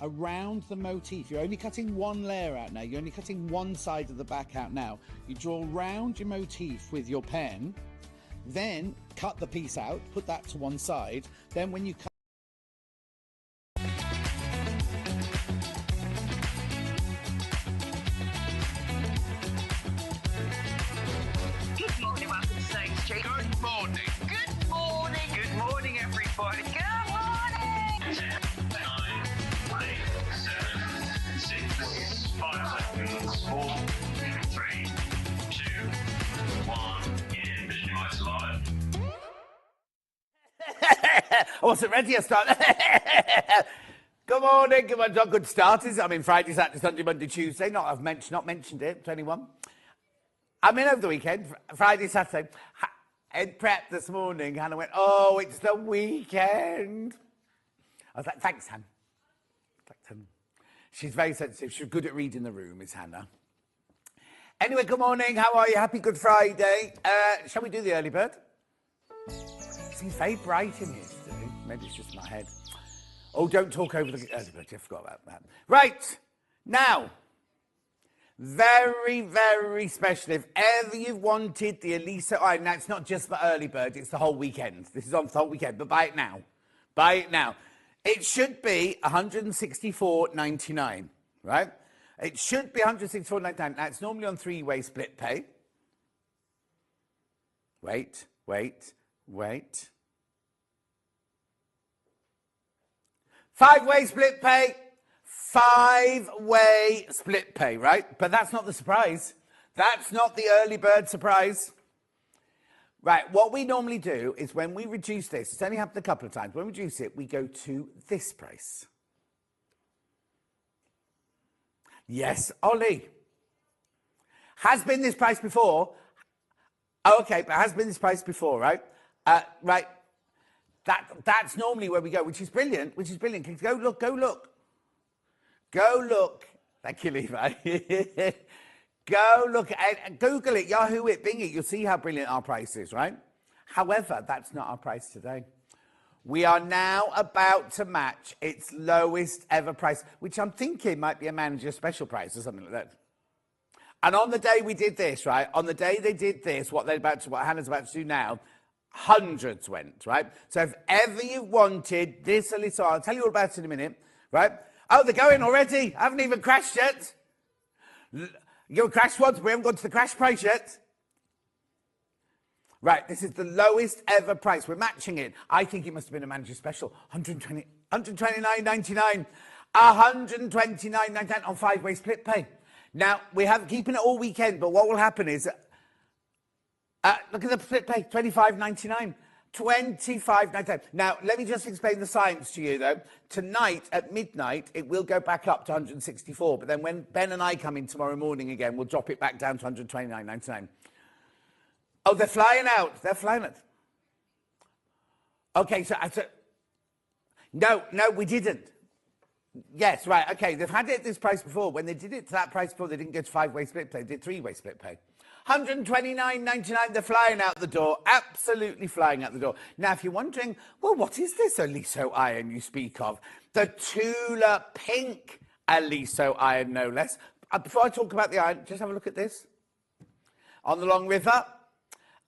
around the motif. You're only cutting one layer out now. You're only cutting one side of the back out now. You draw around your motif with your pen, then cut the piece out, put that to one side. Then when you cut Good morning, welcome to Stage Street. Good morning. Good morning. Good morning, everybody. Good morning. 10, 9, 8, 7, 6, 5 seconds, 4, 3, 2, 1. In Mission Lights Alive. I wasn't ready to start. Good morning, good morning. Good start, is it? I mean, Friday, Saturday, Sunday, Monday, Tuesday. Not mentioned it to anyone. I'm in over the weekend, Friday, Saturday. In prep this morning, Hannah went, "Oh, it's the weekend." I was like, "Thanks, Han." She's very sensitive. She's good at reading the room, is Hannah. Anyway, good morning. How are you? Happy Good Friday. Shall we do the early bird? Seems very bright in here today. Maybe it's just my head. Oh, don't talk over the early bird. I forgot about that. Right. Now, very, very special. If ever you've wanted the Aliso iron, now it's not just for early bird, it's the whole weekend. This is on for the whole weekend, but buy it now. Buy it now. It should be $164.99, right? It should be $164.99. Now, it's normally on three-way split pay. Wait. Five-way split pay. Five-way split pay, right? But that's not the surprise. That's not the early bird surprise. Right, what we normally do is when we reduce this, it's only happened a couple of times, when we reduce it, we go to this price. Yes, Ollie. Has been this price before. Oh, okay, but has been this price before, right? Right. That's normally where we go, which is brilliant, Go look. Go look. Thank you, Levi. Go look and Google it, Yahoo it, Bing it. You'll see how brilliant our price is, right? However, that's not our price today. We are now about to match its lowest ever price, which I'm thinking might be a manager special price or something like that. And on the day we did this, right? On the day they did this, what Hannah's about to do now, hundreds went, right? So if ever you wanted this Aliso, I'll tell you all about it in a minute, right? Oh, they're going already. I haven't even crashed yet. You crashed once, but we haven't got to the crash price yet. Right, this is the lowest ever price. We're matching it. I think it must have been a manager special. $129.99. $129.99 on five-way split pay. Now, we have keeping it all weekend, but what will happen is, look at the split pay, $25.99. $25.99. Now, let me just explain the science to you, though. Tonight, at midnight, it will go back up to $164, but then when Ben and I come in tomorrow morning again, we'll drop it back down to $129.99. Oh, they're flying out. They're flying out. Okay, so no, we didn't. Yes, right, okay. They've had it at this price before. When they did it to that price before, they didn't go to five-way split pay. They did three-way split pay. $129.99, they're flying out the door, absolutely flying out the door. Now, if you're wondering, well, what is this Aliso iron you speak of? The Tula Pink Aliso iron, no less. Before I talk about the iron, just have a look at this. On the Long River,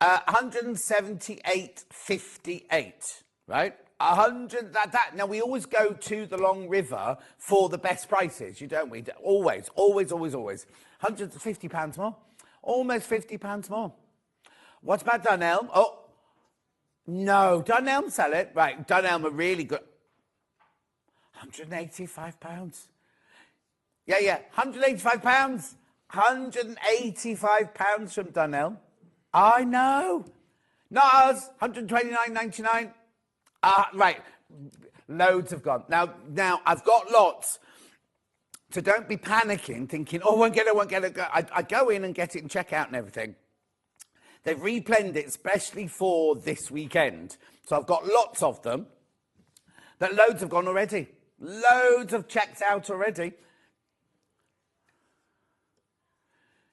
$178.58, right? 100, Now, we always go to the Long River for the best prices, don't we? Always. £150 more. Almost £50 more. What about Dunelm? Oh, no, Dunelm sell it. Right, Dunelm are really good. £185. Yeah, £185. £185 from Dunelm. I know. Not us, $129.99. Right, loads have gone. Now, I've got lots. So don't be panicking, thinking, oh, won't get it. I go in and get it and check out and everything. They've replanned it especially for this weekend. So I've got lots of them. But loads have gone already. Loads have checked out already.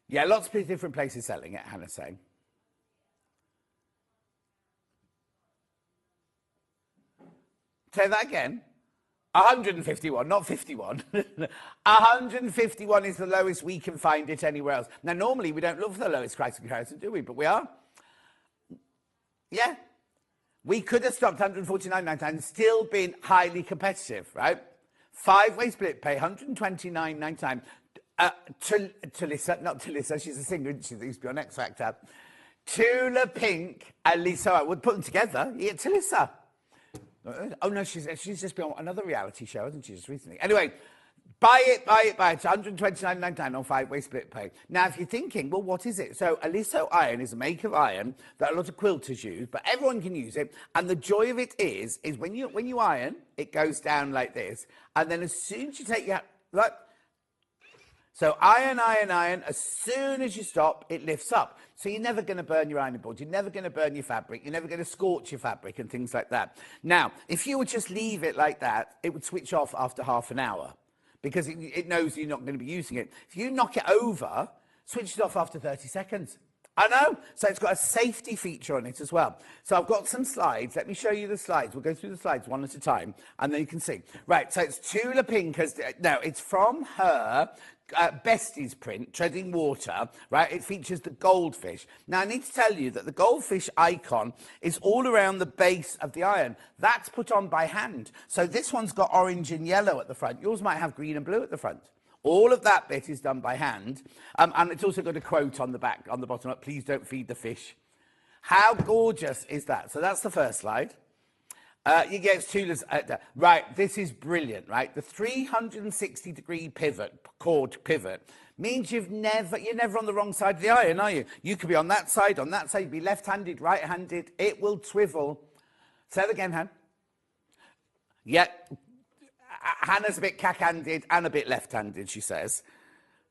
Yeah, lots of different places selling it, Hannah's saying. Say that again. 151, not 51. 151 is the lowest we can find it anywhere else. Now, normally we don't look for the lowest price comparison, do we? But we are. Yeah. We could have stopped 149.99 and still been highly competitive, right? 5-way split pay, 129.99. Talissa, not Talissa, she's a singer, she used to be on X Factor. Tula Pink, Aliso, I would put them together. Yeah, Talissa. Oh no, she's just been on another reality show, hasn't she, just recently? Anyway, buy it. It's 129.99 on 5-way split pay. Now, if you're thinking, well, what is it? So, Aliso iron is a make of iron that a lot of quilters use, but everyone can use it. And the joy of it is when you iron, it goes down like this, and then as soon as you take your look. So iron. As soon as you stop, it lifts up. So you're never going to burn your ironing board. You're never going to burn your fabric. You're never going to scorch your fabric and things like that. Now, if you would just leave it like that, it would switch off after half an hour because it knows you're not going to be using it. If you knock it over, switch it off after 30 seconds. I know. So it's got a safety feature on it as well. So I've got some slides. Let me show you the slides. We'll go through the slides one at a time, and then you can see. Right, so it's Tula Pink. No, it's from her Bestie's print, Treading Water, right? It features the goldfish. Now, I need to tell you that the goldfish icon is all around the base of the iron. That's put on by hand. So this one's got orange and yellow at the front. Yours might have green and blue at the front. All of that bit is done by hand. And it's also got a quote on the back, on the bottom, please don't feed the fish. How gorgeous is that? So that's the first slide. You get Tula's, right, this is brilliant, right? The 360-degree pivot, chord pivot, means you're never on the wrong side of the iron, are you? You could be on that side, you'd be left-handed, right-handed, it will swivel. Say that again, Han. Yeah, Hannah's a bit cack-handed and a bit left-handed, she says.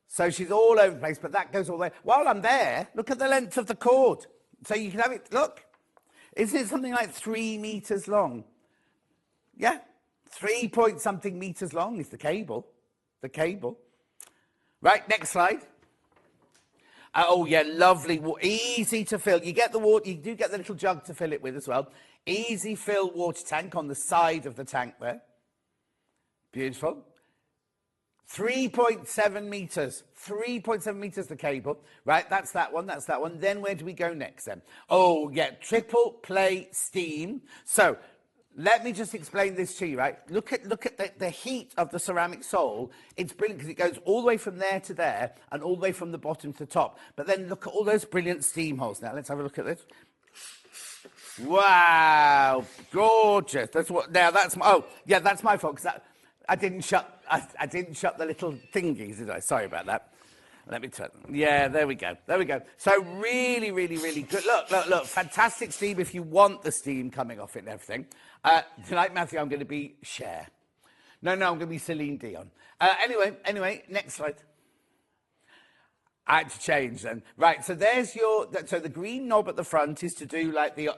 So she's all over the place, but that goes all the way. While I'm there, look at the length of the cord. So you can have it, look. Isn't it something like 3 meters long? Yeah, 3-point-something meters long is the cable. The cable. Right, next slide. Oh, yeah, lovely. Easy to fill. You get the water, you do get the little jug to fill it with as well. Easy fill water tank on the side of the tank there. Beautiful. 3.7 meters. 3.7 meters the cable. Right, that's that one. Then where do we go next then? Oh, yeah, triple play steam. So let me just explain this to you, right? Look at the heat of the ceramic sole. It's brilliant because it goes all the way from there to there and all the way from the bottom to the top. But then look at all those brilliant steam holes. Now, let's have a look at this. Wow, gorgeous. That's my fault because I didn't shut the little thingies, did I? Sorry about that. Let me turn. Yeah, there we go. So really, really, really good. Look. Fantastic steam if you want the steam coming off it and everything. Tonight, Matthew, I'm going to be Cher. No, I'm going to be Celine Dion. Anyway, next slide. I had to change then. Right, so there's so the green knob at the front is to do like the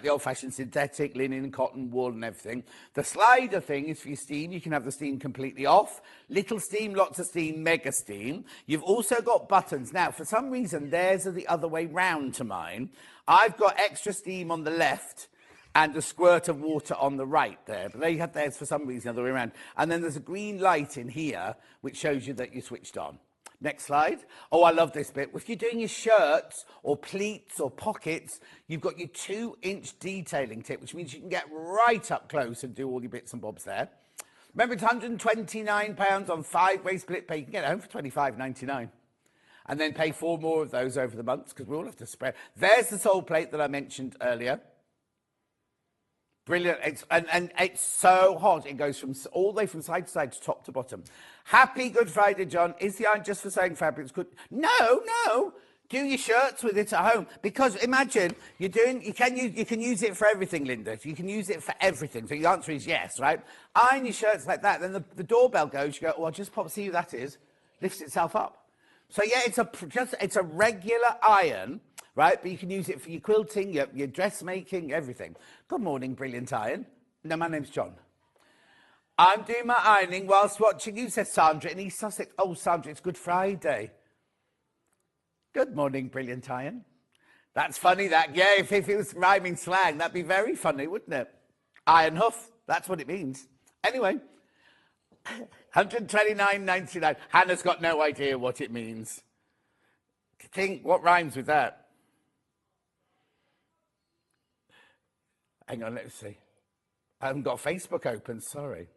old-fashioned synthetic, linen, cotton, wool and everything. The slider thing is for your steam. You can have the steam completely off. Little steam, lots of steam, mega steam. You've also got buttons. Now, for some reason, theirs are the other way round to mine. I've got extra steam on the left and a squirt of water on the right there. But they have theirs for some reason the other way around. And then there's a green light in here which shows you that you're switched on. Next slide. Oh, I love this bit. If you're doing your shirts or pleats or pockets, you've got your 2-inch detailing tip, which means you can get right up close and do all your bits and bobs there. Remember, it's £129 on 5-way split pay. You can get it home for £25.99. And then pay 4 more of those over the months because we all have to spread. There's the sole plate that I mentioned earlier. Brilliant. It's so hot. It goes from all the way from side to side to top to bottom. Happy Good Friday, John. Is the iron just for sewing fabrics good? No. Do your shirts with it at home. Because imagine you can use it for everything, Linda. You can use it for everything. So the answer is yes, right? Iron your shirts like that. Then the doorbell goes. You go, oh, I'll just pop, see who that is. Lifts itself up. So yeah, it's a regular iron. Right, but you can use it for your quilting, your dressmaking, everything. Good morning, Brilliant Iron. No, my name's John. I'm doing my ironing whilst watching you, says Sandra in East Sussex. Oh, Sandra, it's Good Friday. Good morning, Brilliant Iron. That's funny, that. Yeah, if it was rhyming slang, that'd be very funny, wouldn't it? Iron hoof, that's what it means. Anyway, 129.99. Hannah's got no idea what it means. Think what rhymes with that. Hang on, let's see. I haven't got Facebook open, sorry.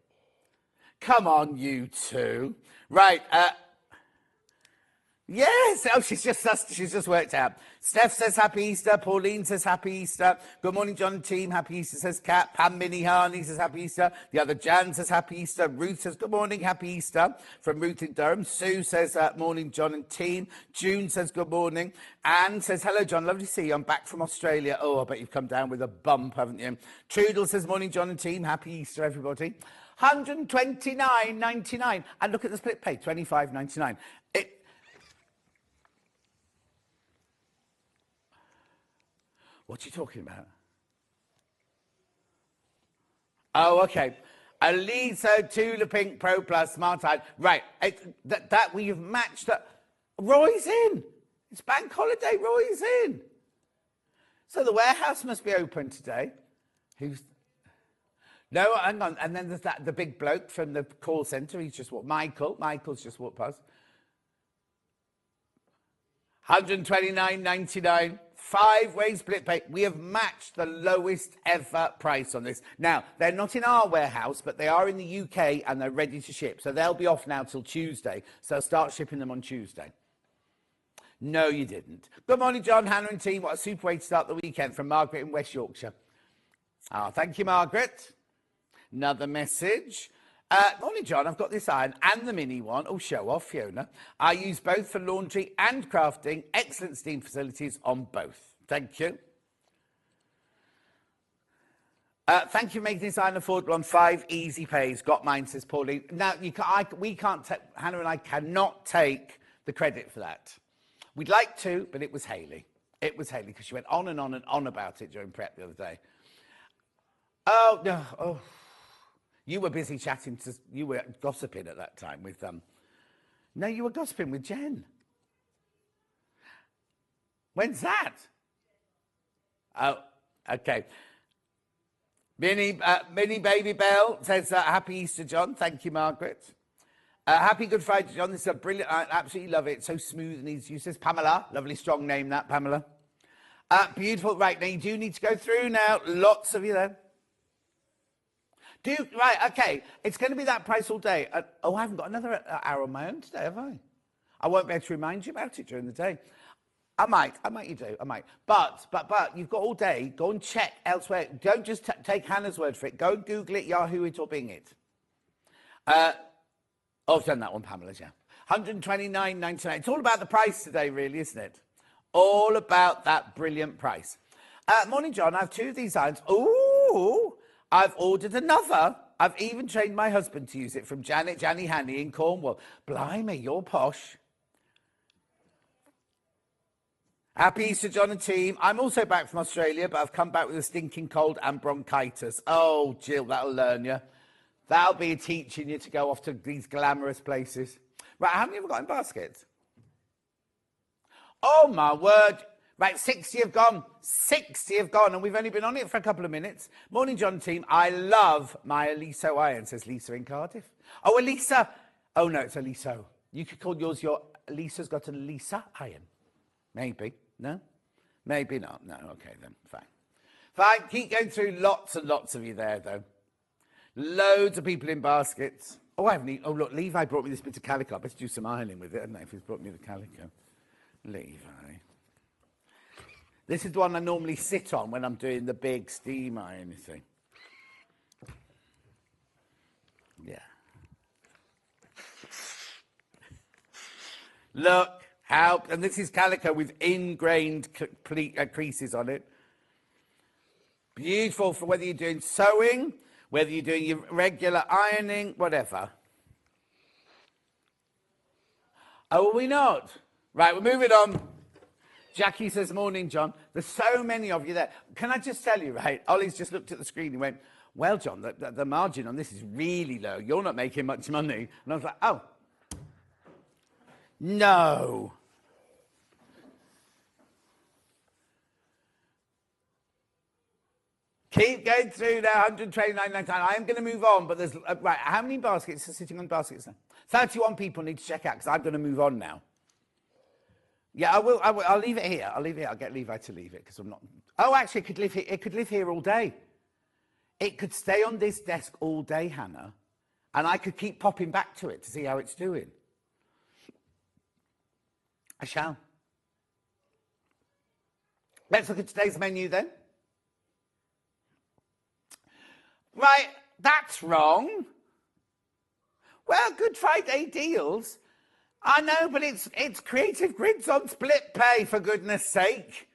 Come on, you two. Right, yes. Oh, she's just worked out. Steph says happy Easter. Pauline says happy Easter. Good morning, John and team. Happy Easter, says Kat. Pam Minnie Harney says happy Easter. The other Jan says happy Easter. Ruth says good morning, happy Easter from Ruth in Durham. Sue says morning, John and team. June says good morning. Anne says hello, John. Lovely to see you. I'm back from Australia. Oh, I bet you've come down with a bump, haven't you? Trudel says morning, John and team. Happy Easter, everybody. 129.99. And look at the split pay, 25.99. What are you talking about? Oh, okay. Aliso, Tula Pink, Pro Plus, Smart Eye. Right, that we've matched up. Roy's in. It's bank holiday, Roy's in. So the warehouse must be open today. Who's... No, hang on. And then there's the big bloke from the call centre. He's just walked. Michael's just walked past. 129.99. 5-way split pay. We have matched the lowest ever price on this. Now, they're not in our warehouse, but they are in the UK and they're ready to ship. So they'll be off now till Tuesday. So I'll start shipping them on Tuesday. No, you didn't. Good morning, John, Hannah and team. What a super way to start the weekend from Margaret in West Yorkshire. Oh, thank you, Margaret. Another message. Morning, John. I've got this iron and the mini one. Oh, show off, Fiona. I use both for laundry and crafting. Excellent steam facilities on both. Thank you. Thank you for making this iron affordable on 5 easy pays. Got mine, says Pauline. Now, Hannah and I cannot take the credit for that. We'd like to, but it was Hayley. It was Hayley because she went on and on and on about it during prep the other day. Oh, no. Oh. You were busy chatting you were gossiping at that time with no, you were gossiping with Jen. When's that? Oh, okay. Minnie Baby Bell says happy Easter, John. Thank you, Margaret. Happy Good Friday, John. This is a brilliant, I absolutely love it. It's so smooth and easy to use. Says Pamela. Lovely strong name that, Pamela. Beautiful. Right, now you do need to go through now. Lots of you there. Right, okay. It's going to be that price all day. I haven't got another hour on my own today, have I? I won't be able to remind you about it during the day. I might, you do, I might. But you've got all day. Go and check elsewhere. Don't just take Hannah's word for it. Go and Google it, Yahoo it, or Bing it. I've done that one, Pamela's, yeah. 129.99. It's all about the price today, really, isn't it? All about that brilliant price. Morning, John. I have 2 of these irons. Ooh! I've ordered another. I've even trained my husband to use it from Janny Hanny in Cornwall. Blimey, you're posh. Happy Easter, John and team. I'm also back from Australia, but I've come back with a stinking cold and bronchitis. Oh, Jill, that'll learn you. That'll be teaching you to go off to these glamorous places. Right, how many have we got in baskets? Oh, my word. Right, 60 have gone. 60 have gone, and we've only been on it for a couple of minutes. Morning, John team. I love my Aliso iron, says Lisa in Cardiff. Oh, Elisa. Oh, no, it's Aliso. You could call yours Lisa's got an Elisa iron. Maybe. No? Maybe not. No, okay then. Fine. Fine, keep going through. Lots and lots of you there, though. Loads of people in baskets. Oh, oh, look, Levi brought me this bit of calico. I better do some ironing with it, hadn't I, if he's brought me the calico. Levi. This is the one I normally sit on when I'm doing the big steam iron thing. Yeah. Look, how, and this is calico with ingrained creases on it. Beautiful for whether you're doing sewing, whether you're doing your regular ironing, whatever. Oh, are we not? Right, we're moving on. Jackie says, morning, John. There's so many of you there. Can I just tell you, right? Ollie's just looked at the screen and went, well, John, the margin on this is really low. You're not making much money. And I was like, oh. No. Keep going through now, 129.99. I am going to move on, but there's, right, how many baskets are sitting on baskets now? 31 people need to check out because I'm going to move on now. Yeah, I will. I'll leave it here. I'll leave it here. I'll get Levi to leave it because I'm not. Oh, actually, it could live here all day. It could stay on this desk all day, Hannah, and I could keep popping back to it to see how it's doing. I shall. Let's look at today's menu then. Right, that's wrong. Well, Good Friday deals. I know, but it's creative grids on split pay, for goodness sake.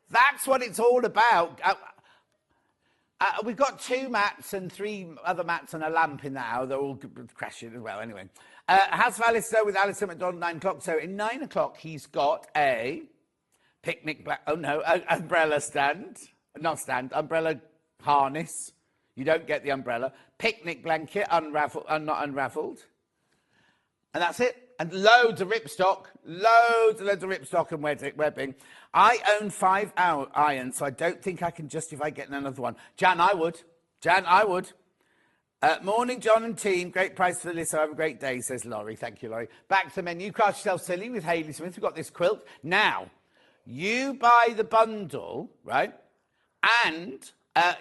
That's what it's all about. We've got 2 mats and 3 other mats and a lamp in now. They're all crashing as well, anyway. House of Aliso with Aliso McDonald, 9 o'clock. So in 9 o'clock, he's got a picnic, umbrella stand. Not stand, umbrella harness. You don't get the umbrella. Picnic blanket, not unravelled. And that's it. And loads of ripstock, loads of ripstock and webbing. I own 5 irons, so I don't think I can justify getting another one. Jan, I would. Morning, John and team. Great price for the list. So have a great day, says Laurie. Thank you, Laurie. Back to the menu. Craft Yourself Silly with Hayley Smith. We've got this quilt. Now, you buy the bundle, right? And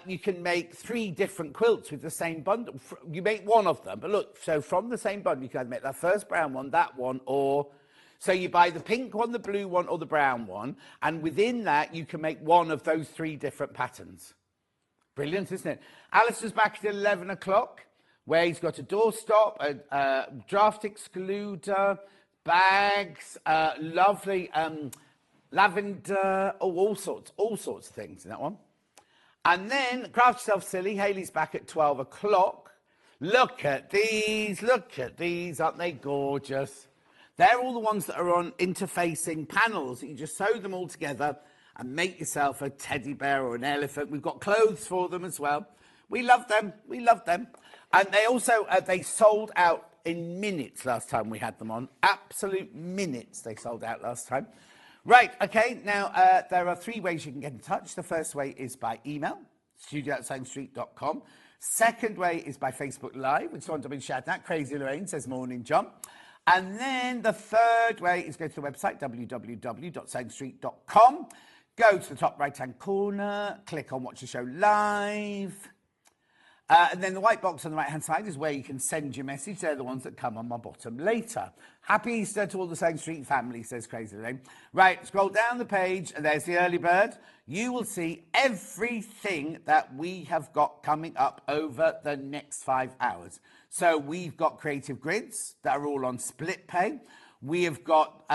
you can make 3 different quilts with the same bundle. You make one of them, but look, so from the same bundle, you can make that first brown one, that one, or... So you buy the pink one, the blue one, or the brown one, and within that, you can make one of those 3 different patterns. Brilliant, isn't it? Alistair's back at 11 o'clock, where he's got a doorstop, a draft excluder, bags, lovely lavender, all sorts of things in that one. And then, Craft Yourself Silly, Hayley's back at 12 o'clock. Look at these, aren't they gorgeous? They're all the ones that are on interfacing panels. You just sew them all together and make yourself a teddy bear or an elephant. We've got clothes for them as well. We love them. And they also, they sold out in minutes last time we had them on. Absolute minutes they sold out last time. Right, okay, now there are 3 ways you can get in touch. The first way is by email, studio@signstreet.com. Second way is by Facebook Live, which one's I've been shouting at. Crazy Lorraine says, morning, John. And then the third way is go to the website, www.signstreet.com. Go to the top right-hand corner, click on Watch the Show Live. And then the white box on the right-hand side is where you can send your message. They're the ones that come on my bottom later. Happy Easter to all the Same Street family, says Crazy Lane. Right, scroll down the page, and there's the early bird. You will see everything that we have got coming up over the next 5 hours. So we've got creative grids that are all on split pay. We have got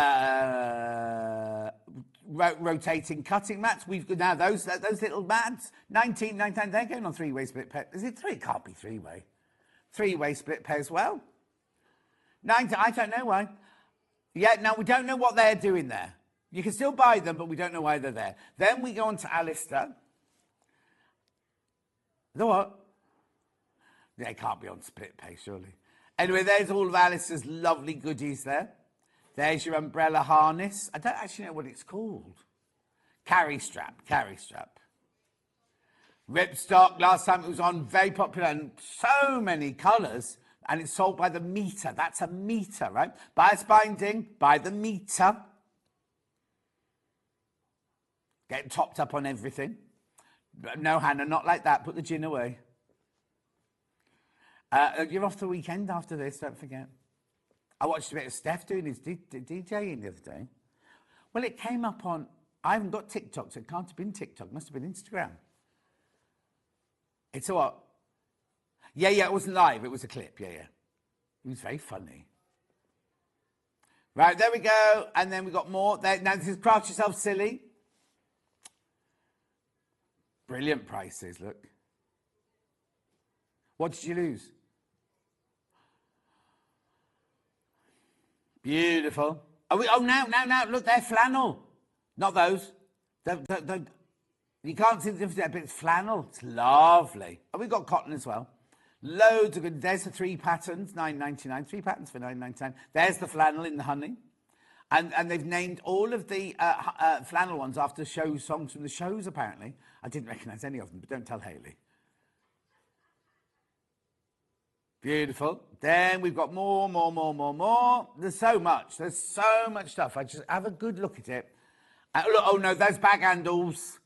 rotating cutting mats. We've got now those little mats, 19.99. They're going on 3-way split pay. Is it 3? It can't be 3-way. 3-way split pay as well. 90. I don't know why. Yeah, now we don't know what they're doing there. You can still buy them, but we don't know why they're there. Then we go on to Alistair. The what? They can't be on split pay, surely. Anyway, there's all of Alistair's lovely goodies there. There's your umbrella harness. I don't actually know what it's called. Carry strap. Ripstock, last time it was on, very popular and so many colours, and it's sold by the metre. That's a metre, right? Bias binding by the metre. Getting topped up on everything. No, Hannah, not like that. Put the gin away. You're off the weekend after this, don't forget. I watched a bit of Steph doing his DJing the other day. Well, it came up on... I haven't got TikTok, so it can't have been TikTok. It must have been Instagram. It's a what? Yeah, it wasn't live. It was a clip, yeah. It was very funny. Right, there we go. And then we got more. Now, this is Craft Yourself Silly. Brilliant prices, look. What did you lose? Beautiful. Now, look, they're flannel. Not those. You can't see the difference there, but it's flannel. It's lovely. And we've got cotton as well. Loads of good. There's the 3 patterns, $9.99. 3 patterns for $9.99. There's the flannel in the honey. And they've named all of the flannel ones after songs from the shows, apparently. I didn't recognise any of them, but don't tell Hayley. Beautiful. Then we've got more. There's so much. There's so much stuff. I just have a good look at it. Look, oh no, those bag handles.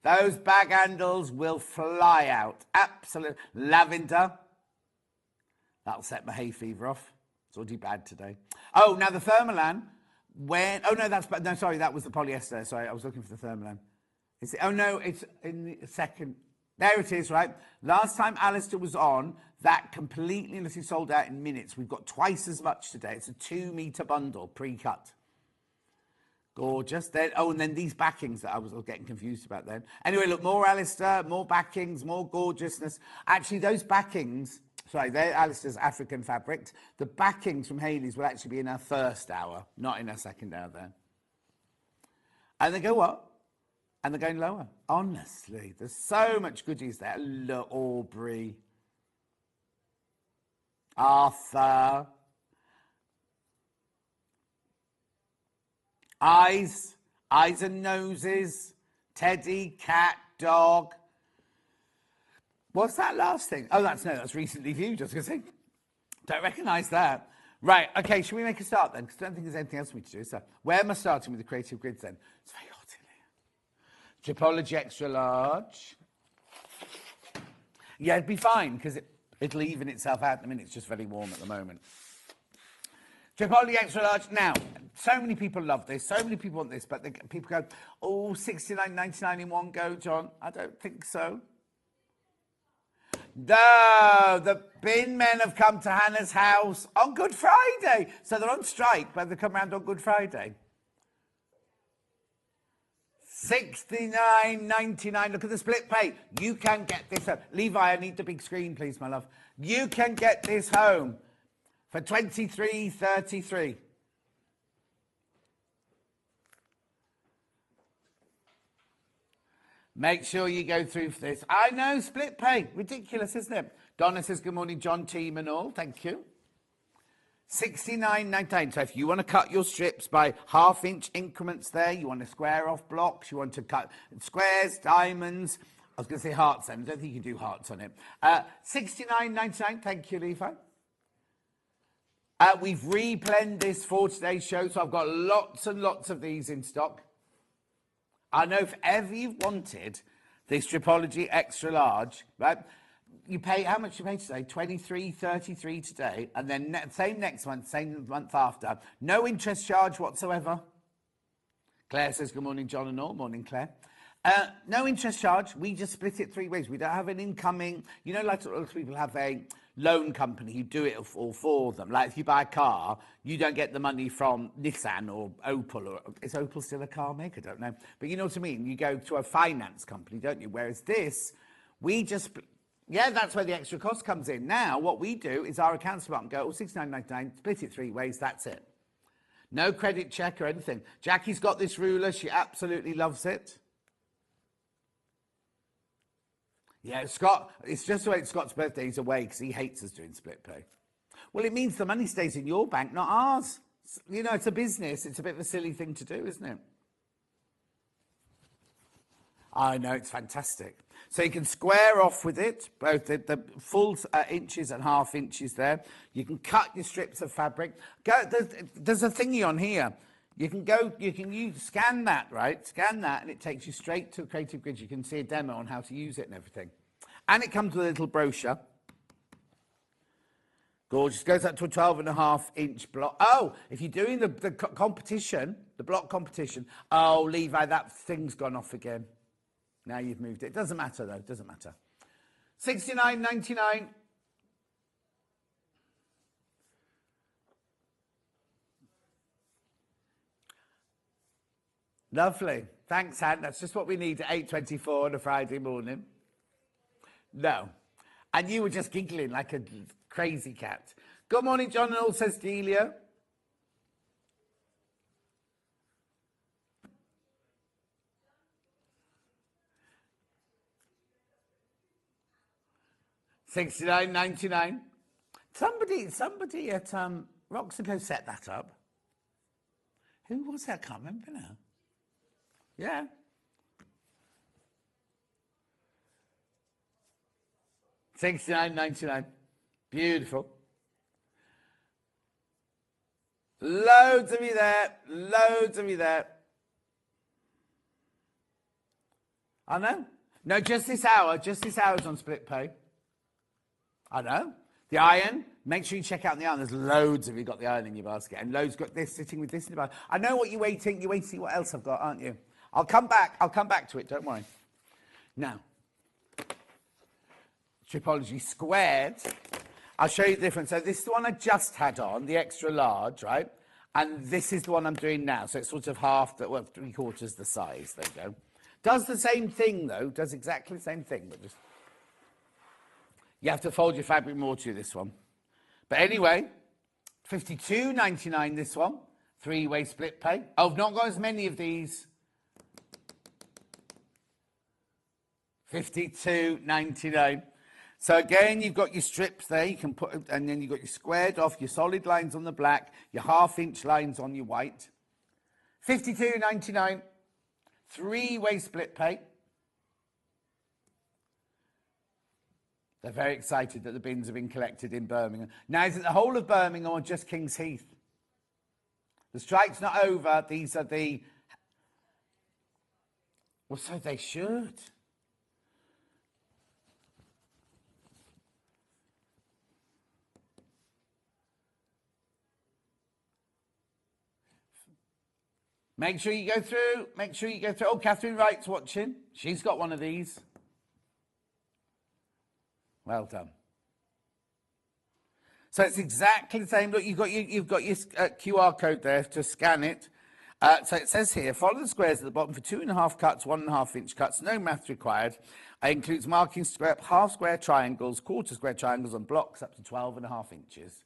Those bag handles will fly out. Absolute lavender. That'll set my hay fever off. It's already bad today. Oh, now the Thermolan. That was the polyester. Sorry, I was looking for the Thermolan. It's in the second. There it is, right? Last time Alistair was on, that completely literally sold out in minutes. We've got twice as much today. It's a 2-meter bundle, pre-cut. Gorgeous. And then these backings that I was getting confused about then. Anyway, look, more Alistair, more backings, more gorgeousness. Actually, those backings, they're Alistair's African fabric. The backings from Hayley's will actually be in our first hour, not in our second hour then. And they go up. And they're going lower. Honestly, there's so much goodies there. Look, Aubrey. Arthur. Eyes and noses. Teddy, cat, dog. What's that last thing? Oh, that's recently viewed. I was going to say, don't recognise that. Right, okay, should we make a start then? Because I don't think there's anything else for me to do. So, where am I starting with the creative grids then? It's very hot in here. Stripology extra large. Yeah, it'd be fine because it'll even itself out in a minute. It's just very warm at the moment. Stripology extra large. Now, so many people love this. So many people want this, but people go, oh, $69.99 in one go, John. I don't think so. No, the bin men have come to Hannah's house on Good Friday. So they're on strike, but they come around on Good Friday. $69.99. Look at the split pay. You can get this home. Levi, I need the big screen, please, my love. You can get this home for $23.33. Make sure you go through for this. I know, split pay. Ridiculous, isn't it? Donna says, good morning, John, team and all. Thank you. $69.99. So if you want to cut your strips by half-inch increments there, you want to square off blocks, you want to cut squares, diamonds. I was going to say hearts then. I don't think you can do hearts on it. $69.99. Thank you, Levi. We've reblended this for today's show, so I've got lots and lots of these in stock. I know if ever you've wanted this Stripology extra large, right? You pay, how much you pay today? $23.33 today, and then same next month, same month after. No interest charge whatsoever. Claire says, good morning, John and all. Morning, Claire. No interest charge. We just split it 3 ways. We don't have an incoming, you know, like other people have a loan company who do it all for them. Like if you buy a car, you don't get the money from Nissan or Opel. Or is Opel still a car maker? I don't know. But you know what I mean? You go to a finance company, don't you? Whereas this, we just, yeah, that's where the extra cost comes in. Now, what we do is our accounts department go, oh, $69.99, split it 3 ways, that's it. No credit check or anything. Jackie's got this ruler. She absolutely loves it. Yeah, Scott, it's just the way it's Scott's birthday. He's away because he hates us doing split pay. Well, it means the money stays in your bank, not ours. You know, it's a business. It's a bit of a silly thing to do, isn't it? I know, it's fantastic. So you can square off with it, both the full inches and half inches there. You can cut your strips of fabric. There's a thingy on here. You can scan that, right? Scan that, and it takes you straight to Creative Grid. You can see a demo on how to use it and everything. And it comes with a little brochure. Gorgeous. Goes up to a 12.5-inch block. Oh, if you're doing the competition, the block competition, oh, Levi, that thing's gone off again. Now you've moved it. Doesn't matter, though. Doesn't matter. $69.99. Lovely. Thanks, Han. That's just what we need at 8:24 on a Friday morning. No. And you were just giggling like a crazy cat. Good morning, John and all, says Delia. $69.99. Somebody at Roxaco set that up. Who was that? I can't remember now. Yeah. $69.99. Beautiful. Loads of you there. Loads of you there. I know. No, just this hour. Just this hour is on split pay. I know. The iron. Make sure you check out the iron. There's loads of you got the iron in your basket. And loads got this sitting with this in the basket. I know what you're waiting. You're waiting to see what else I've got, aren't you? I'll come back. I'll come back to it. Don't worry. Now. Stripology squared. I'll show you the difference. So this is the one I just had on, the extra large, right? And this is the one I'm doing now. So it's sort of half, well, 3/4 the size. There you go. Does the same thing, though. Does exactly the same thing. But just you have to fold your fabric more to this one. But anyway, $52.99 this one. 3-way split pay. Oh, I've not got as many of these. $52.99. So again, you've got your strips there, you can put, and then you've got your squared off, your solid lines on the black, your 1/2-inch lines on your white. $52.99, 3-way split pay. They're very excited that the bins have been collected in Birmingham. Now, is it the whole of Birmingham or just King's Heath? The strike's not over, these are the... Well, so they should. Make sure you go through. Make sure you go through. Oh, Catherine Wright's watching. She's got one of these. Well done. So it's exactly the same. Look, you've got your QR code there to scan it. So it says here, follow the squares at the bottom for 2.5 cuts, 1.5-inch cuts. No math required. It includes marking square, half square triangles, quarter square triangles on blocks up to 12.5 inches.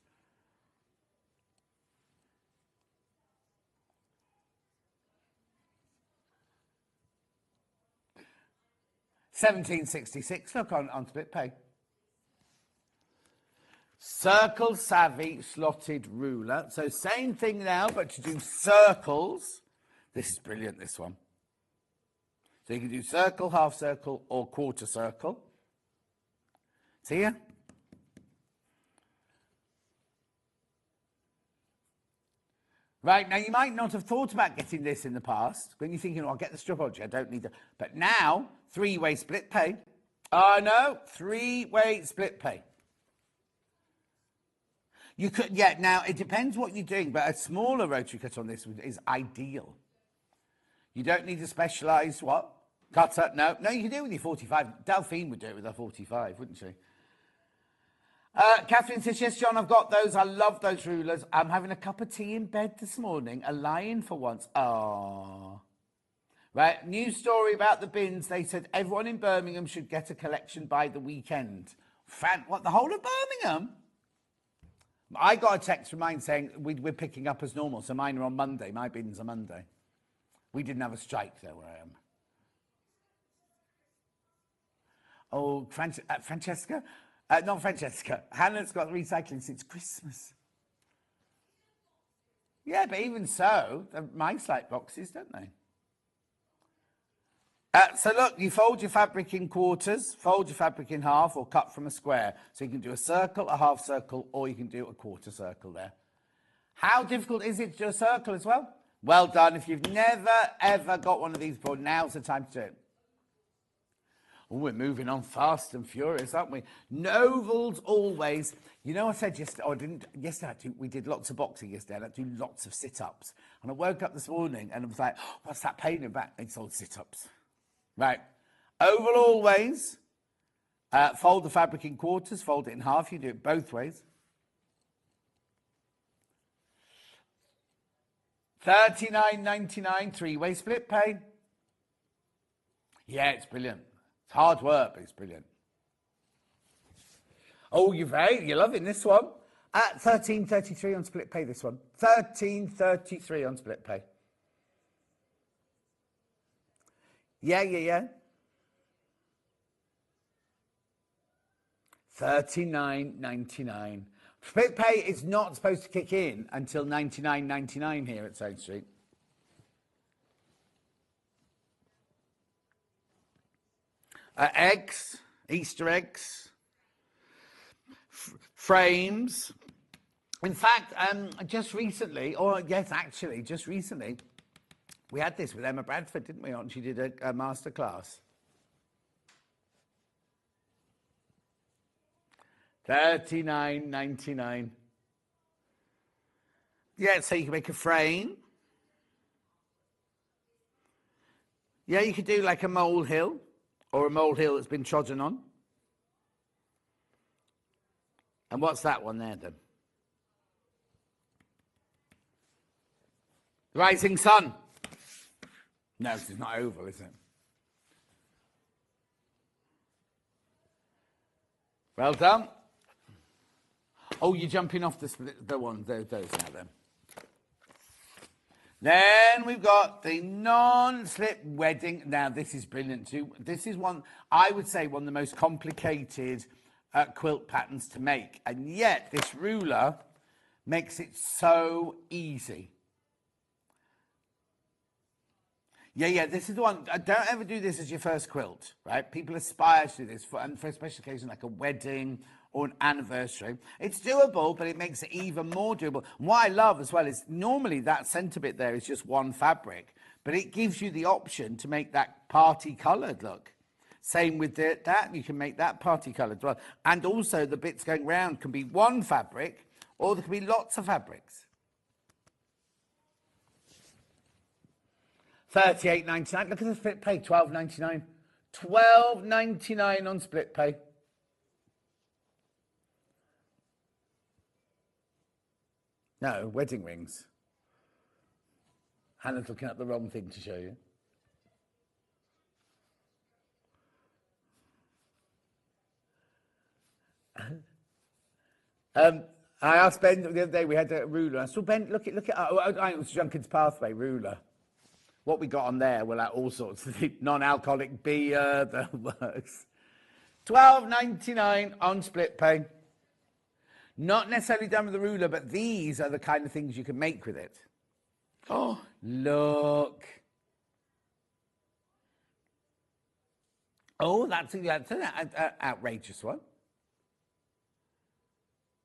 $17.66. Look on split pay. Circle savvy slotted ruler. So same thing now, but to do circles. This is brilliant, this one. So you can do circle, half circle, or quarter circle. See here? Right, now you might not have thought about getting this in the past. When you're thinking, oh, I'll get the Stripology, I don't need it. But now, 3-way split pay. Oh, no, 3-way split pay. You could, yeah, now it depends what you're doing, but a smaller rotary cut on this is ideal. You don't need a specialised, what? Cutter? No, you can do it with your 45. Delphine would do it with her 45, wouldn't she? Catherine says, yes, John, I've got those. I love those rulers. I'm having a cup of tea in bed this morning. A lion for once. Oh. Right, new story about the bins. They said everyone in Birmingham should get a collection by the weekend. What, the whole of Birmingham? I got a text from mine saying we're picking up as normal, so mine are on Monday. My bins are Monday. We didn't have a strike there where I am. Oh, Francesca? Not Francesca. Hannah's got recycling since Christmas. Yeah, but even so, they're mice-like boxes, don't they? So look, you fold your fabric in quarters, fold your fabric in half, or cut from a square. So you can do a circle, a half circle, or you can do a quarter circle there. How difficult is it to do a circle as well? Well done. If you've never, ever got one of these before, now's the time to do it. Oh, we're moving on fast and furious, aren't we? Novels always. You know, I said yesterday, oh, I didn't, yesterday we did lots of boxing yesterday, and I do lots of sit-ups. And I woke up this morning and I was like, oh, what's that pain in the back? It's all sit-ups. Right. Oval always. Fold the fabric in quarters, fold it in half. You do it both ways. $39.99, 3-way split pay. Yeah, it's brilliant. It's hard work, but it's brilliant. Oh, you're loving this one. At $13.33 on split pay, this one. $13.33 on split pay. Yeah. $39.99. Split pay is not supposed to kick in until $99.99 here at Stone Street. Eggs, Easter eggs, frames. In fact, just recently, we had this with Emma Bradford, didn't we? She did a masterclass. $39.99. Yeah, so you can make a frame. Yeah, you could do like a molehill, or a molehill that's been trodden on. And what's that one there then? Rising sun. No, it's not oval, is it? Well done. Oh, you're jumping off those now then. Then we've got the non-slip wedding. Now, this is brilliant too. This is one, I would say, one of the most complicated quilt patterns to make. And yet, this ruler makes it so easy. Yeah, this is the one. Don't ever do this as your first quilt, right? People aspire to do this for a special occasion like a wedding or an anniversary. It's doable, but it makes it even more doable. And what I love as well is normally that centre bit there is just one fabric, but it gives you the option to make that party coloured look. Same with that, you can make that party coloured as well. And also the bits going round can be one fabric, or there can be lots of fabrics. $38.99. Look at the split pay. $12.99. $12.99 on split pay. No, wedding rings. Hannah's looking at the wrong thing to show you. I asked Ben the other day. We had a ruler. I saw Ben look at. It was Junkin's Pathway ruler. What we got on there were like all sorts of non-alcoholic beer, the works. $12.99 on split pay. Not necessarily done with the ruler, but these are the kind of things you can make with it. Oh, look. Oh, that's an outrageous one.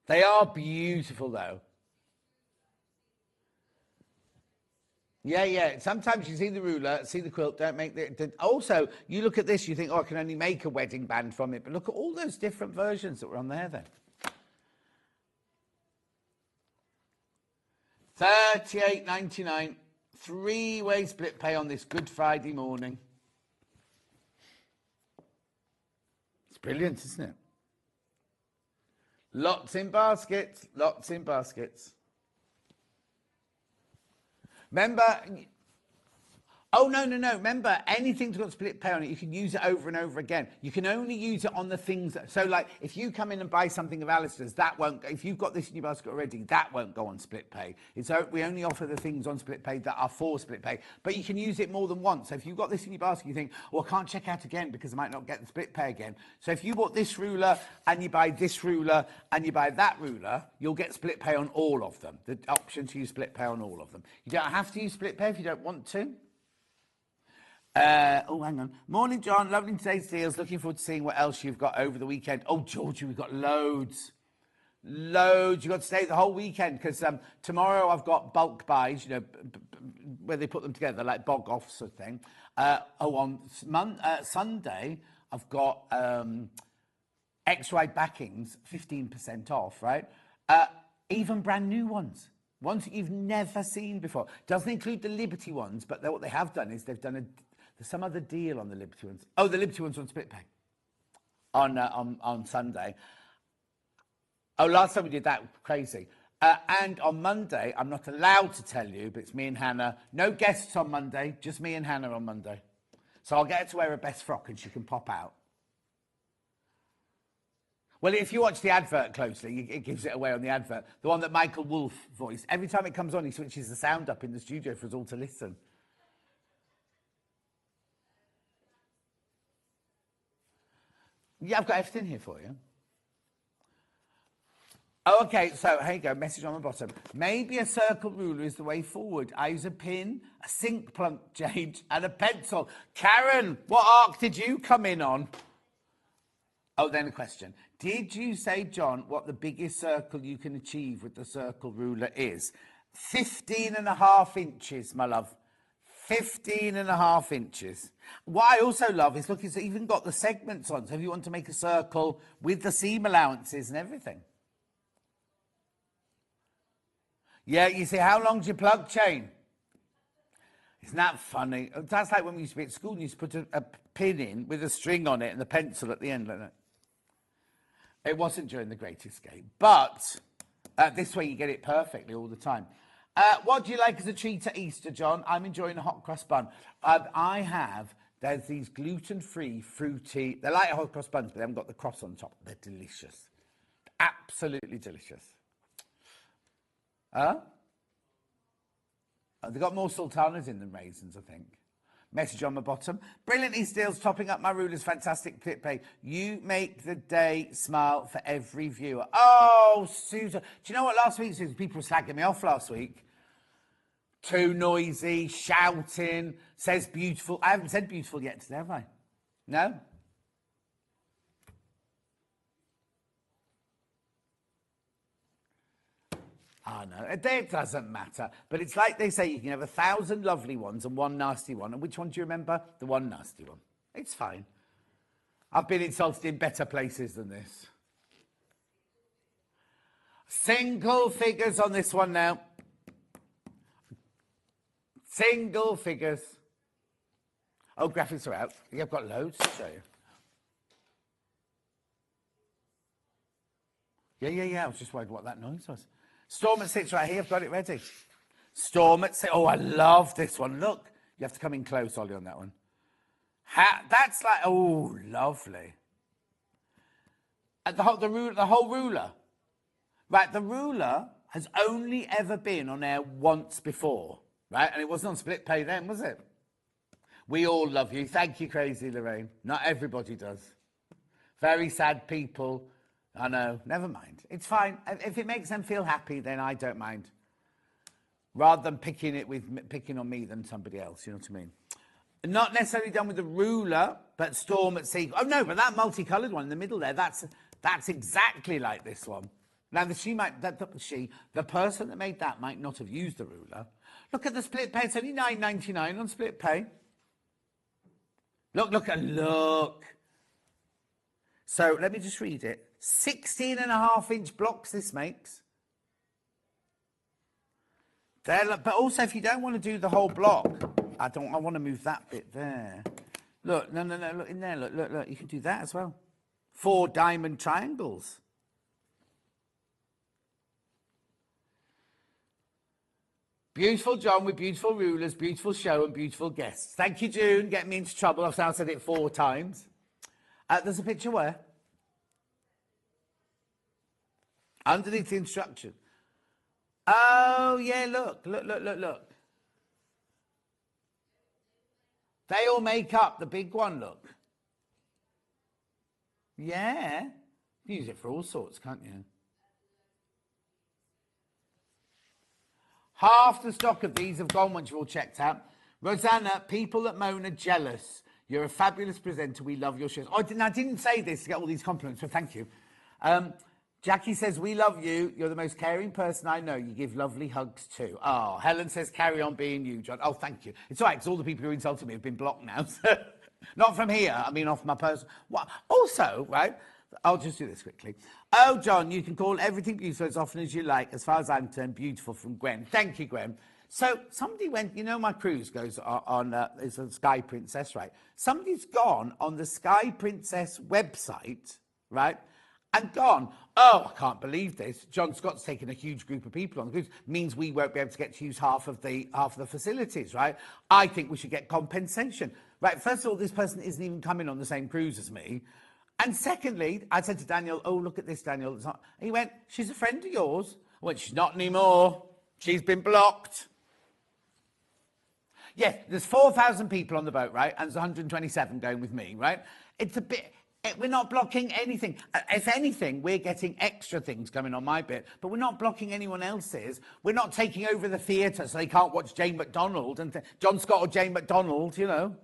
They are beautiful, though. Yeah. Sometimes you see the ruler, see the quilt, don't make the... Also, you look at this, you think, oh, I can only make a wedding band from it. But look at all those different versions that were on there then. $38.99. Three-way split pay on this Good Friday morning. It's brilliant, isn't it? Lots in baskets. Remember, oh, no. Remember, anything that's got split pay on it, you can use it over and over again. You can only use it on the things that, so like, if you come in and buy something of Alistair's, that won't, if you've got this in your basket already, that won't go on split pay. We only offer the things on split pay that are for split pay, but you can use it more than once. So if you've got this in your basket, you think, well, I can't check out again because I might not get the split pay again. So if you bought this ruler and you buy this ruler and you buy that ruler, you'll get split pay on all of them. The option to use split pay on all of them. You don't have to use split pay if you don't want to. Oh, hang on. Morning, John. Lovely today's deals. Looking forward to seeing what else you've got over the weekend. Oh, Georgie, we've got loads. You've got to stay the whole weekend because tomorrow I've got bulk buys, where they put them together, like bog off sort of thing. On Sunday, I've got X-Ride backings, 15% off, right? Even brand new ones. Ones that you've never seen before. Doesn't include the Liberty ones, but what they have done is they've done there's some other deal on the Liberty ones. Oh, the Liberty ones on split pay on Sunday. Oh, last time we did that, crazy. And on Monday, I'm not allowed to tell you, but it's me and Hannah. No guests on Monday, just me and Hannah on Monday. So I'll get her to wear her best frock and she can pop out. Well, if you watch the advert closely, it gives it away on the advert. The one that Michael Wolff voiced. Every time it comes on, he switches the sound up in the studio for us all to listen. Yeah, I've got everything here for you. Oh, okay, so here you go, message on the bottom. Maybe a circle ruler is the way forward. I use a pin, a sink plunk change, and a pencil. Karen, what arc did you come in on? Oh, then a question. Did you say, John, what the biggest circle you can achieve with the circle ruler is? 15.5 inches, my love. 15.5 inches. What I also love is, look, it's even got the segments on. So if you want to make a circle with the seam allowances and everything. Yeah, you see, how long's your plug chain? Isn't that funny? That's like when we used to be at school and you used to put a pin in with a string on it and the pencil at the end like that. It wasn't during the Great Escape, but this way you get it perfectly all the time. What do you like as a treat at Easter, John? I'm enjoying a hot crust bun. There's these gluten-free, fruity, they're like hot cross buns, but they haven't got the cross on top. They're delicious. Absolutely delicious. Huh? They've got more sultanas in than raisins, I think. Message on the bottom. Brilliant Easter deals, topping up my rulers. Fantastic clip pay. You make the day smile for every viewer. Oh, Susan. Do you know what last week, Susan? People were slagging me off last week. Too noisy, shouting, says beautiful. I haven't said beautiful yet today, have I? No? Oh, no, it doesn't matter. But it's like they say, you can have 1,000 lovely ones and one nasty one. And which one do you remember? The one nasty one. It's fine. I've been insulted in better places than this. Single figures on this one now. Single figures. Oh, graphics are out. Yeah, I've got loads to show you. Yeah. I was just worried what that noise was. Storm at 6 right here. I've got it ready. Storm at 6. Oh, I love this one. Look. You have to come in close, Ollie, on that one. That's like, oh, lovely. And the whole ruler. Right, the ruler has only ever been on air once before. Right, and it wasn't on split pay then, was it? We all love you. Thank you, Crazy Lorraine. Not everybody does. Very sad people. I know. Never mind. It's fine. If it makes them feel happy, then I don't mind. Rather than picking on me than somebody else. You know what I mean? Not necessarily done with the ruler, but Storm at Sea. Oh no, but that multicoloured one in the middle there. That's exactly like this one. Now the person that made that might not have used the ruler. Look at the split pay. It's only $9.99 on split pay. Look. So let me just read it. 16.5-inch blocks this makes. But also, if you don't want to do the whole block, I want to move that bit there. Look, no, look in there. Look. You can do that as well. 4 diamond triangles. Beautiful John with beautiful rulers, beautiful show and beautiful guests. Thank you, June. Get me into trouble. I've now said it 4 times. There's a picture where? Underneath the instruction. Oh, yeah, look. They all make up the big one, look. Yeah. You can use it for all sorts, can't you? Half the stock of these have gone once you've all checked out. Rosanna, people that moan are jealous. You're a fabulous presenter. We love your shows. Oh, I didn't say this to get all these compliments, but thank you. Jackie says, we love you. You're the most caring person I know. You give lovely hugs too. Oh, Helen says, carry on being you, John. Oh, thank you. It's all right, because all the people who insulted me have been blocked now. So. Not from here. I mean, off my person. What? Also, right, I'll just do this quickly. Oh, John, you can call everything beautiful as often as you like. As far as I'm concerned, beautiful from Gwen. Thank you, Gwen. So somebody went, you know, my cruise goes on it's a Sky Princess, right? Somebody's gone on the Sky Princess website, right? And gone, oh, I can't believe this. John Scott's taken a huge group of people on the cruise. Means we won't be able to get to use half of the facilities, right? I think we should get compensation. Right, first of all, this person isn't even coming on the same cruise as me. And secondly, I said to Daniel, oh, look at this, Daniel. It's not... He went, she's a friend of yours. I went, she's not anymore. She's been blocked. Yes, there's 4,000 people on the boat, right? And there's 127 going with me, right? It's a bit... We're not blocking anything. If anything, we're getting extra things coming on my bit, but we're not blocking anyone else's. We're not taking over the theatre so they can't watch Jane McDonald and John Scott or Jane McDonald, you know.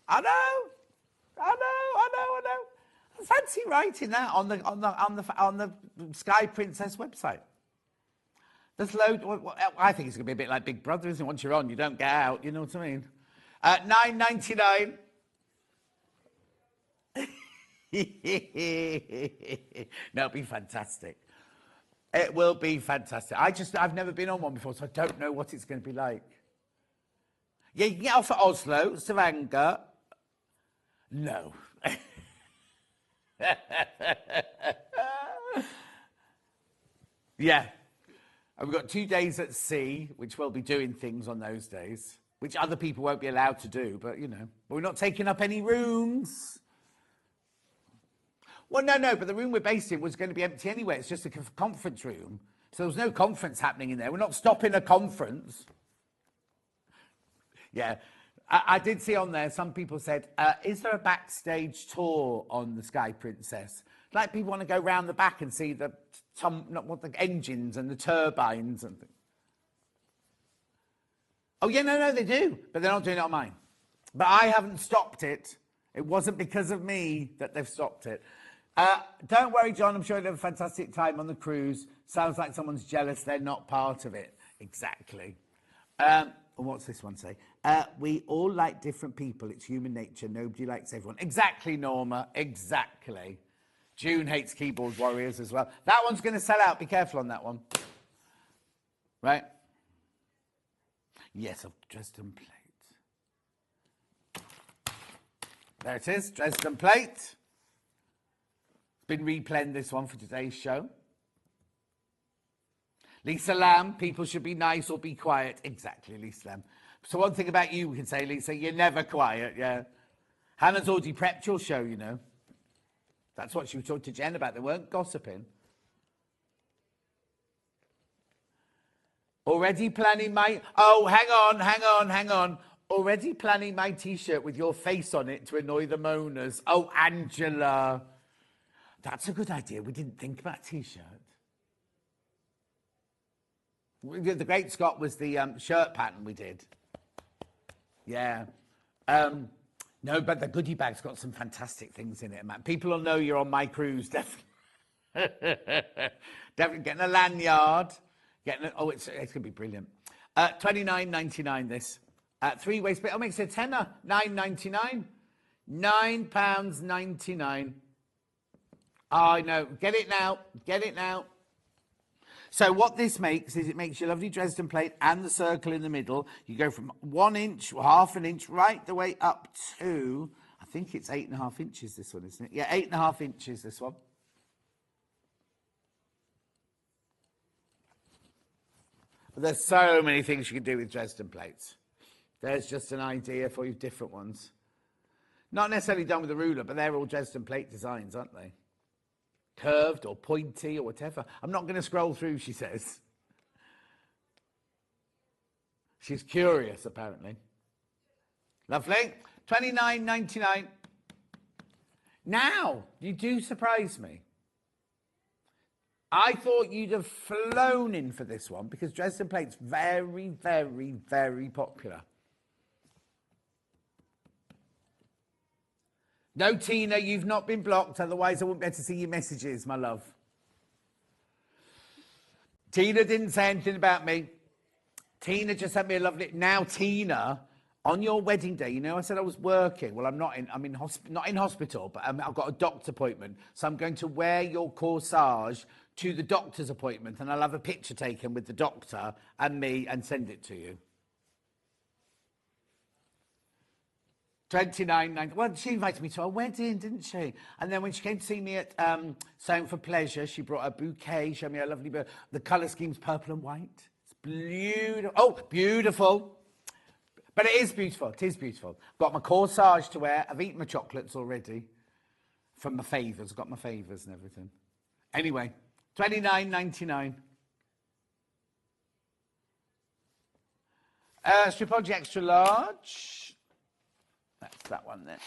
I know. Fancy writing that on the Sky Princess website. There's loads. I think it's going to be a bit like Big Brother, isn't it? Once you're on, you don't get out. You know what I mean? $9.99. No, it'll be fantastic. It will be fantastic. I've never been on one before, so I don't know what it's going to be like. Yeah, you can get off at Oslo, Stavanger. No. Yeah. And we've got 2 days at sea, which we'll be doing things on those days, which other people won't be allowed to do, but, you know. But we're not taking up any rooms. Well, no, but the room we're based in was going to be empty anyway. It's just a conference room. So there's no conference happening in there. We're not stopping a conference. Yeah. I did see on there, some people said, is there a backstage tour on the Sky Princess? Like people want to go round the back and see the engines and the turbines and things. Oh, yeah, no, they do. But they're not doing it on mine. But I haven't stopped it. It wasn't because of me that they've stopped it. Don't worry, John. I'm sure you'll have a fantastic time on the cruise. Sounds like someone's jealous they're not part of it. Exactly. What's this one say? We all like different people. It's human nature. Nobody likes everyone. Exactly, Norma. Exactly. June hates keyboard warriors as well. That one's going to sell out. Be careful on that one. Right? Yes, of Dresden plate. There it is. Dresden plate. It's been replanned, this one, for today's show. Lisa Lamb, people should be nice or be quiet. Exactly, Lisa Lamb. So one thing about you we can say, Lisa, you're never quiet, yeah. Hannah's already prepped your show, you know. That's what she was talking to Jen about. They weren't gossiping. Already planning my... Oh, hang on. Already planning my T-shirt with your face on it to annoy the moaners. Oh, Angela. That's a good idea. We didn't think about a T-shirt. The Great Scott was the shirt pattern we did. Yeah. No, but the goodie bag's got some fantastic things in it, man. People will know you're on my cruise, definitely. Definitely getting a lanyard. It's going to be brilliant. $29.99 this. Three-way split. Oh, makes it a tenner. $9.99. £9.99. I know. Get it now. So what this makes is it makes your lovely Dresden plate and the circle in the middle. You go from 1 inch, half an inch, right the way up to, I think it's 8.5 inches, this one, isn't it? Yeah, 8.5 inches, this one. There's so many things you can do with Dresden plates. There's just an idea for you, different ones. Not necessarily done with a ruler, but they're all Dresden plate designs, aren't they? Curved or pointy or whatever. I'm not going to scroll through, she says. She's curious, apparently. Lovely. $29.99. Now, you do surprise me. I thought you'd have flown in for this one because Dresden plate's very, very, very popular. No, Tina, you've not been blocked, otherwise I wouldn't be able to see your messages, my love. Tina didn't say anything about me. Tina just sent me a lovely... Now, Tina, on your wedding day, you know I said I was working. Well, not in hospital, but I've got a doctor's appointment. So I'm going to wear your corsage to the doctor's appointment, and I'll have a picture taken with the doctor and me and send it to you. $29.90. Well, she invited me to her wedding, didn't she? And then when she came to see me at Sewing for Pleasure, she brought a bouquet, showed me a lovely bouquet. The colour scheme's purple and white. It's beautiful. Oh, beautiful. But it is beautiful. It is beautiful. I've got my corsage to wear. I've eaten my chocolates already from my favours. I've got my favours and everything. Anyway, $29.99. Stripology extra large. That's that one there.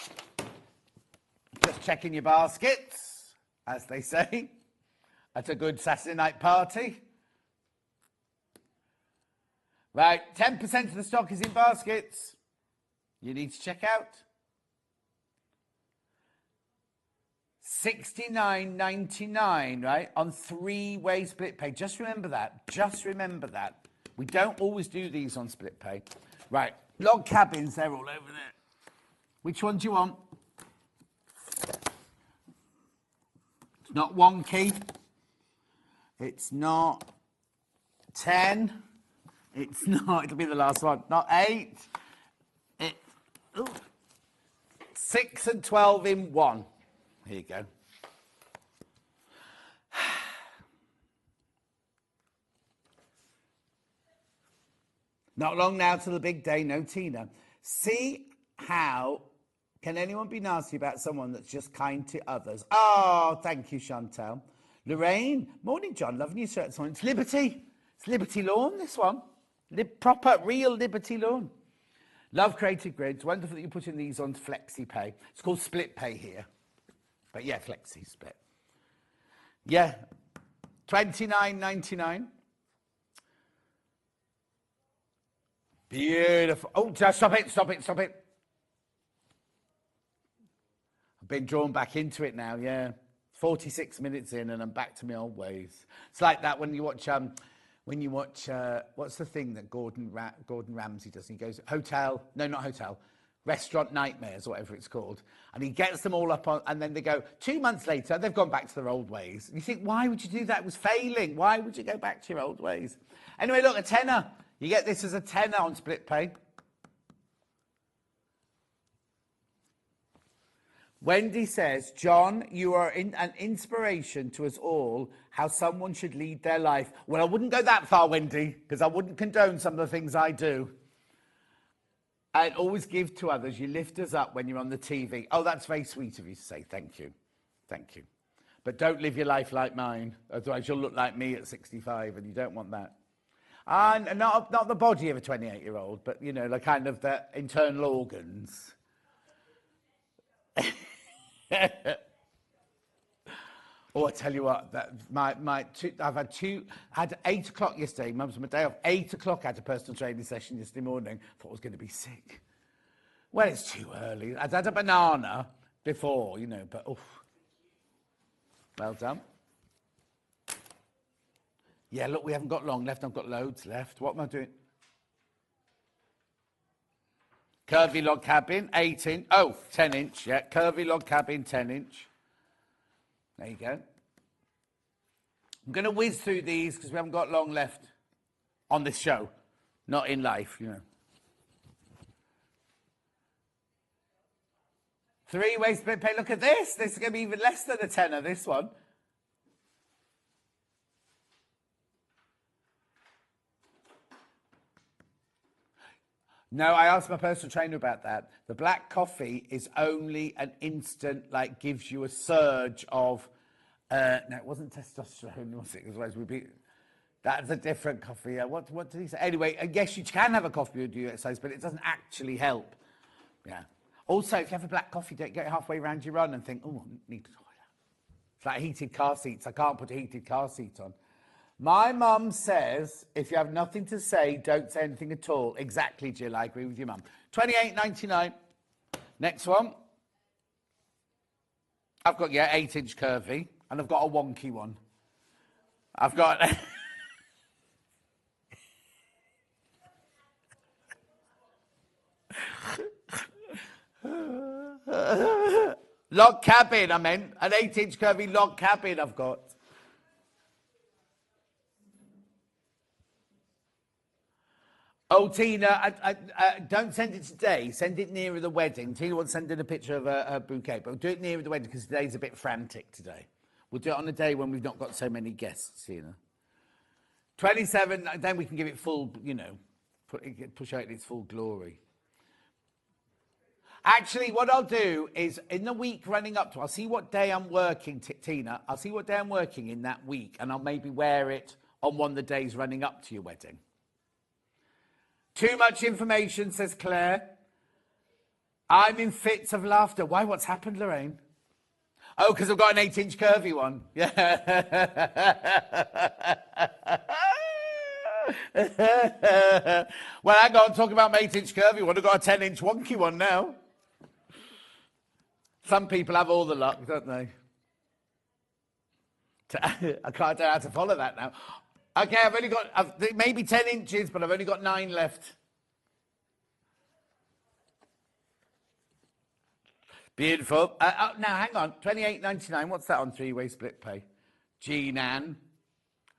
Just checking your baskets, as they say, at a good Saturday night party. Right, 10% of the stock is in baskets. You need to check out. $69.99, right, on 3-way split pay. Just remember that. Just remember that. We don't always do these on split pay. Right, log cabins, they're all over there. Which one do you want? It's not wonky. It's not 10. It's not, it'll be the last one. Not 8. It's 6 and 12 in one. Here you go. Not long now till the big day, no Tina. See how can anyone be nasty about someone that's just kind to others? Oh, thank you, Chantal. Lorraine, morning, John. Loving your shirt. It's Liberty. It's Liberty Lawn, this one. Proper, real Liberty Lawn. Love creative grids. Wonderful that you're putting these on flexi pay. It's called split pay here. But yeah, flexi split. Yeah, $29.99. Beautiful. Oh, just stop it, stop it, stop it. I've been drawn back into it now, yeah. 46 minutes in and I'm back to my old ways. It's like that when you watch, what's the thing that Gordon Ramsay does? He goes, Restaurant Nightmares, or whatever it's called. And he gets them all up on, and then they go, 2 months later, they've gone back to their old ways. And you think, why would you do that? It was failing. Why would you go back to your old ways? Anyway, look, a tenner. You get this as a tenner on split pay. Wendy says, John, you are an inspiration to us all how someone should lead their life. Well, I wouldn't go that far, Wendy, because I wouldn't condone some of the things I do. I'd always give to others. You lift us up when you're on the TV. Oh, that's very sweet of you to say. Thank you. Thank you. But don't live your life like mine. Otherwise, you'll look like me at 65, and you don't want that. And not the body of a 28-year-old, but, you know, like kind of the internal organs. Oh, I tell you what, that I had 8 o'clock yesterday. Mum's my day off. 8 o'clock, I had a personal training session yesterday morning. Thought I was going to be sick. Well, it's too early. I'd had a banana before, you know, but oof. Well done. Yeah, look, we haven't got long left. I've got loads left. What am I doing? Curvy log cabin, 8-inch. Oh, 10-inch, yeah. Curvy log cabin, 10-inch. There you go. I'm going to whiz through these because we haven't got long left on this show. Not in life, you know. 3-way split pay. Look at this. This is going to be even less than a tenner, this one. No, I asked my personal trainer about that. The black coffee is only an instant, like, gives you a surge of, no, it wasn't testosterone, was it? Otherwise we'd be, that's a different coffee. What did he say? Anyway, yes, you can have a coffee when you do exercise, but it doesn't actually help. Yeah. Also, if you have a black coffee, don't get halfway around your run and think, oh, I need to toilet. It's like heated car seats. I can't put a heated car seat on. My mum says, if you have nothing to say, don't say anything at all. Exactly, Jill, I agree with your mum. $28.99. Next one. I've got, 8-inch curvy, and I've got a wonky one. I've got... log cabin, I meant. An 8-inch curvy log cabin I've got. Oh, Tina, don't send it today. Send it nearer the wedding. Tina wants to send in a picture of her bouquet, but we'll do it nearer the wedding because today's a bit frantic today. We'll do it on a day when we've not got so many guests, Tina. 27, then we can give it full, you know, push out its full glory. Actually, what I'll do is in the week running up to, I'll see what day I'm working, Tina. I'll see what day I'm working in that week, and I'll maybe wear it on one of the days running up to your wedding. Too much information, says Claire. I'm in fits of laughter. Why? What's happened, Lorraine? Oh, because I've got an 8-inch curvy one. Yeah. Well, hang on, talking about my 8-inch curvy one. I've got a 10-inch wonky one now. Some people have all the luck, don't they? I can't know how to follow that now. Okay, I've only got maybe 10 inches, but I've only got 9 left. Beautiful. Now, hang on. $28.99. What's that on three-way split pay? Jean Ann.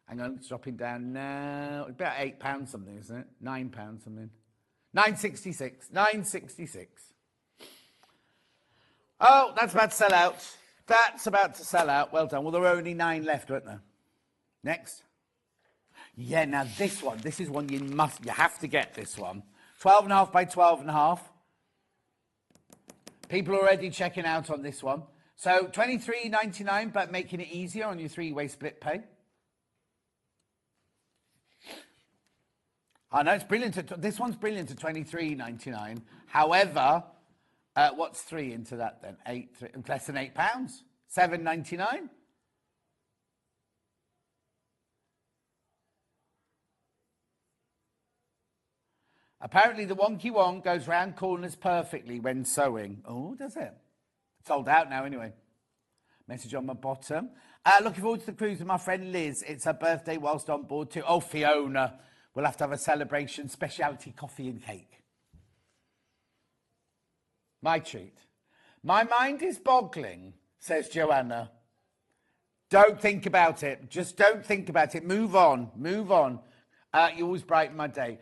Hang on, it's dropping down now. About £8 something, isn't it? £9 something. $9.66. $9.66. Oh, that's about to sell out. That's about to sell out. Well done. Well, there are only 9 left, weren't there? Next. Yeah, now this one. This is one you have to get this one. 12.5 by 12.5. People are already checking out on this one. So $23.99, but making it easier on your three-way split pay. I know it's brilliant. This one's brilliant at $23.99. However, what's 3 into that then? 3, less than £8. $7.99. Apparently, the wonky one goes round corners perfectly when sewing. Oh, does it? Sold out now, anyway. Message on my bottom. Looking forward to the cruise with my friend Liz. It's her birthday whilst on board too. Oh, Fiona. We'll have to have a celebration, specialty coffee and cake. My treat. My mind is boggling, says Joanna. Don't think about it. Just don't think about it. Move on. Move on. You always brighten my day.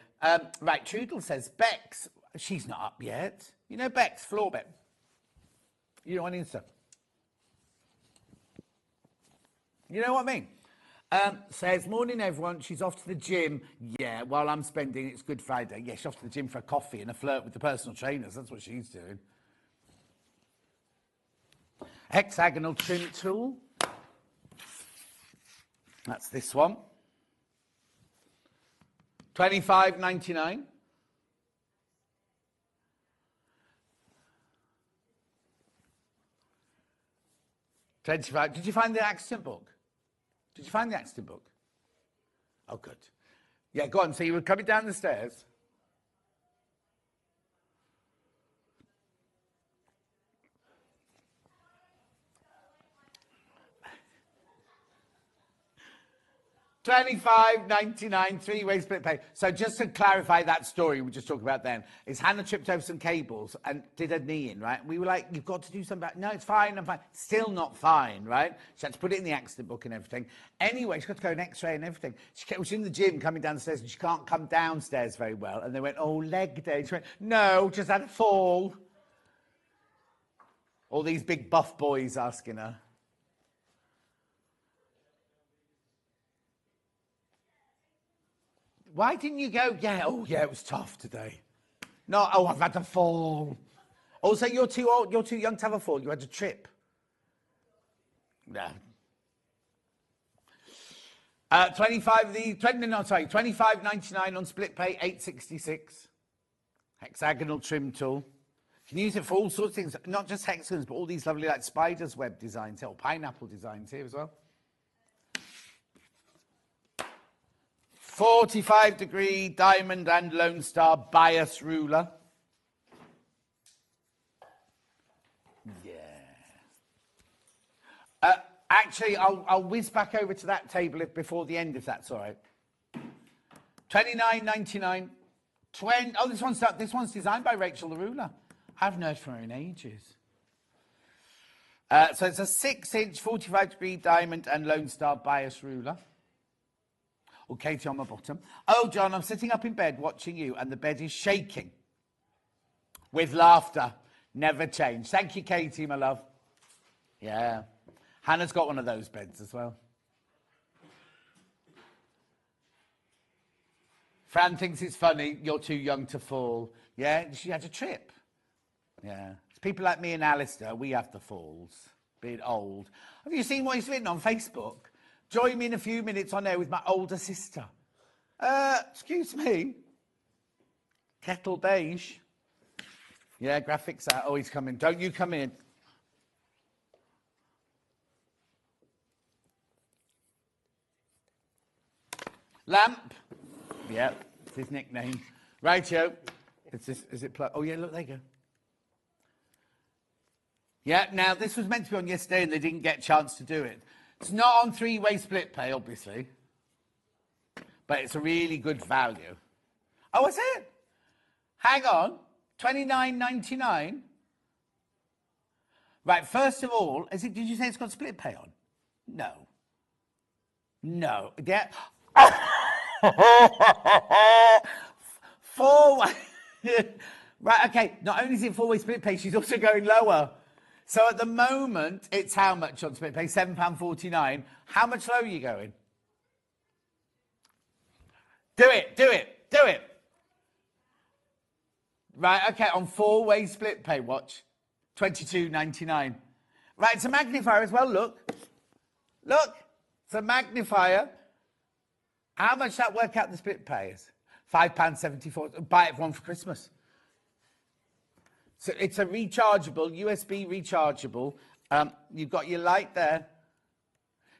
Right, Trudel says, Bex, she's not up yet. You know Bex, floor Bex. You know on Insta. You know what I mean? Says, morning everyone, she's off to the gym. Yeah, while I'm spending, it's Good Friday. Yeah, she's off to the gym for a coffee and a flirt with the personal trainers. That's what she's doing. Hexagonal trim tool. That's this one. $25.99. $25. Did you find the accident book? Did you find the accident book? Oh, good. Yeah, go on. So you were coming down the stairs. $25.99, three-way split pay. So just to clarify that story we just talked about then, is Hannah tripped over some cables and did a knee in, right? We were like, you've got to do something about it. No, it's fine, I'm fine. Still not fine, right? She had to put it in the accident book and everything. Anyway, she got to go an x-ray and everything. She was in the gym coming downstairs and she can't come downstairs very well. And they went, oh, leg day. She went, no, just had a fall. All these big buff boys asking her. Why didn't you go? Yeah, oh yeah, it was tough today. No, oh, I've had a fall. Also, you're too old, you're too young to have a fall. You had a trip. Yeah. $25.99 on split pay, $8.66. Hexagonal trim tool. You can use it for all sorts of things, not just hexagons, but all these lovely like spider's web designs, or pineapple designs here as well. 45-degree diamond and Lone Star bias ruler. Yeah. Actually, I'll whiz back over to that table before the end, if that's all right. $29.99. Oh, this one's designed by Rachel the Ruler. I haven't heard from her in ages. So it's a 6-inch, 45-degree diamond and Lone Star bias ruler. Or Katie on my bottom. Oh, John, I'm sitting up in bed watching you and the bed is shaking. With laughter. Never change. Thank you, Katie, my love. Yeah. Hannah's got one of those beds as well. Fran thinks it's funny, you're too young to fall. Yeah, she had a trip. Yeah. It's people like me and Alistair, we have the falls. Being old. Have you seen what he's written on Facebook? Join me in a few minutes on air with my older sister. Excuse me. Kettle beige. Yeah, graphics out. Oh, he's coming. Don't you come in. Lamp. Yep, it's his nickname. Rightio. Is it Plush? Oh, yeah, look, there you go. Yeah, now, this was meant to be on yesterday and they didn't get a chance to do it. It's not on three-way split pay, obviously. But it's a really good value. Oh, is it? Hang on. $29.99? Right, first of all, did you say it's got split pay on? No. No. Yeah. Four-way. Right, okay. Not only is it four-way split pay, she's also going lower. So at the moment, it's how much on split pay? £7.49. How much lower are you going? Do it, do it, do it. Right, okay, on four-way split pay, watch. $22.99. Right, it's a magnifier as well, look. Look, it's a magnifier. How much that work out the split pay is? £5.74. Buy it for one for Christmas. So it's a rechargeable, USB rechargeable. You've got your light there.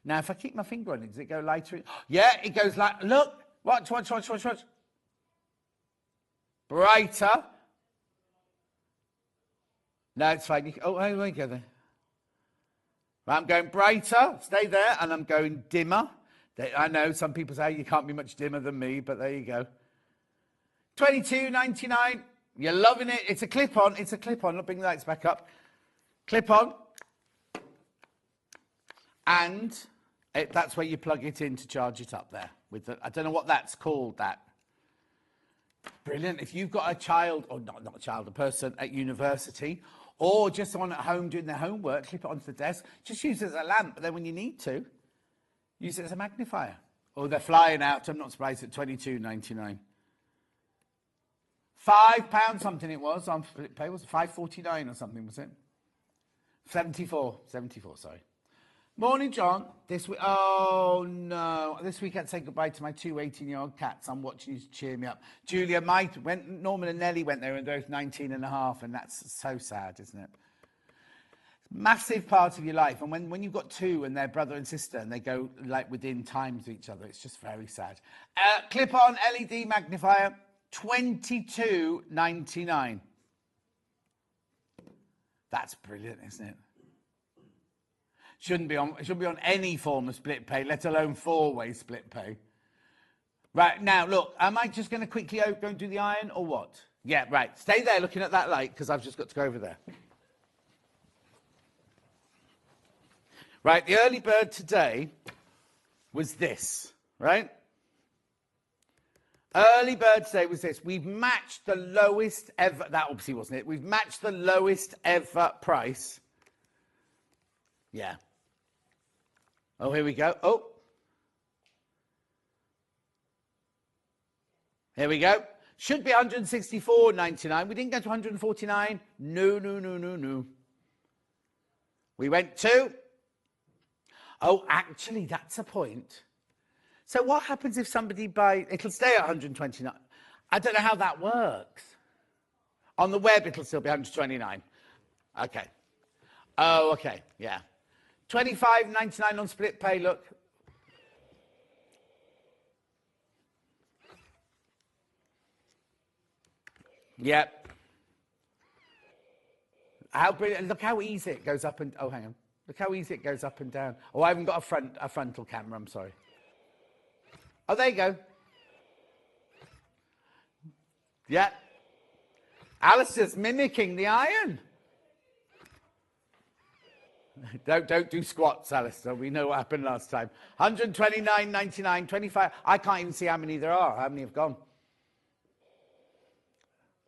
Now, if I keep my finger on it, does it go lighter? Yeah, it goes like, look, watch. Brighter. No, it's fine. Oh, there we go there. Right, I'm going brighter, stay there, and I'm going dimmer. I know some people say you can't be much dimmer than me, but there you go. $22.99. You're loving it. It's a clip-on. It's a clip-on. I'll bring the lights back up. Clip-on. And that's where you plug it in to charge it up there. I don't know what that's called, that. Brilliant. If you've got a child, or not a child, a person at university, or just someone at home doing their homework, clip it onto the desk. Just use it as a lamp, but then when you need to, use it as a magnifier. Oh, they're flying out. I'm not surprised at $22.99. £5 something it was on split pay. Was it $5.49 or something, was it? 74, sorry. Morning, John. Oh no. This week I'd say goodbye to my two 18-year-old cats. I'm watching you to cheer me up. Julia, Norman and Nellie went there and they're 19 and a half, and that's so sad, isn't it? Massive part of your life. And when you've got two and they're brother and sister and they go like within times of each other, it's just very sad. Clip-on LED magnifier, $22.99. That's brilliant, isn't it? Shouldn't be on any form of split pay, let alone four-way split pay. Right, now, look, am I just going to quickly go and do the iron or what? Yeah, right. Stay there looking at that light because I've just got to go over there. Right, the early bird today was this, right? Early bird today was this. We've matched the lowest ever, that obviously wasn't it. We've matched the lowest ever price. Yeah. Oh, here we go. Oh. Here we go. Should be $164.99. We didn't go to $149. No. We went to... Oh, actually, that's a point. So what happens if somebody buys... It'll stay at $129. I don't know how that works. On the web, it'll still be $129. Okay. Oh, okay. Yeah. $25.99 on split pay, look. Yep. How brilliant. Look how easy it goes up and... Oh, hang on. Look how easy it goes up and down. Oh, I haven't got a frontal camera, I'm sorry. Oh, there you go. Yeah. Alistair's mimicking the iron. Don't do squats, Alistair. We know what happened last time. $129.99, 25. I can't even see how many there are. How many have gone?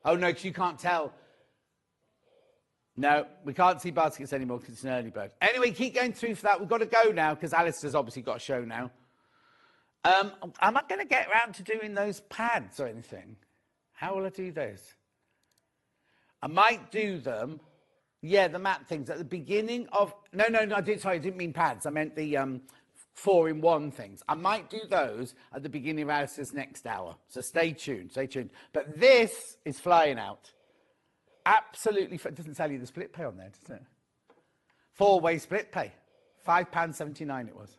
Oh, no, because you can't tell. No, we can't see baskets anymore because it's an early bird. Anyway, keep going through for that. We've got to go now because Alistair's obviously got a show now. Am I going to get around to doing those pads or anything? How will I do those? I might do them. Yeah, the mat things at the beginning of... No, I didn't mean pads. I meant the 4-in-1 things. I might do those at the beginning of Alice's next hour. So stay tuned. But this is flying out. Absolutely... It doesn't tell you the split pay on there, does it? 4-way split pay. £5.79 it was.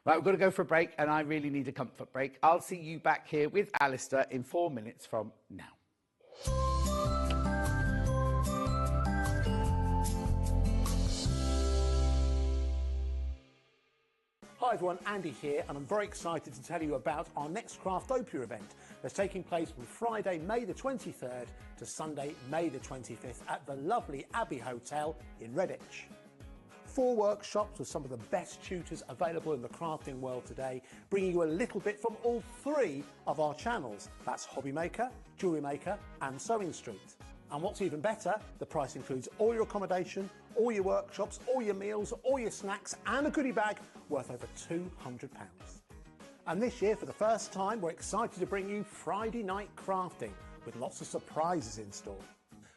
Right, we've got to go for a break, and I really need a comfort break. I'll see you back here with Alistair in 4 minutes from now. Hi everyone, Andy here, and I'm very excited to tell you about our next Craftopia event that's taking place from Friday, May the 23rd to Sunday, May the 25th at the lovely Abbey Hotel in Redditch. 4 workshops with some of the best tutors available in the crafting world today, bringing you a little bit from all 3 of our channels. That's Hobby Maker, Jewellery Maker and Sewing Street. And what's even better, the price includes all your accommodation, all your workshops, all your meals, all your snacks and a goodie bag worth over £200. And this year, for the first time, we're excited to bring you Friday night crafting with lots of surprises in store.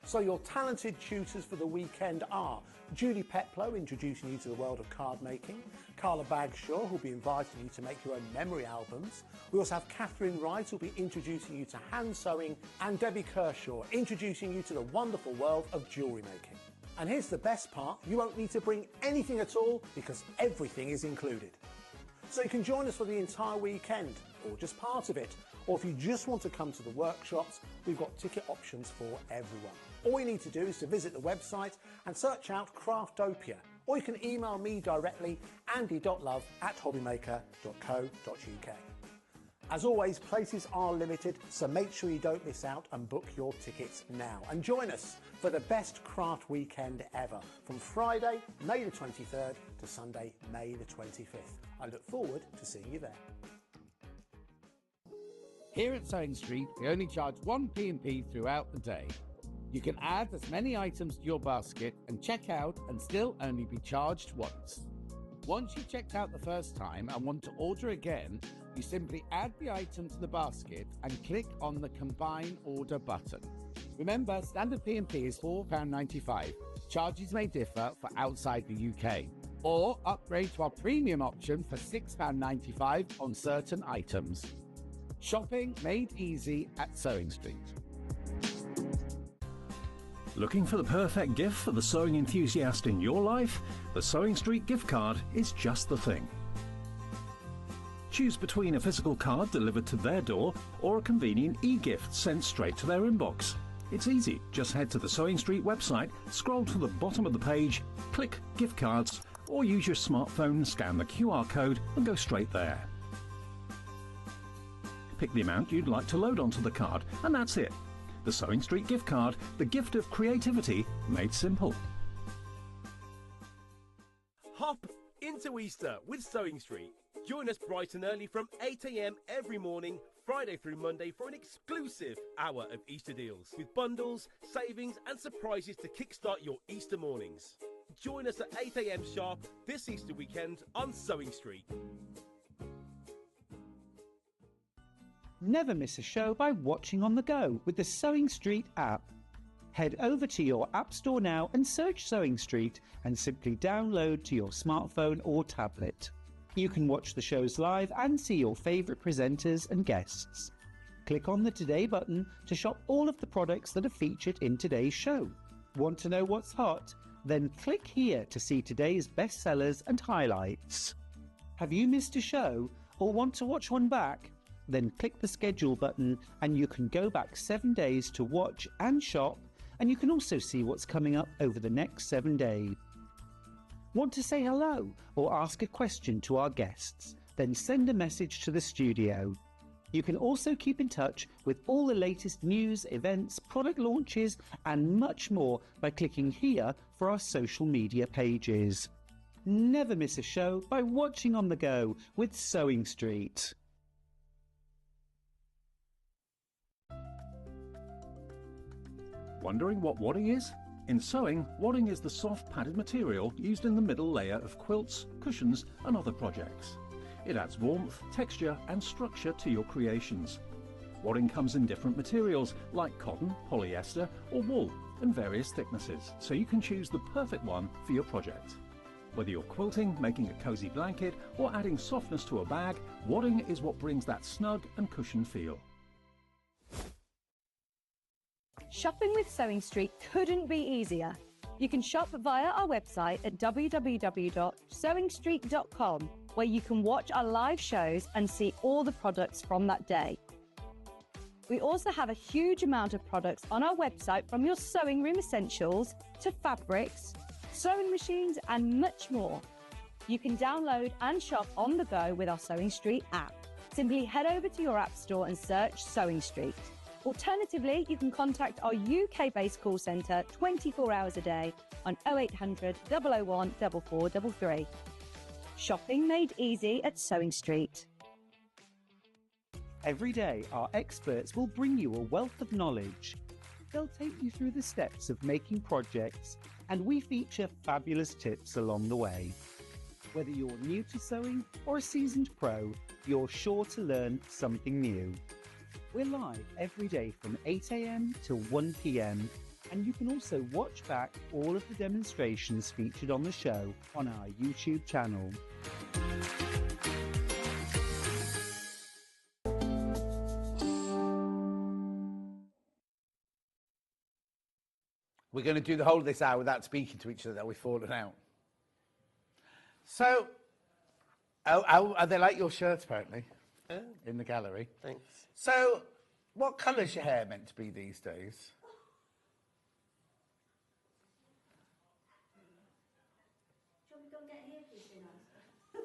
So your talented tutors for the weekend are Julie Peplow, introducing you to the world of card making, Carla Bagshaw, who'll be inviting you to make your own memory albums. We also have Catherine Wright, who'll be introducing you to hand sewing, and Debbie Kershaw, introducing you to the wonderful world of jewellery making. And here's the best part, you won't need to bring anything at all because everything is included. So you can join us for the entire weekend, or just part of it, or if you just want to come to the workshops, we've got ticket options for everyone. All you need to do is to visit the website and search out Craftopia, or you can email me directly, andy.love@hobbymaker.co.uk. As always, places are limited, so make sure you don't miss out and book your tickets now. And join us for the best craft weekend ever, from Friday, May the 23rd to Sunday, May the 25th. I look forward to seeing you there. Here at Sewing Street, we only charge 1 P&P throughout the day. You can add as many items to your basket and check out and still only be charged once. Once you've checked out the first time and want to order again, you simply add the item to the basket and click on the Combine Order button. Remember, standard P&P is £4.95. Charges may differ for outside the UK. Or upgrade to our premium option for £6.95 on certain items. Shopping made easy at Sewing Street. Looking for the perfect gift for the sewing enthusiast in your life? The Sewing Street gift card is just the thing. Choose between a physical card delivered to their door or a convenient e-gift sent straight to their inbox. It's easy. Just head to the Sewing Street website, scroll to the bottom of the page, click Gift Cards, or use your smartphone, scan the QR code and go straight there. Pick the amount you'd like to load onto the card, and that's it. The Sewing Street gift card, the gift of creativity made simple. Hop into Easter with Sewing Street. Join us bright and early from 8 AM every morning, Friday through Monday, for an exclusive hour of Easter deals with bundles, savings and surprises to kickstart your Easter mornings. Join us at 8 AM sharp this Easter weekend on Sewing Street. Never miss a show by watching on the go with the Sewing Street app. Head over to your app store now and search Sewing Street and simply download to your smartphone or tablet. You can watch the shows live and see your favourite presenters and guests. Click on the Today button to shop all of the products that are featured in today's show. Want to know what's hot? Then click here to see today's bestsellers and highlights. Have you missed a show or want to watch one back? Then click the schedule button and you can go back 7 days to watch and shop, and you can also see what's coming up over the next 7 days. Want to say hello or ask a question to our guests? Then send a message to the studio. You can also keep in touch with all the latest news, events, product launches and much more by clicking here for our social media pages. Never miss a show by watching on the go with Sewing Street. Wondering what wadding is? In sewing, wadding is the soft padded material used in the middle layer of quilts, cushions and other projects. It adds warmth, texture and structure to your creations. Wadding comes in different materials like cotton, polyester or wool, and various thicknesses, so you can choose the perfect one for your project. Whether you're quilting, making a cosy blanket or adding softness to a bag, wadding is what brings that snug and cushioned feel. Shopping with Sewing Street couldn't be easier. You can shop via our website at www.sewingstreet.com where you can watch our live shows and see all the products from that day. We also have a huge amount of products on our website, from your sewing room essentials to fabrics, sewing machines and much more. You can download and shop on the go with our Sewing Street app. Simply head over to your app store and search Sewing Street. Alternatively, you can contact our UK-based call centre 24 hours a day on 0800 001 4433. Shopping made easy at Sewing Street. Every day, our experts will bring you a wealth of knowledge. They'll take you through the steps of making projects, and we feature fabulous tips along the way. Whether you're new to sewing or a seasoned pro, you're sure to learn something new. We're live every day from 8 AM till 1 PM, and you can also watch back all of the demonstrations featured on the show on our YouTube channel. We're going to do the whole of this hour without speaking to each other. We've fallen out. So, are they like your shirts, apparently, in the gallery? Thanks. So, what colour's your hair meant to be these days?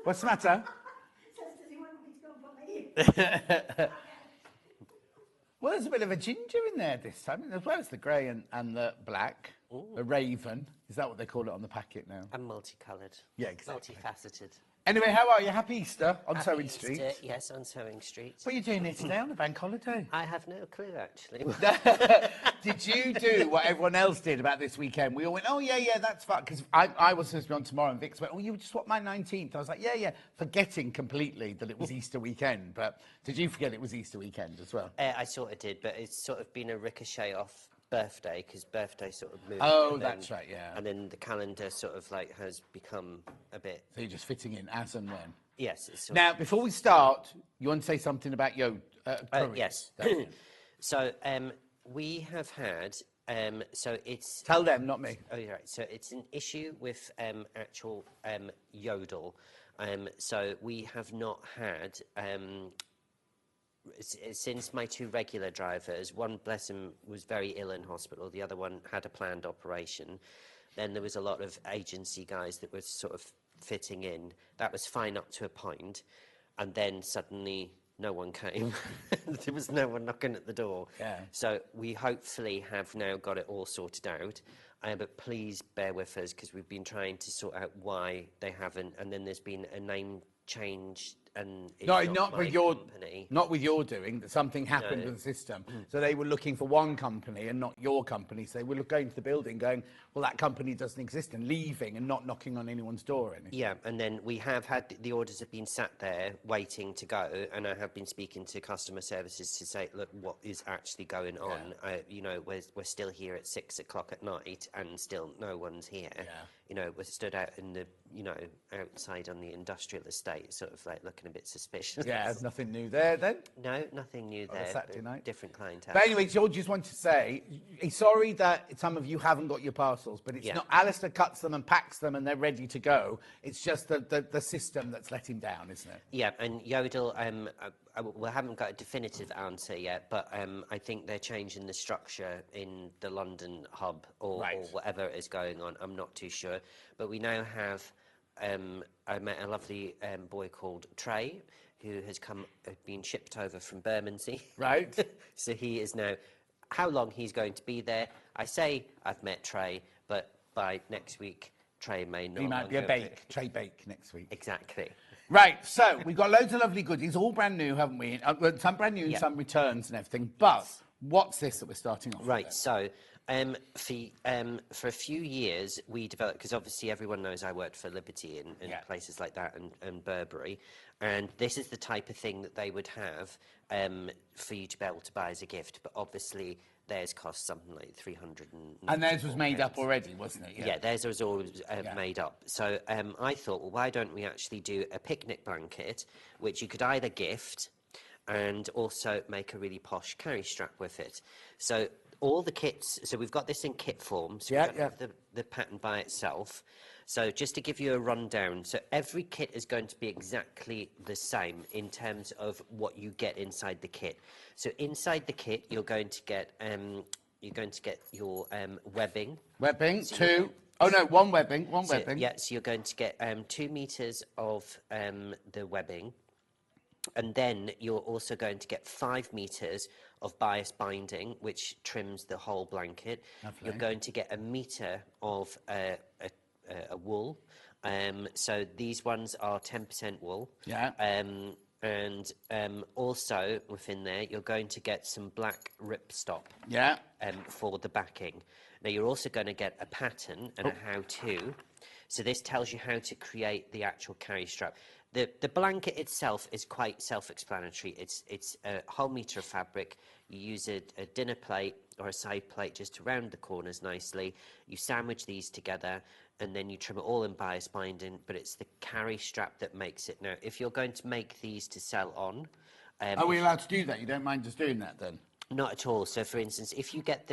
What's the matter? Well, there's a bit of a ginger in there this time, as well as the grey and the black. Ooh. A raven. Is that what they call it on the packet now? And multicoloured. Yeah, exactly. Multifaceted. Anyway, how are you? Happy Easter on Happy Sewing Easter, Street? yes, on Sewing Street. What are you doing here today on the bank holiday? I have no clue, actually. Did you do what everyone else did about this weekend? We all went, oh, yeah, that's fine. Because I was supposed to be on tomorrow, and Vix went, oh, you just swapped my 19th. I was like, yeah, forgetting completely that it was Easter weekend. But did you forget it was Easter weekend as well? I sort of did, but it's sort of been a ricochet off birthday, because birthday sort of moved. Oh, that's right, yeah. And then the calendar sort of like has become a bit... So you're just fitting in as and when? Yes. It's sort now, before we start, you want to say something about yes. So we have had... so it's... Tell them, not me. Oh, you're right. So it's an issue with actual yodel. So we have not had... since my two regular drivers, one, bless him, was very ill in hospital, the other one had a planned operation. Then there was a lot of agency guys that were sort of fitting in. That was fine up to a point, and then suddenly no one came. There was no one knocking at the door. Yeah. So we hopefully have now got it all sorted out. But please bear with us, because we've been trying to sort out why they haven't, and then there's been a name change. And not with your doing. Something happened with the system. So they were looking for one company and not your company. So they were going to the building going, well, that company doesn't exist, and leaving and not knocking on anyone's door or anything. Yeah, and then we have had, the orders have been sat there waiting to go, and I have been speaking to customer services to say, look, what is actually going on? We're still here at 6 o'clock at night and still no one's here. Yeah. We're stood out in the, outside on the industrial estate, sort of like looking a bit suspicious. Yeah, there's nothing new there then? No, nothing new there. Saturday night? Different clientele. But anyway, George just wanted to say, he's sorry that some of you haven't got your parcels, but it's not, Alistair cuts them and packs them and they're ready to go. It's just the system that's let him down, isn't it? Yeah, and Yodel, we haven't got a definitive answer yet, but I think they're changing the structure in the London hub or whatever is going on. I'm not too sure. But we now have, I met a lovely boy called Trey, who has been shipped over from Bermondsey. Right. So he is now, how long he's going to be there, I say I've met Trey, but by next week, Trey may not. He might be a bake, Trey bake next week. Exactly. Right, so we've got loads of lovely goodies, all brand new, haven't we? Some brand new and some returns and everything. But what's this that we're starting off with? Right, so for a few years we developed, because obviously everyone knows I worked for Liberty and places like that, and Burberry, and this is the type of thing that they would have for you to be able to buy as a gift, but obviously theirs cost something like 300 and theirs was made up already, wasn't it? Yeah, theirs was all made up. So I thought, well, why don't we actually do a picnic blanket, which you could either gift and also make a really posh carry strap with it. So all the kits, so we've got this in kit form, so we don't have the pattern by itself. So just to give you a rundown, so every kit is going to be exactly the same in terms of what you get inside the kit. So inside the kit, you're going to get your webbing. Webbing, So two. Oh no, one webbing, one webbing. Yeah, so you're going to get 2 meters of the webbing, and then you're also going to get 5 meters of bias binding, which trims the whole blanket. Lovely. You're going to get 1 meter of a wool. So these ones are 10% wool. Yeah. And also within there, you're going to get some black ripstop. Yeah. For the backing. Now you're also going to get a pattern and a how-to. So this tells you how to create the actual carry strap. The blanket itself is quite self-explanatory. It's a whole meter of fabric. You use a dinner plate or a side plate just to round the corners nicely. You sandwich these together, and then you trim it all in bias binding, but it's the carry strap that makes it. Now, if you're going to make these to sell on... Are we allowed to do that? You don't mind us doing that then? Not at all. So, for instance, if you get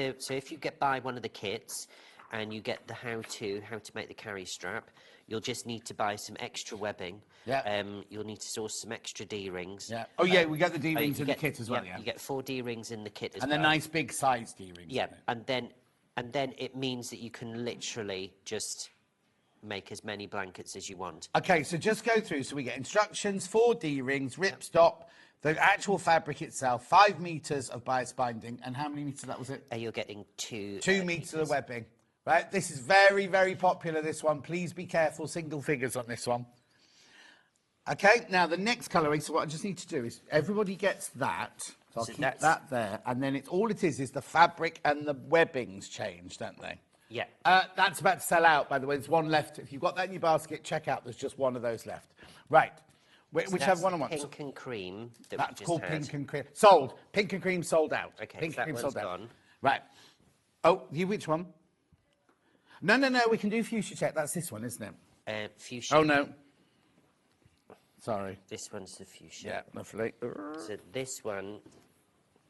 buy one of the kits and you get the how to make the carry strap, you'll just need to buy some extra webbing. Yeah. You'll need to source some extra D-rings. Yeah. Oh yeah, we get the D-rings in the kit as well. Yeah. You get 4 D-rings in the kit as well. well. And the nice big size D-rings. Yeah. And then it means that you can literally just make as many blankets as you want. Okay, so just go through. So we get instructions, 4 D-rings, ripstop, the actual fabric itself, 5 meters of bias binding, and how many meters that was it? You're getting 2 meters of webbing. Right, this is very, very popular, this one. Please be careful, single figures on this one. Okay, now the next colouring, so what I just need to do is everybody gets that. So I'll keep that there, and then all it is the fabric and the webbings change, don't they? Yeah. That's about to sell out, by the way. There's one left. If you've got that in your basket, check out. There's just one of those left. Right. Whichever one I want. Pink and cream. That's called pink and cream. Sold. Pink and cream sold out. Okay, pink so and cream that sold one's out. gone. Right. Oh, which one? No. We can do fuchsia check. That's this one, isn't it? Fuchsia. Oh no. Sorry. This one's the fuchsia. Yeah, lovely. So this one.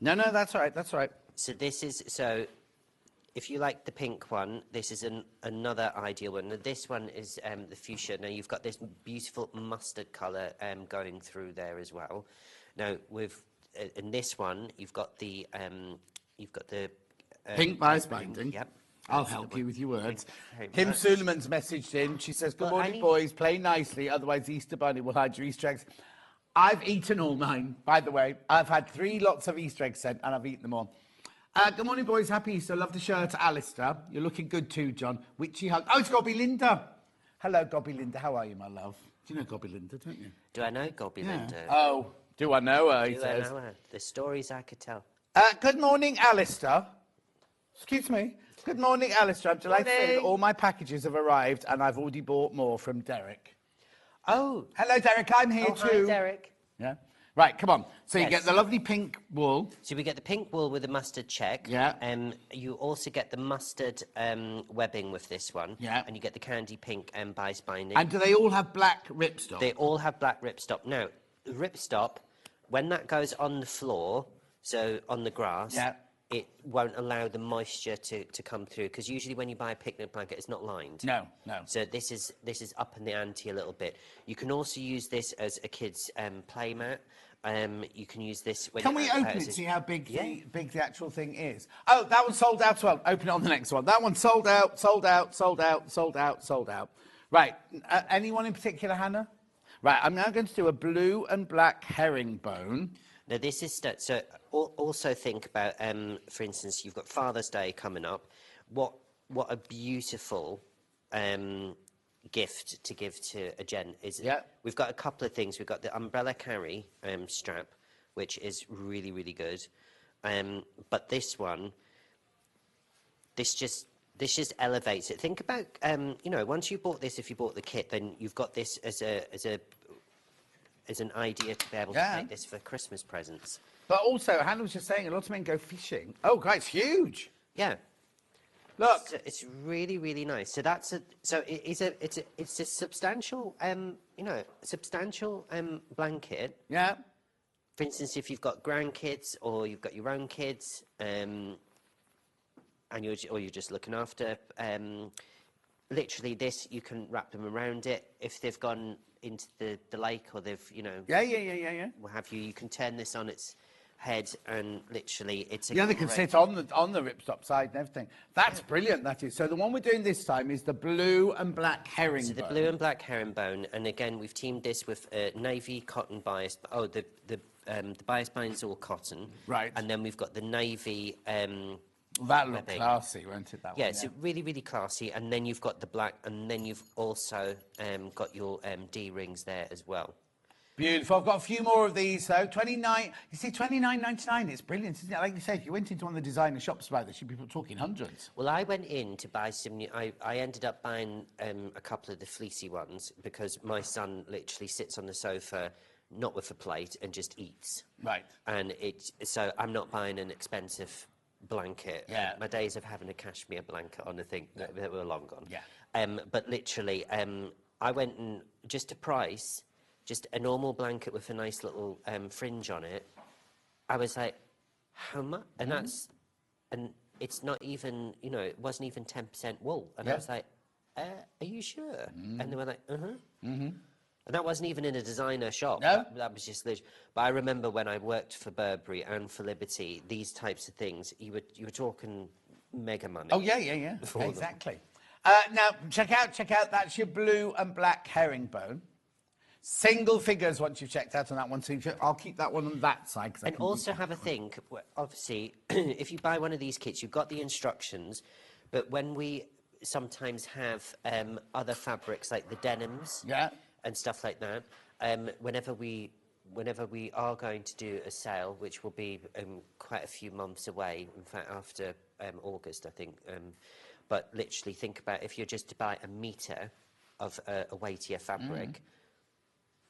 No, that's all right. That's all right. So this is if you like the pink one, this is another ideal one. Now, this one is the fuchsia. Now you've got this beautiful mustard colour going through there as well. Now in this one, you've got the pink bias binding. Yep. I'll help you with your words. Kim Suleiman's messaged in. She says, "Good morning, boys. Play nicely, otherwise Easter Bunny will hide your Easter eggs." I've eaten all mine, by the way. I've had 3 lots of Easter eggs sent, and I've eaten them all. Good morning, boys. Happy Easter. Love the shirt, Alistair. You're looking good too, John. Witchy hug. Oh, it's Gobby Linda. Hello, Gobby Linda. How are you, my love? Do you know Gobby Linda, don't you? Do I know Gobby Linda? Oh, do I know her? Do I know her? The stories I could tell. Good morning, Alistair. Excuse me. Good morning, Alistair. I'm delighted to say that all my packages have arrived, and I've already bought more from Derek. Oh. Hello, Derek. I'm here too. Hi, Derek. Yeah. Right, come on. So you get the lovely pink wool. So we get the pink wool with the mustard check. Yeah. You also get the mustard webbing with this one. Yeah. And you get the candy pink bias binding. And do they all have black ripstop? They all have black ripstop. Now, the ripstop, when that goes on the floor, so on the grass, it won't allow the moisture to come through, because usually when you buy a picnic blanket, it's not lined. No. So this is up in the ante a little bit. You can also use this as a kid's play mat. You can use this when Can we open it to see how big the actual thing is? Oh, that one's sold out as well. Open it on the next one. That one's sold out. Right. Anyone in particular, Hannah? Right. I'm now going to do a blue and black herringbone. Now this is so. Also think about, for instance, you've got Father's Day coming up. What a beautiful gift to give to a Jen is. Yeah. We've got a couple of things. We've got the umbrella carry strap, which is really, really good. But this one, this just elevates it. Think about, once you bought this, if you bought the kit, then you've got this as an idea to be able to make this for Christmas presents. But also, Hannah was just saying, a lot of men go fishing. Oh, God, it's huge. Yeah. Look, it's really, really nice. So it's a substantial, substantial blanket. Yeah. For instance, if you've got grandkids or you've got your own kids, and you're just looking after literally this, you can wrap them around it. If they've gone into the lake or they've, you know... Yeah. What have you can turn this on its head and literally it's a Yeah, they can sit on the ripstop side and everything. That's brilliant, that is. So the one we're doing this time is the blue and black herringbone. So the blue and black herringbone, and again, we've teamed this with navy cotton bias. Oh, the bias binding is all cotton. Right. And then we've got the navy... that looked classy, won't it, that yeah, one? so really, really classy. And then you've got the black, and then you've also got your D-rings there as well. Beautiful. I've got a few more of these, though. $29.99. It's brilliant, isn't it? Like you said, if you went into one of the designer shops about this, you'd be talking hundreds. Well, I went in to buy some new... I ended up buying a couple of the fleecy ones because my son literally sits on the sofa, not with a plate, and just eats. Right. And so I'm not buying an expensive blanket. Yeah. My days of having a cashmere blanket on, I think, that were long gone. Yeah. But literally, I went and just a price... just a normal blanket with a nice little fringe on it, I was like, how much? And and it's not even, you know, it wasn't even 10% wool. And I was like, are you sure? And they were like, And that wasn't even in a designer shop. No. That was just literally. But I remember when I worked for Burberry and for Liberty, these types of things, you were talking mega money. Oh, yeah. Exactly. Now, check out, that's your blue and black herringbone. Single figures once you've checked out on that one, so I'll keep that one on that side. And also have a think, obviously, if you buy one of these kits, you've got the instructions, but when we sometimes have other fabrics like the denims and stuff like that, whenever we are going to do a sale, which will be quite a few months away, in fact, after August, I think, but literally think about if you're just to buy a metre of a weightier fabric,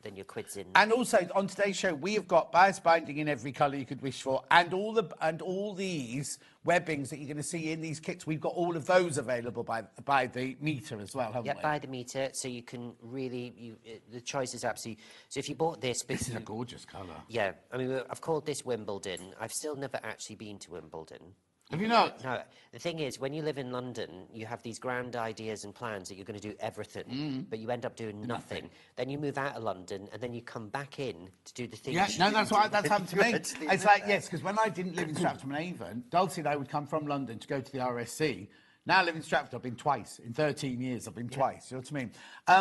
then your quid's in. And also on today's show, we have got bias binding in every colour you could wish for, and all these webbings that you're going to see in these kits. We've got all of those available by the metre as well, haven't we? Yeah, by the metre, so you can really the choice is absolutely. So if you bought this, this is a gorgeous colour. Yeah, I mean, I've called this Wimbledon. I've still never actually been to Wimbledon. Have you not? No. The thing is, when you live in London, you have these grand ideas and plans that you're going to do everything, but you end up doing nothing. Then you move out of London, and then you come back in to do the things. Yeah, no, that's happened to me. It's like, yes, because when I didn't live in Stratford-on-Avon, Dulcie and I would come from London to go to the RSC. Now I live in Stratford, I've been twice. In 13 years, I've been twice. You know what I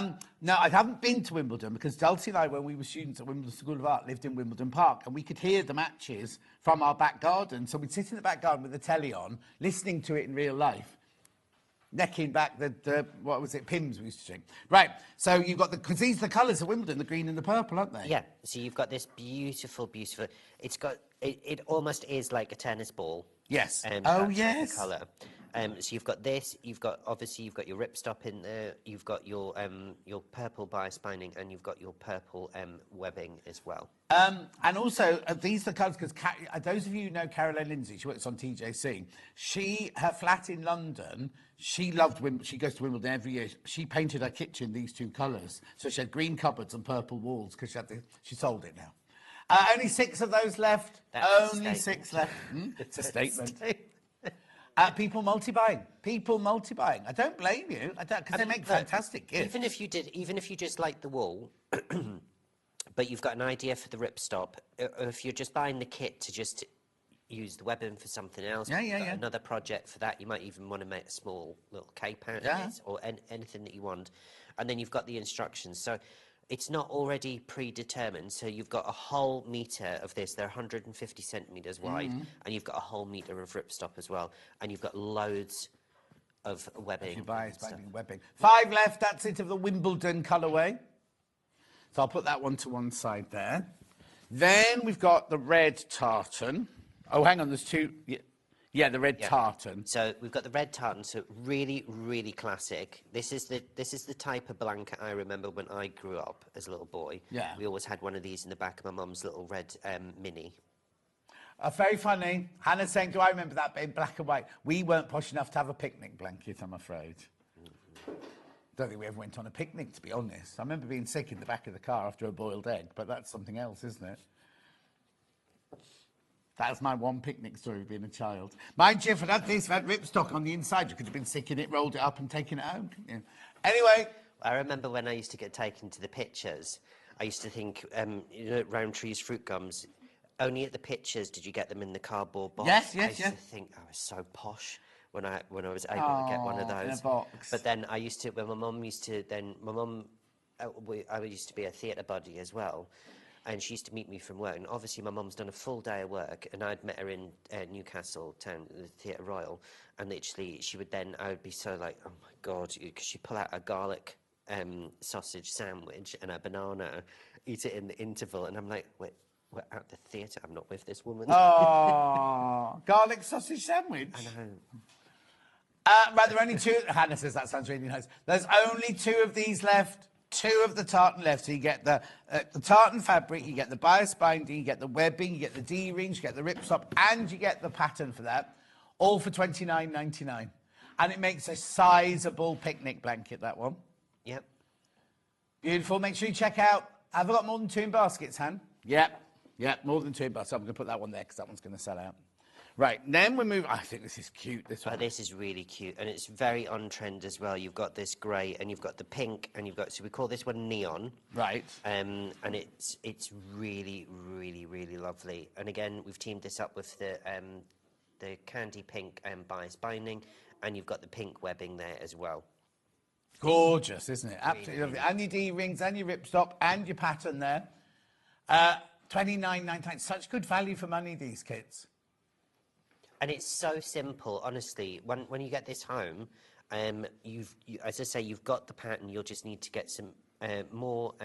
mean? No, I haven't been to Wimbledon because Dulcie and I, when we were students at Wimbledon School of Art, lived in Wimbledon Park, and we could hear the matches from our back garden. So we'd sit in the back garden with the telly on, listening to it in real life, necking back the what was it, Pims we used to drink. Right, so you've got because these are the colours of Wimbledon, the green and the purple, aren't they? Yeah, so you've got this beautiful, it's got, it almost is like a tennis ball. Yes. Yes. Colour. So you've got this. You've got your ripstop in there. You've got your purple bias binding, and you've got your purple webbing as well. And also these are the colours because those of you who know Caroline Lindsay, she works on TJC. Her flat in London. She loved Wimbledon. She goes to Wimbledon every year. She painted her kitchen these two colours, so she had green cupboards and purple walls because she sold it now. Only 6 of those left. Only 6 left. It's a statement. People multi-buying. I don't blame you. Because they make fantastic gifts. Even if you just like the wool, but you've got an idea for the ripstop, or if you're just buying the kit to just use the webbing for something else, another project for that, you might even want to make a small little cape out of it, or anything that you want. And then you've got the instructions. So it's not already predetermined, so you've got a whole metre of this. They're 150 centimetres wide, and you've got a whole metre of ripstop as well, and you've got loads of webbing. If you buy webbing. 5 left, that's it, of the Wimbledon colourway. So I'll put that one to one side there. Then we've got the red tartan. Oh, hang on, there's 2... Yeah, the red tartan. So we've got the red tartan, so really, really classic. This is the type of blanket I remember when I grew up as a little boy. Yeah. We always had one of these in the back of my mum's little red Mini. Very funny. Hannah's saying, do I remember that in black and white? We weren't posh enough to have a picnic blanket, I'm afraid. Don't think we ever went on a picnic, to be honest. I remember being sick in the back of the car after a boiled egg, but that's something else, isn't it? That's my one picnic story of being a child. Mind you, if I'd had this, if I'd ripstock on the inside, you could have been sick in it, rolled it up and taken it home. Yeah. Anyway. I remember when I used to get taken to the pictures, I used to think, Roundtree's fruit gums, only at the pictures did you get them in the cardboard box. Yes, I used to think I was so posh when I was able to get one of those. In a box. But then I used to, when my mum used to, I used to be a theatre buddy as well. And she used to meet me from work. And obviously my mum's done a full day of work. And I'd met her in Newcastle town, the Theatre Royal. And literally, I would be so like, oh my God, because she'd pull out a garlic sausage sandwich and a banana, eat it in the interval. And I'm like, wait, we're at the theatre. I'm not with this woman. Oh, garlic sausage sandwich. I know. Right, there are only two. Hannah says that sounds really nice. There's only two of these left. Two of the tartan left. So you get the tartan fabric, you get the bias binding, you get the webbing, you get the D-rings, you get the ripstop, and you get the pattern for that. All for $29.99. And it makes a sizable picnic blanket, that one. Yep. Beautiful. Make sure you check out. Have I got more than 2 in baskets, Han? Yep. Yep, more than 2 in baskets. I'm going to put that one there because that one's going to sell out. Right, then we move. I think this is cute, this one. Oh, this is really cute, and it's very on trend as well. You've got this grey, and you've got the pink, and you've got, so we call this one neon. Right. And it's really, really, really lovely. And again, we've teamed this up with the candy pink bias binding, and you've got the pink webbing there as well. Gorgeous, isn't it? Absolutely lovely. And your D-rings, and your ripstop, and your pattern there. $29.99. Such good value for money, these kits. And it's so simple, honestly. When you get this home, as I say, you've got the pattern. You'll just need to get some more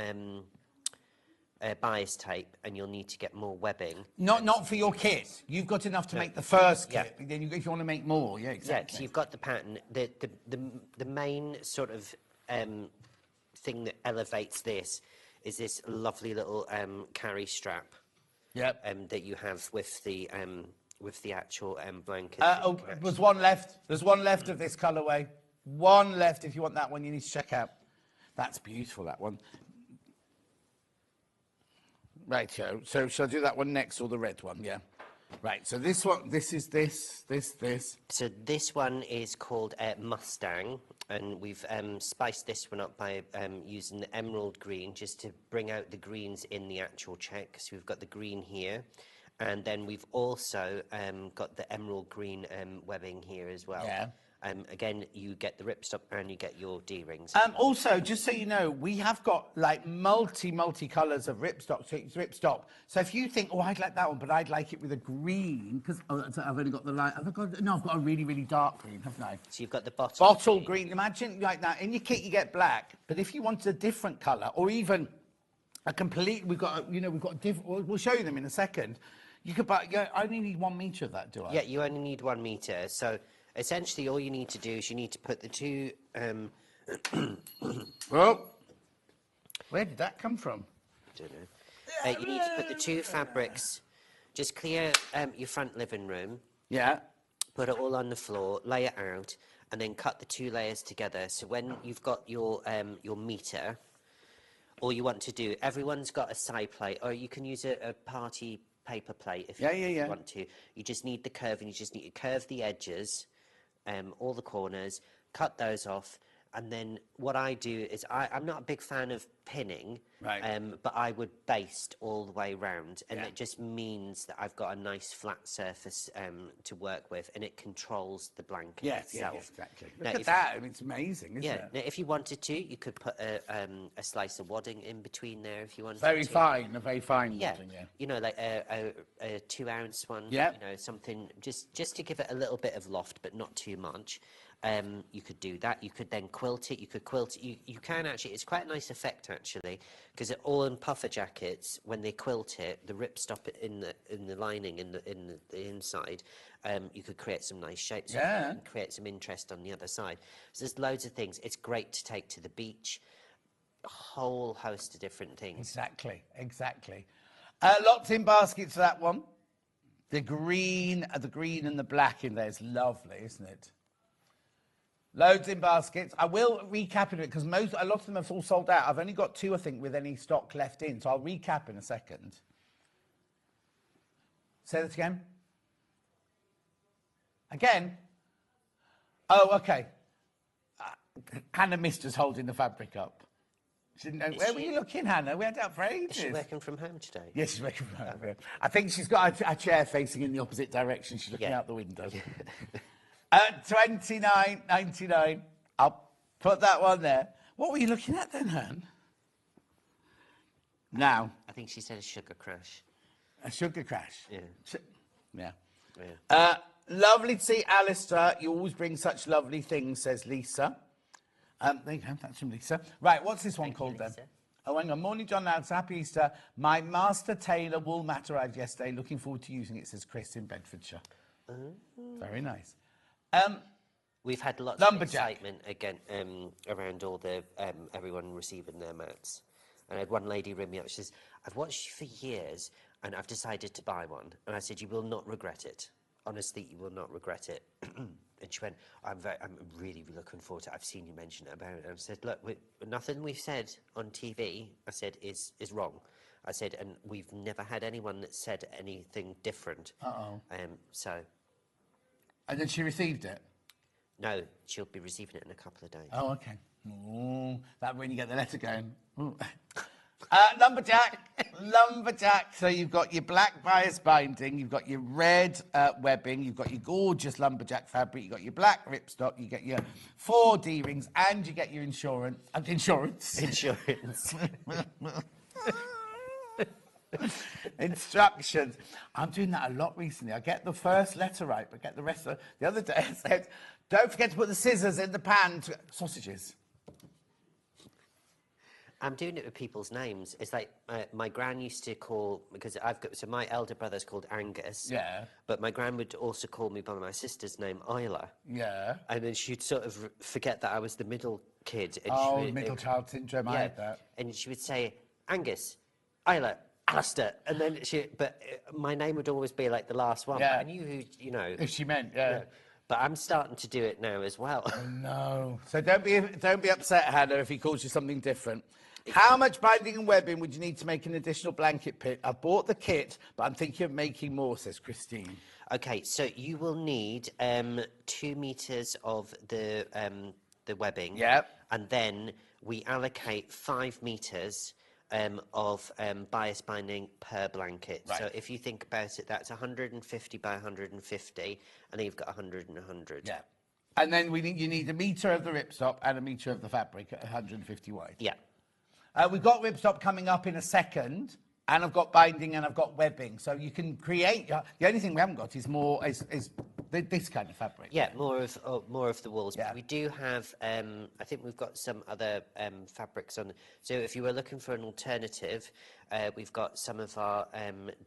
bias tape, and you'll need to get more webbing. Not for your kit. You've got enough to make the first kit. Then if you want to make more, yeah, exactly. Yeah, so you've got the pattern. The main sort of thing that elevates this is this lovely little carry strap. Yep. That you have with the actual blanket. There's one left. There's one left of this colourway. One left. If you want that one, you need to check out. That's beautiful, that one. Right, so shall I do that one next or the red one? Yeah. Right, so this one, this is this. So this one is called Mustang, and we've spiced this one up by using the emerald green just to bring out the greens in the actual check. So we've got the green here. And then we've also got the emerald green webbing here as well. Yeah. Again, you get the ripstop and you get your D-rings. Also, just so you know, we have got like multi colours of ripstop. So if you think, oh, I'd like that one, but I'd like it with a green, because I've only got the light. I've got a really, really dark green, haven't I? So you've got the bottle green. Imagine like that. In your kit, you get black, but if you wanted a different colour, or even a complete, we've got different. We'll show you them in a second. You could buy. I only need 1 metre of that, do I? Yeah, you only need 1 metre. So essentially, all you need to do is you need to put the two. Well, where did that come from? I don't know. You need to put the two fabrics. Just clear your front living room. Yeah. Put it all on the floor. Lay it out, and then cut the 2 layers together. So when you've got your metre, all you want to do. Everyone's got a side plate, or you can use a party paper plate if you want to. You just need the curve, and you just need to curve the edges, all the corners, cut those off, and then what I do is I'm not a big fan of pinning, right. But I would baste all the way round, and it just means that I've got a nice flat surface to work with, and it controls the blanket itself. Yes, exactly. Look at that, I mean, it's amazing, isn't it? Now, if you wanted to, you could put a slice of wadding in between there if you wanted a very fine wadding, yeah. You know, like a 2-ounce one, yeah. You know, something just to give it a little bit of loft, but not too much. You could do that. You could then quilt it. You could quilt it. You can actually. It's quite a nice effect actually, because all in puffer jackets, when they quilt it, the ripstop in the lining in the inside, you could create some nice shapes. Yeah. And create some interest on the other side. So there's loads of things. It's great to take to the beach. A whole host of different things. Exactly. Lots in baskets for that one. The green and the black in there is lovely, isn't it? Loads in baskets. I will recap in it because a lot of them have all sold out. I've only got 2, I think, with any stock left in, so I'll recap in a second. Say that again. Again? Oh, okay. Hannah missed us holding the fabric up. She didn't know. Where were you looking, Hannah? We had that for ages. Is she working from home today? Yes, she's working from home. Yeah. I think she's got a chair facing in the opposite direction. She's looking out the window. 29.99. I'll put that one there. What were you looking at then, Han? Now. I think she said a sugar crash. A sugar crash? Yeah. Yeah. Lovely to see Alistair. You always bring such lovely things, says Lisa. There you go, that's from Lisa. Right, what's this one called then? Oh, hang on. Morning, John Lance. Happy Easter. My master tailor wool mat arrived yesterday. Looking forward to using it, says Chris in Bedfordshire. Very nice. We've had lots of excitement again around all the everyone receiving their mats. And I had one lady ring me up. She says, "I've watched you for years, and I've decided to buy one." And I said, "You will not regret it. Honestly, you will not regret it." And she went, I'm really looking forward to it. I've seen you mention it about it. And I said, look, nothing we've said on TV, I said, is wrong. I said, and we've never had anyone that said anything different. So. And then she received it? No, she'll be receiving it in a couple of days. Oh, okay. Ooh, that when you get the letter going. Lumberjack. So you've got your black bias binding, you've got your red webbing, you've got your gorgeous lumberjack fabric, you've got your black ripstop, you get your 4 D-rings, and you get your insurance. Instructions. I'm doing that a lot recently. I get the first letter right, but get the rest of the other day I said, don't forget to put the scissors in the pan to sausages. I'm doing it with people's names. It's like my gran used to call, because so my elder brother's called Angus. Yeah. But my gran would also call me by my sister's name, Isla. Yeah. And then she'd sort of forget that I was the middle kid. And middle child syndrome, I had that. And she would say, Angus, Isla, Alistair. And then my name would always be like the last one. Yeah. But I knew who, If she meant, yeah. But I'm starting to do it now as well. Oh, no. So don't be upset, Hannah, if he calls you something different. How much binding and webbing would you need to make an additional blanket pit? I've bought the kit, but I'm thinking of making more, says Christine. Okay, so you will need 2 meters of the webbing. Yep. And then we allocate 5 meters of bias binding per blanket. Right. So if you think about it, that's 150 by 150, and then you've got 100 and 100. Yeah. And then you need a metre of the ripstop and a metre of the fabric at 150 wide. Yeah. We've got ripstop coming up in a second, and I've got binding and I've got webbing. So you can create. The only thing we haven't got is this kind of fabric. Yeah, more of the wools. Yeah. But we do have. I think we've got some other fabrics on. So if you were looking for an alternative, we've got some of our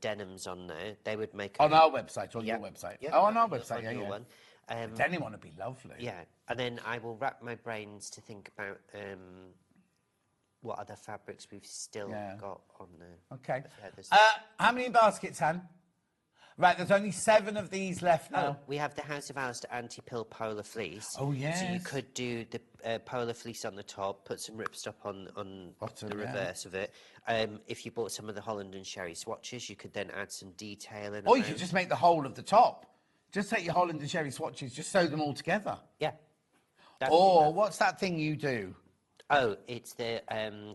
denims on there. They would make on our website, on your website. Yeah, oh, on our website, on yeah. One. Denim one would be lovely. Yeah, and then I will wrap my brains to think about what other fabrics we've still got on there. Okay. Yeah, how many baskets, Han? Right, there's only 7 of these left now. Oh, we have the House of Alistair anti-pill polar fleece. Oh, yes. So you could do the polar fleece on the top, put some ripstop on bottom, the reverse of it. If you bought some of the Holland and Sherry swatches, you could then add some detailing. Or you could just make the whole of the top. Just take your Holland and Sherry swatches, just sew them all together. Yeah. Or what's that thing you do? Oh, it's the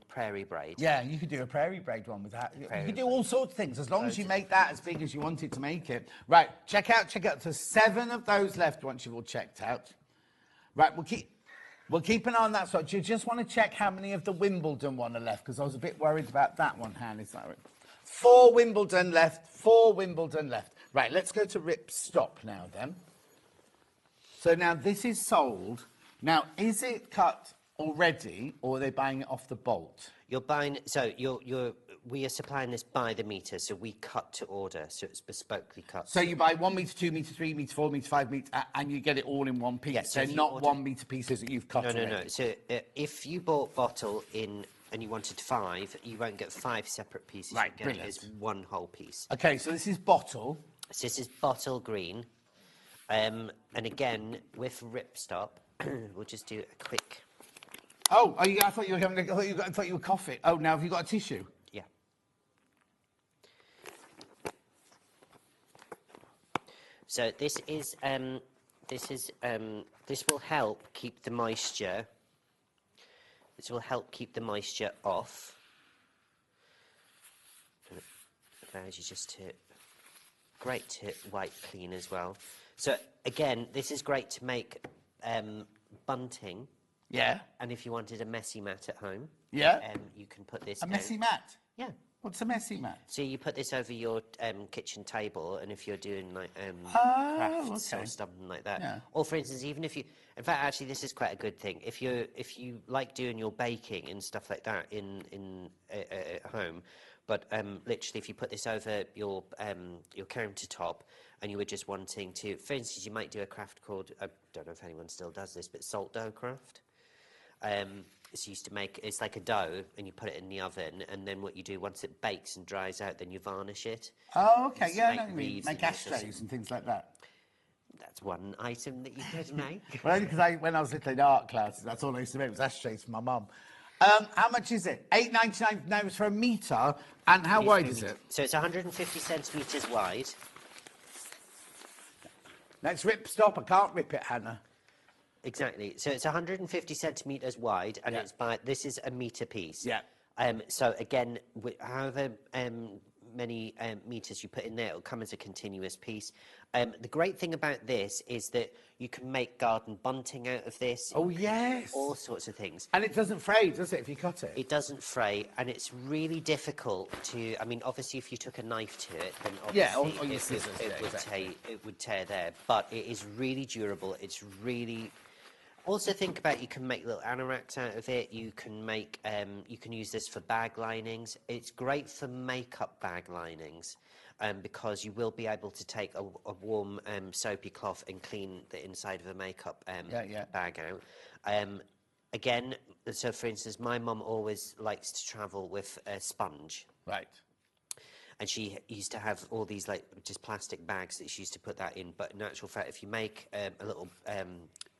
prairie braid. Yeah, you could do a prairie braid one with that. You could do all sorts of things, as long as you make that as big as you wanted to make it. Right, check out. There's 7 of those left once you've all checked out. Right, we'll keep an eye on that. So you just want to check how many of the Wimbledon one are left, because I was a bit worried about that one, Han. Is that right? 4 Wimbledon left. 4 Wimbledon left. Right, let's go to ripstop now then. So now this is sold. Now, is it cut already, or are they buying it off the bolt? You're buying, so we are supplying this by the metre, so we cut to order, so it's bespokely cut. So you buy 1 metre, 2 metre, 3 metre, 4 metre, 5 metre, and you get it all in one piece. Yes, so not 1 metre pieces that you've cut already. No. So if you bought bottle in and you wanted 5, you won't get 5 separate pieces. Right, you get it as one whole piece. Okay, so this is bottle. So this is bottle green, and again with ripstop, we'll just do a quick. Oh, I thought you were having. I thought you were coughing. Oh, now have you got a tissue? Yeah. So this will help keep the moisture. This will help keep the moisture off. It allows you just to, great to wipe clean as well. So again, this is great to make bunting. Yeah. And if you wanted a messy mat at home, yeah, you can put this. A messy mat. Yeah. What's a messy mat? So you put this over your kitchen table, and if you're doing like crafts or something like that, Yeah. or for instance, even if you, in fact, actually, this is quite a good thing. If you like doing your baking and stuff like that in at home, but literally, if you put this over your countertop, and you were just wanting to, for instance, you might do a craft called, I don't know if anyone still does this, but salt dough craft. It's used to make, it's like a dough, and you put it in the oven, and then what you do, once it bakes and dries out, then you varnish it. Oh, okay, It's yeah, I like know what you mean. wreaths Make and stuff. ashtrays and things like that. That's one item that you could make. Well, only because when I was little in art classes, that's all I used to make was ashtrays for my mum. How much is it? $8.99 now it's for a metre, and how wide is it? So it's 150 centimetres wide. Let's stop, I can't rip it, Hannah. Exactly. So it's 150 centimetres wide, and it's this is a metre piece. Yeah. So again, however many metres you put in there, it'll come as a continuous piece. The great thing about this is that you can make garden bunting out of this. Oh, yes. All sorts of things. And it doesn't fray, does it, if you cut it? It doesn't fray, and it's really difficult to, I mean, obviously if you took a knife to it, then obviously or your scissors, it would tear there. But it is really durable. It's really... Also think about, you can make little anoraks out of it. You can make, you can use this for bag linings. It's great for makeup bag linings because you will be able to take a warm soapy cloth and clean the inside of a makeup bag out. Again, so for instance, my mum always likes to travel with a sponge. Right. And she used to have all these like just plastic bags that she used to put that in. But in actual fact, if you make a little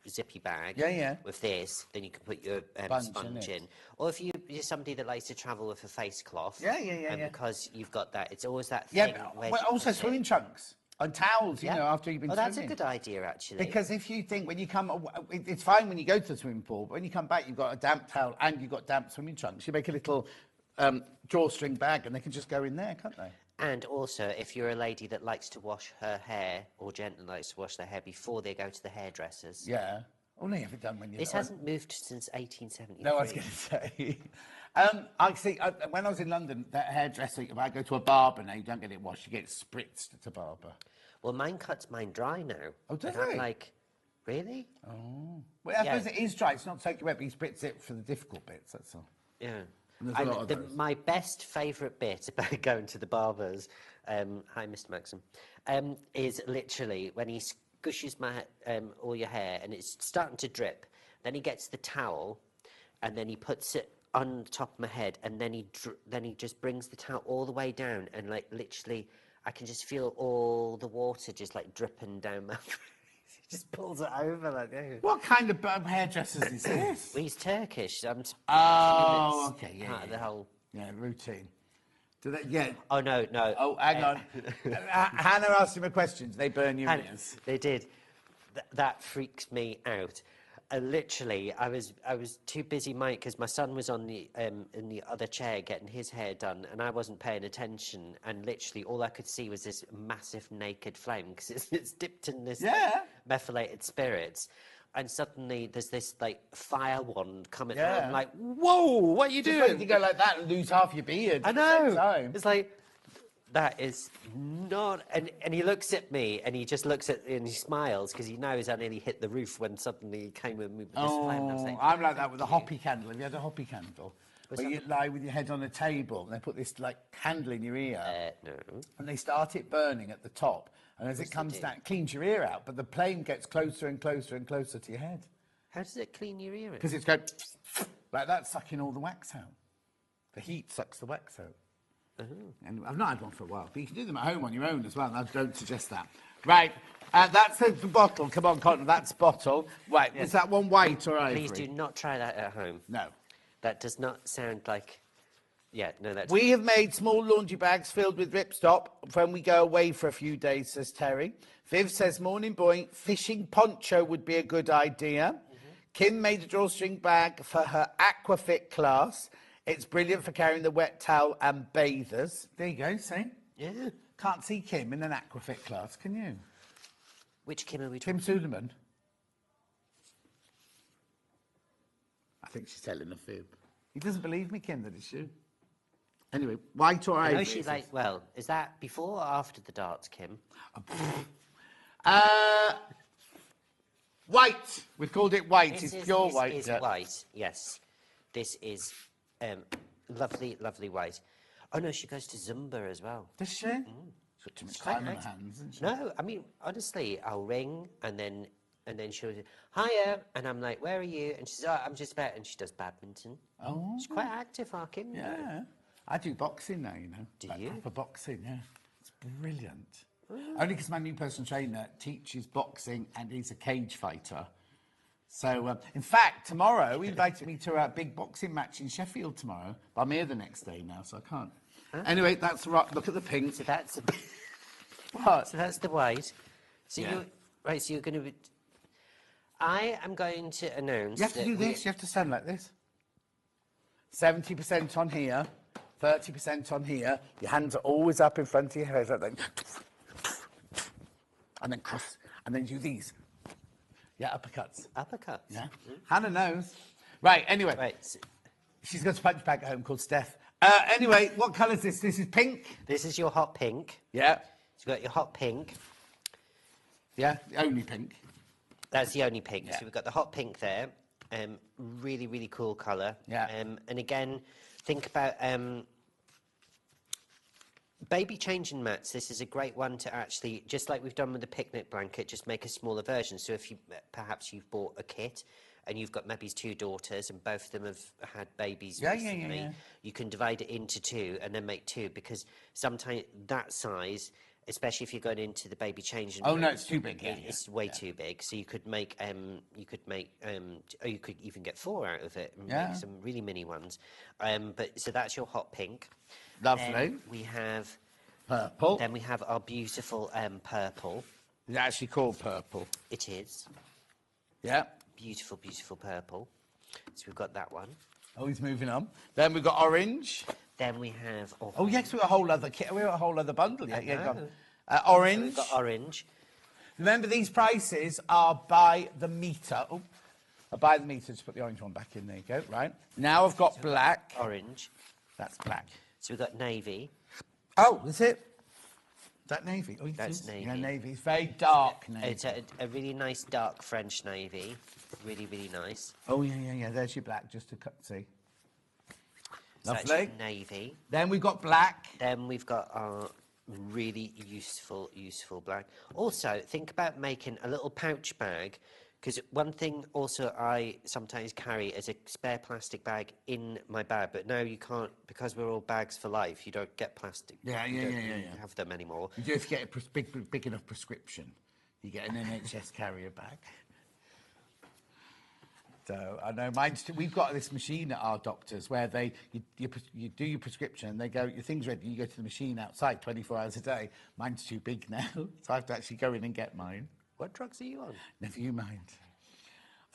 zippy bag with this, then you can put your sponge in. Or if you're somebody that likes to travel with a face cloth, because you've got that, it's always that thing. Yeah, but also swimming trunks and towels, you know, after you've been swimming. That's a good idea, actually. Because if you think when you come, it's fine when you go to the swimming pool, but when you come back, you've got a damp towel and you've got damp swimming trunks. You make a little drawstring bag and they can just go in there, can't they? And also, if you're a lady that likes to wash her hair, or gently likes to wash their hair before they go to the hairdressers. Yeah. Only have it done when you're... This hasn't moved since 1873. No, I was going to say. I see, when I was in London, that hairdresser, if I go to a barber now, you don't get it washed, you get it spritzed at a barber. Well, mine cuts mine dry now. Oh, does it? it? Like, really? Oh. Well, I suppose it is dry. It's not soaking wet, but you spritz it for the difficult bits, that's all. Yeah. There's a lot of those. My best favourite bit about going to the barbers, hi Mr. Maxim, is literally when he squishes all your hair and it's starting to drip. Then he gets the towel and then he puts it on top of my head, and then he just brings the towel all the way down, and like literally, I can just feel all the water just like dripping down my. He just pulls it over like that. What kind of hairdressers is this? Well, he's Turkish. Oh, okay, part of the whole routine. Do they? Yeah. Oh no. Oh, hang on. Hannah asked him a question. Did they burn your ears? They did. That freaks me out. Literally, I was too busy, Mike, because my son was on the in the other chair getting his hair done, and I wasn't paying attention. And literally, all I could see was this massive naked flame because it's dipped in this methylated spirits. And suddenly, there's this like fire wand coming out. I'm like, whoa! What are you doing? Just you go like that and lose half your beard. I know. It's like. That is not... And he looks at me, and he just looks at... And he smiles, because he knows I nearly hit the roof when suddenly he came and moved this flame. And I was like, I'm like that with a hoppy candle. Have you had a hoppy candle? Where you lie with your head on a table, and they put this, like, candle in your ear. No. And they start it burning at the top. And as it comes down, it cleans your ear out. But the flame gets closer and closer and closer to your head. How does it clean your ear out? Because it's going... like that, sucking all the wax out. The heat sucks the wax out. And I've not had one for a while, but you can do them at home on your own as well, and I don't suggest that. Right, that's the bottle. Come on, Cotton, that's bottle. Right, is that one white or ivory? Please do not try that at home. No. That does not sound like Yeah, no, that's... We have made small laundry bags filled with ripstop when we go away for a few days, says Terry. Viv says, morning boy, fishing poncho would be a good idea. Kim made a drawstring bag for her aquafit class. It's brilliant for carrying the wet towel and bathers. There you go, see? Yeah. Can't see Kim in an aquafit class, can you? Which Kim are we talking Kim Suleiman. I think she's telling a fib. He doesn't believe me, Kim, that it's you. Anyway, white or I ivory? know she like, well, is that before or after the darts, Kim? White. We've called it white. This It's pure white. This is white, yes. This is lovely, lovely white. Oh, no, she goes to Zumba as well. Does she? She's got too much time on her hands, isn't she? No, I mean, honestly, I'll ring and then she'll say, hiya, and I'm like, where are you? And she says, oh, I'm just about, and she does badminton. Oh. She's quite active, our Kim. Yeah. I do boxing now, you know. Do like you? Proper boxing, yeah. It's brilliant. Only because my new personal trainer teaches boxing and he's a cage fighter. So, in fact, tomorrow, he invited me to a big boxing match in Sheffield tomorrow. But I'm here the next day now, so I can't. Huh? Anyway, that's right. Look at the pink. So that's... What? So that's the white. So Yeah. so you're going to be... I am going to announce... You have to do this. You have to stand like this. 70% on here, 30% on here. Your hands are always up in front of your head like that. And then cross. And then do these. Yeah, uppercuts. Uppercuts? Yeah. Hannah knows. Right, anyway. Right. She's got a punch bag at home called Steph. Anyway, what colour is this? This is pink. This is your hot pink. Yeah. So you've got your hot pink. Yeah, the only pink. That's the only pink. Yeah. So we've got the hot pink there. Really, really cool colour. Yeah. And again, think about baby changing mats. This is a great one to actually, just like we've done with the picnic blanket, just make a smaller version. So if you perhaps you've bought a kit and you've got maybe 2 daughters and both of them have had babies recently, you can divide it into 2 and then make 2, because sometimes that size, especially if you're going into the baby changing Oh room, no, it's too big. Yeah, it's way too big. So you could make or you could even get 4 out of it and make some really mini ones. But so that's your hot pink. Lovely. We have purple. Then we have our beautiful purple. It's actually called purple. It is. Yeah. Beautiful, beautiful purple. So we've got that one. Oh, he's moving on. Then we've got orange. Then we have... Oh, yes, we've got a whole other kit. We've got a whole other bundle. Yeah, yeah, know. orange. So we've got orange. Remember, these prices are by the metre. Oh, by the metre. Just put the orange one back in. There you go. Right. Now I've got black. Orange. That's black. So we've got navy. Oh, that's it. Is that navy? Oh, That's navy. Yeah, navy. It's very dark navy. It's a really nice dark French navy. Really, really nice. Oh, yeah. There's your black, just to cut, see. So that's Lovely. Navy. Then we've got black. Then we've got our really useful black. Also, think about making a little pouch bag, because one thing also I sometimes carry is a spare plastic bag in my bag, but now you can't, because we're all bags for life, you don't get plastic. Yeah. Have them anymore. You do if you get a big enough prescription. You get an NHS carrier bag. So I know we've got this machine at our doctors where you do your prescription and they go, your thing's ready, you go to the machine outside 24 hours a day. Mine's too big now, so I have to actually go in and get mine. What drugs are you on? Never you mind.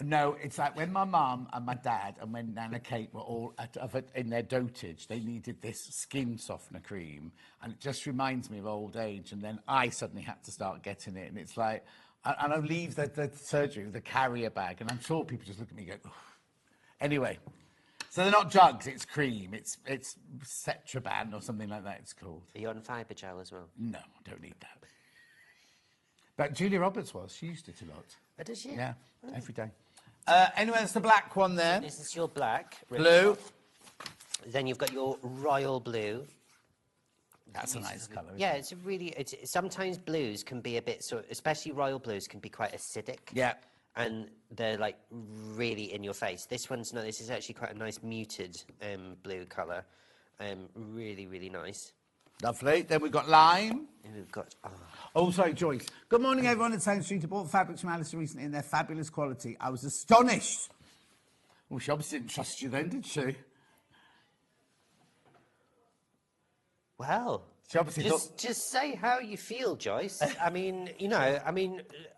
No, it's like when my mum and my dad and when Nana Kate were all in their dotage, they needed this skin softener cream, and it just reminds me of old age. And then I suddenly had to start getting it, and it's like, and I leave the surgery with a carrier bag, and I'm sure people just look at me and go, oof. Anyway, so they're not drugs, it's cream, it's Cetraban or something like that it's called. Are you on fibre gel as well? No, I don't need that. But Julia Roberts was, she used it a lot. Oh, does she? Yeah, every day. Anyway, that's the black one there. This is your black. Blue. Then you've got your royal blue. That's a nice colour. Yeah, it's a really. Sometimes blues can be a bit especially royal blues can be quite acidic. Yeah. And they're like really in your face. This one's not. This is actually quite a nice muted blue colour. Really, really nice. Lovely. Then we've got lime. And we've got. Oh, sorry, Joyce. Good morning, everyone at Sound Street. I bought fabrics from Aliso recently in their fabulous quality. I was astonished. Well, she obviously didn't trust you then, did she? Well, She obviously just say how you feel, Joyce. I mean,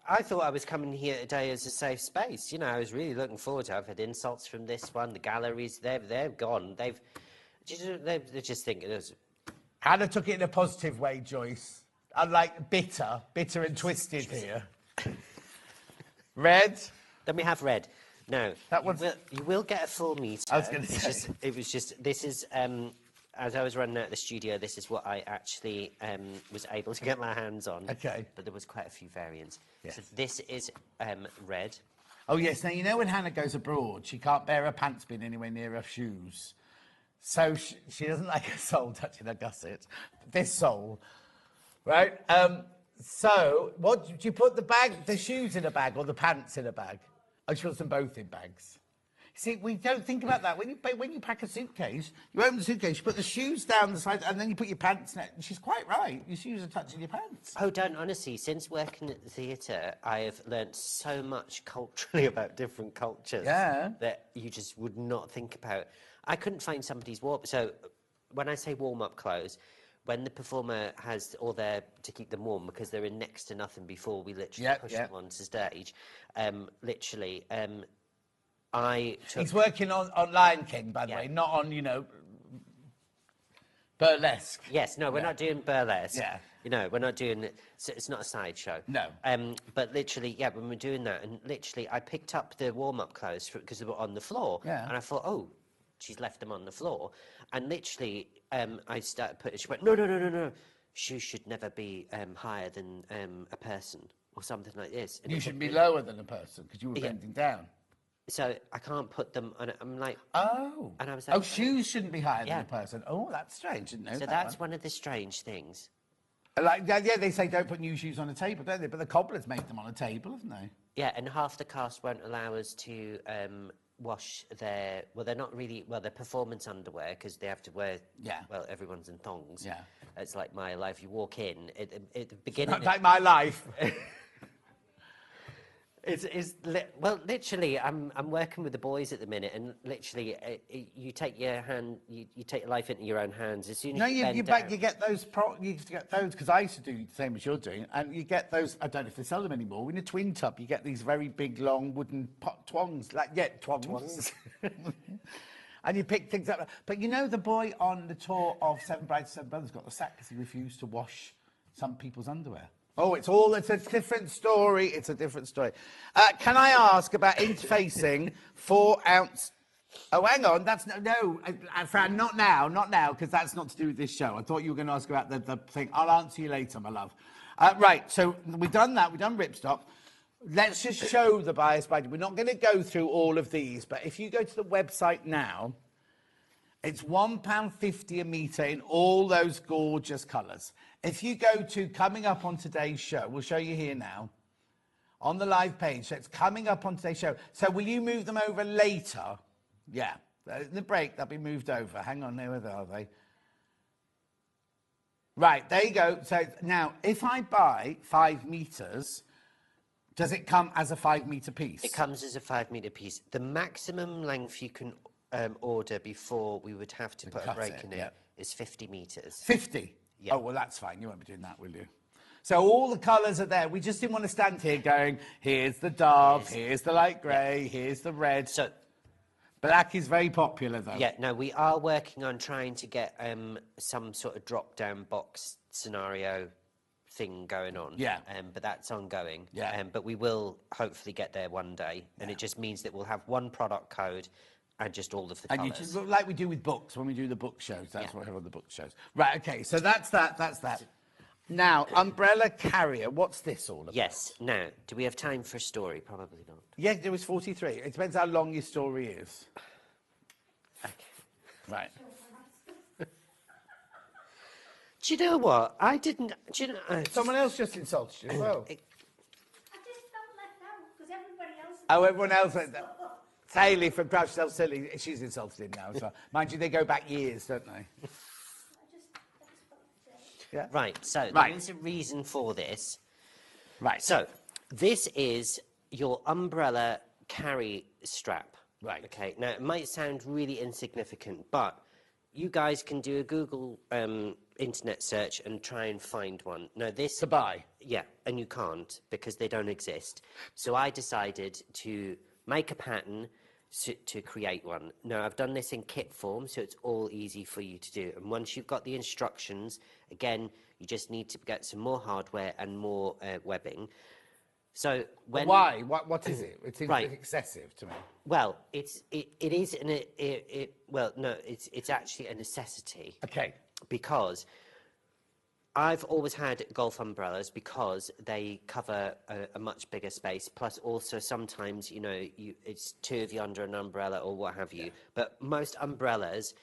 I thought I was coming here today as a safe space. I was really looking forward to it. I've had insults from this one. The galleries, they're gone. They're just thinking it was... Hannah took it in a positive way, Joyce. Unlike bitter and twisted here. Red. Then we have red. Now, that you will get a full meter. I was going to say. This is, as I was running out of the studio, this is what I actually was able to get my hands on. Okay. But there was quite a few variants. Yes. So this is red. Oh, yes. Now, when Hannah goes abroad, she can't bear her pants being anywhere near her shoes. So she doesn't like her sole touching her gusset. This sole, right? So what do you put the shoes in a bag or the pants in a bag? Oh, she puts them both in bags. See, we don't think about that. When you pack a suitcase, you open the suitcase, you put the shoes down the side, and then you put your pants in it. And she's quite right. Your shoes are touching your pants. Oh, don't, honestly. Since working at the theatre, I have learnt so much culturally about different cultures that you just would not think about. I couldn't find somebody's warm... So when I say warm-up clothes, when the performer has all their... to keep them warm, because they're in next to nothing before we literally push them onto stage, I took... He's working on Lion King, by the way, not on, burlesque. Yes, no, we're not doing burlesque. Yeah. We're not doing... It's not a sideshow. No. But literally, when we're doing that, and literally I picked up the warm-up clothes because they were on the floor. Yeah. And I thought, oh, she's left them on the floor. And literally, I started putting... She went, no. Shoes should never be higher than a person or something like this. And you should be lower than a person because you were bending down. So I can't put them on. I'm like, oh, and I was like, shoes shouldn't be higher than a person. Oh, that's strange. Didn't know so that that's one of the strange things. Like, they say don't put new shoes on a table, don't they? But the cobblers make them on a table, haven't they? Yeah, and half the cast won't allow us to wash their. Well, they're not really. Well, their performance underwear because they have to wear. Yeah. Well, everyone's in thongs. Yeah. It's like my life. You walk in at the beginning. Not like my life. Well, literally, I'm working with the boys at the minute, and literally, you take your hand, you take your life into your own hands as soon as you get those. You get those because I used to do the same as you're doing, and you get those. I don't know if they sell them anymore. In a twin tub, you get these very big, long wooden twongs, twongs. And you pick things up. But the boy on the tour of Seven Brides, Seven Brothers got the sack because he refused to wash some people's underwear. Oh, it's a different story. It's a different story. Can I ask about interfacing 4-ounce... Oh, hang on. That's no, Fran, not now, because that's not to do with this show. I thought you were going to ask about the thing. I'll answer you later, my love. Right, so we've done that. We've done ripstop. Let's just show the bias by... We're not going to go through all of these, but if you go to the website now, it's £1.50 a metre in all those gorgeous colours. If you go to coming up on today's show, we'll show you here now, on the live page, so it's coming up on today's show. So will you move them over later? Yeah, in the break, they'll be moved over. Hang on, where are they? Right, there you go. So now, if I buy 5 metres, does it come as a 5 metre piece? It comes as a 5 metre piece. The maximum length you can order before we would have to put a break in it is 50 metres. 50? Yeah. Oh, well, that's fine. You won't be doing that, will you? So all the colours are there. We just didn't want to stand here going, here's the dove, here's the light grey, here's the red. So black is very popular, though. Yeah, no, we are working on trying to get some sort of drop-down box scenario thing going on. Yeah. But that's ongoing. Yeah. But we will hopefully get there one day. And it just means that we'll have one product code and just all of the colours. And you just, like we do with books, when we do the book shows, that's what we have on the book shows. Right, okay, so that's that. Now, umbrella carrier, what's this all about? Yes, now, do we have time for a story? Probably not. Yeah, there was 43. It depends how long your story is. Okay. Right. Do you know what? I didn't... Do you know, Someone else just insulted you as well. I just felt left out because everybody else... Oh, everyone else... Hayley from Crouch Self Silly, she's insulted him now as well. Mind you, they go back years, don't they? Yeah. Right, so there is a reason for this. Right. So, this is your umbrella carry strap. Right. Okay, now it might sound really insignificant, but you guys can do a Google internet search and try and find one. No, this... To buy? Yeah, and you can't because they don't exist. So I decided to make a pattern to create one. Now, I've done this in kit form, so it's all easy for you to do. And once you've got the instructions, again, you just need to get some more hardware and more webbing. So when... But why? What is it? It seems Right. excessive to me. Well, it is well, no, it's actually a necessity. Okay. Because I've always had golf umbrellas because they cover a much bigger space. Plus, also sometimes it's two of you under an umbrella or what have you. Yeah. But most umbrellas,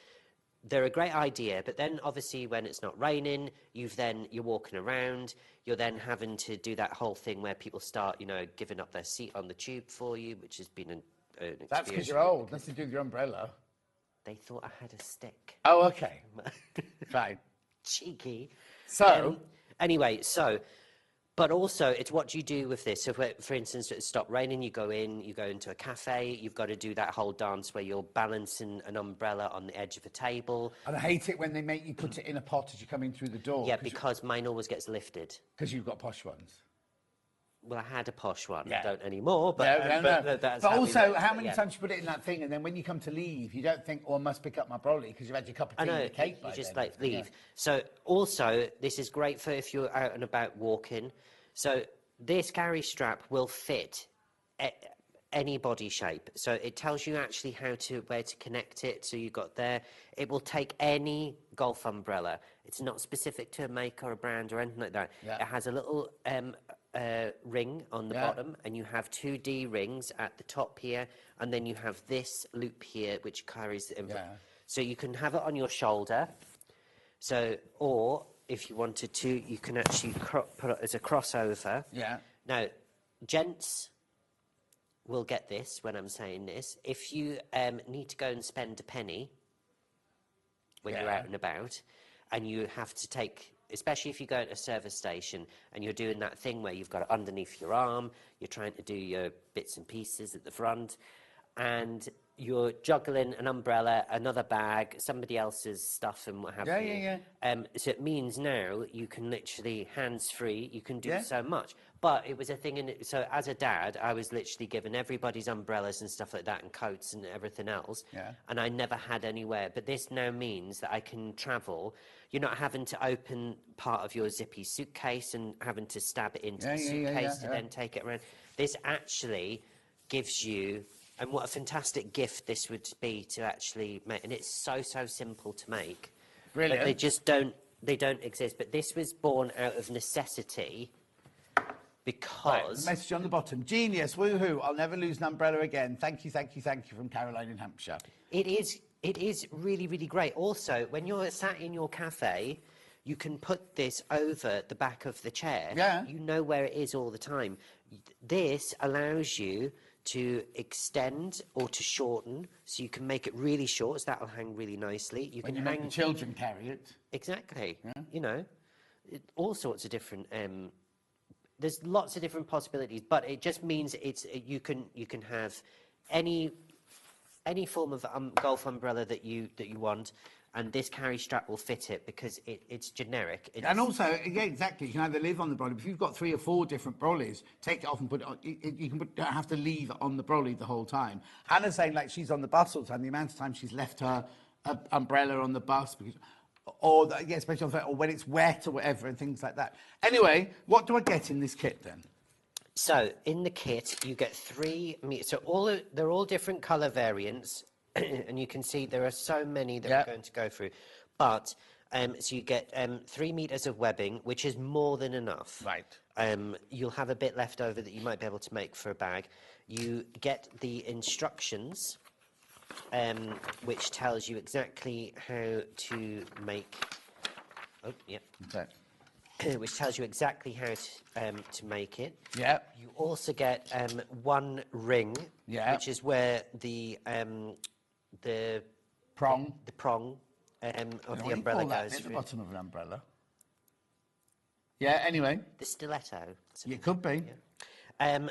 they're a great idea. But then, obviously, when it's not raining, you're walking around. You're then having to do that whole thing where people start, giving up their seat on the tube for you, which has been an experience. That's because you're old. Nothing to do with your umbrella. They thought I had a stick. Oh, okay. Fine. Cheeky. So, anyway, but also it's what you do with this. So, for instance, it stopped raining, you go into a cafe, you've got to do that whole dance where you're balancing an umbrella on the edge of a table. And I hate it when they make you put it in a pot as you're coming through the door. Yeah, because mine always gets lifted. Because you've got posh ones. Well, I had a posh one. Yeah. I don't anymore, but... No. That's but also, how but many times you put it in that thing, and then when you come to leave, you don't think, oh, I must pick up my brolly, because you've had your cup of tea and your cake by you just, then. leave. Yeah. So, also, this is great for if you're out and about walking. So, this carry strap will fit any body shape. So, it tells you actually where to connect it. So, you've got there. It will take any golf umbrella. It's not specific to a make or a brand or anything like that. Yeah. It has a little... ring on the bottom, and you have 2D rings at the top here, and then you have this loop here which carries the so you can have it on your shoulder. So, or if you wanted to, you can actually put it as a crossover. Yeah. Now, gents will get this when I'm saying this. If you need to go and spend a penny when you're out and about, and you have to take... Especially if you go to a service station and you're doing that thing where you've got it underneath your arm, you're trying to do your bits and pieces at the front, and you're juggling an umbrella, another bag, somebody else's stuff and what have you. So it means now you can literally, hands-free, you can do so much. But it was a thing, so as a dad, I was literally given everybody's umbrellas and stuff like that and coats and everything else. And I never had anywhere. But this now means that I can travel. You're not having to open part of your zippy suitcase and having to stab it into the suitcase to then take it around. This actually gives you... And what a fantastic gift this would be to actually make. And it's so simple to make. Brilliant. But they just don't exist. But this was born out of necessity because... Right, message on the bottom. Genius, woohoo, I'll never lose an umbrella again. Thank you from Caroline in Hampshire. It is really, really great. Also, when you're sat in your cafe, you can put this over the back of the chair. Yeah. You know where it is all the time. This allows you to extend or to shorten, so you can make it really short, so that'll hang really nicely. You can make the children carry it. Exactly. Yeah. All sorts of different... there's lots of different possibilities, but it just means you can have any form of golf umbrella that you want, and this carry strap will fit it because it's generic. And also, yeah, exactly, you can either leave on the brolly. If you've got 3 or 4 different brollies, take it off and put it on. Don't have to leave it on the brolly the whole time. Hannah's saying, like, she's on the bus all the time. The amount of time she's left her umbrella on the bus, especially on the, or when it's wet or whatever and things like that. Anyway, what do I get in this kit then? So in the kit, you get 3 meters. So they're all different colour variants. And you can see there are so many that we're going to go through. But, so you get 3 meters of webbing, which is more than enough. Right. You'll have a bit left over that you might be able to make for a bag. You get the instructions, which tells you exactly how to make... Oh, yeah. Okay. Which tells you exactly how to make it. Yeah. You also get 1 ring, which is where the prong of the umbrella goes at the bottom of an umbrella. Yeah. Anyway. The stiletto. It could be. Then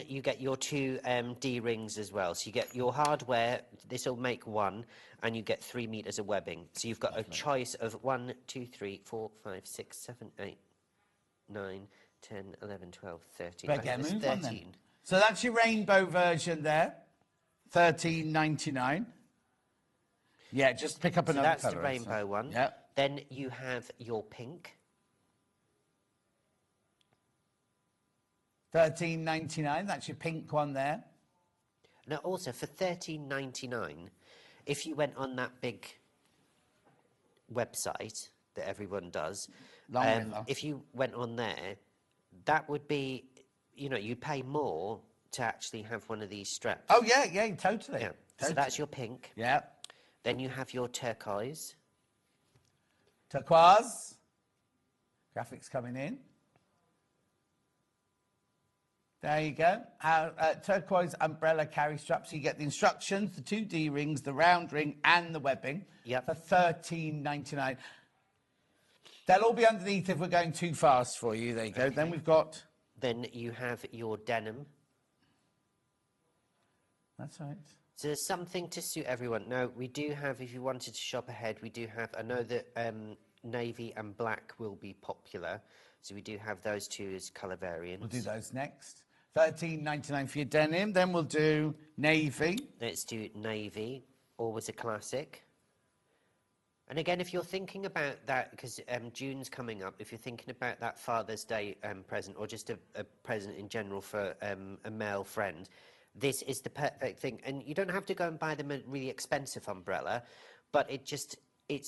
you get your 2 D-rings as well. So you get your hardware, this will make 1, and you get 3 metres of webbing. So you've got a choice of 1, 2, 3, 4, 5, 6, 7, 8, 9, 10, 11, 12, 13. Better get a move on 13. then. So that's your rainbow version there, $13.99. Yeah, just pick up So another that's colour. the rainbow one. Yeah. Then you have your pink. $13.99. That's your pink one there. Now, also for $13.99, if you went on that big website that everyone does, if you went on there, that would be, you know, you'd pay more to actually have one of these straps. Oh yeah, yeah, totally. Yeah. Totally. So that's your pink. Yeah. Then you have your turquoise. Turquoise. Graphics coming in. There you go. Turquoise umbrella carry strap. So you get the instructions, the 2 D-rings, the round ring, and the webbing. Yep. For $13.99. They'll all be underneath if we're going too fast for you. There you go. Okay. Then we've got... Then you have your denim. That's right. So there's something to suit everyone. Now, we do have, if you wanted to shop ahead, we do have, I know that navy and black will be popular. So we do have those 2 as colour variants. We'll do those next. $13.99 for your denim. Then we'll do navy. Let's do navy, always a classic. And again, if you're thinking about that, because June's coming up, if you're thinking about that Father's Day present, or just a present in general for a male friend, this is the perfect thing. And you don't have to go and buy them a really expensive umbrella, but it's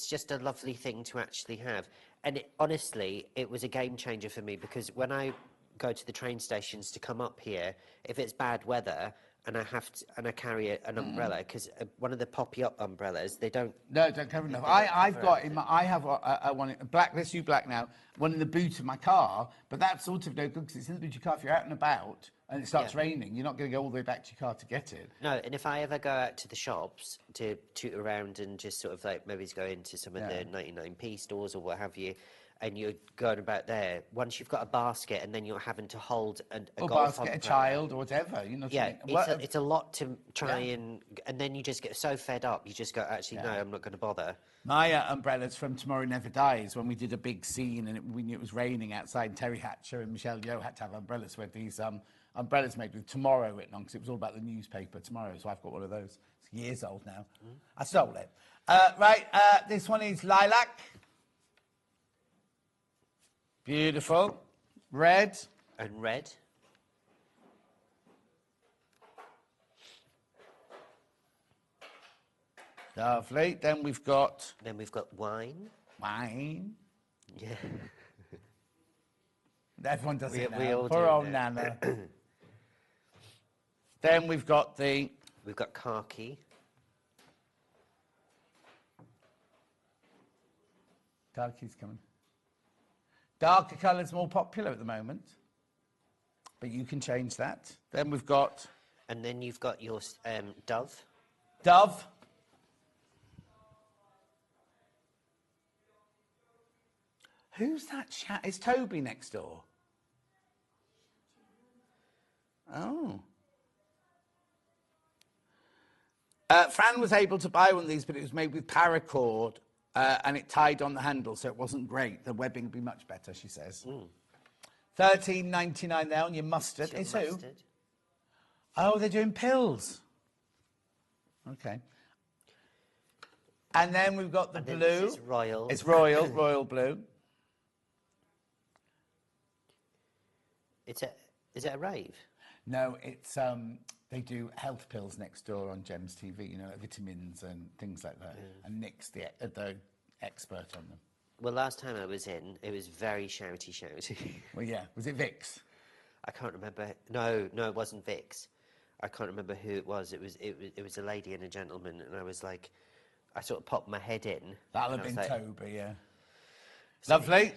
just a lovely thing to actually have. And honestly, it was a game changer for me, because when I go to the train stations to come up here, if it's bad weather and I carry an umbrella, because one of the poppy up umbrellas, they don't. No, don't cover enough. I have a one in black. Let's do black now. One in the boot of my car, but that's sort of no good because it's in the boot of your car. If you're out and about and it starts raining, you're not going to go all the way back to your car to get it. No, and if I ever go out to the shops to toot around and just sort of like maybe go into some of the 99p stores or what have you, and you're going about there, once you've got a basket and then you're having to hold a golf basket, umbrella, a child or whatever, you know. Yeah, it's a lot to try and then you just get so fed up, you just go, actually, no, I'm not going to bother. My umbrellas from Tomorrow Never Dies, when we did a big scene and we knew it was raining outside, and Terry Hatcher and Michelle Yeoh had to have umbrellas with these umbrellas made with Tomorrow written on, because it was all about the newspaper Tomorrow, so I've got one of those. It's years old now. I stole it. This one is lilac. Beautiful. Red. And red. Lovely. Then we've got... wine. Wine. Yeah. Everyone does it now. We all Poor do old it. Nana. Then we've got the... We've got khaki. Khaki's coming. Darker colours more popular at the moment, but you can change that. Then we've got... And then you've got your dove. Dove. Who's that chat? Is Toby next door? Oh. Fran was able to buy one of these, but it was made with paracord. And it tied on the handle, so it wasn't great. The webbing would be much better, she says. $13.99 there on your mustard. It's who? Oh, they're doing pills. Okay. And then we've got the blue. This is royal. It's royal, royal blue. Is it a rave? No, it's they do health pills next door on Gems TV, you know, like vitamins and things like that. And Nick's the expert on them. Well, last time I was in, it was very shouty. Well, yeah. Was it Vicks? I can't remember. No, it wasn't Vicks. I can't remember who it was. It was a lady and a gentleman, and I was like, I sort of popped my head in. That'll have been like, Toby, yeah. Lovely.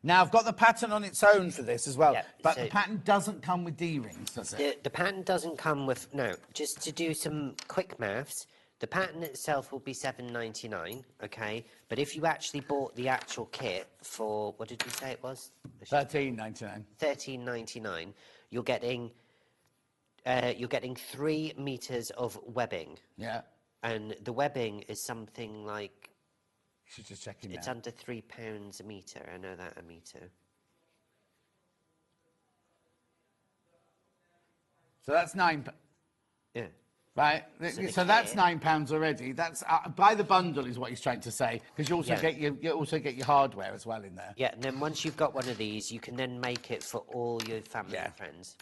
Now, I've got the pattern on its own for this as well, but the pattern doesn't come with D-rings, does it? The pattern doesn't come with... No, just to do some quick maths, The pattern itself will be $7.99, okay? But if you actually bought the actual kit for, what did we say it was? $13.99. $13.99. You're getting 3 meters of webbing. Yeah. And the webbing is something like... You should just check it It's under £3 a meter. I know that a meter. So that's £9. Yeah. Right, so that's £9 already. That's buy the bundle is what he's trying to say, because you also get your hardware as well in there. Yeah, and then once you've got one of these, you can then make it for all your family and friends.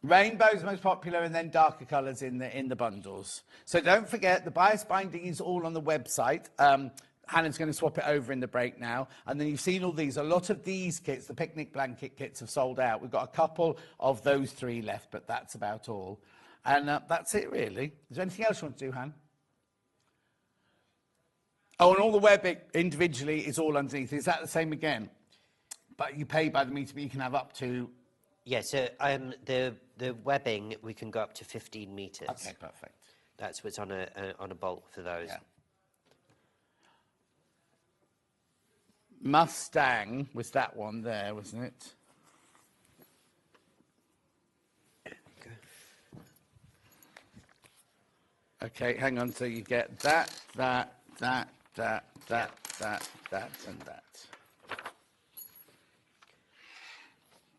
Rainbow's most popular, and then darker colours in the bundles. So don't forget, the bias binding is all on the website. Hannah's going to swap it over in the break now. And then you've seen all these. A lot of these kits, the picnic blanket kits, have sold out. We've got a couple of those 3 left, but that's about all. And that's it, really. Is there anything else you want to do, Han? Oh, and all the webbing individually is all underneath. Is that the same again? But you pay by the meter, but you can have up to... Yeah, so the webbing, we can go up to 15 meters. Okay, perfect. That's what's on a bolt for those. Yeah. Mustang was that one there, wasn't it? Okay, hang on. So you get that, and that.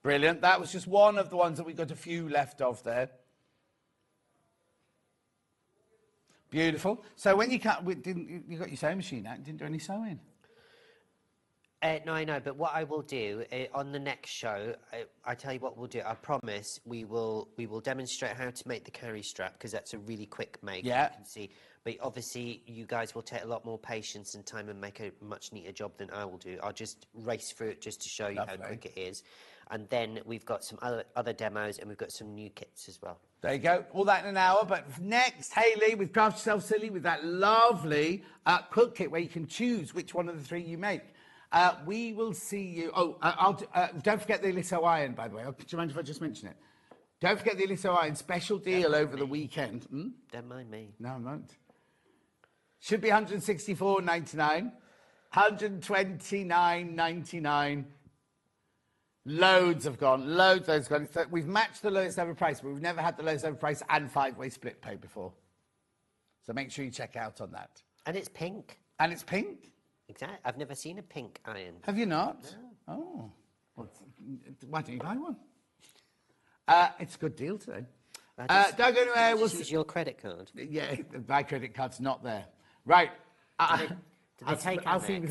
Brilliant. That was just one of the ones that we got a few left of there. Beautiful. So when you cut, you got your sewing machine out, didn't do any sewing? No, I know, but what I will do on the next show, I tell you what we'll do. I promise we will demonstrate how to make the carry strap, because that's a really quick make. Yeah. You can see, but obviously you guys will take a lot more patience and time and make a much neater job than I will do. I'll just race through it just to show you how quick it is, and then we've got some other demos, and we've got some new kits as well. There you go. All that in an hour. But next, Hayley with Craft Yourself Silly with that lovely quilt kit where you can choose which one of the 3 you make. We will see you. Oh, don't forget the Aliso iron, by the way. Do you mind if I just mention it? Don't forget the Aliso iron special deal over the weekend. Don't mind me. No, I won't. Should be $164.99, $129.99. Loads have gone. Loads have gone. So we've matched the lowest ever price, but we've never had the lowest ever price and 5-way split pay before. So make sure you check out on that. And it's pink. And it's pink. Exactly. I've never seen a pink iron. Have you not? No. Oh. Well, why don't you buy one? It's a good deal today. Don't go anywhere. We'll use your credit card. Yeah, my credit card's not there. Right. Did they take I'll see you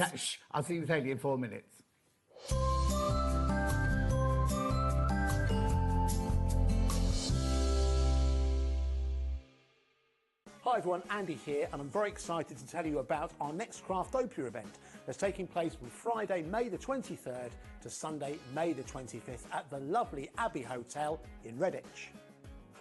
with Hayley in 4 minutes. Hi everyone, Andy here, and I'm very excited to tell you about our next Craftopia event that's taking place from Friday, May the 23rd to Sunday, May the 25th at the lovely Abbey Hotel in Redditch.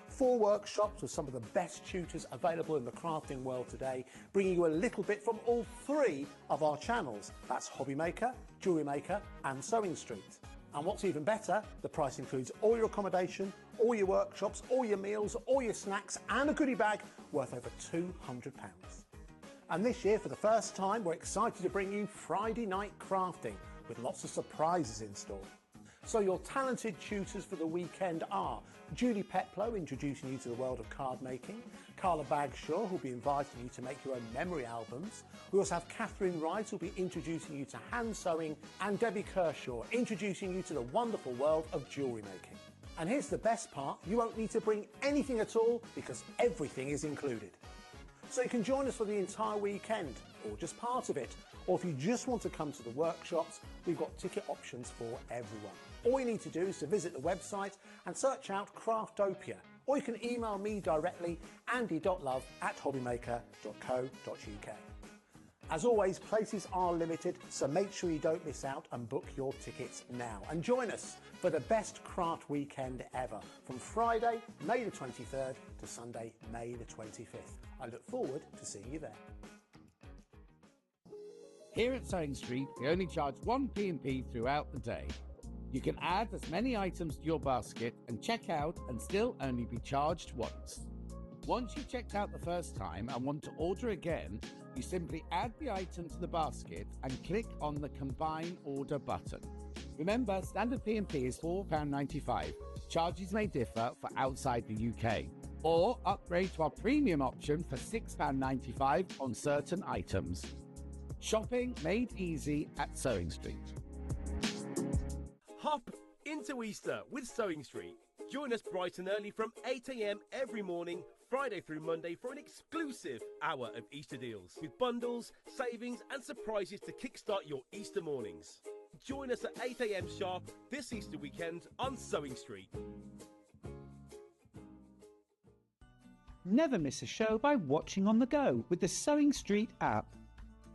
4 workshops with some of the best tutors available in the crafting world today, bringing you a little bit from all 3 of our channels. That's Hobby Maker, Jewellery Maker and Sewing Street. And what's even better, the price includes all your accommodation, all your workshops, all your meals, all your snacks and a goodie bag worth over £200. And this year, for the first time, we're excited to bring you Friday night crafting with lots of surprises in store. So your talented tutors for the weekend are Julie Peplow, introducing you to the world of card making, Carla Bagshaw, who'll be inviting you to make your own memory albums. We also have Catherine Wright, who'll be introducing you to hand sewing, and Debbie Kershaw, introducing you to the wonderful world of jewellery making. And here's the best part, you won't need to bring anything at all because everything is included. So you can join us for the entire weekend, or just part of it. Or if you just want to come to the workshops, we've got ticket options for everyone. All you need to do is to visit the website and search out Craftopia, or you can email me directly, andy.love@hobbymaker.co.uk. As always, places are limited, so make sure you don't miss out and book your tickets now. And join us for the best craft weekend ever, from Friday, May the 23rd to Sunday, May the 25th. I look forward to seeing you there. Here at Sewing Street, we only charge 1 P&P throughout the day. You can add as many items to your basket and check out and still only be charged once. Once you've checked out the first time and want to order again, you simply add the item to the basket and click on the Combine Order button. Remember, standard P&P is £4.95. Charges may differ for outside the UK. Or upgrade to our premium option for £6.95 on certain items. Shopping made easy at Sewing Street. Hop into Easter with Sewing Street. Join us bright and early from 8 a.m. every morning, Friday through Monday, for an exclusive hour of Easter deals with bundles, savings and surprises to kickstart your Easter mornings. Join us at 8 a.m. sharp this Easter weekend on Sewing Street. Never miss a show by watching on the go with the Sewing Street app.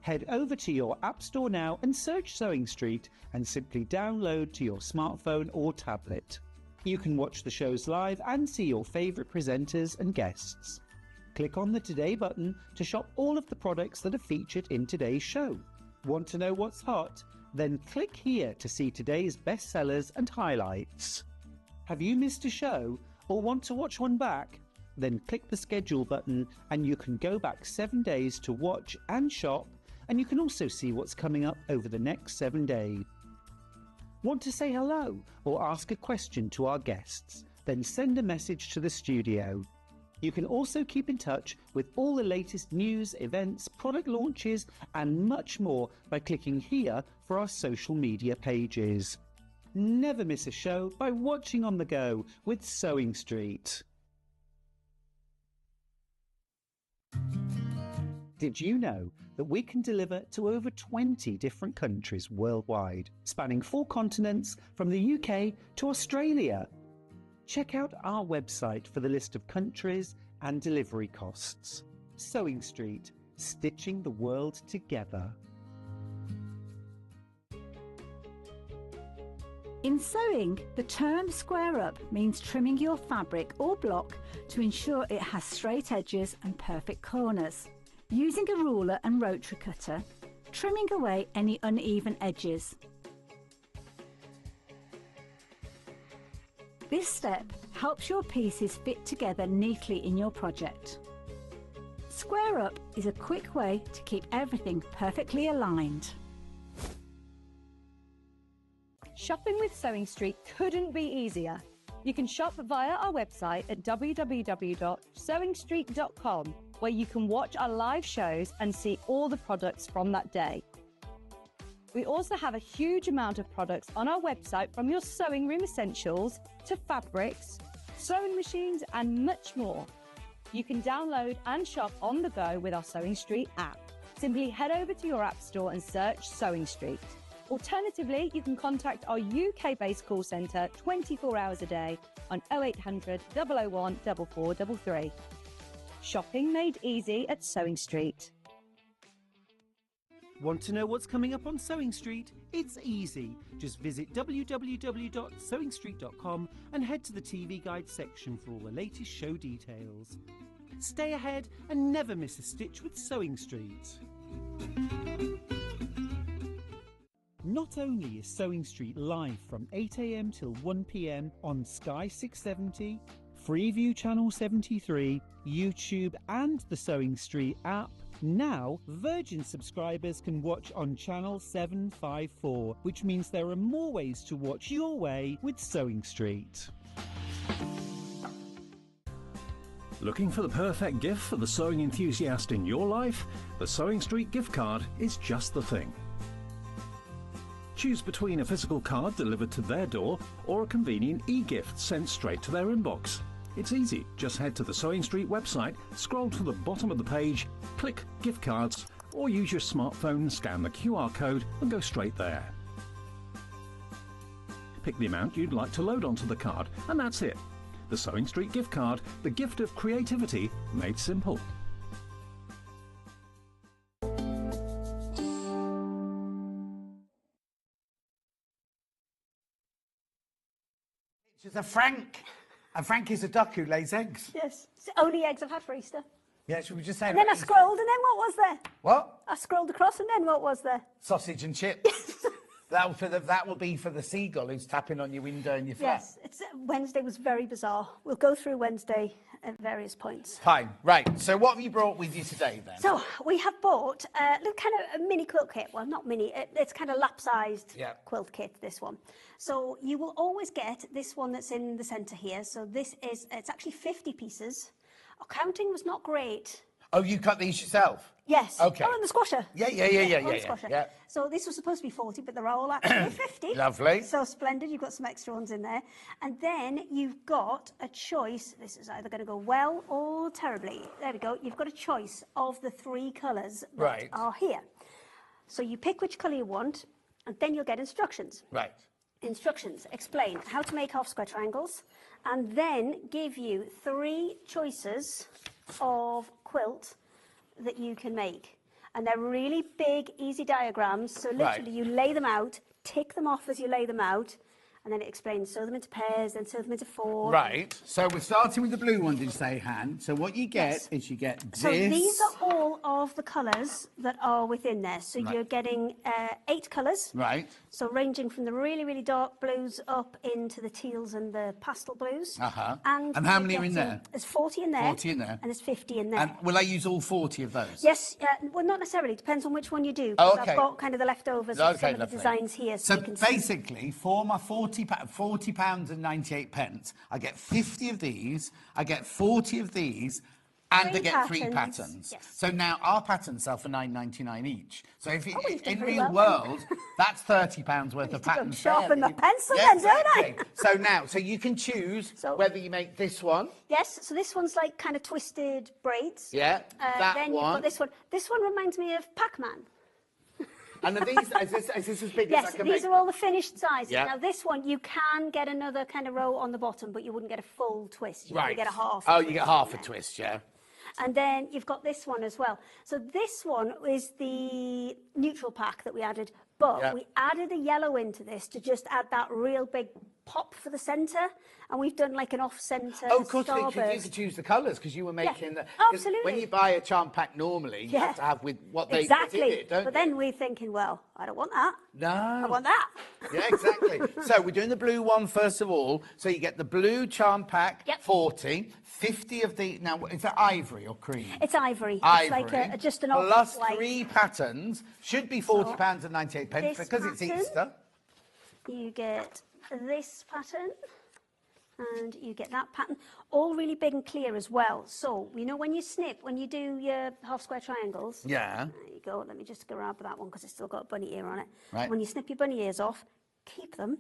Head over to your App Store now and search Sewing Street and simply download to your smartphone or tablet. You can watch the shows live and see your favourite presenters and guests. Click on the Today button to shop all of the products that are featured in today's show. Want to know what's hot? Then click here to see today's bestsellers and highlights. Have you missed a show or want to watch one back? Then click the schedule button and you can go back 7 days to watch and shop, and you can also see what's coming up over the next 7 days. Want to say hello or ask a question to our guests? Then send a message to the studio. You can also keep in touch with all the latest news, events, product launches and much more by clicking here for our social media pages. Never miss a show by watching on the go with Sewing Street. Did you know that we can deliver to over 20 different countries worldwide, spanning 4 continents from the UK to Australia? Check out our website for the list of countries and delivery costs. Sewing Street, stitching the world together. In sewing, the term square up means trimming your fabric or block to ensure it has straight edges and perfect corners. Using a ruler and rotary cutter, trimming away any uneven edges. This step helps your pieces fit together neatly in your project. Square up is a quick way to keep everything perfectly aligned. Shopping with Sewing Street couldn't be easier. You can shop via our website at www.sewingstreet.com, where you can watch our live shows and see all the products from that day. We also have a huge amount of products on our website, from your sewing room essentials to fabrics, sewing machines and much more. You can download and shop on the go with our Sewing Street app. Simply head over to your app store and search Sewing Street. Alternatively, you can contact our UK-based call centre 24 hours a day on 0800 001 4433. Shopping made easy at Sewing Street. Want to know what's coming up on Sewing Street? It's easy. Just visit www.sewingstreet.com and head to the TV Guide section for all the latest show details. Stay ahead and never miss a stitch with Sewing Street. Not only is Sewing Street live from 8 a.m. till 1 p.m. on Sky 670, Freeview Channel 73, YouTube and the Sewing Street app, now Virgin subscribers can watch on Channel 754, which means there are more ways to watch your way with Sewing Street. Looking for the perfect gift for the sewing enthusiast in your life? The Sewing Street gift card is just the thing. Choose between a physical card delivered to their door or a convenient e-gift sent straight to their inbox. It's easy. Just head to the Sewing Street website, scroll to the bottom of the page, click Gift Cards, or use your smartphone, scan the QR code and go straight there. Pick the amount you'd like to load onto the card, and that's it. The Sewing Street gift card, the gift of creativity made simple. Pictures of Frank. And Frank is a duck who lays eggs. Yes. It's the only eggs I've had for Easter. Yeah, should we just say And then I scrolled, and then what was there? What? I scrolled across, and then what was there? Sausage and chips. That will be for the seagull who's tapping on your window in your flat. Yes, Wednesday was very bizarre. We'll go through Wednesday at various points. Fine, right. So what have you brought with you today then? So we have bought a little kind of a mini quilt kit. Well, not mini, it's kind of lap-sized quilt kit, this one. So you will always get this one that's in the centre here. So it's actually 50 pieces. Our counting was not great. Oh, you cut these yourself? Yes. Okay. Oh, and the squasher. Yeah. So this was supposed to be 40, but they're all actually 50. Lovely. So splendid. You've got some extra ones in there. And then you've got a choice. This is either going to go well or terribly. There we go. You've got a choice of the 3 colours that are here. So you pick which colour you want, and then you'll get instructions. Right. Instructions explain how to make half square triangles, and then give you 3 choices of quilt that you can make. And they're really big, easy diagrams. So literally you lay them out, tick them off as you lay them out, and then it explains, sew them into pairs, then sew them into 4. Right. So we're starting with the blue one, did you say, Han? So what you get is you get this. So these are all of the colours that are within there. So you're getting 8 colours. Right. So ranging from the really, really dark blues up into the teals and the pastel blues. And how many are in there? There's 40 in there. 40 in there. And there's 50 in there. And will I use all 40 of those? Yes. Well, not necessarily. Depends on which one you do. Oh, I've okay. got kind of the leftovers of some of the designs here. So you can see. basically, for my £40 and 98 pence, I get 50 of these, I get 40 of these, and I get 3 patterns. Yes. So now our patterns sell for £9.99 each. So if in pretty real well, world, that's £30 worth of patterns. Sharpen my pencil Yeah, then, don't I? exactly. So you can choose whether you make this one. Yes, so this one's like kind of twisted braids. Yeah, that then one. You've got this one. This one reminds me of Pac-Man. And are these, is this as big as I Yes, can these make? are all the finished sizes. Yeah. Now this one, you can get another kind of row on the bottom, but you wouldn't get a full twist. You only get a half. Oh, you get half a twist, yeah. And then you've got this one as well. So this one is the neutral pack that we added, but we added a yellow into this to just add that real big pop for the centre, and we've done like an off-centre Oh, of course, you starburst. could choose the colours because you were making the. Absolutely. When you buy a charm pack normally, you have to have with what they put in it, don't But then we're thinking, well, I don't want that. No. I want that. Yeah, exactly. So we're doing the blue one first of all. So you get the blue charm pack, 40, 50 of the. Now, is that ivory or cream? It's ivory. Ivory. It's like just an plus off-white. 3 patterns should be £40 and 98 pence this because it's pattern, Easter. You get this pattern. And you get that pattern, all really big and clear as well. So, you know, when you snip, when you do your half square triangles. Yeah. There you go. Let me just grab that one because it's still got a bunny ear on it. Right. When you snip your bunny ears off, keep them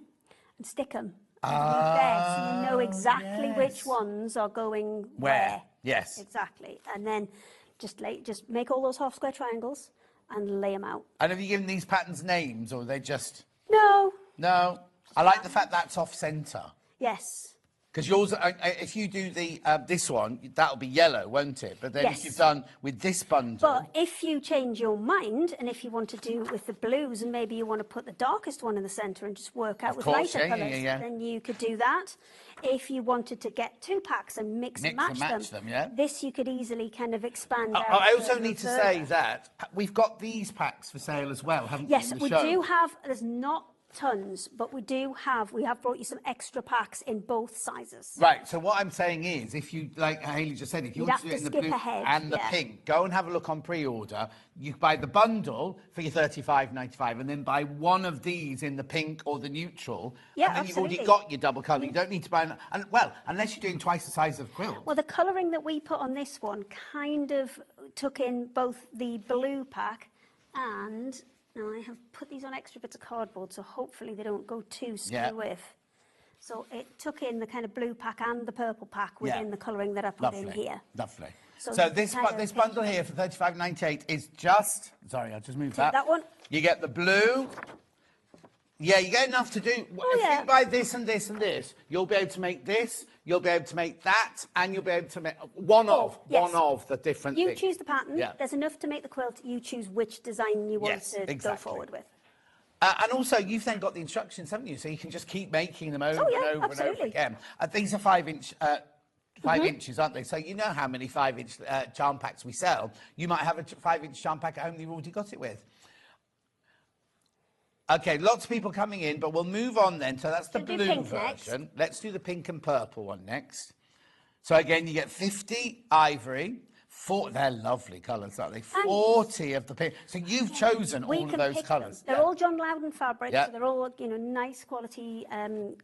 and stick them underneath there so you know exactly which ones are going where. Yes. Exactly. And then just make all those half square triangles and lay them out. And have you given these patterns names or are they just. No. No. I like the fact that's off centre. Yes. Because yours, if you do the this one, that'll be yellow, won't it? But then if you've done with this bundle... But if you change your mind, and if you want to do with the blues, and maybe you want to put the darkest one in the centre and just work out with lighter colours, then you could do that. If you wanted to get 2 packs and mix and match them, this you could easily kind of expand out. I also need to say that we've got these packs for sale as well, haven't we? Yes, we do have, there's not tons, but we have brought you some extra packs in both sizes. Right, so what I'm saying is, if you, like Hayley just said, if you want to do it in the blue and the pink, go and have a look on pre-order. You buy the bundle for your $35.95 and then buy one of these in the pink or the neutral, and then you've already got your double colour. You don't need to buy, unless you're doing twice the size of quilt. Well, the colouring that we put on this one kind of took in both the blue pack and... Now, I have put these on extra bits of cardboard, so hopefully they don't go too skew with. So it took in the kind of blue pack and the purple pack within the colouring that I put in here. Lovely. So this bundle here for $35.98 is just... Sorry, I'll just move that. That one. You get the blue... Yeah, you get enough to do. If you buy this and this and this, you'll be able to make this, you'll be able to make that, and you'll be able to make one of the different things. You choose the pattern. There's enough to make the quilt. You choose which design you want to go forward with. And also, you've then got the instructions, haven't you? So you can just keep making them over and over and over again. These are 5-inch... 5 inches, aren't they? So you know how many 5-inch charm packs we sell. You might have a 5-inch charm pack at home that you've already got it with. Okay, lots of people coming in, but we'll move on then. So that's the Should we blue do pink next? version. Let's do the pink and purple one next. So again, you get 50 ivory. They're lovely colours, aren't they? 40 of the pink. So you've chosen all of those colours. They're all John Loudon fabrics, Yeah. so they're all, you know, nice quality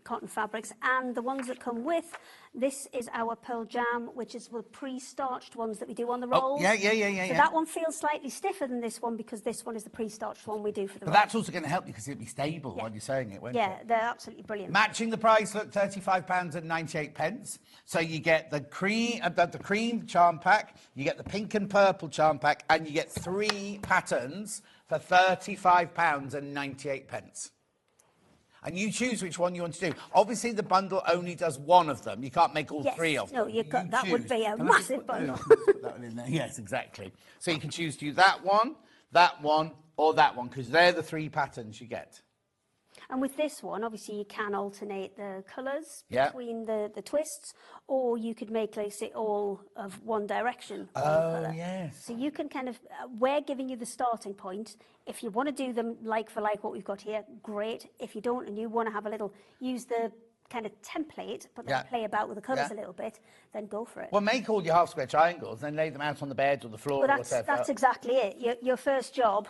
cotton fabrics. And the ones that come with, this is our Pearl Jam, which is the pre-starched ones that we do on the rolls. Yeah. So that one feels slightly stiffer than this one because this one is the pre-starched one we do for the But rolls. that's also going to help you because it'll be stable while you're sewing it, won't it? Yeah, they're absolutely brilliant. Matching the price, look, £35.98. So you get the cream charm pack, you get the pink and purple charm pack, and you get 3 patterns for £35.98. And you choose which one you want to do. Obviously, the bundle only does one of them. You can't make all 3 of them. No, that would be a Can I just massive bundle. put that one in there? Yes, exactly. So you can choose to do that one, or that one, because they're the 3 patterns you get. And with this one, obviously, you can alternate the colours Yeah. between the twists, or you could make, like, say, all of one direction. one Oh, colour. yes. So you can kind of, we're giving you the starting point. If you want to do them like for like what we've got here, great. If you don't and you want to have a little, use the kind of template, but then play about with the colours a little bit, then go for it. Well, make all your half square triangles, then lay them out on the bed or the floor Well, or whatever. that's exactly it. Your first job.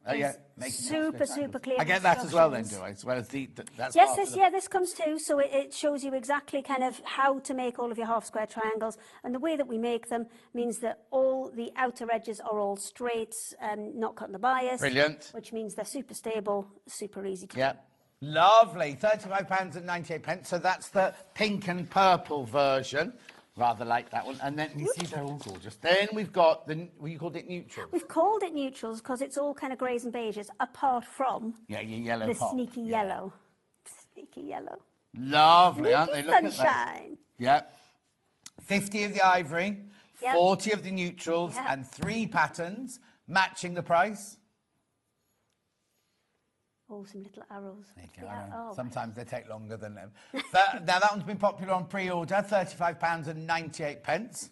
Oh, yeah. Super clear. I get that as well then, do I? As well as that's part of the... This comes too. So it shows you exactly kind of how to make all of your half square triangles. And the way that we make them means that all the outer edges are all straight, not cut in the bias. Brilliant. Which means they're super stable, super easy to do. Yeah. Lovely. £35.98. So that's the pink and purple version. Rather like that one. And then you see they're all gorgeous. Then we've got you called it neutral. We've called it neutrals because it's all kind of greys and beiges, apart from your yellow the pop. sneaky yellow. Sneaky yellow. Lovely, aren't they? Sneaky Look at that. sunshine. Yeah. 50 of the ivory, Yep. 40 of the neutrals, Yep. and 3 patterns, matching the price. Oh, some little arrows. There you go, Yeah, I know. oh. Sometimes they take longer than them. Now, that one's been popular on pre-order, £35.98.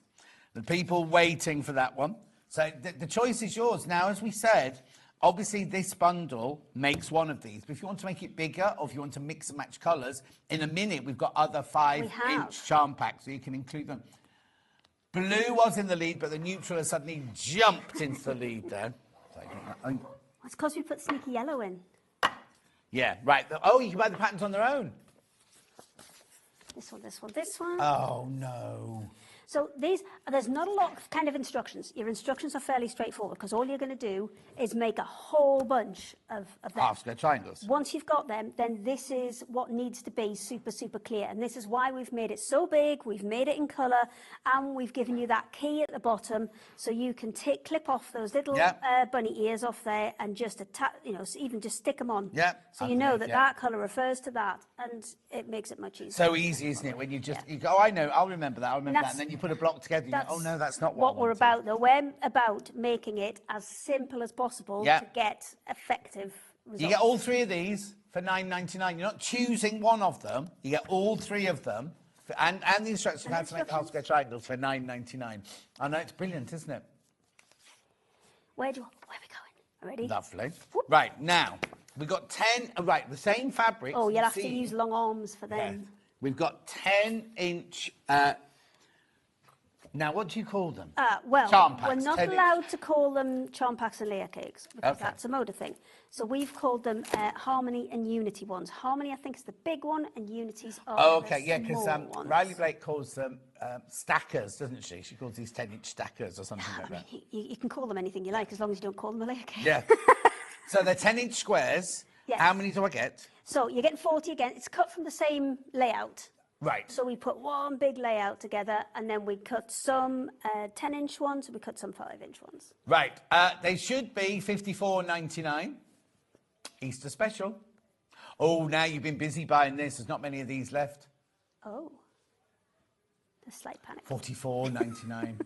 The people waiting for that one. So the choice is yours. Now, as we said, obviously this bundle makes one of these. But if you want to make it bigger or if you want to mix and match colours, in a minute we've got other 5-inch charm packs, so you can include them. Blue was in the lead, but the neutral has suddenly jumped into the lead there. It's because we put sneaky yellow in. Yeah, right. Oh, you can buy the patterns on their own. This one, this one, this one. Oh, no. So there's not a lot of kind of instructions. Your instructions are fairly straightforward because all you're going to do is make a whole bunch of them. Half square triangles. Once you've got them, then this is what needs to be super, super clear. And this is why we've made it so big, we've made it in colour, and we've given you that key at the bottom so you can clip off those little bunny ears off there and just attach, even just stick them on. Yeah. So you know that colour refers to that, and it makes it much easier. So easy, isn't it? When you just, you go, oh, I know, I'll remember that, and then you put a block together, and you go, oh, no, that's not what we're about, though. We're about making it as simple as possible to get effective results. You get all 3 of these for £9.99. You're not choosing one of them. You get all 3 of them, and the instructions on how to make the half square triangles for £9.99. I know, it's brilliant, isn't it? Where are we going? Ready? Lovely. Whoop. Right, now, we've got 10, right, the same fabric. Oh, you'll have to use long arms for them. Yeah. We've got 10-inch... now, what do you call them? Charm packs. We're not allowed to call them charm packs and layer cakes because that's a moda thing. So we've called them Harmony and Unity ones. Harmony, I think, is the big one, and Unity's are the because small ones. Riley Blake calls them stackers, doesn't she? She calls these 10-inch stackers or something like that. You can call them anything you like as long as you don't call them a layer cake. Yeah. So they're 10-inch squares. Yes. How many do I get? So you're getting 40 again. It's cut from the same layout. Right. So we put one big layout together, and then we cut some 10-inch ones, and we cut some 5-inch ones. Right. They should be $54.99. Easter special. Oh, now you've been busy buying this. There's not many of these left. Oh. A slight panic. $44.99.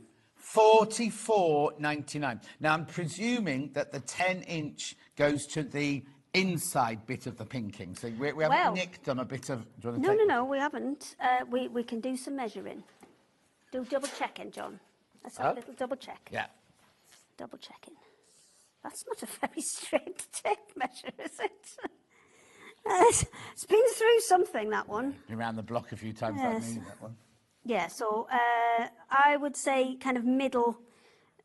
$44.99. Now, I'm presuming that the 10-inch goes to the inside bit of the pinking. So we haven't nicked them a bit of... No, we haven't. We can do some measuring. Do double checking, John. Let's have a little double check. Yeah. Double checking. That's not a very straight tape measure, is it? It's been through something, that one. Been around the block a few times like me, that one. Yeah, so I would say kind of middle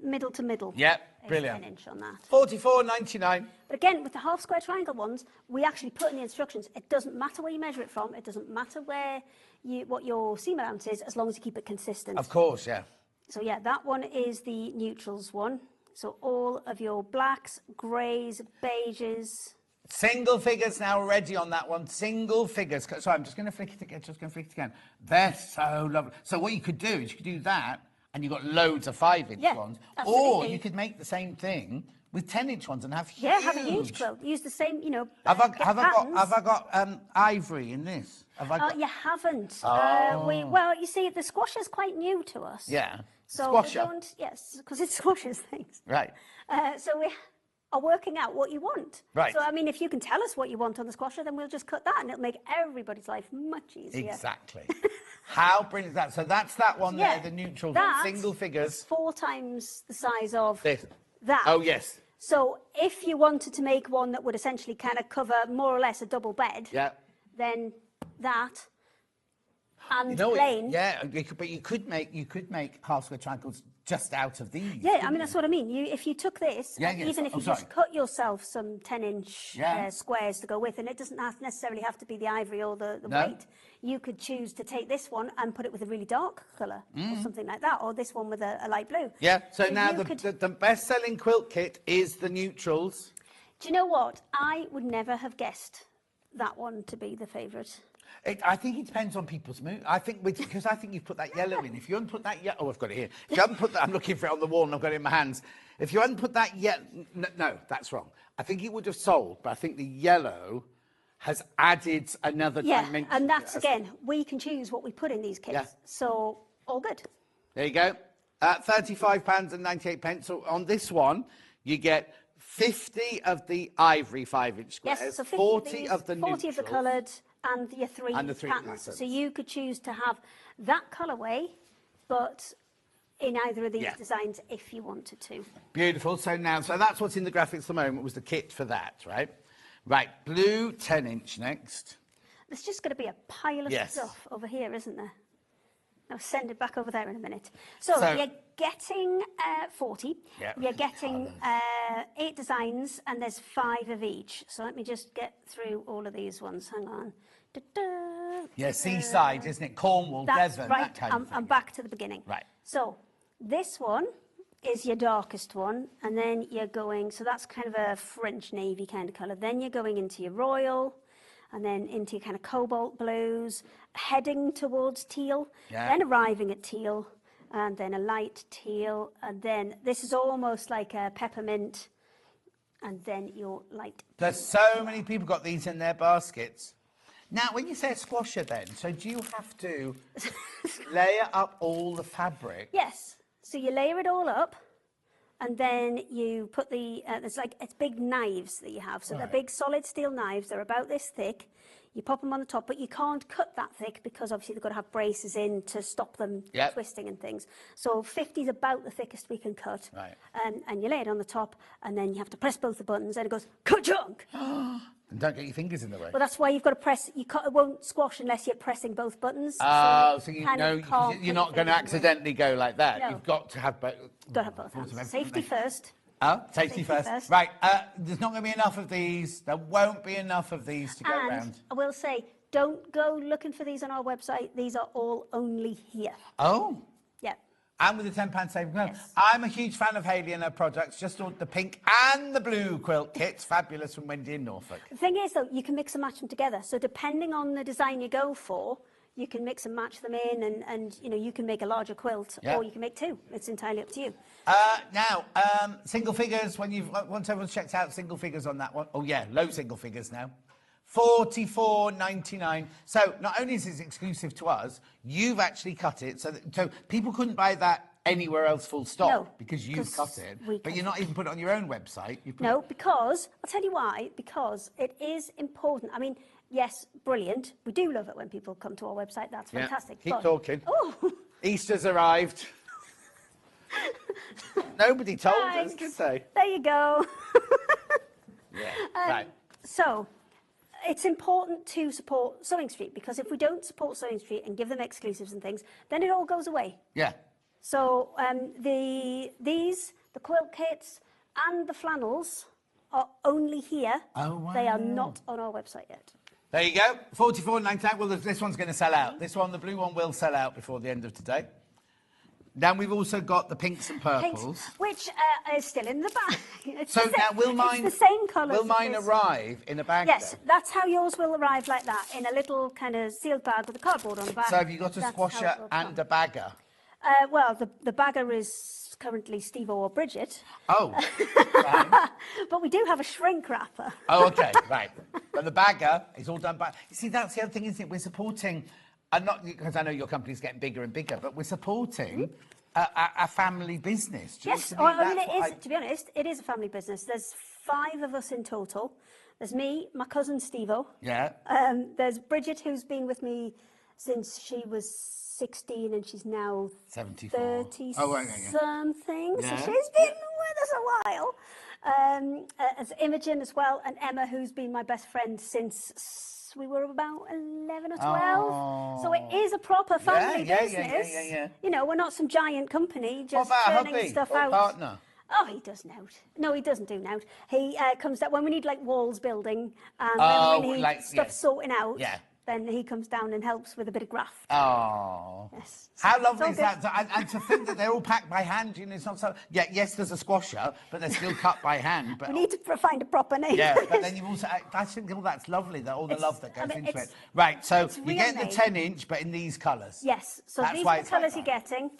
to middle. Yep, is brilliant. 10 inch on that. $44.99. But again, with the half square triangle ones, we actually put in the instructions, it doesn't matter where you measure it from, it doesn't matter what your seam allowance is, as long as you keep it consistent. Of course, yeah. So yeah, that one is the neutrals one. So all of your blacks, greys, beiges. Single figures now already on that one. Single figures. So I'm just going to flick it again. They're so lovely. So what you could do is you could do that, and you've got loads of 5-inch ones. Absolutely. Or you could make the same thing with 10-inch ones and have huge. Yeah, have a huge quilt. Use the same, Have I got ivory in this? Have I got... You haven't. Oh. Well, you see, the squasher's quite new to us. Yeah. So Squasher. Yes, because it squashes things. Right. So we are working out what you want. Right. So, I mean, if you can tell us what you want on the squasher, then we'll just cut that, and it'll make everybody's life much easier. Exactly. How brilliant is that? So that's that one there, the neutral that single figures. 4 times the size of this. That. Oh, yes. So if you wanted to make one that would essentially kind of cover more or less a double bed, then that and plain. Yeah, but you could make half square triangles just out of these. Yeah, I mean, that's what I mean. If you took this, even if you sorry. just cut yourself some 10-inch squares to go with, and it doesn't necessarily have to be the ivory or the white, you could choose to take this one and put it with a really dark colour or something like that, or this one with a light blue. Yeah, so now the best-selling quilt kit is the neutrals. Do you know what? I would never have guessed that one to be the favourite. I think it depends on people's mood. I think because I think you've put that yellow in. If you hadn't put that yellow, oh, I've got it here. If you hadn't put that, I'm looking for it on the wall and I've got it in my hands. If you hadn't put that yellow, no, that's wrong. I think it would have sold, but I think the yellow has added another dimension. Yeah, and that's again, we can choose what we put in these kits. Yeah. So all good. There you go. £35.98. So on this one, you get 50 of the ivory 5-inch squares, yes, so 40 of the 40 of the coloured, and your 3 patterns. patterns. So you could choose to have that colourway, but in either of these designs if you wanted to. Beautiful. So that's what's in the graphics at the moment, was the kit for that, right? Right, blue 10-inch next. There's just going to be a pile of stuff over here, isn't there? I'll send it back over there in a minute. So you're getting 40. Yep. You're getting 8 designs, and there's 5 of each. So let me just get through all of these ones. Hang on. Yeah, seaside, isn't it? Cornwall, Devon, right. that kind of thing. I'm back to the beginning. Right. So this one is your darkest one, and then you're going, so that's kind of a French navy kind of colour. Then you're going into your royal, and then into your kind of cobalt blues, heading towards teal, then arriving at teal, and then a light teal, and then this is almost like a peppermint, and then your light. There's so many people got these in their baskets. Now, when you say a squasher then, so do you have to layer up all the fabric? Yes. So you layer it all up, and then you put it's big knives that you have. So they're big solid steel knives. They're about this thick. You pop them on the top, but you can't cut that thick because obviously they've got to have braces in to stop them twisting and things. So 50 is about the thickest we can cut. Right. And you lay it on the top, and then you have to press both the buttons, and it goes, ka-chunk! And don't get your fingers in the way. Well, that's why you've got to press. It won't squash unless you're pressing both buttons. Oh, so you know you're not going to accidentally go like that. No. You've got to have both. Got to have both hands. Safety first. Oh, safety first. Right. There's not going to be enough of these. There won't be enough of these to go around. I will say, don't go looking for these on our website. These are all only here. Oh. Yeah. And with the £10 saving. Yes. I'm a huge fan of Hayley and her products. Just ordered the pink and the blue quilt kits. Fabulous from Wendy in Norfolk. The thing is, though, you can mix and match them together. So depending on the design you go for, you can mix and match them in, and you can make a larger quilt, or you can make 2. It's entirely up to you. Now, single figures, once everyone's checked out single figures on that one. Oh, yeah, low single figures now. $44.99. So not only is it exclusive to us, you've actually cut it so people couldn't buy that anywhere else full stop because you've cut it. But you're not even put it on your own website. No, because I'll tell you why. Because it is important. I mean, yes, brilliant. We do love it when people come to our website. That's fantastic. Keep talking. Oh. Easter's arrived. Nobody told us, did they? There you go. Right. So, it's important to support Sewing Street, because if we don't support Sewing Street and give them exclusives and things, then it all goes away. Yeah. So the quilt kits and the flannels are only here. Oh, wow. They are not on our website yet. There you go. 44.99. Well, this one's going to sell out. This one, the blue one, will sell out before the end of today. Then we've also got the pinks and purples. Pinks, which is still in the bag. It's So the now, will mine? It's the same colours. Will mine arrive in a bag? Yes, then? that's how yours will arrive, like that, in a little kind of sealed bag with a cardboard on the back. So have you got a That's how squasher it will and come. a bagger? Well, the bagger is currently Steve or Bridget. Oh, right. But we do have a shrink wrapper. Oh, okay, right. But the bagger is all done by... You see, that's the other thing, isn't it? We're supporting, and not because I know your company's getting bigger and bigger, but we're supporting a family business. Do you Yes, know what I mean, That's it is, what to be honest, it is a family business. There's 5 of us in total. There's me, my cousin Steve-O. Yeah. There's Bridget, who's been with me since she was 16, and she's now 74. 30 Oh, right, yeah. something. Yeah. So she's been with us a while. As Imogen as well, and Emma, who's been my best friend since we were about 11 or 12. Oh. So it is a proper family Yeah. business. You know, we're not some giant company just What about churning hubby stuff or out. partner? Oh, he does nout. No, he doesn't do nout. He comes down when we need like walls building and Oh, when we need like, stuff yeah. sorting out. Yeah. Then he comes down and helps with a bit of graft. Oh. Yes. How lovely all is good. that? And to think that they're all packed by hand, you know, it's not so... Yeah, yes, there's a squasher, but they're still cut by hand. But We need to find a proper name. yeah, but then you've also... I think all that's lovely, that all the love that goes into it's- it. Right, so it's you're getting the real 10-inch, but in these colours. Yes. So That's these why are the it's like colours you're that. getting.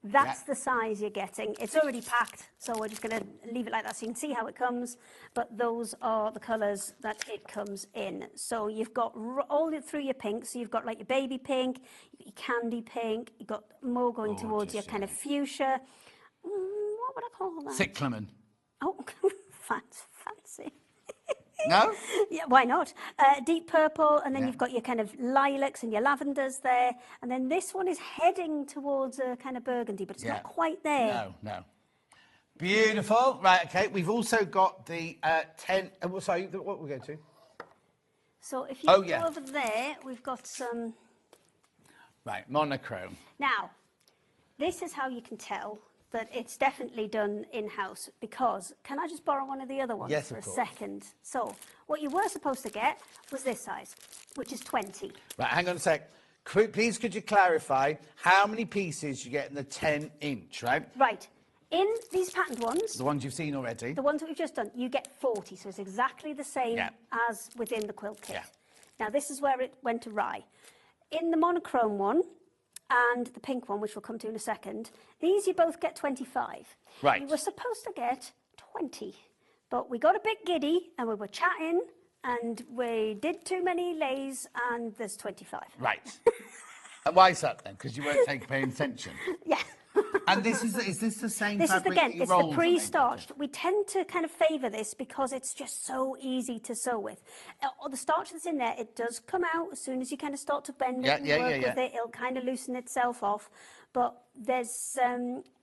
That's Yeah. the size you're getting. It's already packed, so we're just going to leave it like that so you can see how it comes. But those are the colours that it comes in. So you've got all through your pinks. So you've got like your baby pink, your candy pink. You've got more going towards your kind of fuchsia. What would I call that? Cyclamen. Oh, fancy. No? Yeah, why not? Deep purple, and then you've got your kind of lilacs and your lavenders there. And then this one is heading towards a kind of burgundy, but it's not quite there. No. Beautiful. Right, okay. We've also got the 10... sorry, what we're going to? So if you go over there, we've got some... Right, monochrome. Now, this is how you can tell that it's definitely done in-house, because, can I just borrow one of the other ones Yes, for a of course. second? So, what you were supposed to get was this size, which is 20. Right, hang on a sec. Please, could you clarify how many pieces you get in the 10-inch, right? Right. In these patterned ones, The ones you've seen already. the ones that we've just done, you get 40, so it's exactly the same as within the quilt kit. Yeah. Now, this is where it went awry. In the monochrome one and the pink one, which we'll come to in a second, these you both get 25. Right. You were supposed to get 20, but we got a bit giddy and we were chatting and we did too many lays and there's 25. Right. And why is that then? Because you weren't paying attention. Yeah. And is this the same This is fabric again, that you it's the rolled on it? pre-starched. We tend to kind of favour this because it's just so easy to sew with. The starch that's in there, it does come out as soon as you kind of start to bend it and work with it. It'll kind of loosen itself off. But there's,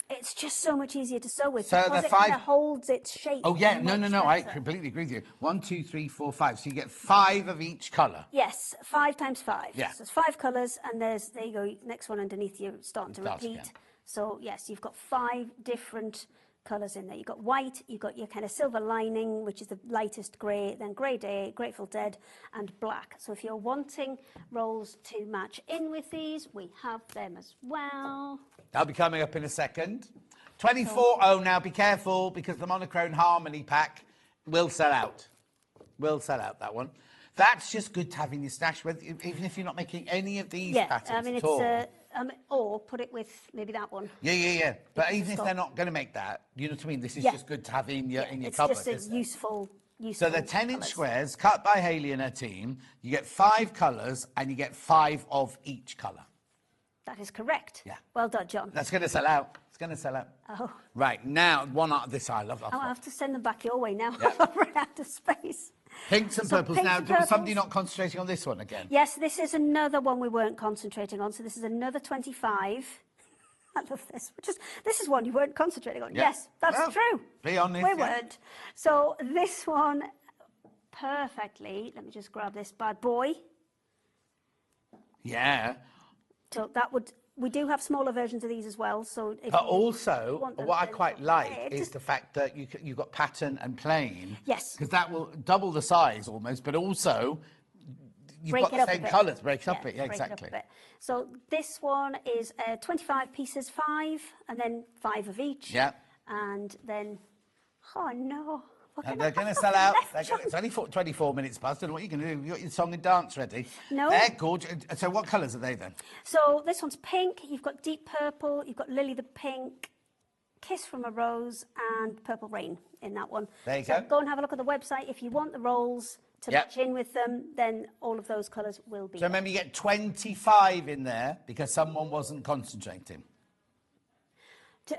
it's just so much easier to sew with So because the it kind 5 of holds its shape. Oh yeah, no, much I better. completely agree with you. 1, 2, 3, 4, 5. So you get 5 of each colour. Yes, 5 times 5. Yeah. So it's 5 colours, and there you go. Next one underneath, you're starting to Starts repeat. again. So yes, you've got 5 different colours in there. You've got white, you've got your kind of silver lining, which is the lightest grey, then grey day, Grateful Dead, and black. So if you're wanting rolls to match in with these, we have them as well. That'll be coming up in a second. 24. Oh, now be careful because the monochrome harmony pack will sell out. Will sell out, that one. That's just good to have in your stash, even if you're not making any of these patterns I mean, at all. or put it with maybe that one. Yeah. But Because even it's if got- they're not going to make that, you know what I mean? This is Yeah. just good to have in your It's cupboard. just a isn't it? useful. So they're 10-inch squares cut by Hayley and her team. You get 5 colours and you get 5 of each colour. That is correct. Yeah. Well done, John. That's going to sell out. It's going to sell out. Oh. Right, now, one out of this I love. I'll have to send them back your way now. Yeah. I've run out of space. Pinks and So purples. pinks Now, and was somebody purples. not concentrating on this one again? Yes, this is another one we weren't concentrating on. So this is another 25. I love this. This is one you weren't concentrating on. Yeah. Yes, that's Well, true. be honest, We yeah. weren't. So this one, perfectly. Let me just grab this bad boy. Yeah. So that would, we do have smaller versions of these as well. So if But you also, want them, what I then quite go like ahead. is the fact that you've got pattern and plain. Yes. Because that will double the size almost, but also you've break got it the up a same bit. colours, break it up a bit. Yeah, break it up exactly. a bit. So this one is 25 pieces, 5, and then 5 of each. Yeah. And then, oh no. And they're going to sell out. It's only 24 minutes past. I don't know what you're going to do. You've got your song and dance ready. No. They're gorgeous. So what colours are they then? So this one's pink. You've got deep purple. You've got Lily the Pink, Kiss from a Rose, and Purple Rain in that one. There you so go. Go and have a look at the website. If you want the rolls to match in with them, then all of those colours will be. So remember, you get 25 in there because someone wasn't concentrating.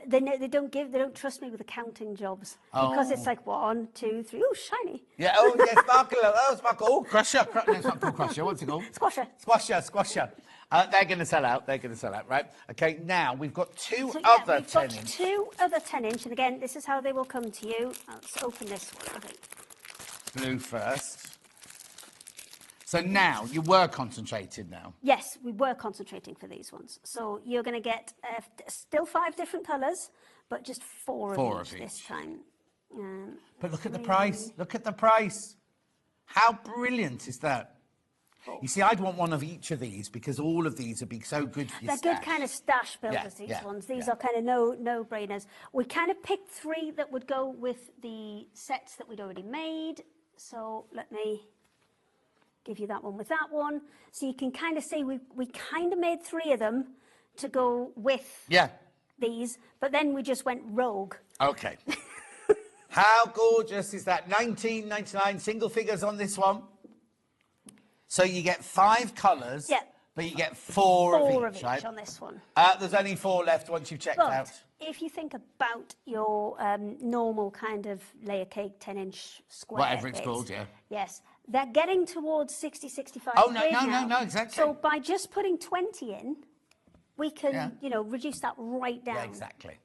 They don't trust me with the counting jobs because it's like 1, 2, 3. Oh, shiny. Yeah. Oh, yeah. Sparkle. Oh, sparkle. Oh, crusher. No, it's not called crusher. What's it called? Squasher. Squasher. They're going to sell out. Right. Okay. Now we've got two So, other we've got 10-inch. 2 other 10-inch, and again, this is how they will come to you. Let's open this one. I think. Blue first. So now you were concentrated now. Yes, we were concentrating for these ones. So you're going to get still 5 different colours, but just 4 of each this time. But look at the price. Look at the price. How brilliant is that? You see, I'd want one of each of these because all of these would be so good for your They're good kind of stash builders, these yeah, ones. These are kind of no-brainers. We kind of picked 3 that would go with the sets that we'd already made. So let me give you that one with that one. So you can kind of see we kind of made 3 of them to go with these, but then we just went rogue. Okay. How gorgeous is that? $19.99 single figures on this one. So you get 5 colours, but you get 4 of each, right? On this one. There's only 4 left once you've checked But out. if you think about your normal kind of layer cake 10-inch square Whatever it's bits, called, yeah. Yes, they're getting towards 60, 65 Oh, quid now. no, exactly. So by just putting 20 in, we can, reduce that right down. Yeah, exactly.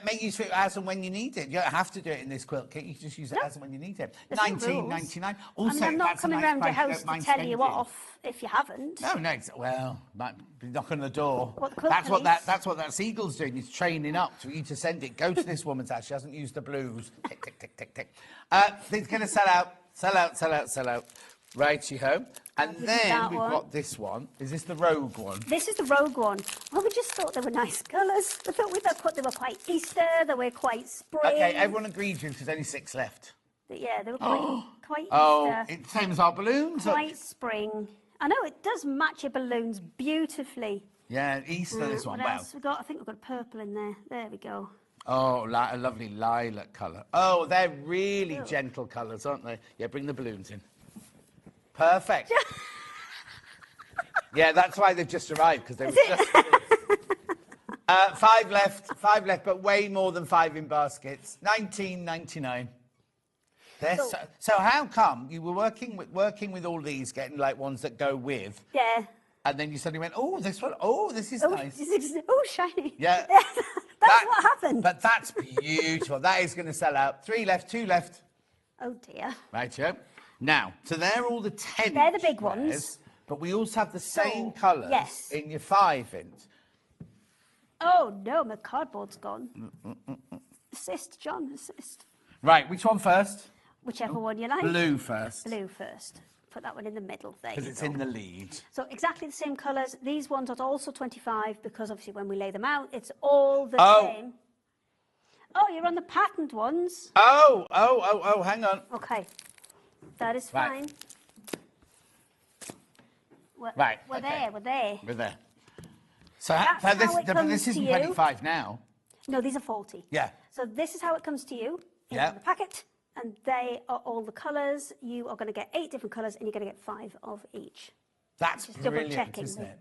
Make use of it as and when you need it. You don't have to do it in this quilt kit. You can just use it as and when you need it. $19.99. Also, I'm not that's a coming nice around your price. house Don't mind to tell you spending. off if you haven't. No, well, might be knocking on the door. What the quilt That's what that seagull's doing. He's training up for you to send it. Go to this woman's house. She hasn't used the blues. Tick, tick, tick, tick, tick. It's going to sell out. Righty-ho. And then we've got this one. Is this the rogue one? This is the rogue one. Well, we just thought they were nice colours. We thought they were quite Easter. They were quite spring. Okay, everyone agreed with you because there's only 6 left. Yeah, they were quite Easter. Oh, it's same as our balloons. Quite spring. I know, it does match your balloons beautifully. Yeah, Easter, this one. What Wow. else we got? I think we've got purple in there. There we go. Oh, a lovely lilac colour. Oh, they're really gentle colours, aren't they? Yeah, bring the balloons in. Perfect. Yeah, that's why they've just arrived, because they were just... 5 left, but way more than 5 in baskets. $19.99. So how come you were working with all these, getting like ones that go with? Yeah. And then you suddenly went, oh, this one, oh, this is nice. Shiny. Yeah. That's what happened. But that's beautiful. That is going to sell out. 3 left, 2 left. Oh, dear. Right, yeah. Now, so they're all the 10. They're the big ones. But we also have the same colours in your 5-inch. Oh, no, my cardboard's gone. Assist, John, assist. Right, which one first? Whichever one you like. Blue first. Blue first. Put that one in the middle. There you go. Because it's in the lead. So exactly the same colours. These ones are also 25 because obviously when we lay them out, it's all the same. Oh, you're on the patterned ones. Oh, hang on. Okay. That is fine. We're there. So this isn't 25 now. No, these are 40. Yeah. So this is how it comes to you in the packet, and they are all the colours. You are going to get 8 different colours, and you're going to get 5 of each. That's just brilliant, double-checking isn't it?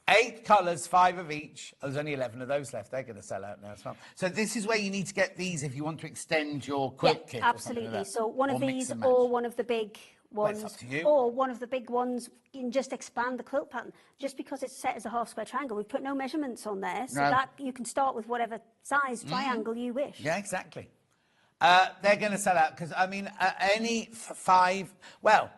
8 colours, 5 of each. Oh, there's only 11 of those left. They're going to sell out now as well. So this is where you need to get these if you want to extend your quilt kit. Absolutely. Like so one of these or one of the big ones, it's up to you. or one of the big ones, you can just expand the quilt pattern. Just because it's set as a half square triangle, we've put no measurements on there, so that you can start with whatever size triangle you wish. Yeah, exactly. They're going to sell out because, I mean, any five, well,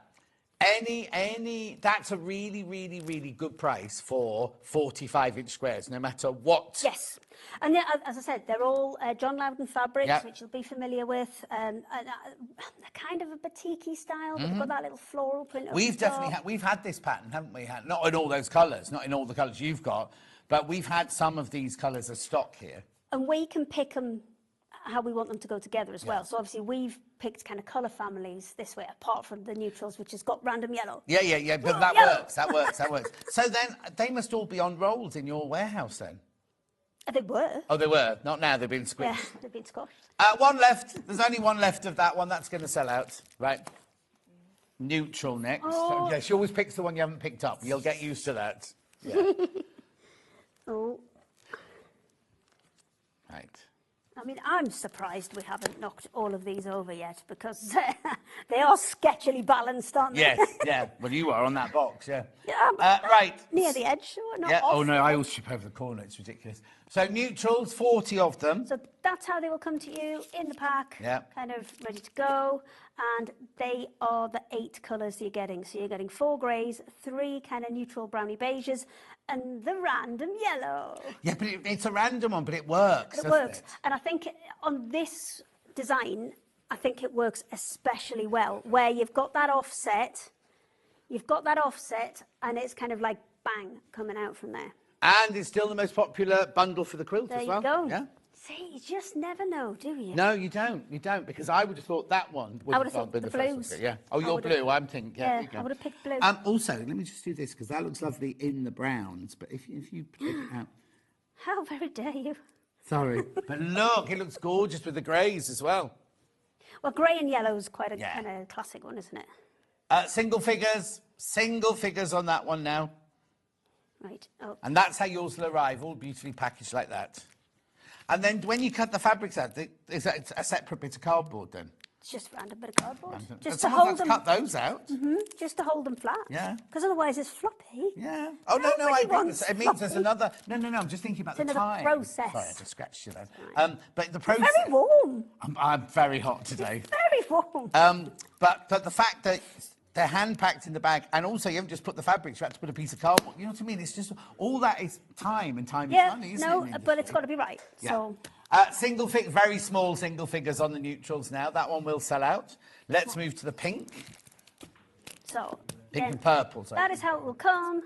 that's a really, really, really good price for 45-inch squares, no matter what. Yes. And as I said, they're all John Loudon fabrics, which you'll be familiar with. Kind of a batik-y style, but they've got that little floral print. We've definitely we've had this pattern, haven't we? Not in all those colours, not in all the colours you've got, but we've had some of these colours as stock here. And we can pick them how we want them to go together as well. So obviously we've picked kind of colour families this way, apart from the neutrals, which has got random yellow. Yeah, but that works. So then they must all be on rolls in your warehouse then? They were. Oh, they were. Not now, they've been squished. Yeah, they've been squashed. One left. There's only one left of that one. That's going to sell out. Right. Neutral next. Oh. Yeah, she always picks the one you haven't picked up. You'll get used to that. Yeah. Oh. Right. I mean, I'm surprised we haven't knocked all of these over yet, because they are sketchily balanced, aren't they? Yes, yeah. Well, you are on that box, yeah. Yeah, right. Near the edge. Not yeah. off Oh, no, the I edge. always chip over the corner. It's ridiculous. So neutrals, 40 of them. So that's how they will come to you in the pack, kind of ready to go. And they are the 8 colours you're getting. So you're getting 4 greys, 3 kind of neutral browny beiges, and the random yellow. Yeah, but it's a random one, but it works. It works. And I think on this design, I think it works especially well, where you've got that offset, and it's kind of like bang coming out from there. And it's still the most popular bundle for the quilt as well. There you go. Yeah. See, you just never know, do you? No, you don't. You don't, because I would have thought that one would have been the blues. first. Yeah. Oh, you're blue. I'm thinking. Yeah, I would have picked blue. Also, let me just do this, because that looks lovely in the browns. But if you pick it out. How very dare you? Sorry. But look, it looks gorgeous with the greys as well. Well, grey and yellow is quite a kind of classic one, isn't it? Single figures on that one now. Right. Oh. And that's how yours will arrive, all beautifully packaged like that. And then when you cut the fabrics out, is that a separate bit of cardboard then? It's just a random bit of cardboard. Just to Someone hold them. cut those out. Just to hold them flat. Yeah. Because otherwise it's floppy. Yeah. Oh, no, I agree. It means there's another... No, I'm just thinking about the time. It's another process. Sorry, I just scratched you there. But the process... It's very warm. I'm very hot today. Very warm. But the fact that they're hand-packed in the bag, and also you haven't just put the fabrics, you have to put a piece of cardboard. You know what I mean? It's just... All that is time, and time is money, isn't it? Yeah, but it's got to be right. Yeah. So... very small single figures on the neutrals now. That one will sell out. Let's move to the pink. So pink and purple. Sorry. That is how it will come.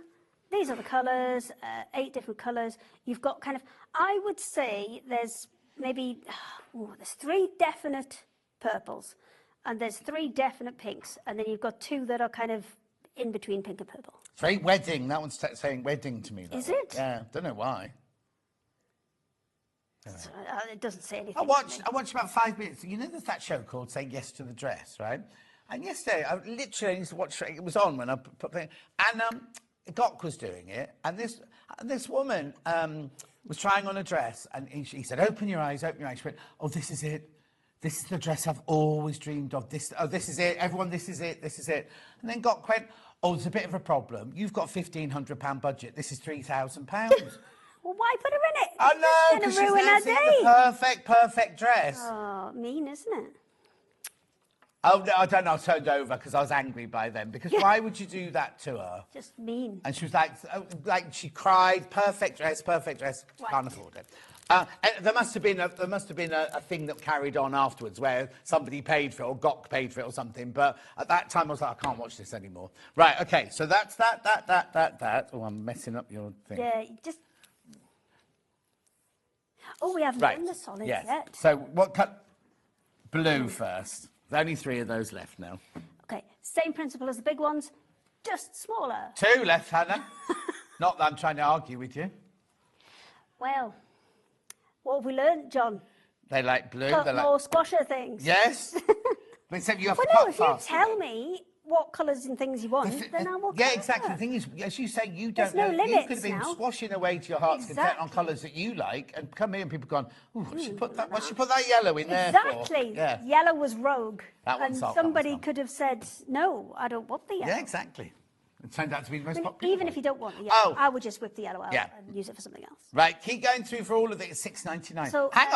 These are the colours, 8 different colours. You've got kind of, I would say there's maybe, there's 3 definite purples, and there's 3 definite pinks, and then you've got 2 that are kind of in between pink and purple. It's very wedding. That one's saying wedding to me. Is it? Yeah, don't know why. So, it doesn't say anything. I watched about 5 minutes. You know, there's that show called Say Yes to the Dress, right? And yesterday, I literally used to watch. It was on when I put it. And Gok was doing it, and this woman was trying on a dress, and he said, "Open your eyes, open your eyes." She went, "Oh, this is it. This is the dress I've always dreamed of. This is it. Everyone, this is it. This is it." And then Gok went, "Oh, there's a bit of a problem. You've got £1,500 budget. This is £3,000." Well, why put her in it? I know, because she's now seen the perfect dress. Oh, mean, isn't it? Oh, no, I don't know. I turned over because I was angry by them. Because why would you do that to her? Just mean. And she was like she cried, perfect dress, can't afford it. And there must have been a thing that carried on afterwards where somebody paid for it or Gok paid for it or something. But at that time, I was like, I can't watch this anymore. Right, okay, so that's that. Oh, I'm messing up your thing. Yeah, just... Oh, we haven't done the solids yet. So what cut? Blue first. There's only 3 of those left now. Okay, same principle as the big ones, just smaller. 2 left, Hannah. Not that I'm trying to argue with you. Well, what have we learned, John? They like blue. Cut more squasher things. Yes. But except you have to no, cut if fast. you tell me what colours and things you want, then I will. Yeah, exactly. The thing is, as you say, you don't There's know. no You limits could have been now. swashing away to your heart's content on colours that you like, and come here and people gone, "Ooh, what's she put that yellow in there for?" Exactly. Yeah. Yellow was rogue, That and one's off, somebody could have said, "No, I don't want the yellow." Yeah, exactly. It turned out to be the most I mean, popular. even if you don't want the yellow, I would just whip the yellow out Yeah. and use it for something else. Right, keep going through for all of it. It's £6.99. So, hang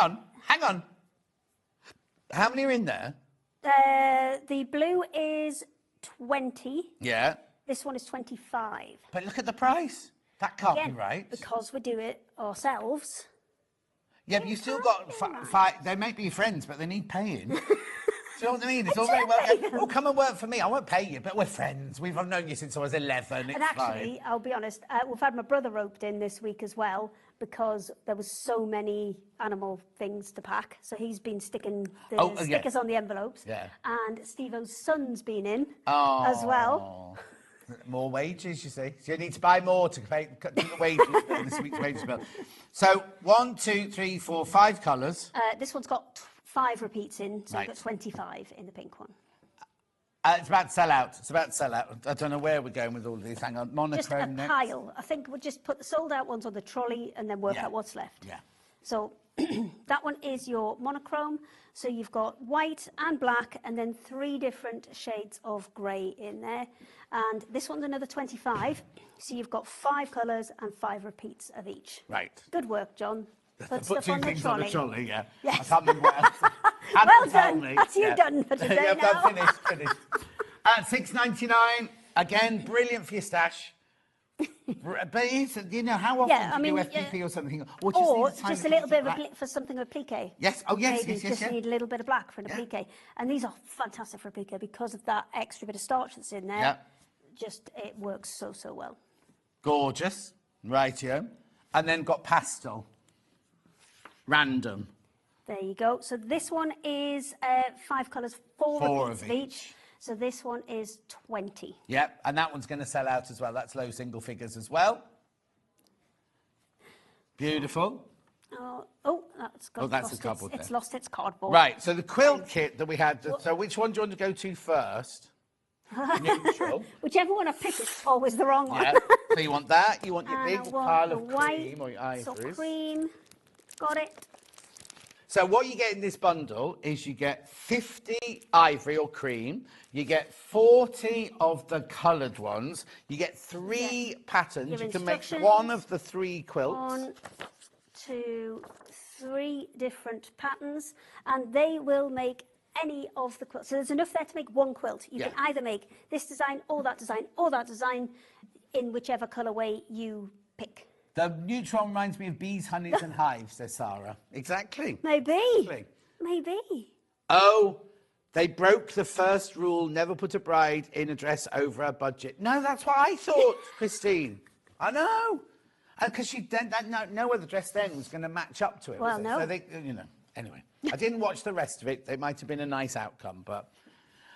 on. How many are in there? The blue is 20. Yeah. This one is 25. But look at the price. That can't Again, be right. because we do it ourselves. Yeah, but you still got five. They may be friends, but they need paying. Do you know what I mean? It's all very well. Oh, come and work for me. I won't pay you, but we're friends. I've known you since I was 11. And actually, I'll be honest, we've had my brother roped in this week as well because there was so many animal things to pack. So he's been sticking the stickers on the envelopes. Yeah. And Steve-O's son's been in as well. More wages, you see. So you need to buy more to pay the wages for this week's wages bill. So 1, 2, 3, 4, 5 colours. This one's got 5 repeats in, so Right. we've got 25 in the pink one. It's about to sell out. It's about to sell out. I don't know where we're going with all of these. Hang on. Monochrome Just a next. pile. I think we'll just put the sold out ones on the trolley and then work out what's left. Yeah. So that one is your monochrome. So you've got white and black and then 3 different shades of grey in there. And this one's another 25. So you've got 5 colours and 5 repeats of each. Right. Good work, John. Put 2 things on the trolley, yeah. Yes. I can't remember what else. Well done. That's you done for today Yeah, now. done, finished. $6.99. Again, brilliant for your stash. But it's, you know, how often do you do FPP or something? Or just a little bit of for something with applique. Yes, oh yes, Maybe yes, just yes. need a little bit of black for an applique. And these are fantastic for applique because of that extra bit of starch that's in there. Yeah. Just, it works so, so well. Gorgeous. Rightio. And then got pastel. Random. There you go. So this one is 5 colours, 4 repeats of each. So this one is 20. Yep, and that one's going to sell out as well. That's low single figures as well. Beautiful. That's cardboard It's there. lost its cardboard. Right, so the quilt kit that we had, so which one do you want to go to first? Neutral. Whichever one I pick is always the wrong one. Yeah, so you want that, you want your And big I want pile the of white, cream or your ivories. So cream, got it. So what you get in this bundle is you get 50 ivory or cream, you get 40 of the coloured ones, you get 3 patterns, Your you can make instructions. one of the 3 quilts. 1, 2, 3 different patterns, and they will make any of the quilts. So there's enough there to make one quilt. You can either make this design or that design or that design in whichever colourway you pick. The neutron reminds me of bees, honeys and hives, says Sarah. Exactly. Maybe. Exactly. Maybe. Oh, they broke the first rule, never put a bride in a dress over her budget. No, that's what I thought, Christine. I know. Because no other dress then was going to match up to it, Well, was it? no. So they, anyway. I didn't watch the rest of it. It might have been a nice outcome, but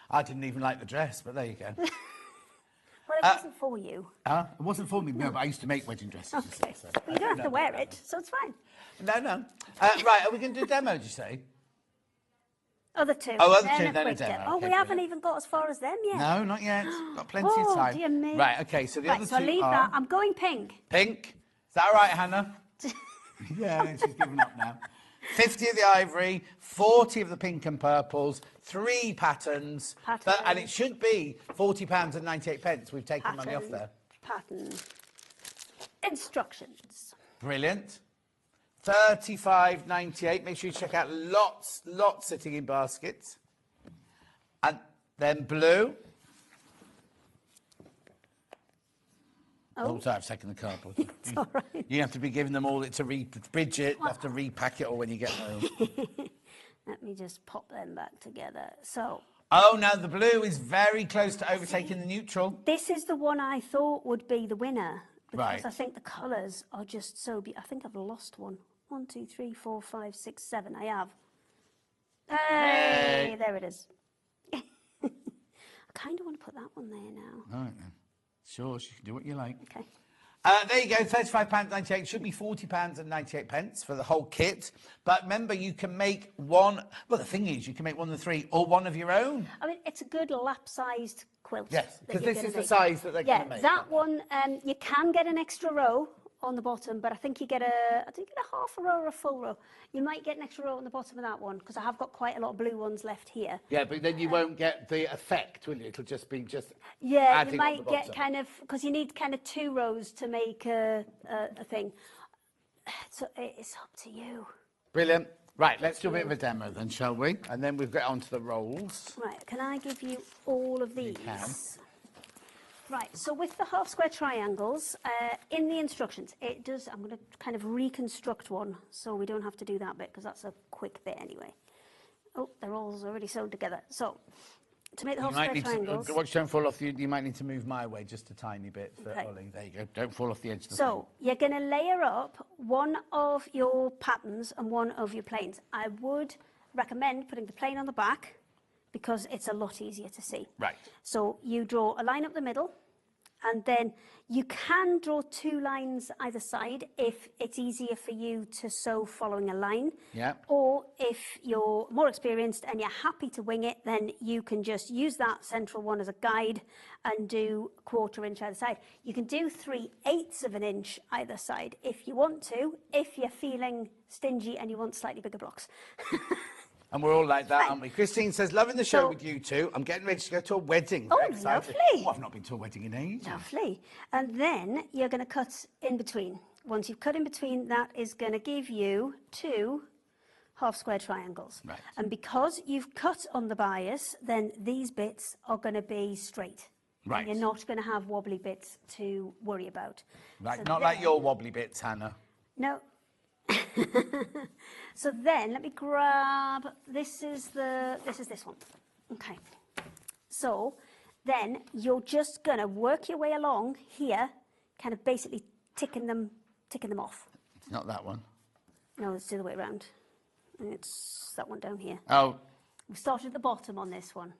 I didn't even like the dress, but there you go. Well, it wasn't for you. It wasn't for me, no, but I used to make wedding dresses. Okay. So, Well, you don't have to wear it, so it's fine. No. Right, are we going to do a demo, do you say? Other 2. Oh, other then 2, a then a quick demo. Oh, Okay, we haven't even got as far as them yet. No, not yet. Got plenty of time. Oh, dear me. Right, okay, so the other 2 so I leave are... that. I'm going pink. Pink. Is that all right, Hannah? Yeah, she's given up now. 50 of the ivory, 40 of the pink and purples, 3 patterns. And it should be £40 and 98 pence. We've taken money off there. Pattern. Instructions. Brilliant. $35.98. Make sure you check out lots sitting in baskets. And then blue. Oh, sorry, I've taken the cardboard. It's all right. You have to be giving them all to Bridget, you have to repack it all when you get home. Let me just pop them back together. So. Oh, now the blue is very close to overtaking the neutral. This is the one I thought would be the winner. Because Right. I think the colours are just so beautiful. I think I've lost one. 1, 2, 3, 4, 5, 6, 7. I have. Hey, there it is. I kind of want to put that one there now. All right then. Sure, you can do what you like. Okay. There you go, £35.98. Should be £40 and 98 pence for the whole kit. But remember, you can make one. Well, the thing is, you can make one of the 3 or one of your own. I mean, it's a good lap-sized quilt. Yes, that because you're this gonna is the make. size that they're going to Yeah, make. that one, you can get an extra row on the bottom, but I think you get a half a row or a full row. You might get an extra row on the bottom of that one, because I have got quite a lot of blue ones left here. Yeah, but then you won't get the effect, will you? It'll just be Yeah, adding you on might the get bottom. kind of, because you need kind of 2 rows to make a thing. So it's up to you. Brilliant. Right, let's do a bit of a demo then, shall we? And then we'll get on to the rolls. Right, can I give you all of these? You can. Right, so with the half square triangles, in the instructions, it does, I'm going to kind of reconstruct one so we don't have to do that bit because that's a quick bit anyway. Oh, they're all already sewn together. So, to make the half square triangles... Watch, don't fall off. You might need to move my way just a tiny bit for Okay. Ollie. There you go. Don't fall off the edge of the So, you're going to layer up one of your patterns and one of your planes. I would recommend putting the plane on the back because it's a lot easier to see. Right. So, you draw a line up the middle, and then you can draw 2 lines either side if it's easier for you to sew following a line. Yeah. Or if you're more experienced and you're happy to wing it, then you can just use that central one as a guide and do 1/4 inch either side. You can do 3/8 of an inch either side if you want to, if you're feeling stingy and you want slightly bigger blocks. And we're all like that, aren't we? Christine says, loving the show So- with you two. I'm getting ready to go to a wedding. Oh, Very excited. lovely. Oh, I've not been to a wedding in ages. Lovely. And then you're going to cut in between. Once you've cut in between, that is going to give you 2 half square triangles. Right. And because you've cut on the bias, then these bits are going to be straight. Right. And you're not going to have wobbly bits to worry about. Right, So not like then- your wobbly bits, Hannah. No. So then let me grab, this is this one. Okay. So then you're just going to work your way along here, kind of basically ticking them off. It's not that one. No, it's the other way around. And it's that one down here. Oh, We started at the bottom on this one.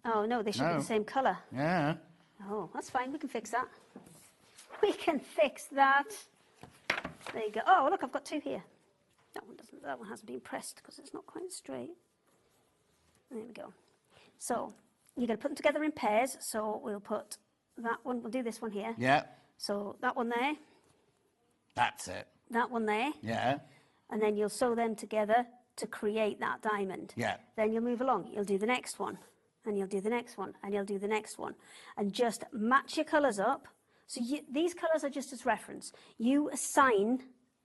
Oh no, they should be No. the same colour. yeah. Oh, that's fine. We can fix that. We can fix that. There you go. Oh, look, I've got 2 here. That one hasn't been pressed because it's not quite straight. There we go. So you're going to put them together in pairs. So we'll put that one. We'll do this one here. Yeah. So that one there, That's it. that one there, Yeah. and then you'll sew them together to create that diamond. Yeah. Then you'll move along. You'll do the next one, and you'll do the next one, and you'll do the next one, and just match your colours up. So these colours are just as reference. You assign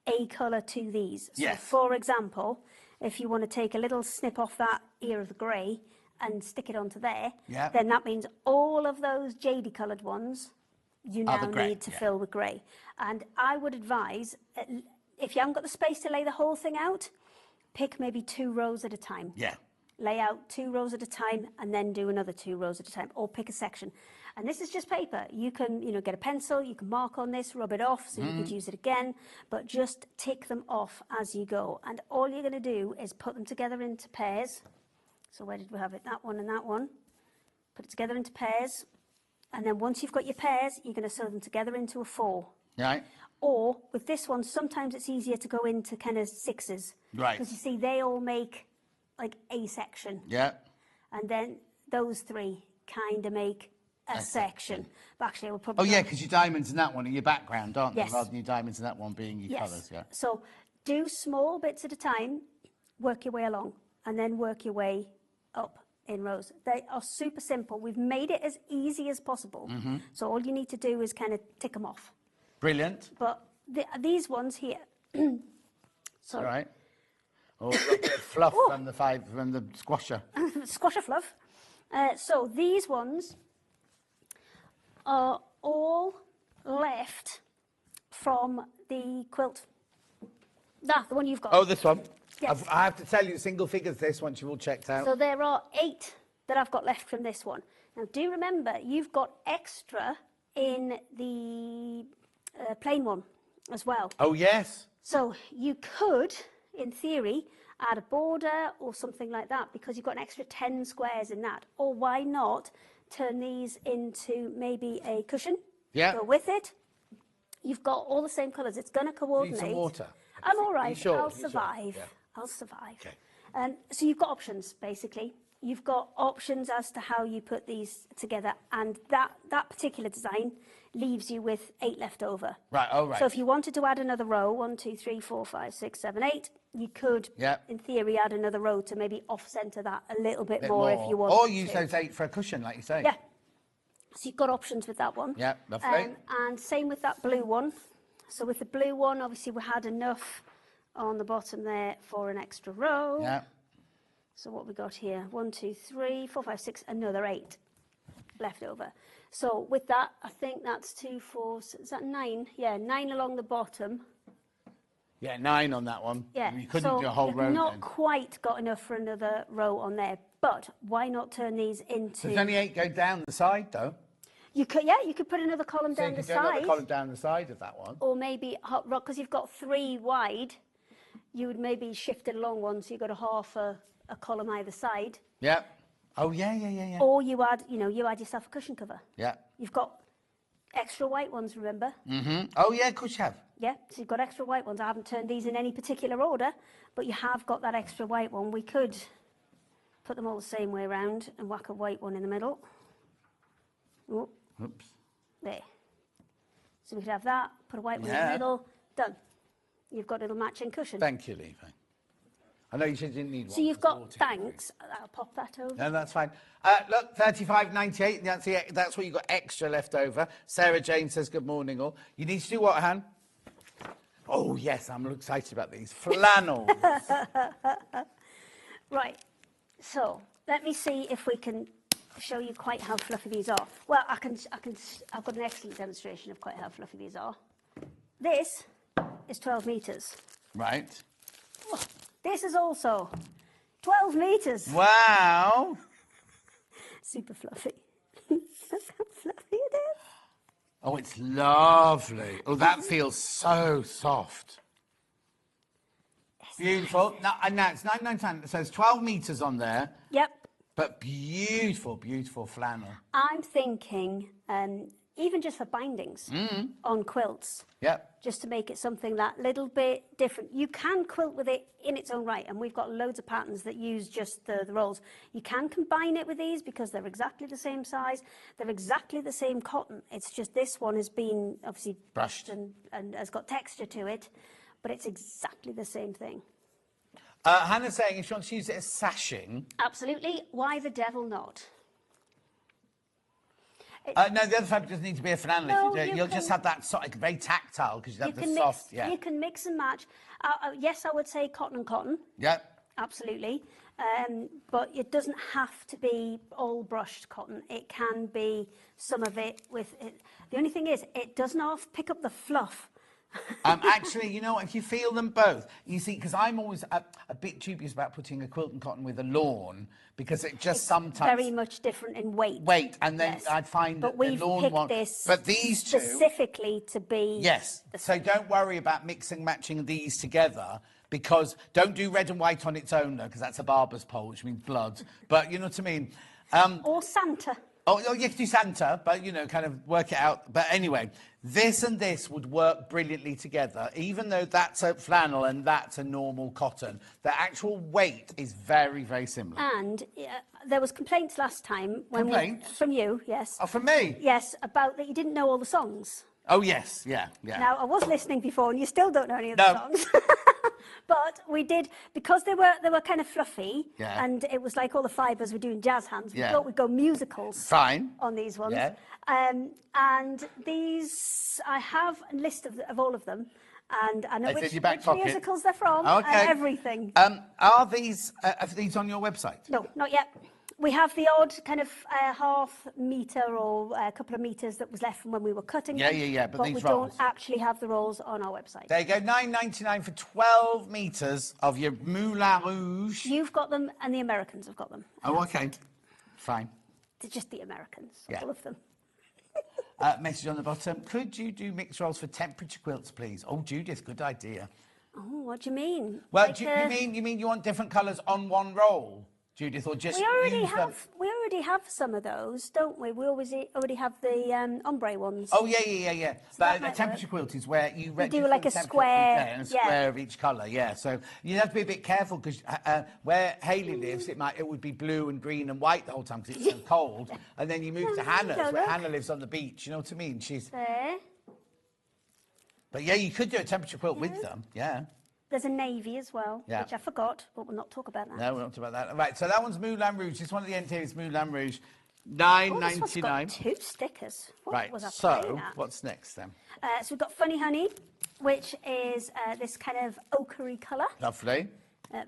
a colour to these. So Yes. for example, if you want to take a little snip off that ear of the grey and stick it onto there, Yeah. then that means all of those jadey coloured ones you Are now the grey, need to yeah. fill with grey. And I would advise, if you haven't got the space to lay the whole thing out, pick maybe 2 rows at a time. Yeah. Lay out 2 rows at a time and then do another 2 rows at a time, or pick a section. And this is just paper. You can, get a pencil, you can mark on this, rub it off so you could use it again, but just tick them off as you go. And all you're going to do is put them together into pairs. So where did we have it? That one and that one. Put it together into pairs. And then once you've got your pairs, you're going to sew them together into a 4. Right. Or with this one, sometimes it's easier to go into kind of 6s. Right. Because you see, they all make like a section. Yeah. And then those 3 kind of make a section. But actually, I will probably... Oh, yeah, because your diamonds in that one are your background, aren't Yes. they? Rather than your diamonds in that one being your colours, yeah. So do small bits at a time, work your way along, and then work your way up in rows. They are super simple. We've made it as easy as possible. Mm-hmm. So all you need to do is kind of tick them off. Brilliant. But these ones here... All right. Oh, a bit of fluff from the squasher. Squasher fluff. So these ones are all left from the quilt. The one you've got. Oh, this one. Yes. I have to tell you, single figures this once you've all checked out. So there are 8 that I've got left from this one. Now do remember, you've got extra in the plain one as well. Oh, yes. So you could, in theory, add a border or something like that because you've got an extra 10 squares in that. Or why not turn these into maybe a cushion? Yeah. Go with it. You've got all the same colours. It's going to coordinate. Need some water. I'm all right. You sure? I'll You sure? survive. Yeah. I'll survive. Okay. So you've got options, basically. You've got options as to how you put these together, and that particular design leaves you with 8 left over. Right, oh, right. So if you wanted to add another row, 1, 2, 3, 4, 5, 6, 7, 8, you could, in theory, add another row to maybe off-centre that a little bit more if you want. Or use those 8 for a cushion, like you say. Yeah. So you've got options with that one. Yeah, lovely. And same with that blue one. So with the blue one, obviously we had enough on the bottom there for an extra row. Yeah. So what we got here, 1, 2, 3, 4, 5, 6, another 8 left over. So with that, I think that's 2, 4, is that 9? Yeah, 9 along the bottom. Yeah, 9 on that one. Yeah, You couldn't so do a whole you've row not then. quite got enough for another row on there, but why not turn these into... There's only 8 go down the side, though. You could, yeah, you could put another column So down you the could do another side. column down the side of that one. Or maybe, because you've got 3 wide, you would maybe shift it along one, so you've got a half a column either side. Yeah. Oh, yeah. Or you add, you add yourself a cushion cover. Yeah. You've got extra white ones, remember? Mm-hmm. Oh, yeah, of course you have. Yeah, so you've got extra white ones. I haven't turned these in any particular order, but you have got that extra white one. We could put them all the same way around and whack a white one in the middle. Oh, oops. There. So we could have that, put a white one in the middle, done. You've got a little matching cushion. Thank you, Levi. I know you said you didn't need one. So you've got, thanks, I'll pop that over. No, that's fine. Look, 35.98. That's what you got extra left over. Sarah Jane says, good morning, all. You need to do what, Han? Oh, yes, I'm excited about these. Flannels. Right, so let me see if we can show you quite how fluffy these are. Well, I've got an excellent demonstration of quite how fluffy these are. This is 12 metres. Right. Oh, this is also 12 metres. Wow. Super fluffy. Look how fluffy it is. Oh, it's lovely. Oh, that feels so soft. Beautiful. Now it's 9.99. So there's 12 metres on there. Yep. But beautiful, beautiful flannel. I'm thinking, even just for bindings on quilts, just to make it something that little bit different. You can quilt with it in its own right, and we've got loads of patterns that use just the rolls. You can combine it with these because they're exactly the same size. They're exactly the same cotton. It's just this one has been obviously brushed and has got texture to it, but it's exactly the same thing. Hannah's saying if she wants to use it as sashing. Absolutely. Why the devil not? No, the other fabric doesn't need to be a flannel. No, if you do. You'll just have that sort of very tactile because you have the soft. You can mix and match. Yes, I would say cotton and cotton. Yeah. Absolutely. But it doesn't have to be all brushed cotton. It can be some of it with it. The only thing is, it doesn't half pick up the fluff. Actually, you know, if you feel them both, you see, because I'm always a bit dubious about putting a quilt and cotton with a lawn because it just sometimes very much different in weight. And then I'd find but the lawn one. This but these two specifically to be. Yes. So don't worry about mixing, matching these together. Because don't do red and white on its own, though, because that's a barber's pole, which means blood. But you know what I mean? Or Santa. Oh, you can do Santa, but, you know, kind of work it out. But anyway, this and this would work brilliantly together, even though that's a flannel and that's a normal cotton. The actual weight is very, very similar. And there was complaints last time. From you, yes. Oh, from me? Yes, about that you didn't know all the songs. Oh, yes, yeah. Now, I was listening before, and you still don't know any of the songs. But we did, because they were kind of fluffy, and it was like all the fibres were doing jazz hands, we thought we'd go musicals on these ones. Yeah. And these, I have a list of all of them, and I know which musicals they're from, and everything. Are these on your website? No, not yet. We have the odd kind of half metre or a couple of metres that was left from when we were cutting them. Yeah. But these we rolls. don't actually have the rolls on our website. There you go, $9.99 for 12 metres of your Moulin Rouge. You've got them, and the Americans have got them. Oh, okay. Fine. They're just the Americans, all of them. Message on the bottom. Could you do mixed rolls for temperature quilts, please? Oh, Judith, good idea. Oh, what do you mean? Well, like you mean you want different colours on one roll? Judith, or just we already have some of those, don't we? We already have the ombre ones. Oh yeah. So but a temperature quilt is where you do like a square, and a square of each colour. Yeah, so you have to be a bit careful because where Hayley lives, it would be blue and green and white the whole time because it's so cold. And then you move to Hannah's, where Hannah lives on the beach. You know what I mean? She's there. But yeah, you could do a temperature quilt with them. Yeah. There's a navy as well, which I forgot, but we'll not talk about that. No, we'll not talk about that. Right, so that one's Moulin Rouge. It's one of the interiors, Moulin Rouge. £9.99. Two stickers. What Right, was I so playing at? what's next then? So we've got Funny Honey, which is this kind of ochre colour. Lovely.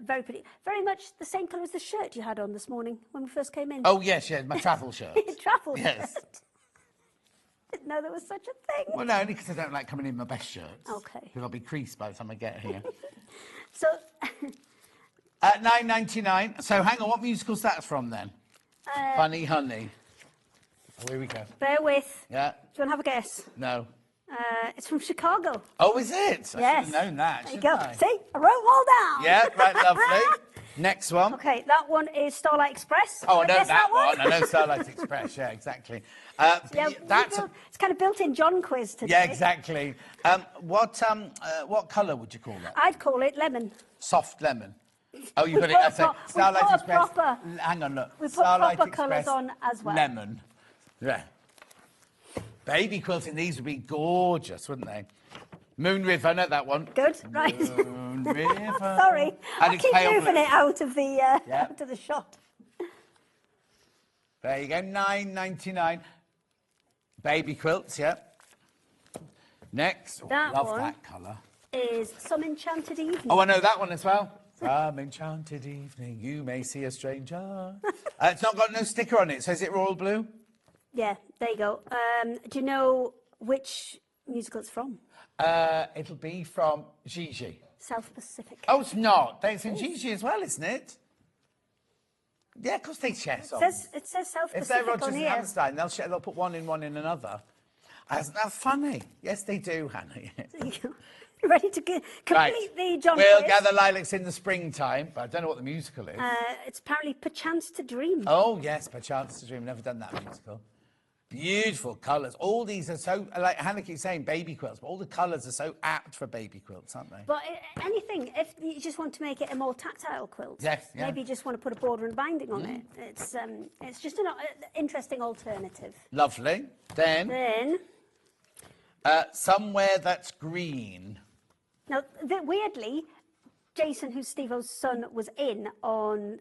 Very pretty. Very much the same colour as the shirt you had on this morning when we first came in. Oh, yes, my travel shirt. Travel Yes. shirt. Didn't know there was such a thing. Well, no, only because I don't like coming in my best shirts. Okay. Because I'll be creased by the time I get here. So, At £9.99. So hang on, what musical's that from then? Funny Honey. Oh, here we go. bear with. Yeah. Do you want to have a guess? No. It's from Chicago. Oh, is it? I Yes. should have known that, There you shouldn't go. I? See, I wrote them all down. Yeah, right, lovely. Next one. Okay, that one is Starlight Express. Oh, I Wanna know guess that one. I one? know Starlight Express. Yeah, exactly. Yeah, That's it's kind of built-in John quiz today. yeah, exactly. What colour would you call that? I'd call it lemon. Soft lemon. Oh, you've got We it. put That's it. we Starlight put Express. proper- Hang on, look. We put Starlight proper Express, colours on as well. Lemon. Yeah. Baby quilting these would be gorgeous, wouldn't they? Moon River, I know that one. Good, right. Moon River. Sorry, And I it's keep pale moving blue. it out of the out of the shot. There you go, £9.99. Baby quilts, yeah. Next, oh, That love one. that colour. Is Some Enchanted Evening. Oh, I know that one as well. Some enchanted evening, you may see a stranger. It's not got no sticker on it, so is it royal blue? Yeah, there you go. Do you know which musical it's from? It'll be from Gigi. South Pacific. Oh, it's not. It's in Gigi as well, isn't it? Yeah, of course they share songs. It says South If they're Pacific Rodgers on and here. Hammerstein, they'll put one in another. Isn't that funny? Yes, they do, Hannah. There you go. You ready to complete Right. the John We'll quiz? gather lilacs in the springtime, but I don't know what the musical is. It's apparently Perchance to Dream. Oh, yes, Perchance to Dream. Never done that musical. Beautiful colours. All these are so, like Hannah keeps saying, baby quilts, but all the colours are so apt for baby quilts, aren't they? But anything, if you just want to make it a more tactile quilt, Yes, yeah. maybe you just want to put a border and binding on it. It's just an interesting alternative. Lovely. Then, somewhere that's green. Now, weirdly, Jason, who's Steve-O's son, was in on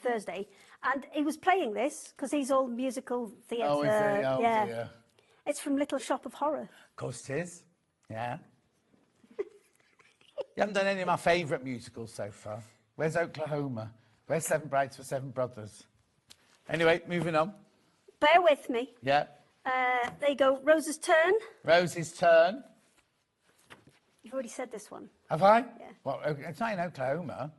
Thursday, and he was playing this because he's all musical theatre. Oh, is it? Oh, yeah. dear. It's from Little Shop of Horror. Of course it is. Yeah. You haven't done any of my favourite musicals so far. Where's Oklahoma? Where's Seven Brides for Seven Brothers? Anyway, moving on. Bear with me. Yeah. There you go. Rose's turn. Rose's turn. You've already said this one. Have I? Yeah. Well, it's not in Oklahoma.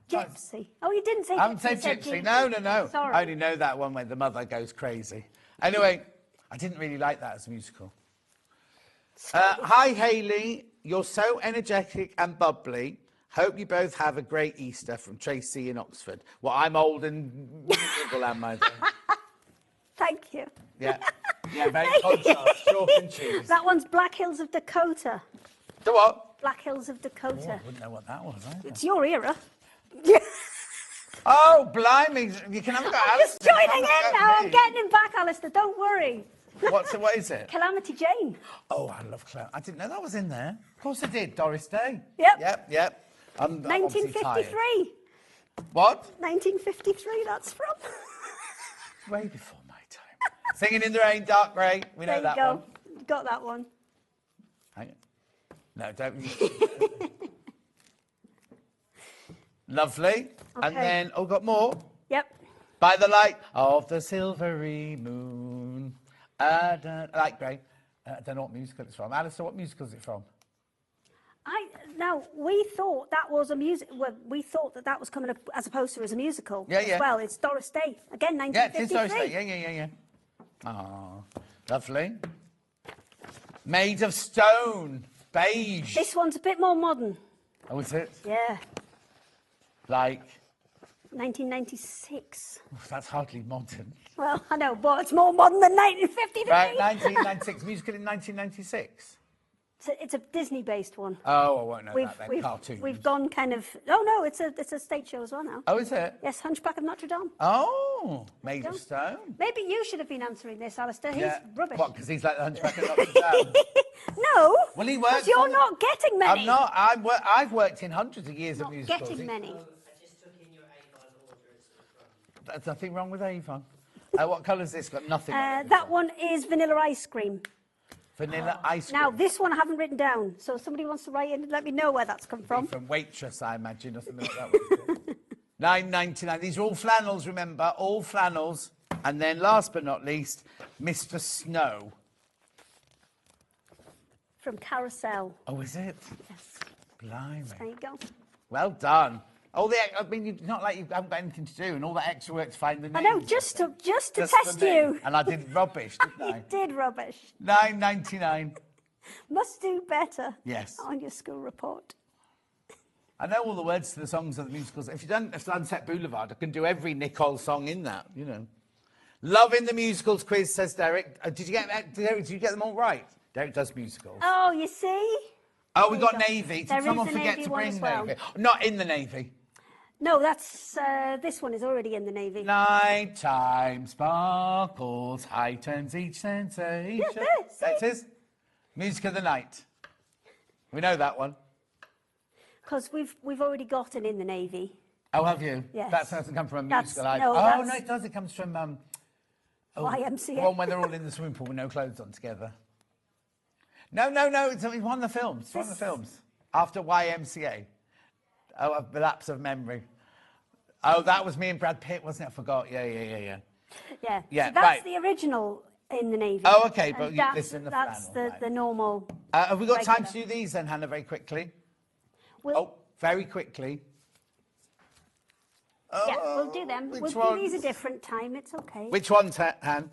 Gypsy. Oh, you didn't say I haven't Gypsy. said you said Gypsy. Gypsy. No. Sorry. I only know that one when the mother goes crazy. Anyway, I didn't really like that as a musical. Hi, Hayley. You're so energetic and bubbly. Hope you both have a great Easter from Tracy in Oxford. Well, I'm old and miserable, am I? Thank you. Yeah. Yeah, very contrast. Chalk and cheese. That one's Black Hills of Dakota. The what? Black Hills of Dakota. I wouldn't know what that was either. It's your era. Oh, blimey. You can have a go. I'm just joining in now. I'm getting him back, Alistair. Don't worry. What is it? Calamity Jane. Oh, I love Clown. I didn't know that was in there. Of course I did. Doris Day. Yep. Yep. I'm obviously tired. 1953. What? 1953, that's from. Way before my time. Singing in the Rain, Dark Grey. We know that There you one. go. You got that one. Hang on. No, don't. Lovely. And Okay. then, oh, got more. Yep. By the light of the silvery moon. Light grey. I don't know what musical it's from. Alistair, what musical is it from? Now, we thought that was a music. Well, we thought that was coming up as a poster as a musical. Yeah, as yeah. Well, it's Doris Day. Again, Yeah, it is 1953. Doris Day. Yeah. Oh, lovely. Made of stone. Beige. This one's a bit more modern. Oh, is it? Yeah. Like, 1996. that's hardly modern. Well, I know, but it's more modern than 1953. Right, 1996. Musical in 1996. It's a Disney-based one. Oh, I won't know that then. Cartoons. We've gone kind of. Oh no, it's a stage show as well now. Oh, is it? Yes, Hunchback of Notre Dame. Oh, made of stone. Maybe you should have been answering this, Alistair. He's rubbish. What, because he's like the Hunchback of Notre Dame? No. Well, he works. Because you're not getting many. I'm not. I've worked in hundreds of years of musicals. Getting many. There's nothing wrong with Avon. What colour's this? Got nothing. That one is vanilla ice cream. Vanilla ice cream. Now, this one I haven't written down, so if somebody wants to write in and let me know where that's come from. From Waitress, I imagine, or something like that. £9.99. These are all flannels, remember, all flannels. And then, last but not least, Mr. Snow. From Carousel. Oh, is it? Yes. Blimey. There you go. Well done. I mean, it's not like you haven't got anything to do, and all that extra work to find the I names. know, just to test you. And I did rubbish, didn't I? You did rubbish. £9.99. Must do better. Yes. On your school report. I know all the words to the songs of the musicals. If you've done Sunset Boulevard, I can do every Nicole song in that, you know. Loving the musicals quiz, says Derek. Did you get them all right? Derek does musicals. Oh, you see? Oh, we got Navy. Did There someone is the forget Navy to one bring as well. Navy? Not in the Navy. No, that's this one is already in the Navy. Nighttime sparkles, heightens each sensation. Yes, That is Music of the Night. We know that one. Because we've already got an in the Navy. Oh, have you? Yes. That doesn't come from a That's- musical. no, Oh, that's- no, it does. It comes from YMCA. The one where they're all in the swimming pool with no clothes on together. No. It's one of the films. It's one of the films. After YMCA. Oh, a lapse of memory. Oh, that was me and Brad Pitt, wasn't it? I forgot. Yeah. Yeah. Yeah, So that's right. the original in the Navy. Oh, okay, but And you that's, listen to that's flannel, the normal. Have we got time regular. to do these then, Hannah, very quickly? We'll, Very quickly. yeah, we'll do them. which We'll do ones? these a different time. It's okay. Which ones, Han?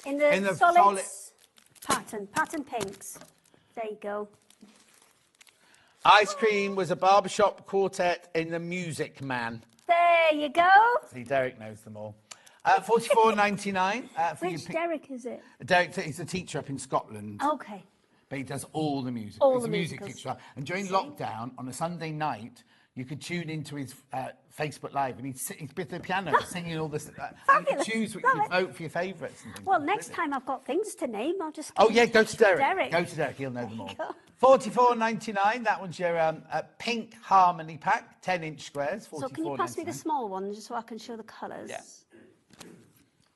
In the, in the solids pattern pinks. There you go. Ice Cream was a barbershop quartet in The Music Man. There you go. See, Derek knows them all. $44.99 for Which Derek is it? Derek, he's a teacher up in Scotland, Okay. but he does all the music. All he's the a music musicals. teacher. And during lockdown, on a Sunday night, you could tune into his Facebook Live, and he'd bit the piano, singing all this. And you could choose what you could vote for your favourites. And things. Well, next time I've got things to name, I'll just. Oh yeah, go to Derek. Derek. Go to Derek. He'll know them all. go. $44.99. That one's your pink harmony pack, 10-inch squares. So can you pass me the $44.99. small one just so I can show the colours? Yeah.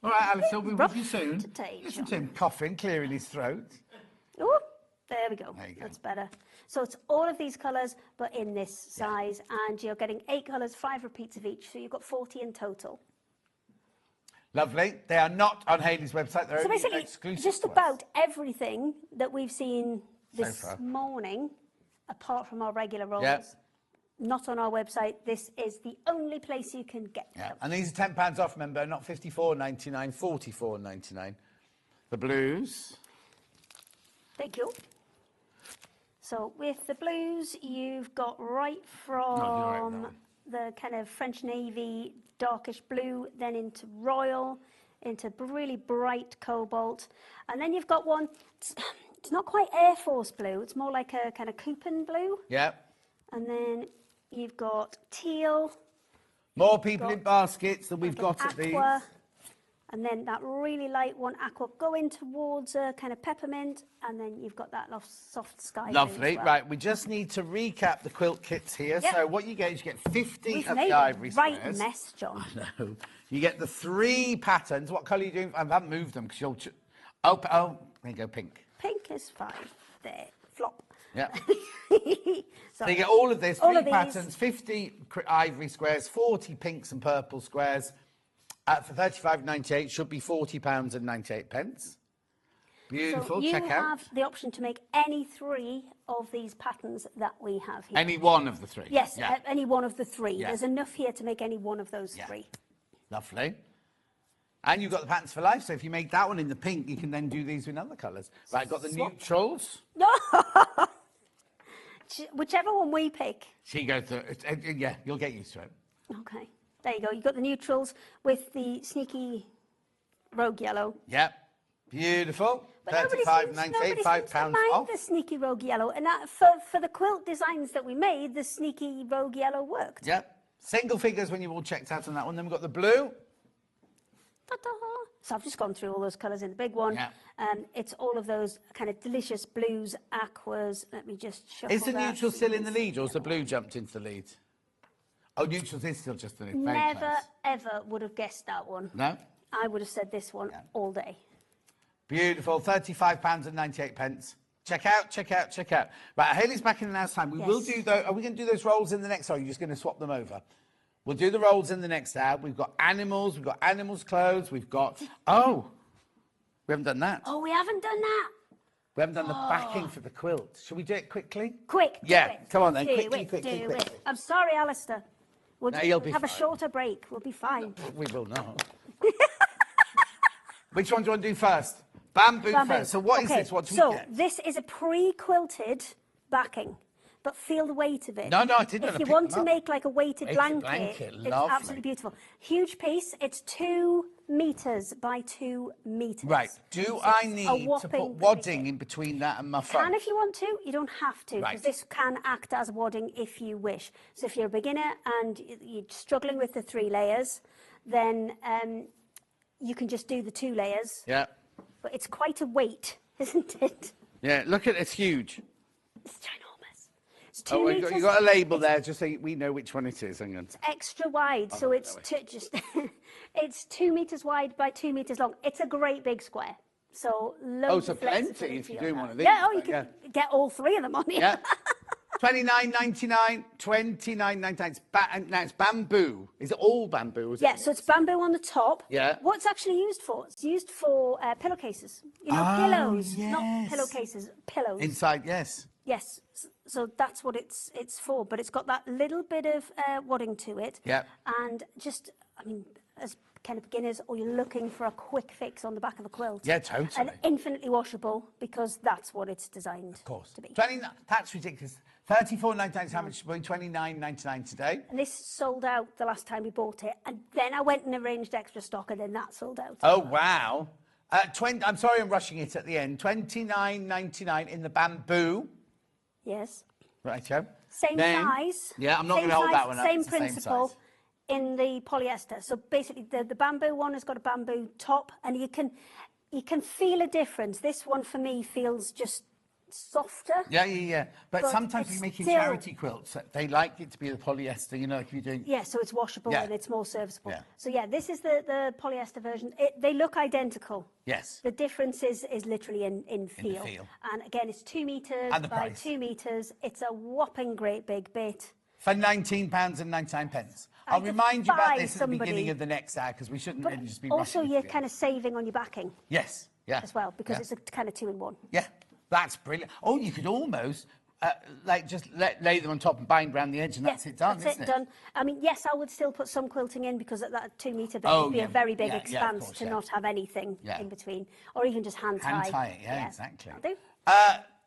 All right, Alice, we'll be with you soon. to take, Listen to him coughing, clearing his throat. Oh, there we go. There you go. That's better. So it's all of these colours, but in this size, and you're getting 8 colours, 5 repeats of each, so you've got 40 in total. Lovely. They are not on Hayley's website. They're So only basically, exclusive just to us. about everything that we've seen this far. morning, apart from our regular rolls, Yeah. not on our website. This is the only place you can get Yeah, them. and these are £10 off, remember, not $54.99, $44.99. The blues. Thank you. So with the blues, you've got right you're right, from no. the kind of French navy, darkish blue, then into royal, into really bright cobalt, and then you've got one. It's not quite Air Force blue. It's more like a kind of coupon blue, Yeah. and then you've got teal. More people in baskets than we've got at these. Aqua, and then that really light one, aqua, going towards a kind of peppermint, and then you've got that soft sky blue Lovely. as well. Right, we just need to recap the quilt kits here. Yep. So what you get is you get 50 We've of made the a ivory right squares. mess, John. No. You get the 3 patterns. What colour are you doing? I haven't moved them because you'll... Oh, there you go, pink. Pink is fine. There, flop. Yeah. So So you get all of this, all 3 of these. patterns, 50 ivory squares, 40 pinks and purple squares. For £35.98 should be £40.98. Beautiful, So you check out. have the option to make any 3 of these patterns that we have here. Any one of the 3? Yes, Yeah. any one of the 3. Yeah. There's enough here to make any one of those 3. Lovely. And you've got the patterns for life, so if you make that one in the pink, you can then do these in other colours. Right, got the neutrals. No! Whichever one we pick. She goes through, yeah, you'll get used to it. Okay, there you go. You've got the neutrals with the sneaky rogue yellow. Yep, beautiful. But nobody seems £35.98, to £5 mind off. the sneaky rogue yellow. And that, for the quilt designs that we made, the sneaky rogue yellow worked. Yep, single figures when you've all checked out on that one. Then we've got the blue. Ta-da. So I've just gone through all those colours in the big one. Yeah. It's all of those kind of delicious blues, aquas. Let me just shuffle Is the that. neutral still in the lead, or has the blue jumped into the lead? Oh, neutrals is still just an Never, ever would have guessed that one. No? I would have said this one all day. Beautiful, £35.98. Check out, check out, check out. Right, Hayley's back in an hour's time. We will do those. Are we going to do those rolls in the next hour? Or are you just going to swap them over? We'll do the rolls in the next hour. We've got animals clothes. We've got, we haven't done that. Oh, we haven't done that. We haven't done the backing for the quilt. Shall we do it quickly? Quick. Yeah, come on then. Do Quickly. it. I'm sorry, Alistair. We'll you'll be have a fine. shorter break. We'll be fine. We will not. Which one do you want to do first? Bamboo first. So what is this? What do we get? So this is a pre-quilted backing, but feel the weight of it. No, I didn't. If you want to make like a weighted blanket, it's lovely. absolutely beautiful. Huge piece. It's 2 meters by 2 meters. Right. Do I need to put wadding in between that and my phone? Can if you want to. You don't have to, because this can act as wadding if you wish. So if you're a beginner and you're struggling with the 3 layers, then you can just do the 2 layers. Yeah. But it's quite a weight, isn't it? Yeah, look at it, it's huge. It's ginormous. It's 2 meters. You got a label there, just so we know which one it is. Hang on. It's extra wide, so it's it's 2 meters wide by 2 meters long. It's a great big square. So loads of plenty flexibility if you're on doing that. one of these. Yeah, you can get all 3 of them on here. Yeah. $29.99, $29.99. Now it's bamboo. Is it all bamboo? So it's bamboo on the top. Yeah. What's actually used for? It's used for pillowcases. You know, pillows, not pillowcases, pillows. Inside, yes. Yes. So that's what it's for. But it's got that little bit of wadding to it. Yeah. And just, I mean, as kind of beginners, or you're looking for a quick fix on the back of a quilt. Yeah, totally. And infinitely washable, because that's what it's designed to be. That's ridiculous. $34.99 is how much? $29.99 today. And this sold out the last time we bought it, and then I went and arranged extra stock, and then that sold out. Oh wow! I'm sorry, I'm rushing it at the end. $29.99 in the bamboo. Yes. Right, Joe. Same size. Yeah, I'm not going to hold that one up. Same It's the principle in the polyester. So basically, the bamboo one has got a bamboo top, and you can feel a difference. This one for me feels just softer. Yeah. But sometimes you're making charity quilts. They like it to be the polyester, you know, if you're doing... Yeah, so it's washable and it's more serviceable. Yeah. So yeah, this is the polyester version. They look identical. Yes. The difference is literally in feel. And again, it's 2 meters by 2 meters. It's a whopping great big bit. For £19.99. I'll remind you about this at the beginning of the next hour, because we shouldn't really just be rushing. Also, you're kind of saving on your backing. Yes, yeah. As well, because it's a kind of 2-in-1. Yeah. That's brilliant. Oh, you could almost just lay them on top and bind around the edge, and that's it done, isn't it? Done. I mean, yes, I would still put some quilting in, because at that 2 meter bit would be a very big expanse to not have anything in between, or even just hand tie. Hand tie it, yeah, exactly. That'll do.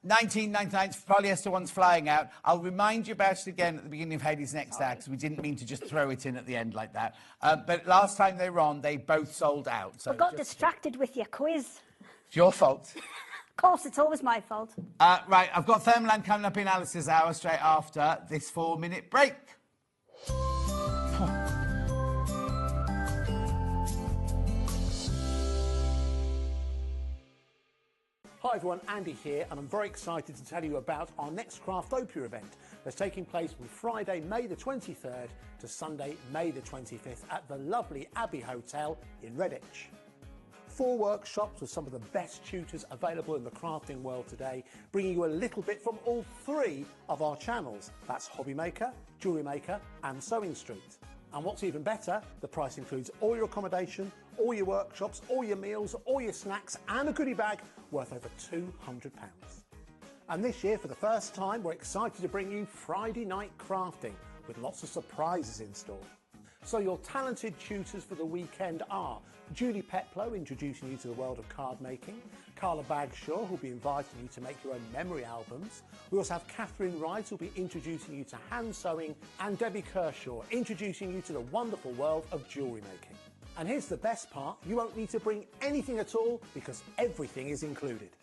$19.99 polyester one's flying out. I'll remind you about it again at the beginning of Hayley's next hour, because we didn't mean to just throw it in at the end like that. But last time they were on, they both sold out. So I got distracted with your quiz. It's your fault. Of course, it's always my fault. Right, I've got Thermaland coming up in Alice's hour straight after this 4-minute break. Hi everyone, Andy here, and I'm very excited to tell you about our next Craftopia event that's taking place from Friday, May the 23rd to Sunday, May the 25th at the lovely Abbey Hotel in Redditch. 4 workshops with some of the best tutors available in the crafting world today, bringing you a little bit from all 3 of our channels. That's Hobby Maker, Jewellery Maker and Sewing Street. And what's even better, the price includes all your accommodation, all your workshops, all your meals, all your snacks and a goodie bag worth over £200. And this year, for the first time, we're excited to bring you Friday night crafting with lots of surprises in store. So your talented tutors for the weekend are Julie Peplow, introducing you to the world of card making, Carla Bagshaw, who'll be inviting you to make your own memory albums. We also have Catherine Wright, who'll be introducing you to hand sewing, and Debbie Kershaw, introducing you to the wonderful world of jewellery making. And here's the best part, you won't need to bring anything at all, because everything is included.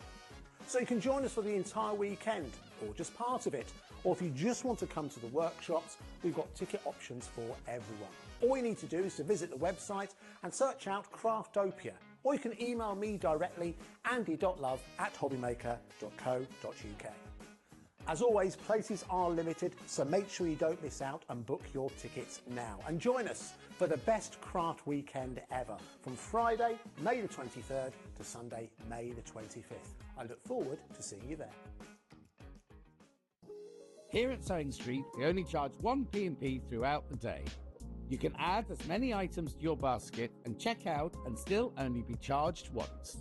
So you can join us for the entire weekend, or just part of it. Or if you just want to come to the workshops, we've got ticket options for everyone. All you need to do is to visit the website and search out Craftopia, or you can email me directly, andy.love@hobbymaker.co.uk. As always, places are limited, so make sure you don't miss out and book your tickets now. And join us for the best craft weekend ever, from Friday, May the 23rd to Sunday, May the 25th. I look forward to seeing you there. Here at Sewing Street, we only charge one P&P throughout the day. You can add as many items to your basket and check out and still only be charged once.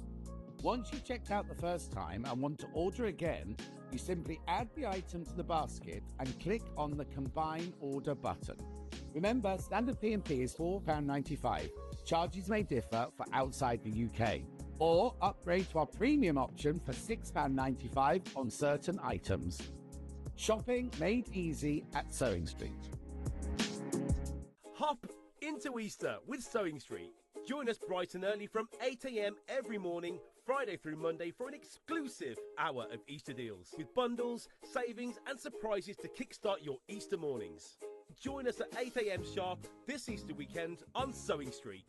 Once you've checked out the first time and want to order again, you simply add the item to the basket and click on the Combine Order button. Remember, standard P&P is £4.95. Charges may differ for outside the UK. Or upgrade to our premium option for £6.95 on certain items. Shopping made easy at Sewing Street. Hop into Easter with Sewing Street. Join us bright and early from 8 a.m. every morning, Friday through Monday, for an exclusive hour of Easter deals with bundles, savings and surprises to kickstart your Easter mornings. Join us at 8 a.m. sharp this Easter weekend on Sewing Street.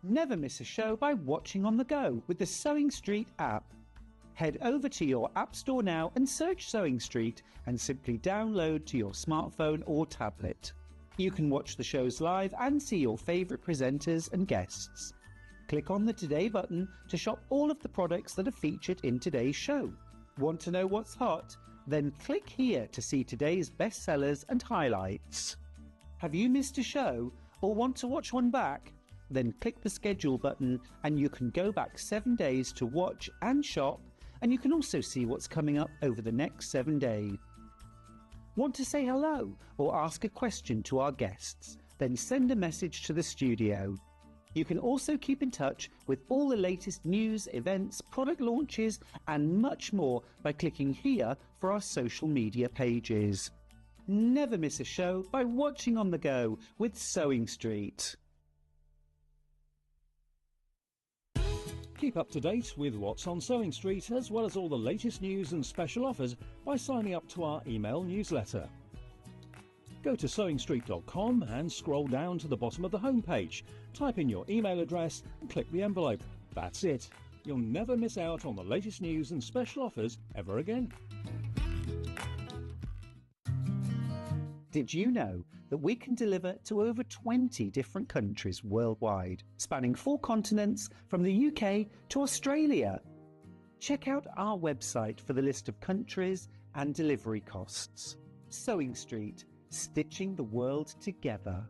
Never miss a show by watching on the go with the Sewing Street app. Head over to your App Store now and search Sewing Street and simply download to your smartphone or tablet. You can watch the shows live and see your favourite presenters and guests. Click on the Today button to shop all of the products that are featured in today's show. Want to know what's hot? Then click here to see today's bestsellers and highlights. Have you missed a show or want to watch one back? Then click the schedule button and you can go back 7 days to watch and shop, and you can also see what's coming up over the next 7 days. Want to say hello or ask a question to our guests? Then send a message to the studio. You can also keep in touch with all the latest news, events, product launches and much more by clicking here for our social media pages. Never miss a show by watching on the go with Sewing Street. Keep up to date with what's on Sewing Street, as well as all the latest news and special offers by signing up to our email newsletter. Go to sewingstreet.com and scroll down to the bottom of the homepage. Type in your email address and click the envelope. That's it. You'll never miss out on the latest news and special offers ever again. Did you know that we can deliver to over 20 different countries worldwide, spanning 4 continents from the UK to Australia? Check out our website for the list of countries and delivery costs. Sewing Street, stitching the world together.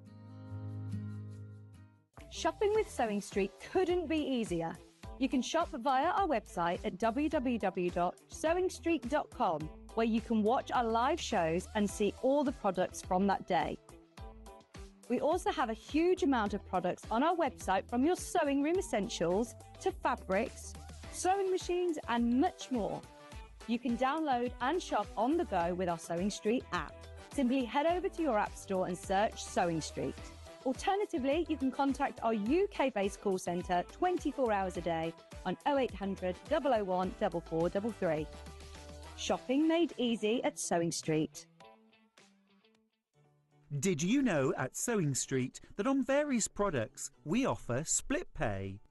Shopping with Sewing Street couldn't be easier. You can shop via our website at www.sewingstreet.com, where you can watch our live shows and see all the products from that day. We also have a huge amount of products on our website, from your sewing room essentials to fabrics, sewing machines and much more. You can download and shop on the go with our Sewing Street app. Simply head over to your app store and search Sewing Street. Alternatively, you can contact our UK-based call centre 24 hours a day on 0800 001 4433. Shopping made easy at Sewing Street. Did you know at Sewing Street that on various products we offer split pay?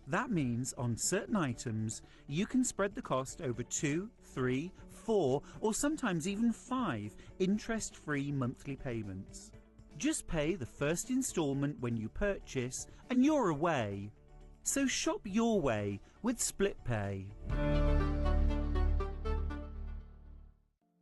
That means on certain items you can spread the cost over 2, 3, 4 or sometimes even 5 interest-free monthly payments. Just pay the first instalment when you purchase and you're away. So shop your way with split pay.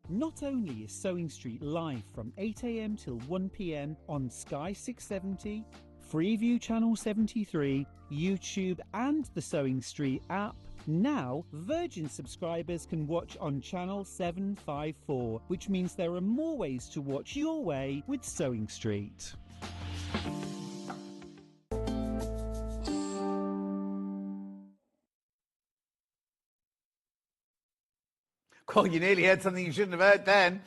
Not only is Sewing Street live from 8 a.m. till 1 p.m. on Sky 670, Freeview Channel 73, YouTube and the Sewing Street app, now Virgin subscribers can watch on Channel 754, which means there are more ways to watch your way with Sewing Street. Well, you nearly heard something you shouldn't have heard then.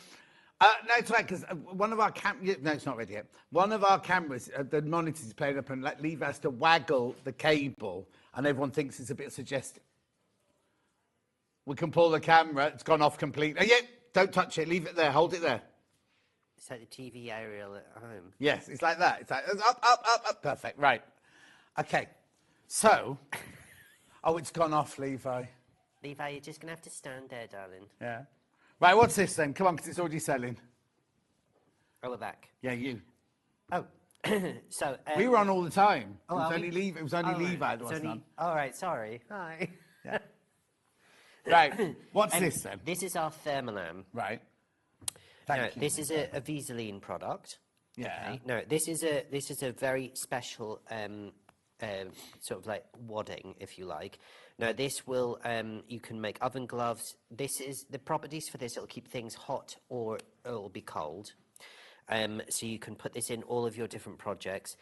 No, it's right, because one of our no, it's not ready yet. One of our cameras, the monitor is playing up, and Lever has to waggle the cable, and everyone thinks it's a bit suggestive. We can pull the camera. It's gone off completely. Yeah, don't touch it. Leave it there. Hold it there. It's like the TV aerial at home. Yes, it's like that. It's like up, up, up, up. Perfect. Right. Okay. So, oh, it's gone off, Levi. Levi, you're just going to have to stand there, darling. Yeah. Right, what's this then? Come on, because it's already selling. Oh, we're back. Yeah, you. Oh. So we were on all the time. Oh, it was only Levi that wasn't on. All right, sorry. Hi. Yeah. Right, what's this then? This is our Thermolam. Right. Now, this is a Visaline product. Yeah. Okay? No, this is a very special sort of like wadding, if you like. Now, this will you can make oven gloves. This is the properties for this. It'll keep things hot or it'll be cold. So you can put this in all of your different projects.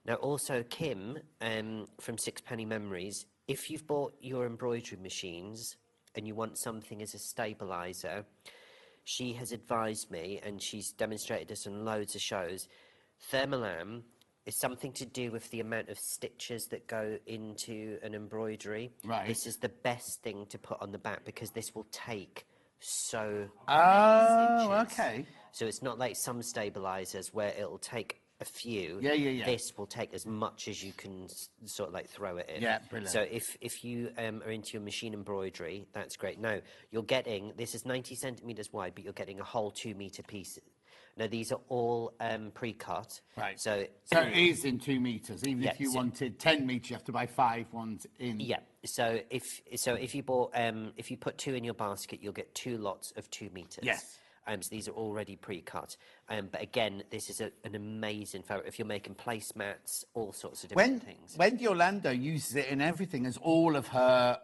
Now, also Kim from Sixpenny Memories, if you've bought your embroidery machines and you want something as a stabilizer, she has advised me, and she's demonstrated this on loads of shows, Thermolam is something to do with the amount of stitches that go into an embroidery. Right. This is the best thing to put on the back because this will take so Oh, many stitches. okay. So it's not like some stabilizers where it'll take a few. Yeah. This will take as much as you can sort of like throw it in. Yeah, brilliant. So if you are into your machine embroidery, that's great. Now, you're getting, this is 90 centimetres wide, but you're getting a whole 2 metre piece. Now, these are all pre-cut. Right. So it is in 2 metres. Even Yeah, if you so- wanted 10 metres, you have to buy 5 ones in. Yeah. So if you bought if you put 2 in your basket, you'll get 2 lots of 2 metres. Yes. So these are already pre-cut. But again, this is an amazing fabric. If you're making placemats, all sorts of different things. Wendy Orlando uses it in everything as all of her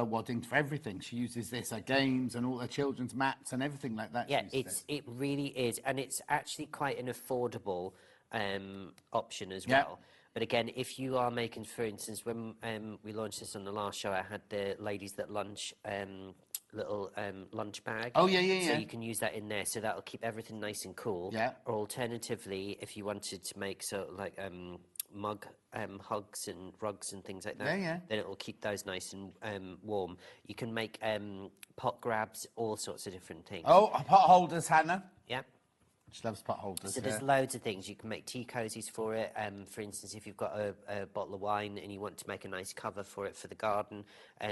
wadding for everything. She uses this, her games and all her children's mats and everything like that. Yeah, it really is, and it's actually quite an affordable option as well. But again, if you are making, for instance, when we launched this on the last show, I had the ladies that lunch little lunch bag. Oh, yeah. So you can use that in there, so that'll keep everything nice and cool. Yeah. Or alternatively, if you wanted to make sort of like mug hugs and rugs and things like that, then it will keep those nice and warm. You can make pot grabs, all sorts of different things. Oh, pot holders, Hannah. Yeah. She loves pot holders. So there's loads of things. You can make tea cozies for it. For instance, if you've got a bottle of wine and you want to make a nice cover for it for the garden,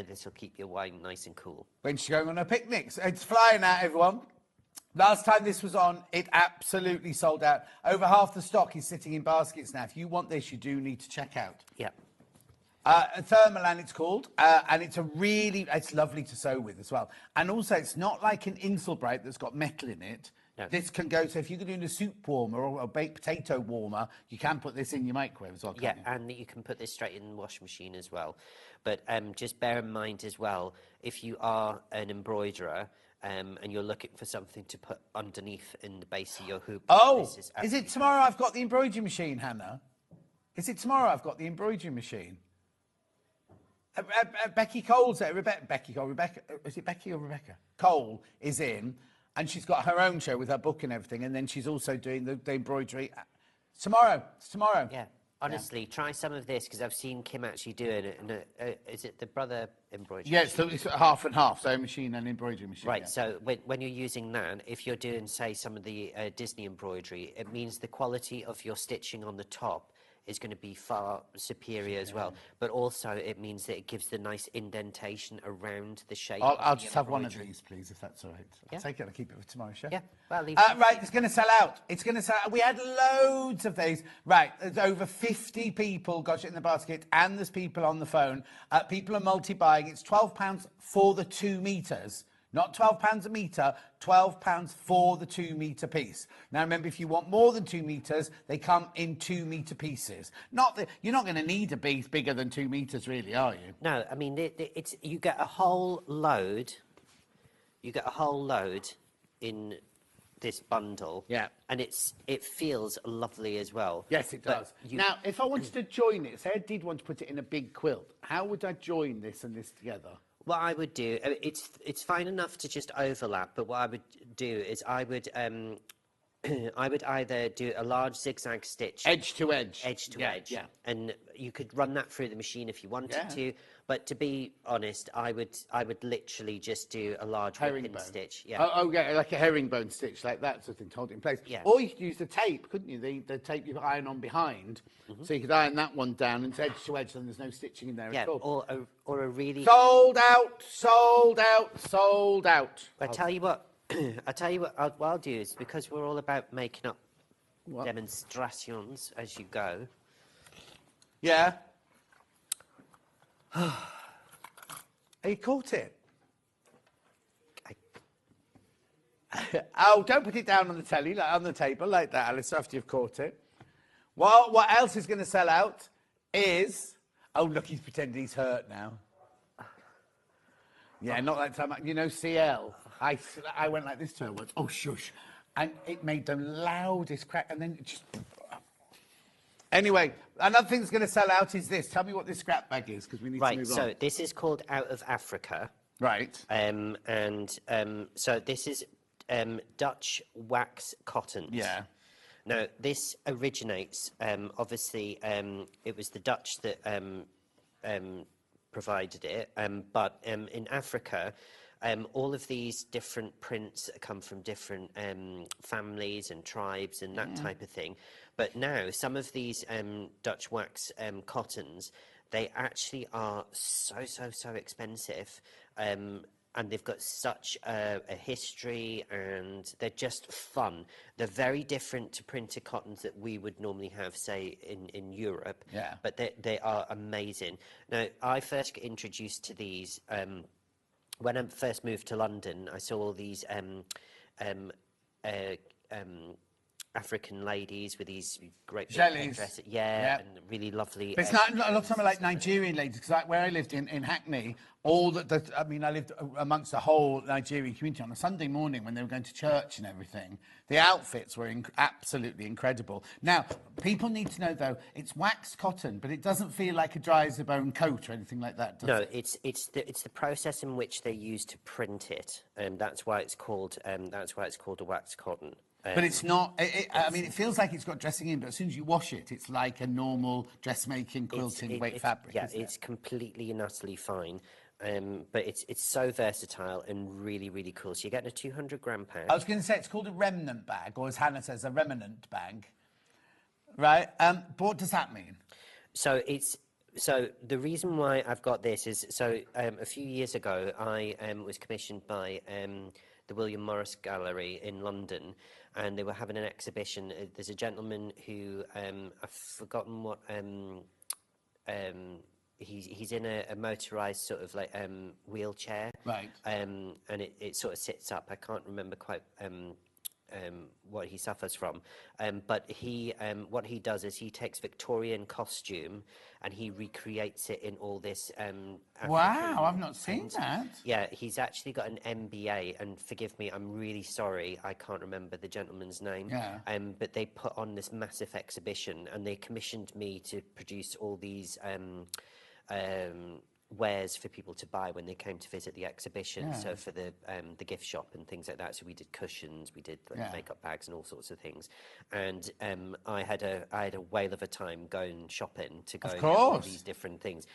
this will keep your wine nice and cool. When she's going on her picnics. It's flying out, everyone. Last time this was on, it absolutely sold out. Over half the stock is sitting in baskets now. If you want this, you do need to check out. Yeah. Thermolam it's called, and it's lovely to sew with as well. And also, it's not like an Insulbrite that's got metal in it. No. This can go, so if you're doing a soup warmer or a baked potato warmer, you can put this in your microwave as well, can't you? And you can put this straight in the washing machine as well. But just bear in mind as well, if you are an embroiderer and you're looking for something to put underneath in the base of your hoop. Oh, is it tomorrow I've got the embroidery machine, Hannah? Is it tomorrow I've got the embroidery machine? Becky Cole's there. Rebecca, is it Becky or Rebecca? Cole is in, and she's got her own show with her book and everything, and then she's also doing the embroidery. Tomorrow. It's tomorrow. Yeah. Honestly, try some of this, because I've seen Kim actually doing it. And, is it the brother embroidery? Yeah, so it's half and half, sewing machine and embroidery machine. Right, so when you're using that, if you're doing, say, some of the Disney embroidery, it means the quality of your stitching on the top is going to be far superior as well. But also, it means that it gives the nice indentation around the shape. I'll just have one of these, please, if that's all right. Yeah. I'll take it and keep it for tomorrow's show. Yeah, well, right, it's going to sell out. It's going to sell out. We had loads of these. Right, there's over 50 people got it in the basket, and there's people on the phone. People are multi-buying. It's £12 for the 2 meters. Not £12 a metre, £12 for the 2 metre piece. Now remember, if you want more than 2 metres, they come in 2 metre pieces. You're not going to need a piece bigger than 2 metres, really, are you? No, I mean, you get a whole load. You get a whole load in this bundle. Yeah. And it feels lovely as well. Yes, it does. Now, if I wanted to join it, say I did want to put it in a big quilt, how would I join this and this together? What I would do, it's fine enough to just overlap, but what I would do is I would I would either do a large zigzag stitch, Edge to edge. edge to Yeah, edge, yeah. and you could run that through the machine if you wanted Yeah. to. But to be honest, I would literally just do a large whipping Herringbone. stitch. Yeah. Oh, yeah, like a herringbone stitch, like that sort of thing, to hold it in place. Yeah. Or you could use the tape, couldn't you? The tape you iron on behind. So you could iron that one down and it's edge to edge, and there's no stitching in there Yeah, at all. or a really. Sold out, sold out, sold out. I tell you what, what I'll do is, because we're all about making up demonstrations as you go. Yeah. You caught it. Oh, don't put it down on the telly, like on the table, like that, Alice, after you've caught it. Well, what else is going to sell out is... Oh, look, he's pretending he's hurt now. Yeah, not that time. You know, CL. I went like this to her once. Oh, shush. And it made the loudest crack, and then it just... Anyway, another thing that's going to sell out is this. Tell me what this scrap bag is, because we need to move on. Right, so this is called Out of Africa. Right. So this is Dutch wax cotton. Yeah. Now, this originates, obviously, it was the Dutch that provided it, but in Africa, all of these different prints come from different families and tribes and that type of thing. But now, some of these Dutch wax cottons, they actually are so expensive. And they've got such a history, and they're just fun. They're very different to printed cottons that we would normally have, say, in Europe. Yeah. But they are amazing. Now, I first got introduced to these when I first moved to London. I saw all these African ladies with these great big Jellies. dresses. Yeah, and really lovely. But it's not a lot of time like Nigerian ladies, because where I lived in Hackney, I lived amongst the whole Nigerian community. On a Sunday morning when they were going to church and everything, the outfits were absolutely incredible. Now, people need to know, though, it's waxed cotton, but it doesn't feel like a dry as a bone coat or anything like that, does it? No, it's the process in which they use to print it, and that's why it's called a waxed cotton. But it's not, it feels like it's got dressing in, but as soon as you wash it, it's like a normal dressmaking, quilting weight fabric. Yeah, it's completely and utterly fine. But it's so versatile and really cool. So you're getting a 200-gram pack. I was going to say it's called a remnant bag, or as Hannah says, a remnant bag. Right? But what does that mean? So the reason why I've got this is, a few years ago, I was commissioned by the William Morris Gallery in London, and they were having an exhibition. There's a gentleman who, I've forgotten what, he's in a motorised sort of like wheelchair. Right. And it sort of sits up. I can't remember quite what he suffers from. But what he does is he takes Victorian costume and he recreates it in all this Wow, I've not seen that. Yeah, he's actually got an MBA, and forgive me, I'm really sorry, I can't remember the gentleman's name. Yeah. But they put on this massive exhibition, and they commissioned me to produce all these wares for people to buy when they came to visit the exhibition. Yeah. So for the gift shop and things like that. So we did cushions, we did makeup bags and all sorts of things. And I had a whale of a time going shopping to go and get all these different things.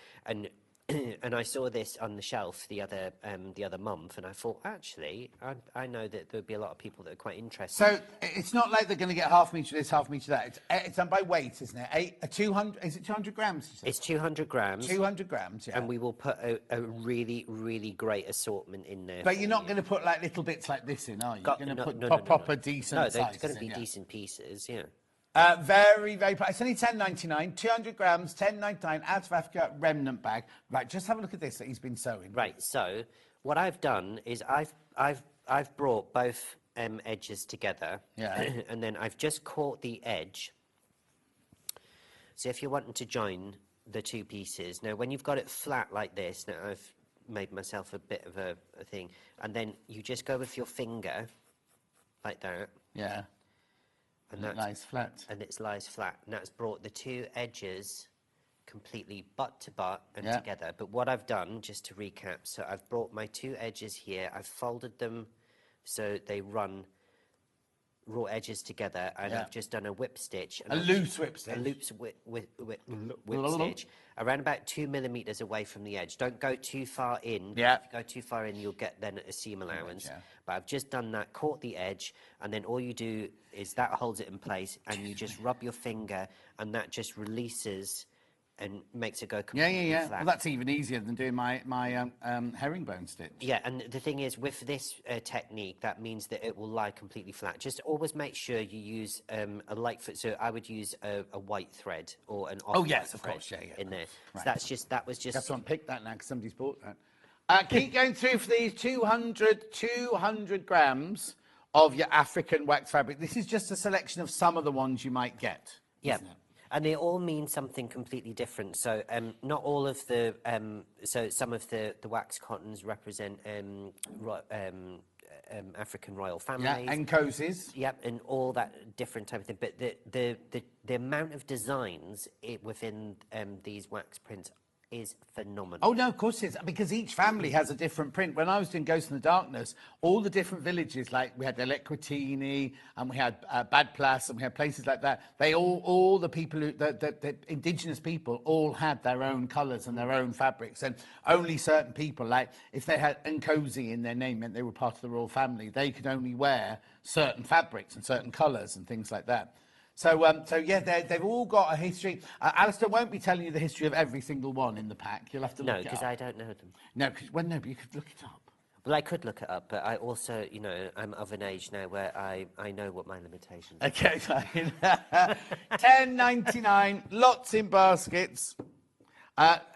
And I saw this on the shelf the other month, and I thought, actually, I know that there would be a lot of people that are quite interested. So it's not like they're going to get half metre this, half metre that. It's done by weight, isn't it? 200. Is it 200 grams? It's 200 grams. 200 grams, yeah. And we will put a really great assortment in there. But you're not going to put like little bits like this in, are you? You're going to put proper decent. No, they're sizes going to be in, decent pieces, yeah. Very it's only $10.99, 200 grams, $10.99, out of Africa, remnant bag. Right, just have a look at this that he's been sewing. Right, so what I've done is I've brought both edges together. Yeah. And then I've just caught the edge. So if you're wanting to join the two pieces, now when you've got it flat like this, now I've made myself a bit of a thing, and then you just go with your finger like that. Yeah. And it lies flat. And it lies flat. And that's brought the two edges completely butt to butt and Yeah. together. But what I've done, just to recap, so I've brought my two edges here, I've folded them so they run raw edges together, and I've just done a whip stitch. A loose whip stitch. A loose whip stitch, around about 2 millimeters away from the edge. Don't go too far in. Yeah. If you go too far in, you'll get then a seam allowance. But I've just done that, caught the edge, and then all you do is that holds it in place, and you just rub your finger, and that just releases and makes it go completely flat. Well, that's even easier than doing my herringbone stitch. Yeah, and the thing is, with this technique, that means that it will lie completely flat. Just always make sure you use a light foot. So I would use a white thread or an off-white thread in there. Right. So that was just... That's on pick that now, because somebody's bought that. Keep going through for these 200 grams of your African wax fabric. This is just a selection of some of the ones you might get. Yeah. And they all mean something completely different. So not all of the... so some of the wax cottons represent African royal families. Yeah, and cozies. Yep, and all that different type of thing. But the amount of designs within these wax prints is phenomenal. Oh, no, of course it is, because each family has a different print. When I was doing Ghost in the Darkness, all the different villages, like we had Elequatini, and we had Bad Plas, and we had places like that, they all the people, the indigenous people, all had their own colours and their own fabrics, and only certain people, like if they had Nkosi in their name, meant they were part of the royal family, they could only wear certain fabrics and certain colours and things like that. So yeah, they've all got a history. Alistair won't be telling you the history of every single one in the pack. You'll have to look it up. No, because I don't know them. No, but you could look it up. Well, I could look it up, but I also, I'm of an age now where I know what my limitations are. Okay, fine. $10.99, lots in baskets.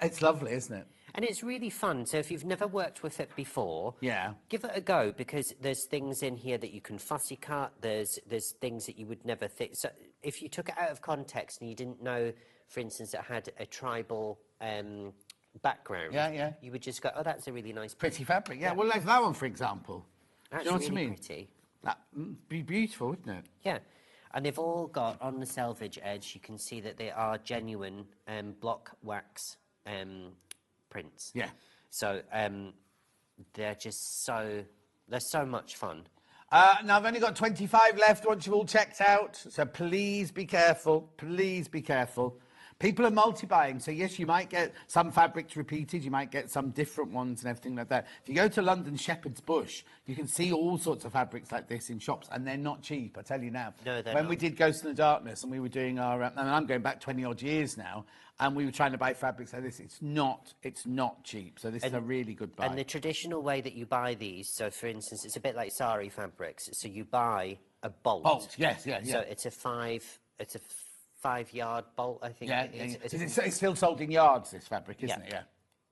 It's lovely, isn't it? And it's really fun. So if you've never worked with it before, yeah, give it a go, because there's things in here that you can fussy cut. There's things that you would never think. So if you took it out of context and you didn't know, for instance, it had a tribal background, you would just go, oh, that's a really nice pretty fabric. Yeah, well, like that one, for example. That's Do you know really what I mean? Pretty. That'd be beautiful, wouldn't it? Yeah. And they've all got, on the selvage edge, you can see that they are genuine block wax prints. Yeah. So they're just so much fun. Now I've only got 25 left once you've all checked out, so please be careful. Please be careful. People are multi-buying, so yes, you might get some fabrics repeated, you might get some different ones and everything like that. If you go to London Shepherd's Bush, you can see all sorts of fabrics like this in shops, and they're not cheap, I tell you now. No, they're when not. we did Ghost in the Darkness, and we were doing our, and I'm going back 20-odd years now, and we were trying to buy fabrics like this, it's not cheap, so this is a really good buy. And the traditional way that you buy these, so for instance, it's a bit like sari fabrics, so you buy a bolt. Bolt, yes. So it's a 5-yard bolt, I think. Yeah, it is. It's still sold in yards, this fabric, isn't it? Yeah.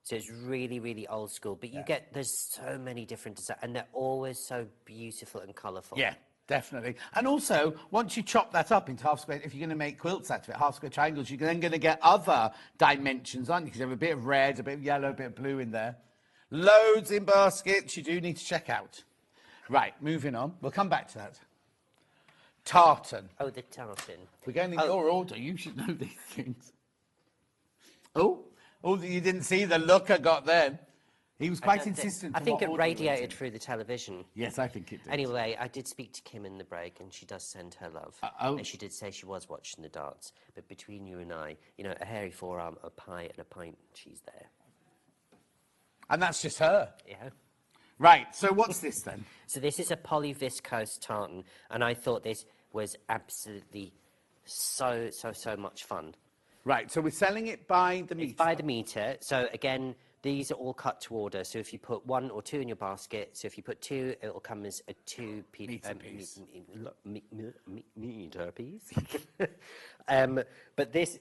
So it's really, really old school. But there's so many different designs, and they're always so beautiful and colourful. Yeah, definitely. And also, once you chop that up into half square, if you're going to make quilts out of it, half square triangles, you're then going to get other dimensions, aren't you? Because you have a bit of red, a bit of yellow, a bit of blue in there. Loads in baskets you do need to check out. Right, moving on. We'll come back to that. Tartan. Oh, the tartan. We're going in your order. You should know these things. Oh, you didn't see the look I got then. He was quite insistent. I think it radiated through the television. Yes, I think it did. Anyway, I did speak to Kim in the break, and she does send her love. And she did say she was watching the darts. But between you and I, a hairy forearm, a pie, and a pint, she's there. And that's just her? Yeah. Right, so what's this then? So this is a polyviscose tartan, and I thought this was absolutely so much fun. Right, so we're selling it by the metre? It's by the metre. So again, these are all cut to order. So if you put 1 or 2 in your basket, so if you put 2, it'll come as a 2-metre piece. Metre piece. But this...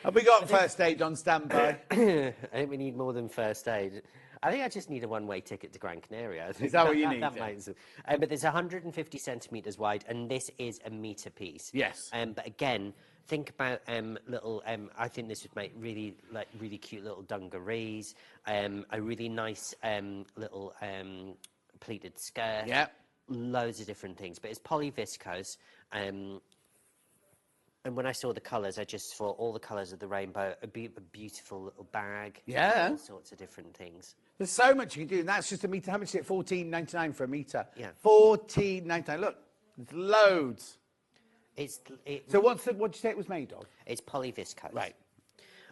Have we got first aid on standby? I think we need more than first aid. I think I just need a one-way ticket to Gran Canaria. Is that what you need? But there's 150 centimetres wide, and this is a metre piece. Yes. But again, think about little. I think this would make really cute little dungarees. A really nice little pleated skirt. Yeah. Loads of different things, but it's polyviscose. And when I saw the colours, I just thought all the colours of the rainbow, a beautiful little bag. Yeah. All sorts of different things. There's so much you can do, and that's just a metre. How much is it? $14.99 for a metre. Yeah. $14.99. Look, there's loads. So what'd you say it was made of? It's polyviscose. Right.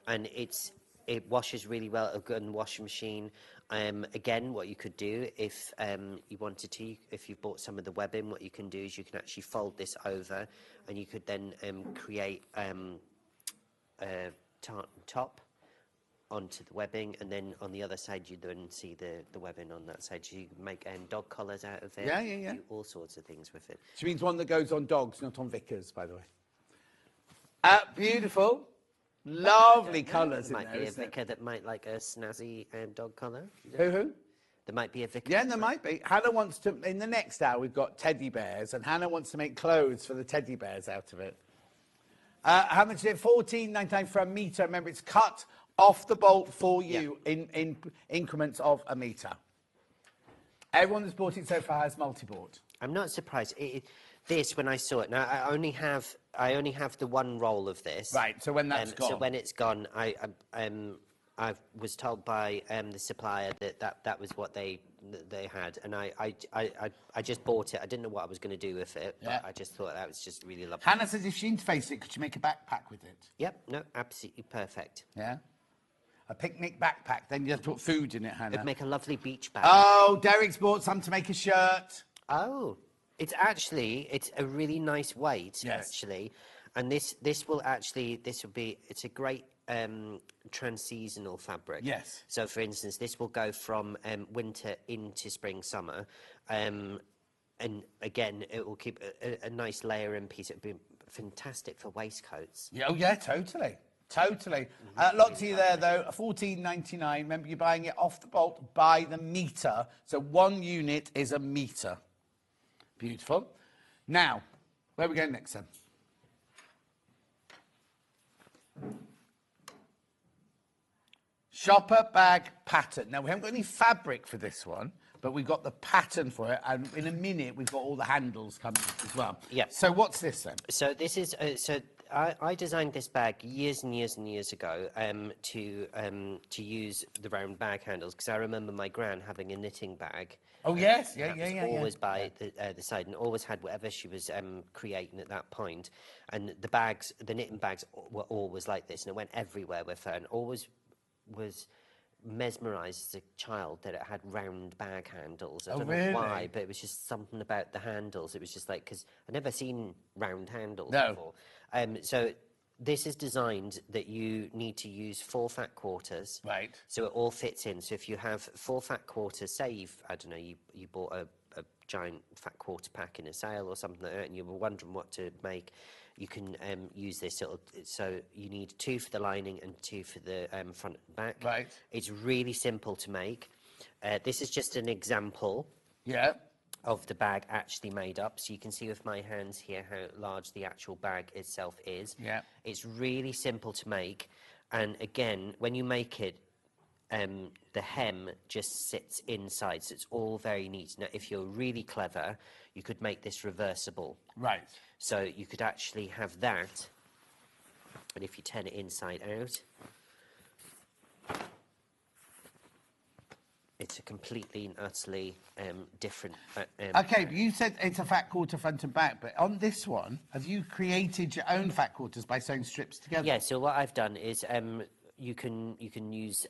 And it washes really well at a good washing machine. Again, what you could do if you wanted to, if you've bought some of the webbing, what you can do is you can actually fold this over, and you could then create a tartan top onto the webbing, and then on the other side you then see the webbing on that side. So you can make dog collars out of it. Yeah. Do all sorts of things with it. Which means one that goes on dogs, not on vicars, by the way. Beautiful. Lovely colours in there. There might be a vicar that might like a snazzy dog collar. Who? There might be a vicar. Yeah, there might be. Hannah wants to, in the next hour, we've got teddy bears, and Hannah wants to make clothes for the teddy bears out of it. How much is it? $14.99 for a metre. Remember, it's cut off the bolt for you in increments of a metre. Everyone that's bought it so far has multi-bought. I'm not surprised. This, when I saw it, now I only have the one roll of this. Right. So when that's gone. So when it's gone, I was told by the supplier that was what they had, and I just bought it. I didn't know what I was going to do with it, but I just thought that was just really lovely. Hannah says if she interfaced it, could she make a backpack with it? Yep. No, absolutely perfect. Yeah. A picnic backpack. Then you have to put food in it, Hannah. It'd make a lovely beach bag. Oh, Derek's bought some to make a shirt. Oh. It's a really nice weight, actually. And it's a great trans-seasonal fabric. Yes. So, for instance, this will go from winter into spring, summer. And again, it will keep a nice layer in piece. It would be fantastic for waistcoats. Yeah, totally. Totally. Lot to you there, though. $14.99. Remember, you're buying it off the bolt by the metre. So 1 unit is a metre. Beautiful. Now, where are we going next, then? Shopper bag pattern. Now, we haven't got any fabric for this one, but we've got the pattern for it, and in a minute, we've got all the handles coming as well. Yeah. So what's this, then? So this is... I designed this bag years and years and years ago to use the round bag handles, because I remember my gran having a knitting bag. Oh, yes. Always by the side, and always had whatever she was creating at that point. And the knitting bags were always like this, and it went everywhere with her, and always was mesmerised as a child that it had round bag handles. I don't know why, but it was just something about the handles. It was just like, because I'd never seen round handles before. So this is designed that you need to use 4 fat quarters. Right. So it all fits in. So if you have 4 fat quarters, say you bought a giant fat quarter pack in a sale or something like that, and you were wondering what to make, you can use this. So you need 2 for the lining and 2 for the front and back. Right. It's really simple to make. This is just an example. Yeah. Of the bag actually made up. So you can see with my hands here how large the actual bag itself is. Yeah. It's really simple to make. And again, when you make it, the hem just sits inside. So it's all very neat. Now, if you're really clever, you could make this reversible. Right. So you could actually have that. And if you turn it inside out, it's a completely and utterly different... OK, but you said it's a fat quarter front and back, but on this one, have you created your own fat quarters by sewing strips together? Yeah, so what I've done is you can use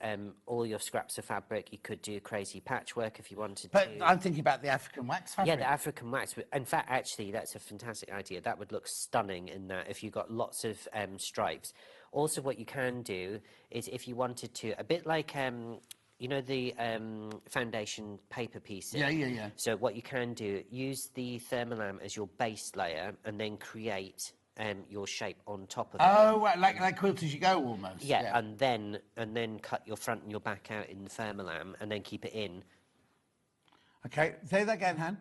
all your scraps of fabric. You could do crazy patchwork if you wanted to. But I'm thinking about the African wax fabric. Yeah, the African wax. In fact, actually, that's a fantastic idea. That would look stunning in that if you got lots of stripes. Also, what you can do is if you wanted to, a bit like... you know the foundation paper pieces? Yeah. So what you can do, use the thermolam as your base layer and then create your shape on top of it. Oh, like quilt as you go almost. Yeah, and then cut your front and your back out in the thermolam and then keep it in. OK, say that again, Han.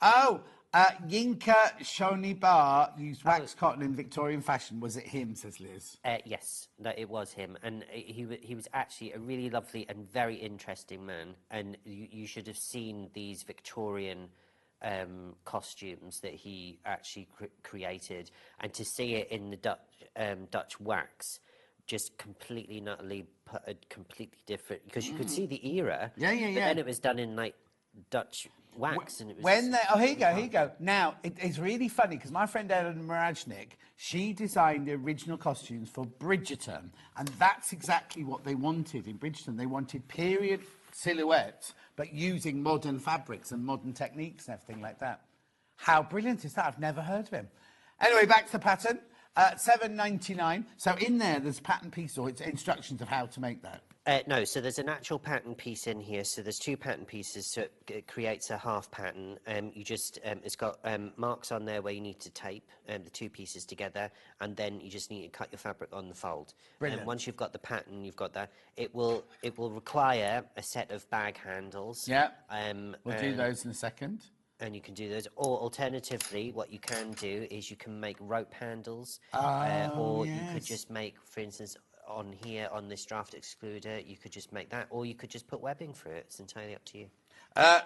Oh, Yinka Shonibar used wax cotton in Victorian fashion. Was it him, says Liz? Yes, no, it was him. And he was actually a really lovely and very interesting man. And you should have seen these Victorian costumes that he actually created, and to see it in the Dutch wax just completely and utterly put a completely different, because you could see the era. Yeah. But then it was done in like Dutch wax, and it was here you go. Now it's really funny because my friend Ellen Marajnik, she designed the original costumes for Bridgerton, and that's exactly what they wanted in Bridgerton. They wanted period silhouettes, but using modern fabrics and modern techniques and everything like that. How brilliant is that? I've never heard of him. Anyway, back to the pattern. $7.99. So in there's a pattern piece, or it's instructions of how to make that. No, so there's an actual pattern piece in here. So there's 2 pattern pieces, so it creates a half pattern. You just, it's got marks on there where you need to tape the 2 pieces together, and then you just need to cut your fabric on the fold. And once you've got the pattern, you've got that. It will require a set of bag handles. Yeah. We'll do those in a second. And you can do those, or alternatively, what you can do is you can make rope handles, or you could just make, for instance, on here on this draft excluder, you could just make that, or you could just put webbing through it. It's entirely up to you.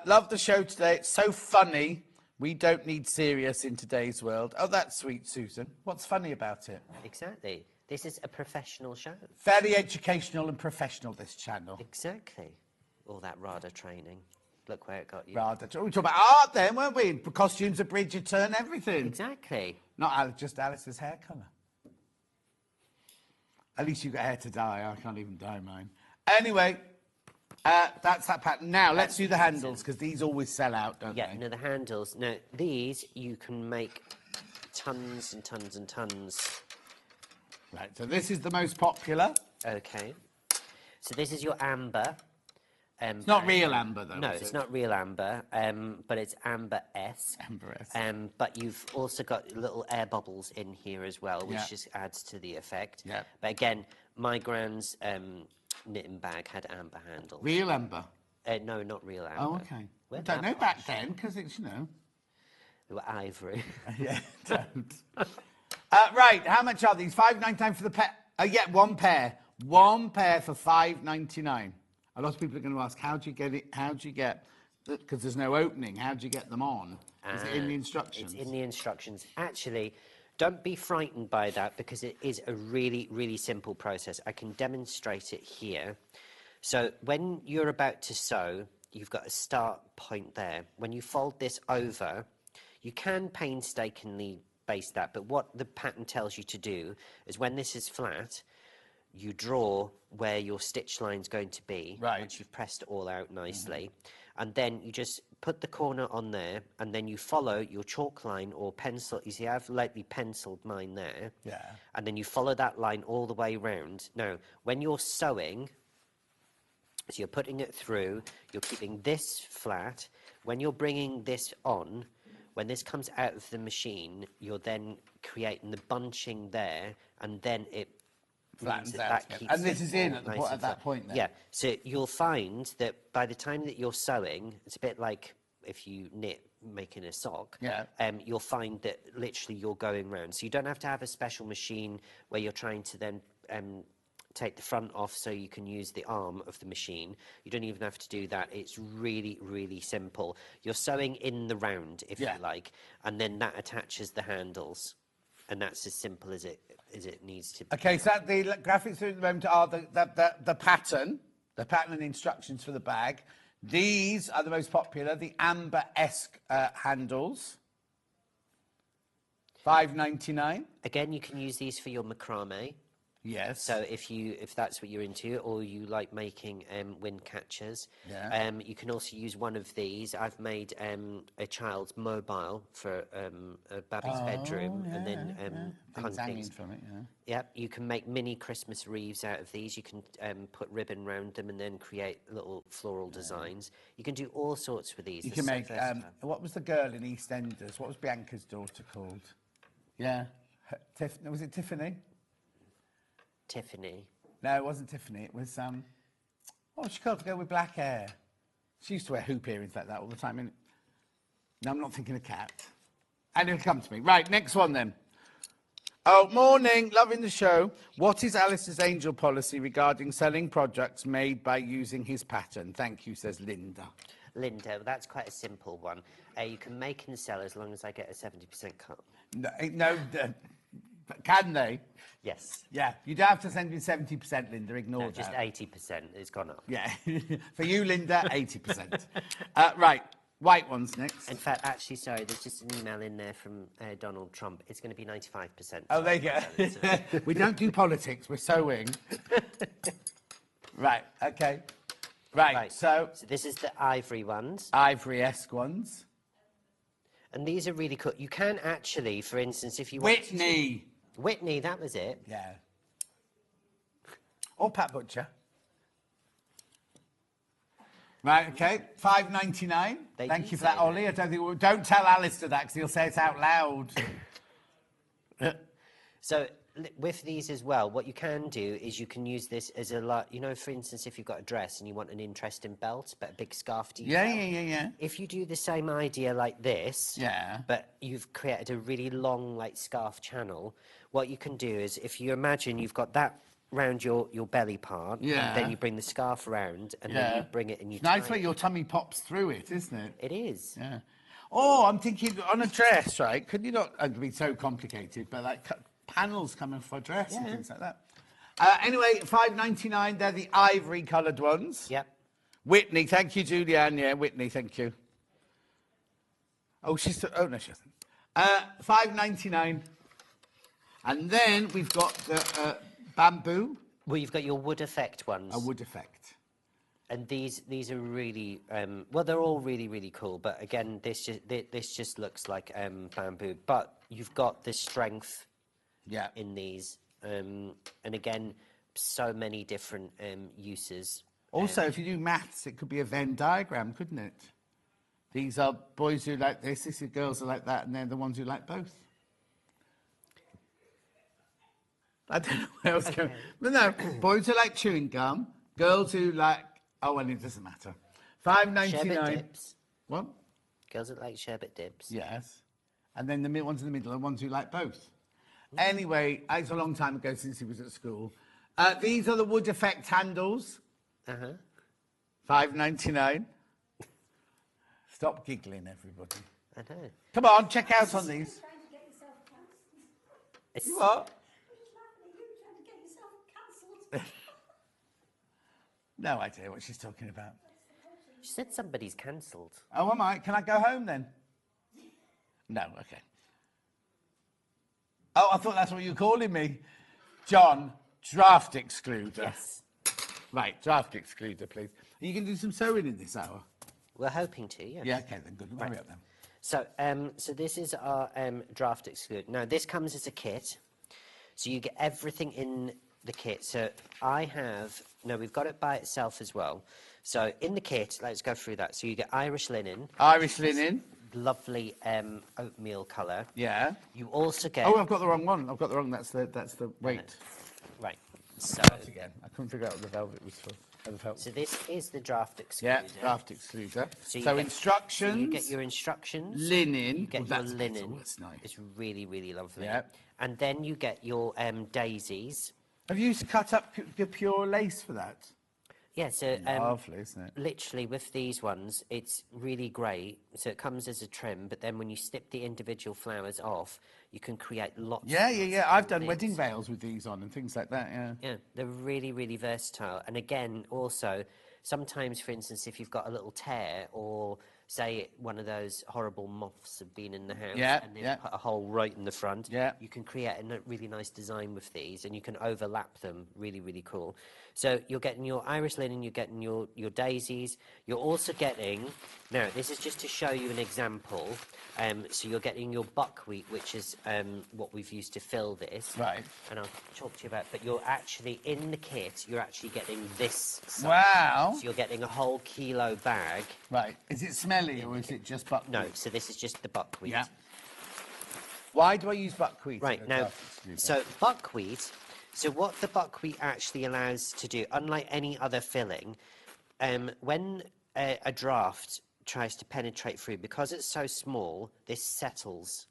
Love the show today. It's so funny. We don't need serious in today's world. Oh, that's sweet, Susan. What's funny about it? Exactly. This is a professional show. Very educational and professional, this channel. Exactly. All that RADA training. Look where it got you. RADA. We were talking about art then, weren't we? Costumes of Bridgerton, everything. Exactly. Not just Alice's hair colour. At least you've got hair to dye. I can't even dye mine. Anyway, that's that pattern. Now, let's do the handles, because these always sell out, don't they? Yeah, no, the handles. Now, these you can make tons and tons and tons. Right, so this is the most popular. Okay. So this is your amber. It's not real amber, though. No, it's not real amber, but it's amber-esque. Amber-esque. But you've also got little air bubbles in here as well, which just adds to the effect. Yeah. But again, my grand's knitting bag had amber handles. Real amber? No, not real amber. Oh, okay. I don't know back then, because it's, you know. They were ivory. Yeah, don't. Right, how much are these? $5.99 for the pair. Yeah, 1 pair. 1 pair for $5.99. A lot of people are going to ask, how do you get it? How do you get? Because there's no opening. How do you get them on? Is it in the instructions? It's in the instructions. Actually, don't be frightened by that, because it is a really, really simple process. I can demonstrate it here. So when you're about to sew, you've got a start point there. When you fold this over, you can painstakingly base that, but what the pattern tells you to do is when this is flat, you draw where your stitch line's going to be, once you've pressed it all out nicely, and then you just put the corner on there, and then you follow your chalk line or pencil. You see, I've lightly penciled mine there, and then you follow that line all the way round. Now, when you're sewing, so you're putting it through, you're keeping this flat. When you're bringing this on, when this comes out of the machine, you're then creating the bunching there, and then it flattens out. And this is in at that point then? Yeah, so you'll find that by the time that you're sewing, it's a bit like if you knit making a sock, you'll find that literally you're going round. So you don't have to have a special machine where you're trying to then take the front off so you can use the arm of the machine. You don't even have to do that. It's really, really simple. You're sewing in the round, if you like, and then that attaches the handles. And that's as simple as it needs to be. Okay, so the graphics at the moment are the pattern and instructions for the bag. These are the most popular, the amber-esque handles. $5.99. Again, you can use these for your macrame. Yes. So if that's what you're into, or you like making wind catchers, you can also use one of these. I've made a child's mobile for a baby's bedroom, and then hung things from it. Yep, you can make mini Christmas wreaths out of these. You can put ribbon round them and then create little floral designs. You can do all sorts with these. You can make, what was the girl in EastEnders? What was Bianca's daughter called? Yeah. Was it Tiffany? Tiffany. No, it wasn't Tiffany. It was, what was she called? The girl with black hair. She used to wear hoop earrings like that all the time. No, I'm not thinking of cat. And it'll come to me. Right, next one then. Oh, morning. Loving the show. What is Alice's angel policy regarding selling products made by using his pattern? Thank you, says Linda. Linda, that's quite a simple one. You can make and sell as long as I get a 70% cut. No, can they? Yes. Yeah, you don't have to send me 70%, Linda. Ignore No, that. just 80%. It's gone up. Yeah, for you, Linda, 80%. Right, white ones next. In fact, actually, sorry, there's just an email in there from Donald Trump. It's going to be 95%. Oh, there you go. We don't do politics. We're sewing. Right. Okay. Right. So this is the ivory ones. Ivory-esque ones. And these are really cool. You can actually, for instance, if you Whitney. Whitney, that was it. Yeah. Or Pat Butcher. Right, okay. $5.99. Thank you for that, Ollie. I don't tell Alistair that because he'll say it out loud. So with these as well, what you can do is you can use this as a lot. You know, for instance, if you've got a dress and you want an interesting belt, but a big scarf detail. Yeah. If you do the same idea like this, but you've created a really long, like, scarf channel, what you can do is, if you imagine you've got that round your belly part, and then you bring the scarf around, and then you bring it and you It's nice where your tummy pops through it, isn't it? It is. Yeah. Oh, I'm thinking on a dress, right? Could you not? It would be so complicated, but like panels coming for a dress and things like that. Anyway, $5.99. They're the ivory-coloured ones. Yep. Whitney, thank you, Julianne. Yeah, Whitney, thank you. Oh, she's. Oh no, she hasn't. $5.99. And then we've got the bamboo. Well, you've got your wood effect ones. A wood effect. And these are really well, they're all really, really cool. But again, this just looks like bamboo. But you've got the strength. Yeah. In these, and again, so many different uses. Also, if you do maths, it could be a Venn diagram, couldn't it? These are boys who like this, these are girls who like that, and they're the ones who like both. I don't know where else going. But no, boys who like chewing gum, girls who like. Oh well, it doesn't matter. $5.99. Sherbet dips. What? Girls that like sherbet dips. Yes. And then the ones in the middle are ones who like both. Anyway, it's a long time ago since he was at school. These are the wood effect handles. $5.99. Stop giggling, everybody. I know. Come on, check out on these. You what? No idea what she's talking about. She said somebody's cancelled. Oh, am I? Can I go home then? No, okay. Oh, I thought that's what you were calling me. John, draft excluder. Yes. Right, draft excluder, please. Are you going to do some sewing in this hour? We're hoping to, yes. Yeah, okay, then good. Hurry up then. So, so this is our draft excluder. Now, this comes as a kit. So you get everything in the kit. So I have, no, we've got it by itself as well. So in the kit, let's go through that. So you get Irish linen. Irish linen. Lovely oatmeal colour. Yeah. You also get... Oh, I've got the wrong one. I've got the wrong, that's the weight. Right. So... Again, I couldn't figure out what the velvet was for. So this is the draft excluder. Yeah, draft excluder. So instructions. So you get your instructions. Linen. You get your linen. That's nice. It's really, really lovely. Yeah. And then you get your daisies. Have you cut up the pure lace for that? Yeah, so lovely, isn't it? Literally with these ones, it's really great. So it comes as a trim, but then when you snip the individual flowers off, you can create lots. Yeah. I've done wedding veils with these on and things like that. Yeah. Yeah, they're really, really versatile. And again, also, sometimes, for instance, if you've got a little tear or say one of those horrible moths have been in the house and they've put a hole right in the front, you can create a really nice design with these and you can overlap them. Really, really cool. So you're getting your Irish linen, you're getting your daisies, you're also getting, now this is just to show you an example, so you're getting your buckwheat, which is what we've used to fill this. Right. And I'll talk to you about, but you're actually, in the kit, you're actually getting this size. Wow. So you're getting a whole kilo bag. Right. Is it smelly or is it just buckwheat? No, so this is just the buckwheat. Yeah. Why do I use buckwheat? Right, now, so buckwheat, so what the buckwheat actually allows to do, unlike any other filling, when a draft tries to penetrate through, because it's so small, this settles.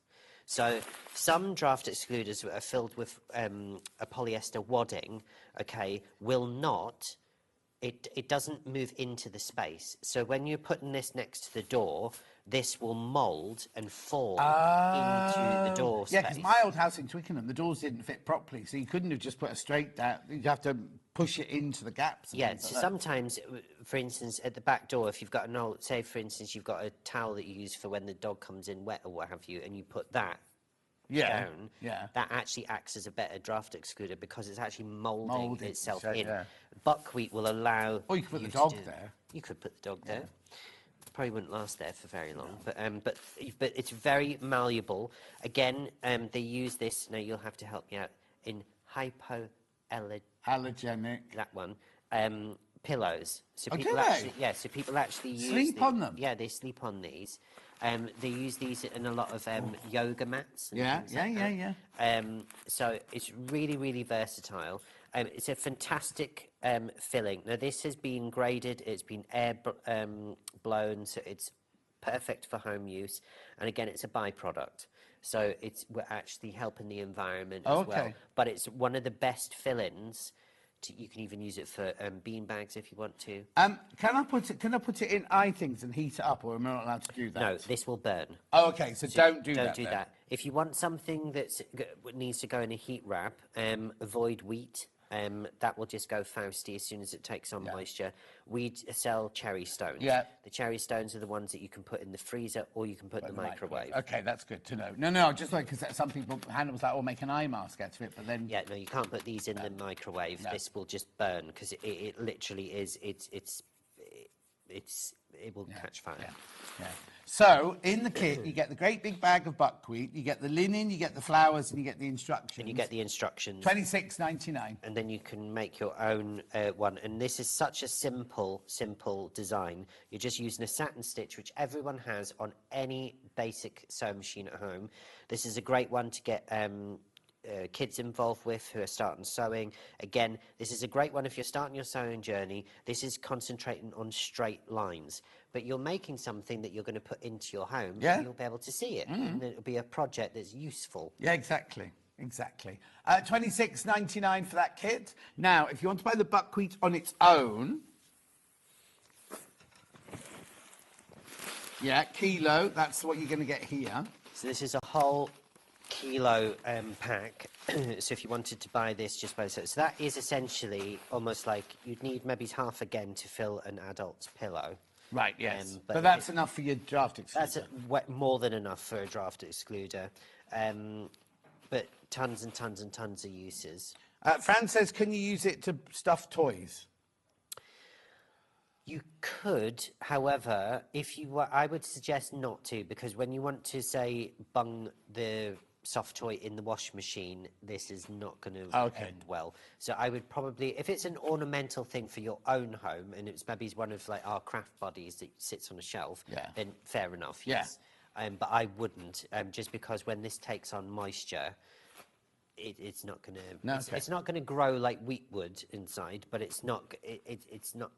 So some draft excluders that are filled with a polyester wadding, okay, will not it doesn't move into the space. So when you're putting this next to the door, this will mould and fall into the door space. Yeah, because my old house in Twickenham, the doors didn't fit properly, so you couldn't have just put a straight down. You'd have to push it into the gaps. Yeah, so sometimes, for instance, at the back door, if you've got an old, say for instance, you've got a towel that you use for when the dog comes in wet or what have you, and you put that down, that actually acts as a better draft excluder because it's actually moulding itself in. Yeah. Buckwheat will allow. Or you could put the dog there. You could put the dog there. Probably wouldn't last there for very long, but it's very malleable. Again, they use this. Now you'll have to help me out in hypoallergenic. That one. Pillows. So Oh, people do they? actually, so people actually use Sleep on them? Yeah, they sleep on these. They use these in a lot of yoga mats. And Yeah, things like yeah. that. So it's really, really versatile. It's a fantastic filling. Now this has been graded. It's been blown, so it's perfect for home use. And again, it's a byproduct. So we're actually helping the environment as well. But it's one of the best fill-ins. You can even use it for bean bags if you want to. Can I put it in eye things and heat it up, or am I not allowed to do that? No, this will burn. Oh, okay. So don't do that. Don't do that. If you want something that needs to go in a heat wrap, avoid wheat. That will just go Fausty as soon as it takes on moisture. We sell cherry stones. Yeah. The cherry stones are the ones that you can put in the freezer or you can put in the microwave. Okay, that's good to know. No, just like because some people, Hannah was like, "Oh, make an eye mask out of it," but then yeah, no, you can't put these in the microwave. No. This will just burn because it literally is. It will catch fire. Yeah. So in the kit, you get the great big bag of buckwheat, you get the linen, you get the flowers, and you get the instructions. And you get the instructions. $26.99. And then you can make your own one. And this is such a simple design. You're just using a satin stitch, which everyone has on any basic sewing machine at home. This is a great one to get kids involved with who are starting sewing. Again, this is a great one if you're starting your sewing journey. This is concentrating on straight lines. But you're making something that you're going to put into your home, and you'll be able to see it. And it'll be a project that's useful. Yeah, exactly. $26.99 for that kit. Now, if you want to buy the buckwheat on its own, kilo, that's what you're going to get here. So this is a whole kilo pack. So if you wanted to buy this, just buy this. So that is essentially almost like you'd need maybe half again to fill an adult's pillow. Right, yes. But that's enough for your draft excluder. That's more than enough for a draft excluder. But tons and tons and tons of uses. Fran says, can you use it to stuff toys? You could, however, if you were, I would suggest not to, because when you want to, say, bung the soft toy in the wash machine, this is not going to end well. So I would probably, if it's an ornamental thing for your own home, and it's maybe one of like our craft bodies that sits on a shelf, then fair enough, yes. But I wouldn't, just because when this takes on moisture, it's not going to, it's not going to grow like wheat would inside, but it's not, it's not,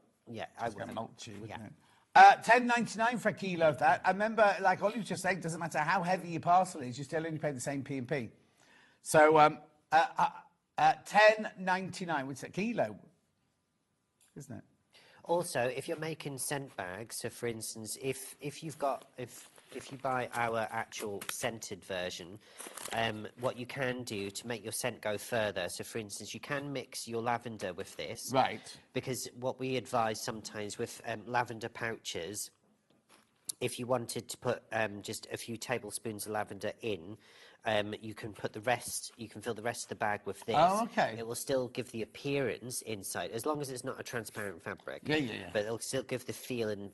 I wouldn't. Mulch you, wouldn't it? $10.99 for a kilo of that. I remember, like Ollie was just saying, it doesn't matter how heavy your parcel is, you still only pay the same P&P. So $10.99, which is a kilo, isn't it? Also, if you're making scent bags, so for instance, if you buy our actual scented version, what you can do to make your scent go further, so for instance, you can mix your lavender with this. Right. Because what we advise sometimes with lavender pouches, if you wanted to put just a few tablespoons of lavender in, you can put the rest, you can fill the rest of the bag with this. Oh, okay. It will still give the appearance inside, as long as it's not a transparent fabric. Yeah. But it'll still give the feeling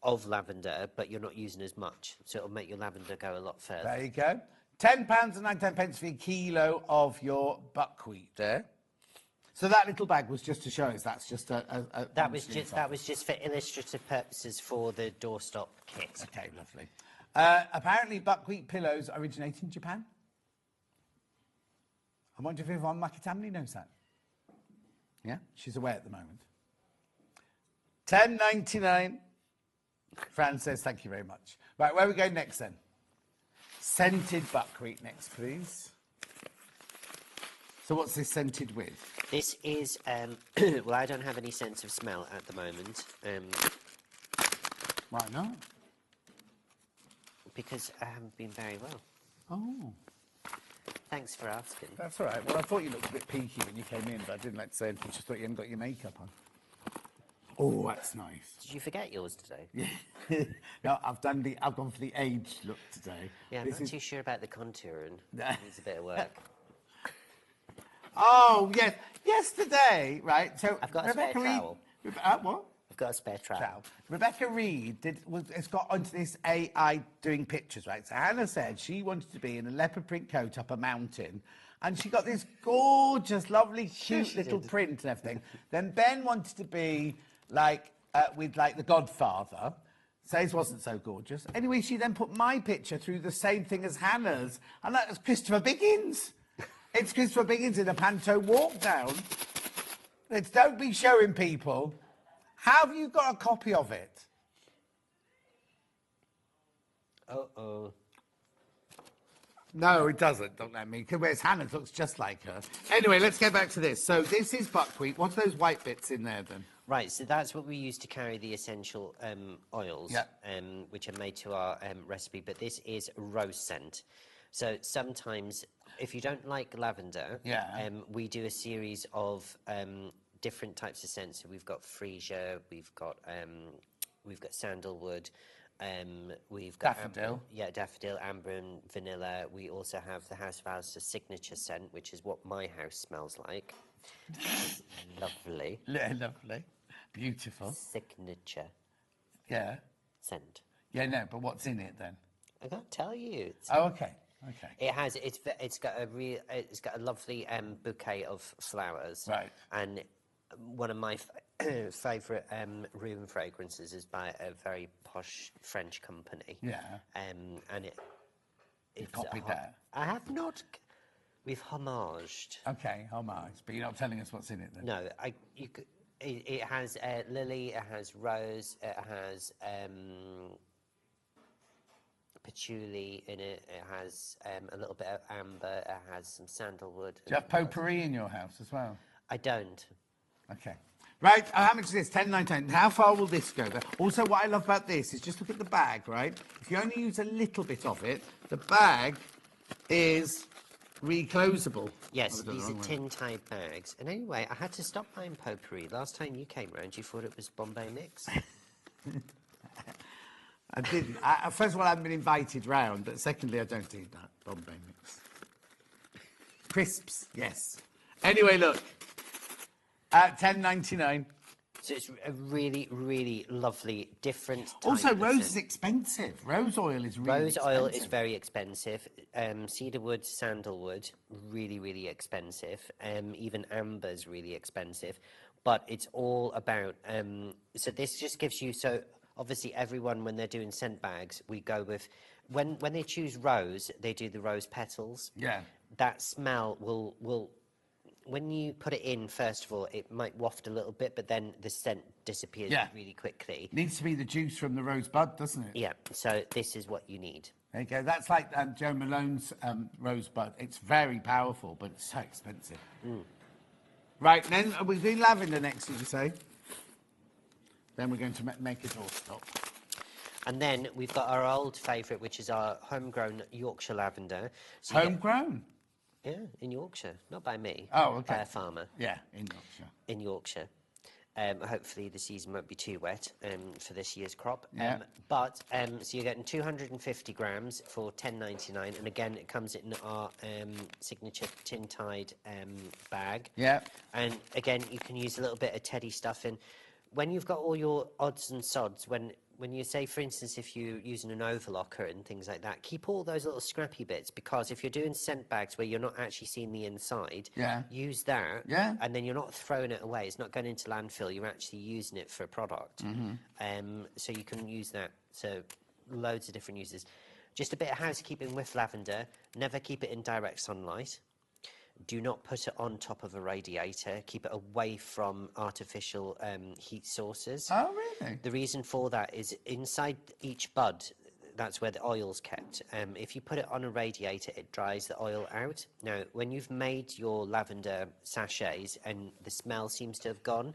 of lavender, but you're not using as much, so it'll make your lavender go a lot further. There you go. £10.99 for a kilo of your buckwheat there. So that little bag was just to show us that's just that was just for illustrative purposes for the doorstop kit. Okay, lovely. Apparently buckwheat pillows originate in Japan. I wonder if Yvonne Makatamni knows that. Yeah, she's away at the moment. $10.99. Fran says, thank you very much. Right, where are we going next then? Scented buckwheat next, please. So what's this scented with? This is, well, I don't have any sense of smell at the moment. Why not? Because I haven't been very well. Oh. Thanks for asking. That's all right. Well, I thought you looked a bit peaky when you came in, but I didn't like to say anything. Just thought you hadn't got your makeup on. Oh, that's nice. Did you forget yours today? Yeah. No, I've gone for the aged look today. Yeah, I'm not too sure about the contour and it needs a bit of work. Oh, yes. Yesterday, right? So I've got a Rebecca spare towel. What? I've got a spare trowel. Rebecca Reed has got onto this AI doing pictures, right? So Hannah said she wanted to be in a leopard print coat up a mountain, and she got this gorgeous, lovely, cute little print and everything. Then Ben wanted to be like with like the Godfather. So his wasn't so gorgeous. Anyway, she then put my picture through the same thing as Hannah's, and that was Christopher Biggins. It's Christopher Biggins in a panto walk down. It's don't be showing people. Have you got a copy of it? Uh-oh. No, it doesn't. Don't let me. Whereas Hannah's looks just like her. Anyway, let's get back to this. So this is buckwheat. What are those white bits in there then? Right, so that's what we use to carry the essential oils, which are made to our recipe. But this is rose scent. So sometimes, if you don't like lavender, we do a series of different types of scents. So we've got freesia, we've got sandalwood, we've got daffodil. Daffodil, amber, and vanilla. We also have the House of Aliso signature scent, which is what my house smells like. Lovely. Yeah, lovely. Beautiful. Signature. Yeah. Scent. Yeah, no, but what's in it then? I can't tell you. Oh, okay. Okay. It's got a lovely bouquet of flowers. Right. And one of my favourite room fragrances is by a very posh French company. Yeah. And it's copied that. I have not. We've homaged. Okay, homage, but you're not telling us what's in it then. No, it has lily. It has rose. It has patchouli in it. It has a little bit of amber. It has some sandalwood. Do you have potpourri in your house as well? I don't. Okay. Right, how much is this? £10.99. How far will this go? Also, what I love about this is just look at the bag, right? If you only use a little bit of it, the bag is reclosable. Yes, these are tin-tied bags. And anyway, I had to stop buying potpourri. Last time you came round, you thought it was Bombay mix. I didn't. First of all, I haven't been invited round, but secondly, I don't eat that Bombay mix. Crisps, yes. Anyway, look. £10.99. So it's a really, really lovely, different type Also, of rose scent. is expensive. Rose oil is really Rose expensive. oil is very expensive. Cedarwood, sandalwood, really, really expensive. Even amber's really expensive. But it's all about... so this just gives you... So obviously everyone, when they're doing scent bags, we go with... When they choose rose, they do the rose petals. Yeah. That smell will when you put it in, first of all, it might waft a little bit, but then the scent disappears really quickly. Needs to be the juice from the rose bud, doesn't it? Yeah, so this is what you need. There you go. That's like Joe Malone's rosebud. It's very powerful, but it's so expensive. Right, then we're doing lavender next, did you say? Then we're going to make a doorstop. And then we've got our old favourite, which is our homegrown Yorkshire lavender. So Homegrown? Yeah, in Yorkshire. Not by me. Oh, okay. By a farmer. Yeah, in Yorkshire. In Yorkshire. Hopefully the season won't be too wet for this year's crop. Yeah. So you're getting 250 grams for £10.99, and again it comes in our signature tin-tied bag. Yeah. And again, you can use a little bit of teddy stuff in. When you've got all your odds and sods, when you say, for instance, if you're using an overlocker and things like that, keep all those little scrappy bits, because if you're doing scent bags where you're not actually seeing the inside, use that, and then you're not throwing it away. It's not going into landfill. You're actually using it for a product. So you can use that. So loads of different uses. Just a bit of housekeeping with lavender. Never keep it in direct sunlight. Do not put it on top of a radiator. Keep it away from artificial heat sources. Oh, really? The reason for that is inside each bud, that's where the oil's kept. If you put it on a radiator, it dries the oil out. Now, when you've made your lavender sachets and the smell seems to have gone,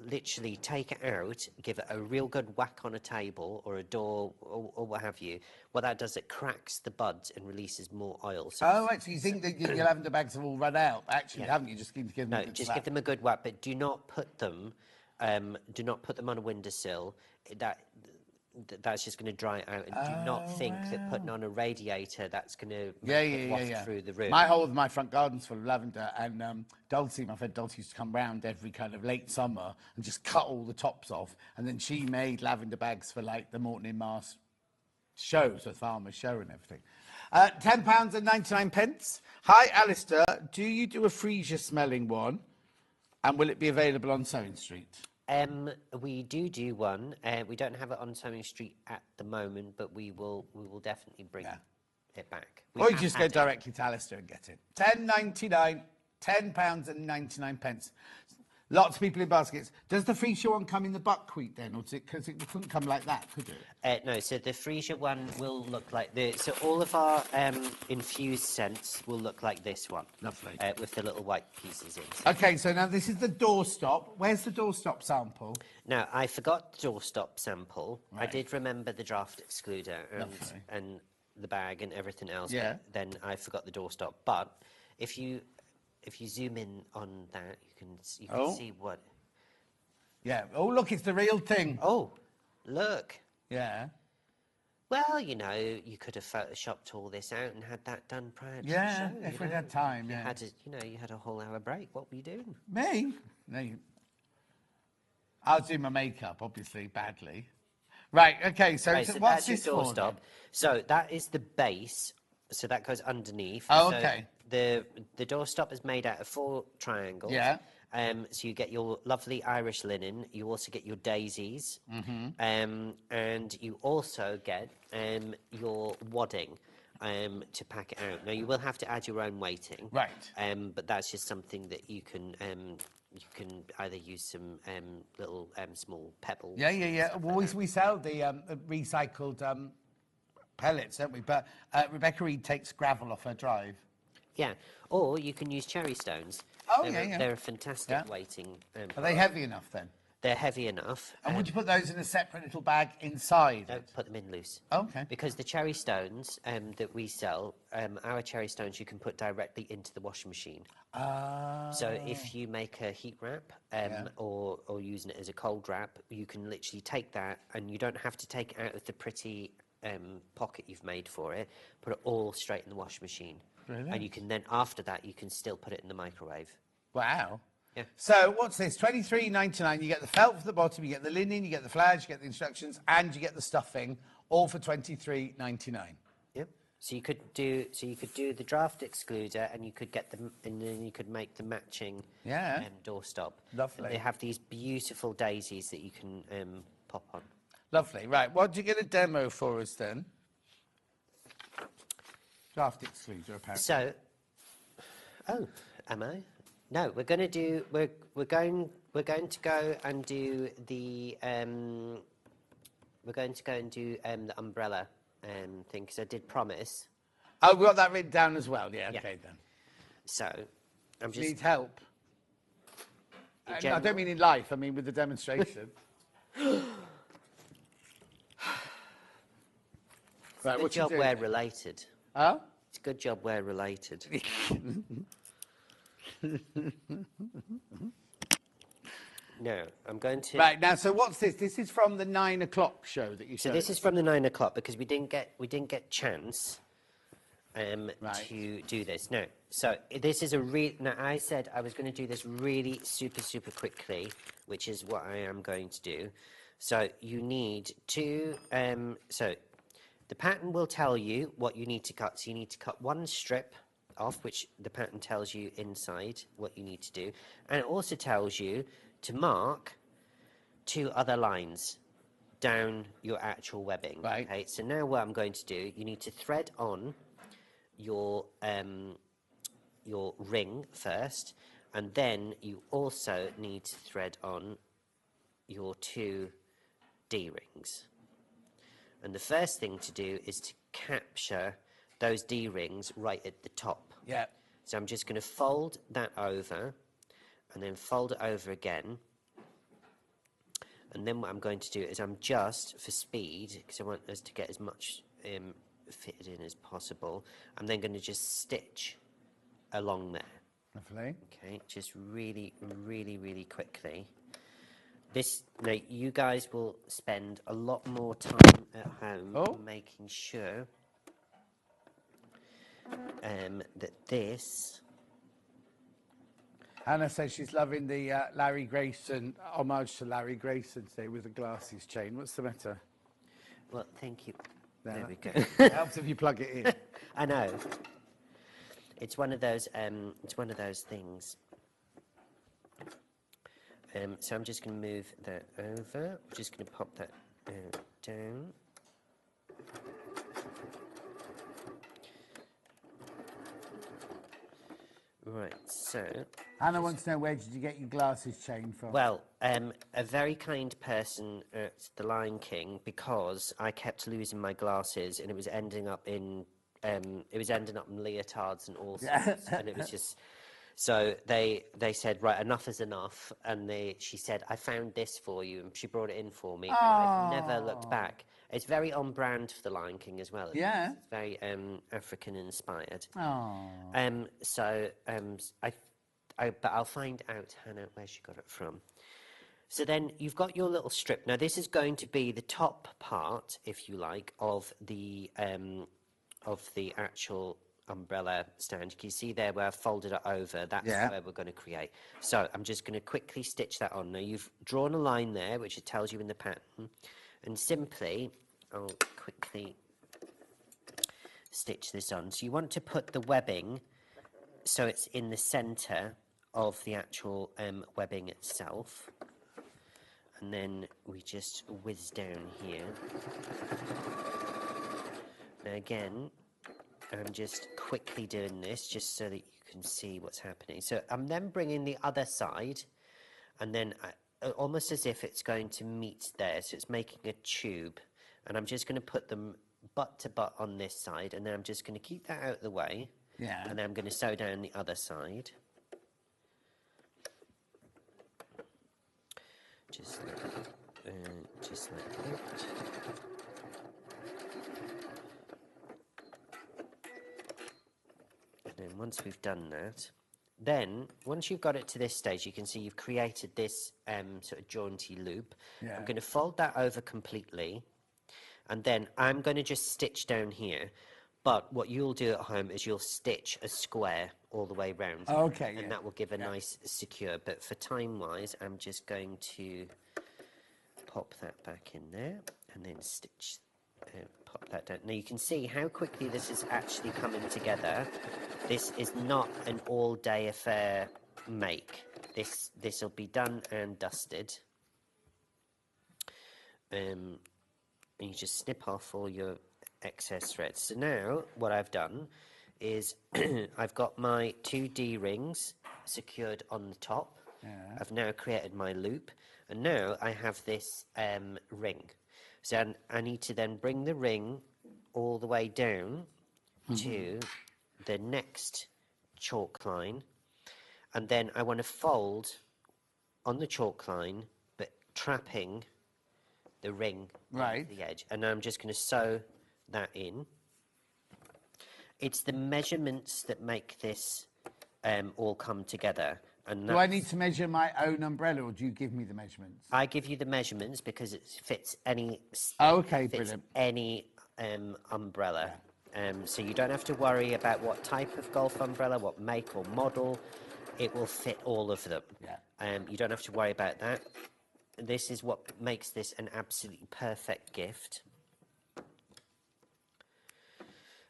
literally take it out, give it a real good whack on a table or a door or what have you. What that does, it cracks the buds and releases more oil. So Oh, right, so you think that your lavender bags have all run out? Actually, haven't you? Just need to give them a good just slap. give them a good whack, but do not put them on a windowsill. That's just going to dry out, and do not think that putting on a radiator that's going to make it waft through the room. My whole of my front garden's full of lavender, and Dulcie, my friend Dulcie, used to come round every kind of late summer and just cut all the tops off, and then she made lavender bags for like the Morton in Mars show, so farmer's show and everything. £10.99. Hi, Alistair. Do you do a freezer smelling one, and will it be available on Sewing Street? We do one. We don't have it on Sewing Street at the moment, but we will definitely bring it back. Or you just go directly to Alistair and get it. £10.99, £10.99. Lots of people in baskets. Does the freezer one come in the buckwheat then, or because it couldn't come like that, could it? No, so the freezer one will look like this. So all of our infused scents will look like this one. Lovely. With the little white pieces in. Okay, so now this is the doorstop. Where's the doorstop sample? Now, I forgot the doorstop sample. Right. I did remember the draft excluder and the bag and everything else. Yeah. But then I forgot the doorstop. But if you zoom in on that, you can see what. Yeah. Oh, look, it's the real thing. Oh, look. Yeah. Well, you could have photoshopped all this out and had that done prior to the show. If we'd had time, you had a whole hour break. What were you doing? Me? No. I was doing my makeup, obviously, badly. Right, okay, so what's this doorstop? So that is the base, so that goes underneath. Oh, okay. The doorstop is made out of 4 triangles. Yeah. So you get your lovely Irish linen. You also get your daisies. Mm-hmm. And you also get your wadding to pack it out. Now, you will have to add your own weighting. Right. But that's just something that you can either use some little small pebbles. Yeah. Well, we sell the recycled pellets, don't we? But Rebecca Reed takes gravel off her drive. Yeah, or you can use cherry stones. Oh, They're a fantastic weighting. Are they heavy enough then? They're heavy enough. And would you put those in a separate little bag inside? No, put them in loose. Okay. Because the cherry stones that we sell, our cherry stones you can put directly into the washing machine. So if you make a heat wrap or using it as a cold wrap, you can literally take that and you don't have to take it out of the pretty pocket you've made for it. Put it all straight in the washing machine. Brilliant. And you can then, after that, you can still put it in the microwave. Wow. Yeah. So what's this? $23.99. You get the felt for the bottom, you get the linen, you get the flowers, you get the instructions, and you get the stuffing, all for $23.99. Yep. So you could do the draft excluder, and you could get them, and then you could make the matching doorstop. Lovely. They have these beautiful daisies that you can pop on. Lovely. Right. What do you get a demo for us then? Draft excluder, apparently. So, am I? No, we're going to do. We're going to go and do the. We're going to go and do the umbrella thing because I did promise. Oh, we got that written down as well. Yeah. Okay then. So, I'm just. Need help. I don't mean in life. I mean with the demonstration. Right, good job we're related. Huh? It's a good job we're related. No, I'm going to... Right, now, so what's this? This is from the 9 o'clock show that you showed. So this is from the 9 o'clock because we didn't get chance to do this. No, so this is now, I said I was going to do this really super quickly, which is what I am going to do. So you need to... so the pattern will tell you what you need to cut. So you need to cut 1 strip off, which the pattern tells you inside what you need to do. And it also tells you to mark 2 other lines down your actual webbing. Right. Okay, so now what I'm going to do, you need to thread on your ring first, and then you also need to thread on your 2 D-rings. And the first thing to do is to capture those D-rings right at the top. Yeah. So I'm just going to fold that over and then fold it over again. And then what I'm going to do is I'm just, for speed, because I want us to get as much fitted in as possible, I'm then going to just stitch along there. Lovely. Okay, just really, really, really quickly. Now, you guys will spend a lot more time at home making sure that this... Hannah says she's loving the Larry Grayson, homage to Larry Grayson today with the glasses chain. What's the matter? Well, thank you. There we go. It helps if you plug it in. I know. It's one of those things. So I'm just going to move that over. I'm just going to pop that down. Right, so... Hannah wants to know, where did you get your glasses chain from? Well, a very kind person at the Lion King, because I kept losing my glasses and it was ending up in leotards and all sorts, and it was just... So they said, right, enough is enough, and she said, I found this for you, and she brought it in for me. And I've never looked back. It's very on brand for the Lion King as well. Yeah. It's very African inspired. Oh. But I'll find out, Hannah, where she got it from. So then you've got your little strip. Now this is going to be the top part, if you like, of the actual umbrella stand. You can see there where I've folded it over. That's where we're going to create. So I'm just going to quickly stitch that on. Now you've drawn a line there, which it tells you in the pattern, and simply I'll quickly stitch this on. So you want to put the webbing so it's in the center of the actual webbing itself, and then we just whiz down here. Now again, I'm just quickly doing this just so that you can see what's happening. So I'm then bringing the other side, and then almost as if it's going to meet there, so it's making a tube, and I'm just going to put them butt to butt on this side, and then I'm just going to keep that out of the way. Yeah. And then I'm going to sew down the other side. Just like that. And then once we've done that, then once you've got it to this stage, you can see you've created this sort of jaunty loop. Yeah. I'm going to fold that over completely, and then I'm going to just stitch down here. But what you'll do at home is you'll stitch a square all the way round. Okay, and that will give a nice secure. But for time-wise, I'm just going to pop that back in there and then stitch, pop that down. Now you can see how quickly this is actually coming together. This is not an all-day affair make. This will be done and dusted. And you just snip off all your excess threads. So now what I've done is I've got my 2 D-rings secured on the top. Yeah. I've now created my loop, and now I have this ring. So I need to then bring the ring all the way down to the next chalk line, and then I want to fold on the chalk line, but trapping the ring right to the edge, and I'm just going to sew that in. It's the measurements that make this all come together. And do I need to measure my own umbrella, or do you give me the measurements? I give you the measurements because it fits any. Okay, fits brilliant. Any umbrella. So you don't have to worry about what type of golf umbrella, what make or model. It will fit all of them. Yeah. You don't have to worry about that. This is what makes this an absolutely perfect gift.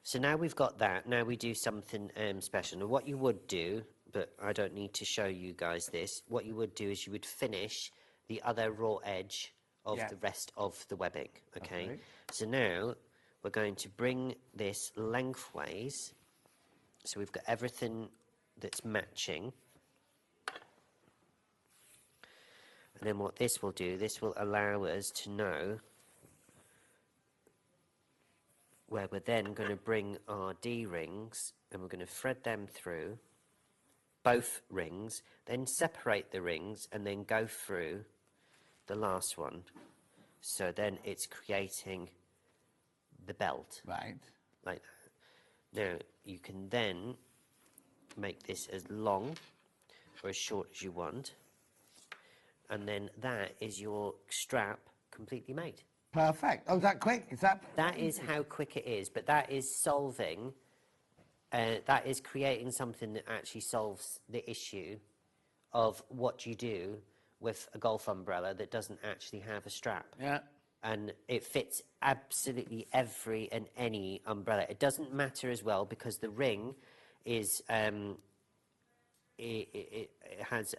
So now we've got that. Now we do something special. Now what you would do, but I don't need to show you guys this, what you would do is you would finish the other raw edge of the rest of the webbing, okay? So now we're going to bring this lengthways, so we've got everything that's matching. And then what this will do, this will allow us to know where we're then going to bring our D-rings and we're going to thread them through both rings, then separate the rings and then go through the last one. So then it's creating the belt. Right. Like that. Now, you can then make this as long or as short as you want. And then that is your strap completely made. Perfect. Oh, is that quick? Is that? That is how quick it is, but that is solving, that is creating something that actually solves the issue of what you do with a golf umbrella that doesn't actually have a strap. Yeah. And it fits absolutely every and any umbrella. It doesn't matter as well because the ring is, it has,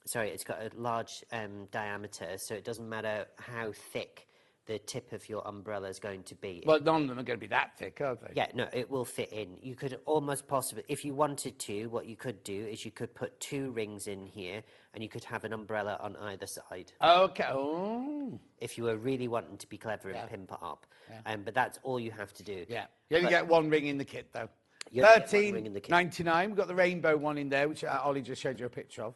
sorry, it's got a large diameter, so it doesn't matter how thick the tip of your umbrella is going to be. Well, none of them are going to be that thick, are they? Yeah, no, it will fit in. You could almost possibly, if you wanted to, what you could do is you could put 2 rings in here and you could have an umbrella on either side. Okay. Oh. If you were really wanting to be clever and pimp it up. Yeah. But that's all you have to do. Yeah. You only get 1 ring in the kit, though. $13.99. We've got the rainbow one in there, which Ollie just showed you a picture of.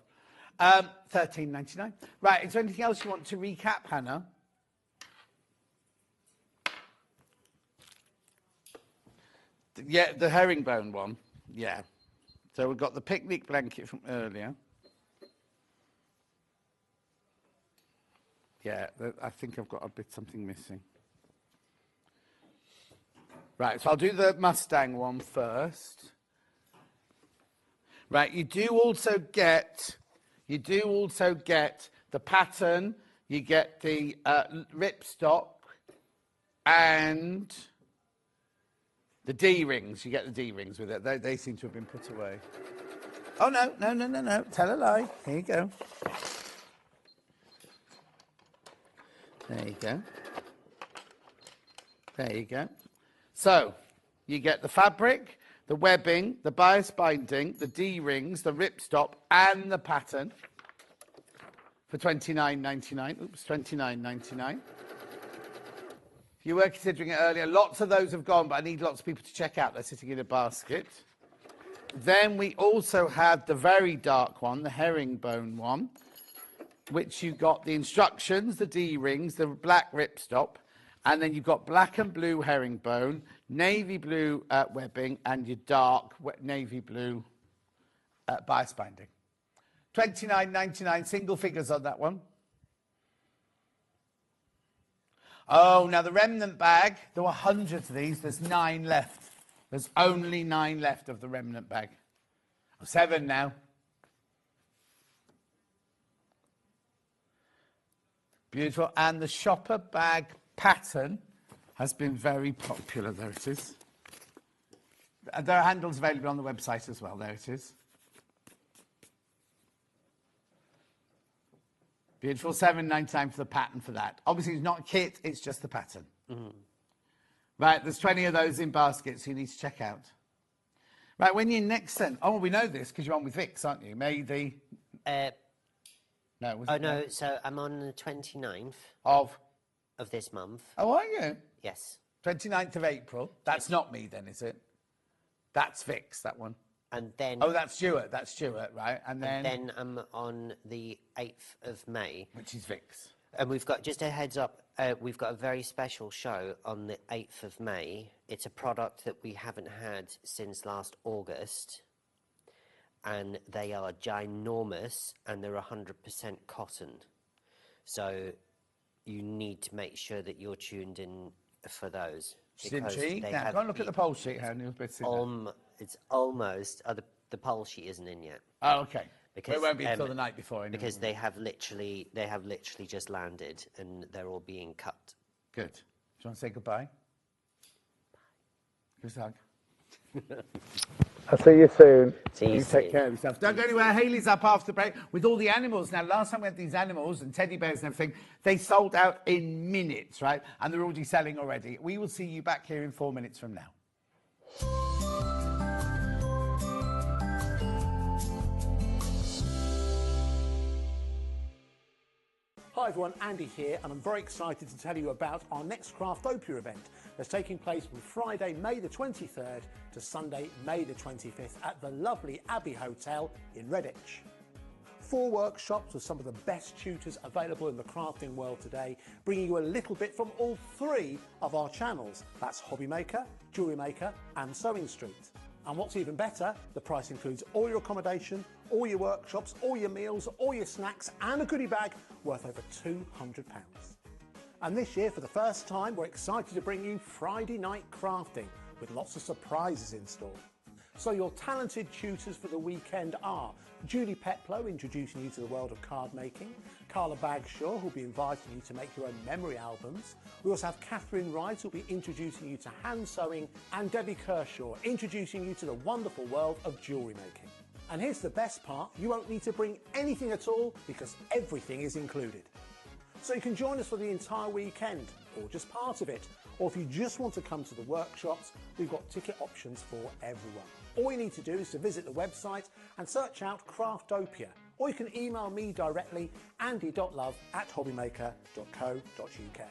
$13.99. Right, is there anything else you want to recap, Hannah? Yeah, the herringbone one. Yeah. So we've got the picnic blanket from earlier. Yeah, I think I've got a bit something missing. Right, so I'll do the Mustang one first. Right, you do also get the pattern, you get the ripstop, and the D-rings. You get the D-rings with it. They seem to have been put away. Oh, no. Tell a lie. Here you go. There you go. There you go. So, you get the fabric, the webbing, the bias binding, the D-rings, the ripstop, and the pattern for $29.99. Oops, $29.99. You were considering it earlier. Lots of those have gone, but I need lots of people to check out. They're sitting in a basket. Then we also have the very dark one, the herringbone one, which you got the instructions, the D-rings, the black ripstop, and then you've got black and blue herringbone, navy blue webbing, and your dark navy blue bias binding. $29.99, single figures on that one. Oh, now the remnant bag, there were hundreds of these. There's 9 left. There's only 9 left of the remnant bag. 7 now. Beautiful. And the shopper bag pattern has been very popular. There it is. There are handles available on the website as well. There it is. Beautiful, $7.99 for the pattern for that. Obviously, it's not a kit, it's just the pattern. Mm-hmm. Right, there's 20 of those in baskets you need to check out. Right, when you next send... Oh, we know this because you're on with Vix, aren't you? May the... No, so I'm on the 29th... Of this month. Oh, are you? Yes. 29th of April. That's not me then, is it? That's Vix, that one. And then... Oh, that's Stuart, right? And then I'm on the 8th of May. Which is Vix. And we've got, just a heads up, we've got a very special show on the 8th of May. It's a product that we haven't had since last August. And they are ginormous, and they're 100% cotton. So you need to make sure that you're tuned in for those. Now, go and look at the poll sheet, Hannah. It's almost... the poll sheet isn't in yet. Oh, okay. Because, it won't be until the night before. Anyway. Because they have literally just landed and they're all being cut. Good. Do you want to say goodbye? Bye. Give us a hug. I'll see you soon. You take care of yourself. Don't go anywhere. Hayley's up after break with all the animals. Now, last time we had these animals and teddy bears and everything, they sold out in minutes, right? And they're already selling already. We will see you back here in 4 minutes from now. Hi, Hi everyone, Andy here, and I'm very excited to tell you about our next Craftopia event that's taking place from Friday, May the 23rd to Sunday, May the 25th at the lovely Abbey Hotel in Redditch. 4 workshops with some of the best tutors available in the crafting world today, bringing you a little bit from all 3 of our channels. That's Hobby Maker, Jewellery Maker and Sewing Street. And what's even better, the price includes all your accommodation, all your workshops, all your meals, all your snacks and a goodie bag worth over £200. And this year, for the first time, we're excited to bring you Friday night crafting with lots of surprises in store. So your talented tutors for the weekend are Julie Peplow, introducing you to the world of card making, Carla Bagshaw, who'll be inviting you to make your own memory albums. We also have Catherine Wright, who'll be introducing you to hand sewing, and Debbie Kershaw, introducing you to the wonderful world of jewellery making. And here's the best part, you won't need to bring anything at all because everything is included. So you can join us for the entire weekend, or just part of it, or if you just want to come to the workshops, we've got ticket options for everyone. All you need to do is to visit the website and search out Craftopia, or you can email me directly, andy.love@hobbymaker.co.uk.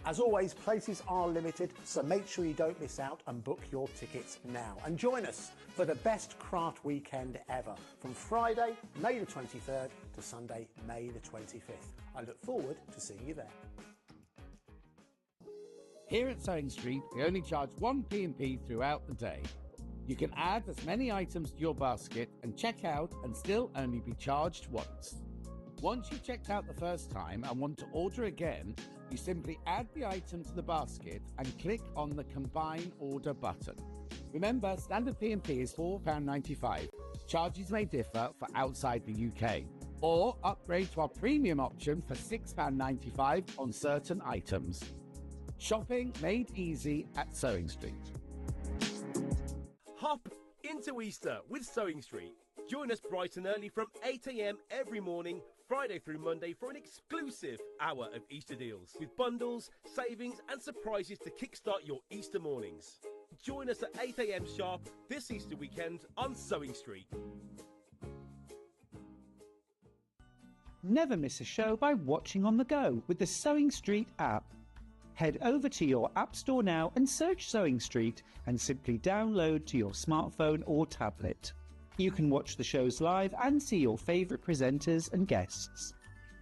As always, places are limited, so make sure you don't miss out and book your tickets now. And join us for the best craft weekend ever, from Friday, May the 23rd to Sunday, May the 25th. I look forward to seeing you there. Here at Sewing Street, we only charge 1 P&P throughout the day. You can add as many items to your basket and check out and still only be charged once. Once you've checked out the first time and want to order again, you simply add the item to the basket and click on the Combine Order button. Remember, standard P&P is £4.95. Charges may differ for outside the UK. Or upgrade to our premium option for £6.95 on certain items. Shopping made easy at Sewing Street. Hop into Easter with Sewing Street. Join us bright and early from 8 a.m. every morning, Friday through Monday, for an exclusive hour of Easter deals with bundles, savings and surprises to kickstart your Easter mornings. Join us at 8 a.m. sharp this Easter weekend on Sewing Street. Never miss a show by watching on the go with the Sewing Street app. Head over to your App Store now and search Sewing Street and simply download to your smartphone or tablet. You can watch the shows live and see your favourite presenters and guests.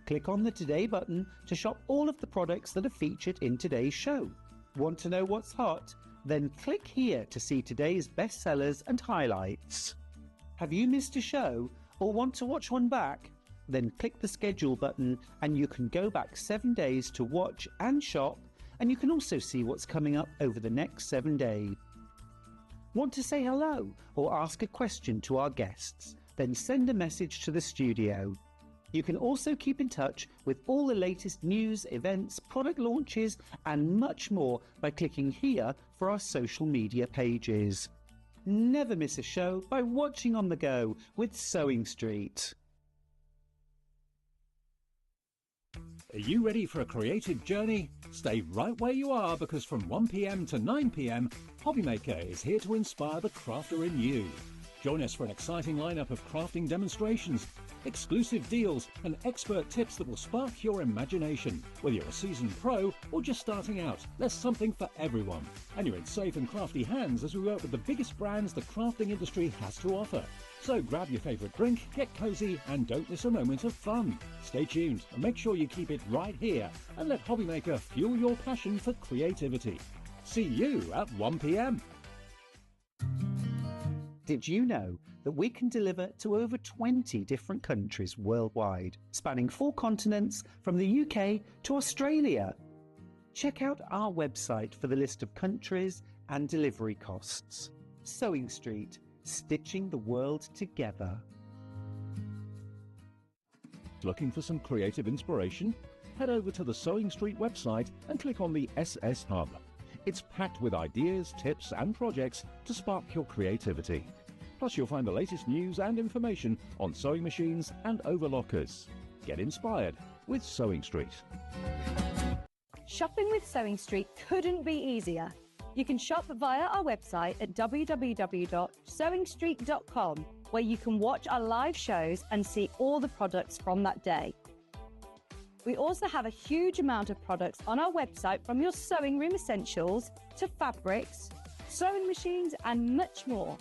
Click on the Today button to shop all of the products that are featured in today's show. Want to know what's hot? Then click here to see today's bestsellers and highlights. Have you missed a show or want to watch one back? Then click the schedule button and you can go back 7 days to watch and shop, and you can also see what's coming up over the next 7 days. Want to say hello or ask a question to our guests? Then send a message to the studio. You can also keep in touch with all the latest news, events, product launches and much more by clicking here for our social media pages. Never miss a show by watching on the go with Sewing Street. Are you ready for a creative journey? Stay right where you are, because from 1 p.m. to 9 p.m, Hobby Maker is here to inspire the crafter in you. Join us for an exciting lineup of crafting demonstrations, exclusive deals and expert tips that will spark your imagination. Whether you're a seasoned pro or just starting out, there's something for everyone. And you're in safe and crafty hands as we work with the biggest brands the crafting industry has to offer. So grab your favourite drink, get cosy and don't miss a moment of fun. Stay tuned and make sure you keep it right here and let Hobby Maker fuel your passion for creativity. See you at 1 p.m. Did you know that we can deliver to over 20 different countries worldwide, spanning 4 continents from the UK to Australia? Check out our website for the list of countries and delivery costs. Sewing Street, stitching the world together. Looking for some creative inspiration? Head over to the Sewing Street website and click on the SS Hub. It's packed with ideas, tips and projects to spark your creativity. Plus you'll find the latest news and information on sewing machines and overlockers. Get inspired with Sewing Street. Shopping with Sewing Street couldn't be easier. You can shop via our website at www.sewingstreet.com, where you can watch our live shows and see all the products from that day. We also have a huge amount of products on our website, from your sewing room essentials to fabrics, sewing machines and much more.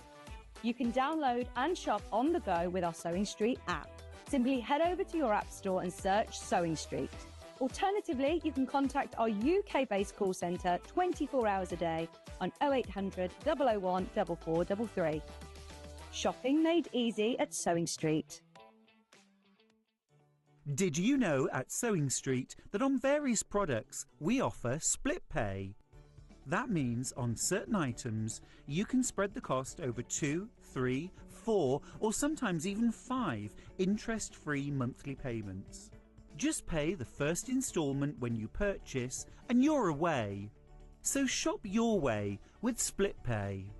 You can download and shop on the go with our Sewing Street app. Simply head over to your app store and search Sewing Street. Alternatively, you can contact our UK-based call centre 24 hours a day on 0800 001 4433. Shopping made easy at Sewing Street. Did you know at Sewing Street that on various products we offer split pay? That means on certain items you can spread the cost over 2, 3, 4 or sometimes even 5 interest-free monthly payments. Just pay the first instalment when you purchase and you're away. So shop your way with split pay.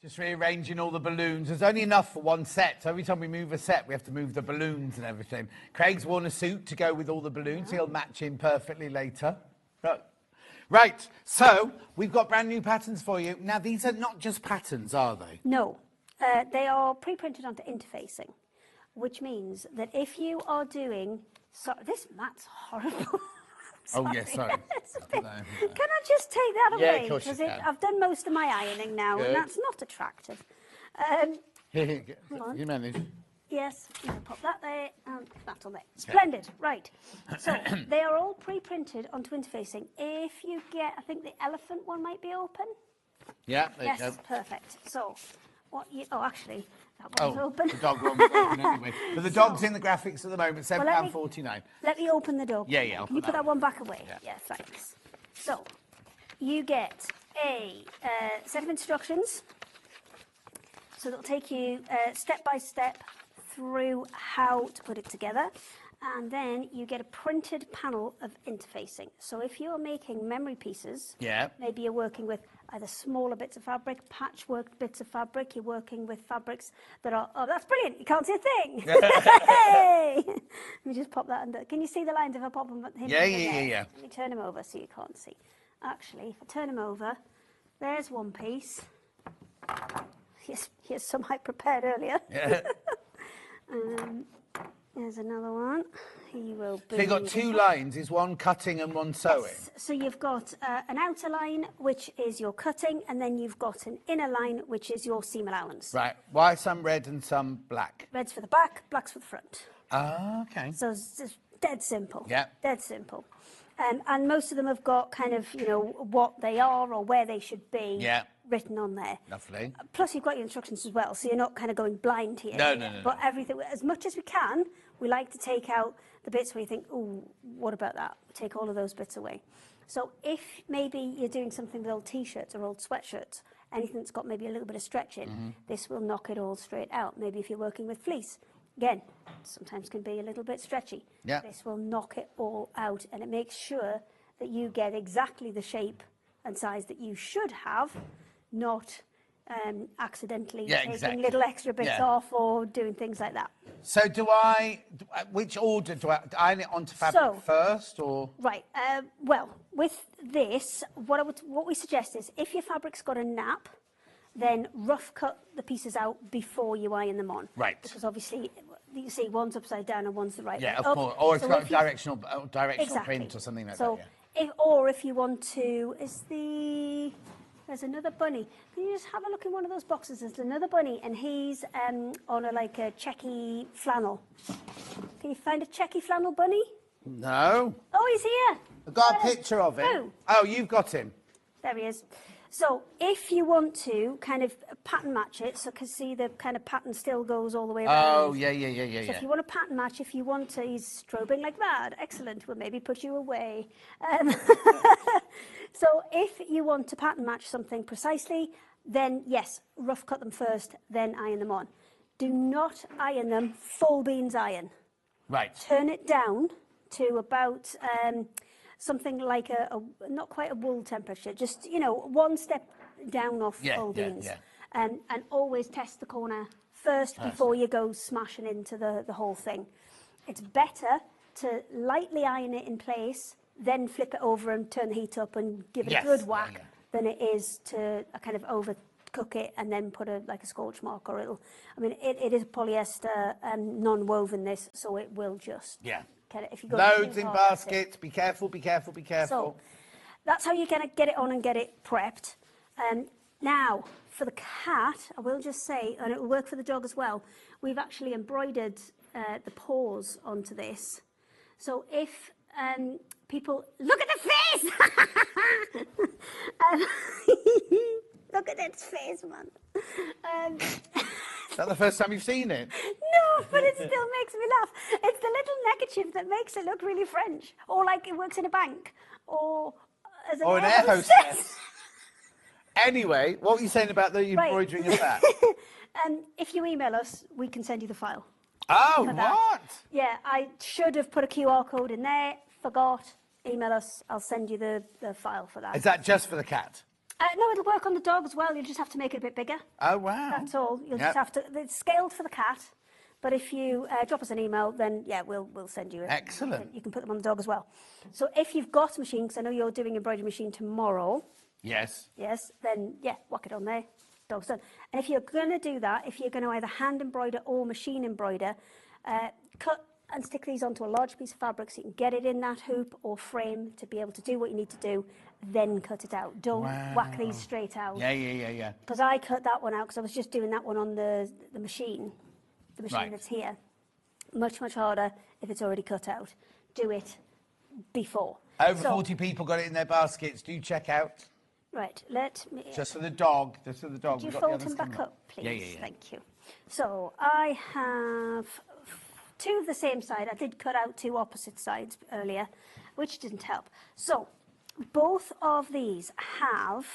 Just rearranging all the balloons. There's only enough for one set, so every time we move a set, we have to move the balloons and everything. Craig's worn a suit to go with all the balloons. He'll match in perfectly later. Right, so we've got brand new patterns for you. Now, these are not just patterns, are they? No, they are pre-printed onto interfacing, which means that if you are doing... this mat's horrible. Oh, yes, sorry. Can I just take that away? Yeah, of course you can. I've done most of my ironing now, Good. and that's not attractive. You manage. Yes, you can pop that there, and that on there. Splendid, right. So they are all pre-printed onto interfacing. If you get, I think the elephant one might be open. Yeah, there you go. Yes, perfect. So, actually, that one's open. The dog one was open anyway. But the dog's in the graphics at the moment, £7.49. Let me open the dog. Yeah, yeah. Can you put that one back away? Yeah, thanks. So, you get a set of instructions. So that'll take you step by step through how to put it together. And then you get a printed panel of interfacing. So if you're making memory pieces, maybe you're working with either smaller bits of fabric, patchwork bits of fabric, you're working with fabrics that are, oh, that's brilliant, you can't see a thing. Hey! Let me just pop that under. Can you see the lines if I pop them? Yeah. Let me turn him over so you can't see. Actually, if I turn him over, there's one piece. Here's some I prepared earlier. There's another one. He will be... So you've got two lines. Is one cutting and one sewing? Yes. So you've got an outer line, which is your cutting, and then you've got an inner line, which is your seam allowance. Right. Why some red and some black? Red's for the back, black's for the front. Ah, okay. So it's just dead simple. Yeah. Dead simple. And most of them have got kind of, what they are or where they should be written on there. Lovely. Plus, you've got your instructions as well, so you're not kind of going blind here. No. But everything, as much as we can, we like to take out the bits where you think, oh, what about that? Take all of those bits away. So if maybe you're doing something with old T-shirts or old sweatshirts, anything that's got maybe a little bit of stretch in, this will knock it all straight out. Maybe if you're working with fleece, again, sometimes can be a little bit stretchy. Yeah. This will knock it all out, and it makes sure that you get exactly the shape and size that you should have, not accidentally taking little extra bits off or doing things like that. So which order do I iron it onto fabric first, or? Right, well, with this, what we suggest is if your fabric's got a nap, then rough cut the pieces out before you iron them on. Right. Because obviously, you see one's upside down and one's the right way of up. course. Or it's got a directional print or something like that. If you want to, there's another bunny. Can you just have a look in one of those boxes? There's another bunny, and he's on a checky flannel. Can you find a checky flannel bunny? No. Oh, he's here. I've got a picture of him. Who? Oh, you've got him. There he is. So if you want to kind of pattern match it, so because see the kind of pattern still goes all the way around. Oh, yeah. So if you want to pattern match, if you want to, he's strobing like that. Excellent. We'll maybe put you away. So if you want to pattern match something precisely, then yes, rough cut them first, then iron them on. Do not iron them full beans iron. Right. Turn it down to about something like not quite a wool temperature, just, one step down off full beans. And always test the corner first before you go smashing into the whole thing. It's better to lightly iron it in place, then flip it over and turn the heat up and give it a good whack than it is to kind of over cook it and then put like a scorch mark, or it is polyester non-woven this, so it will just get it. If you go Loads too in hard at it. baskets. Be careful, be careful, be careful. So that's how you're going to get it on and get it prepped. Now, for the cat, I will just say, and it will work for the dog as well, we've actually embroidered the paws onto this. So if people... Look at the face! Look at its face, man. Is that the first time you've seen it? No, but it still makes me laugh. It's the little neckerchief that makes it look really French. Or like it works in a bank. Or as an air hostess. Anyway, what were you saying about the embroidering of that? If you email us, we can send you the file. Oh, what? Yeah, I should have put a QR code in there. Forgot. Email us. I'll send you the file for that. Is that just for the cat? No, it'll work on the dog as well. You'll just have to make it a bit bigger. Oh, wow. That's all. You'll just have to... It's scaled for the cat. But if you drop us an email, then, yeah, we'll send you it. Excellent. You can put them on the dog as well. So if you've got a machine, because I know you're doing embroidery machine tomorrow... Yes. Yes, then, yeah, whack it on there. Dog's done. And if you're going to do that, if you're going to either hand embroider or machine embroider, cut and stick these onto a large piece of fabric so you can get it in that hoop or frame to be able to do what you need to do, then cut it out. Don't whack these straight out. Yeah. Because I cut that one out because I was just doing that one on the machine. The machine that's here. Much, much harder if it's already cut out. Do it before. Over 40 people got it in their baskets. Do check out. Right, let me... Just for the dog. Just for the dog. Could you fold him back up, please? Yeah. Thank you. So I have two of the same side. I did cut out two opposite sides earlier, which didn't help. So both of these have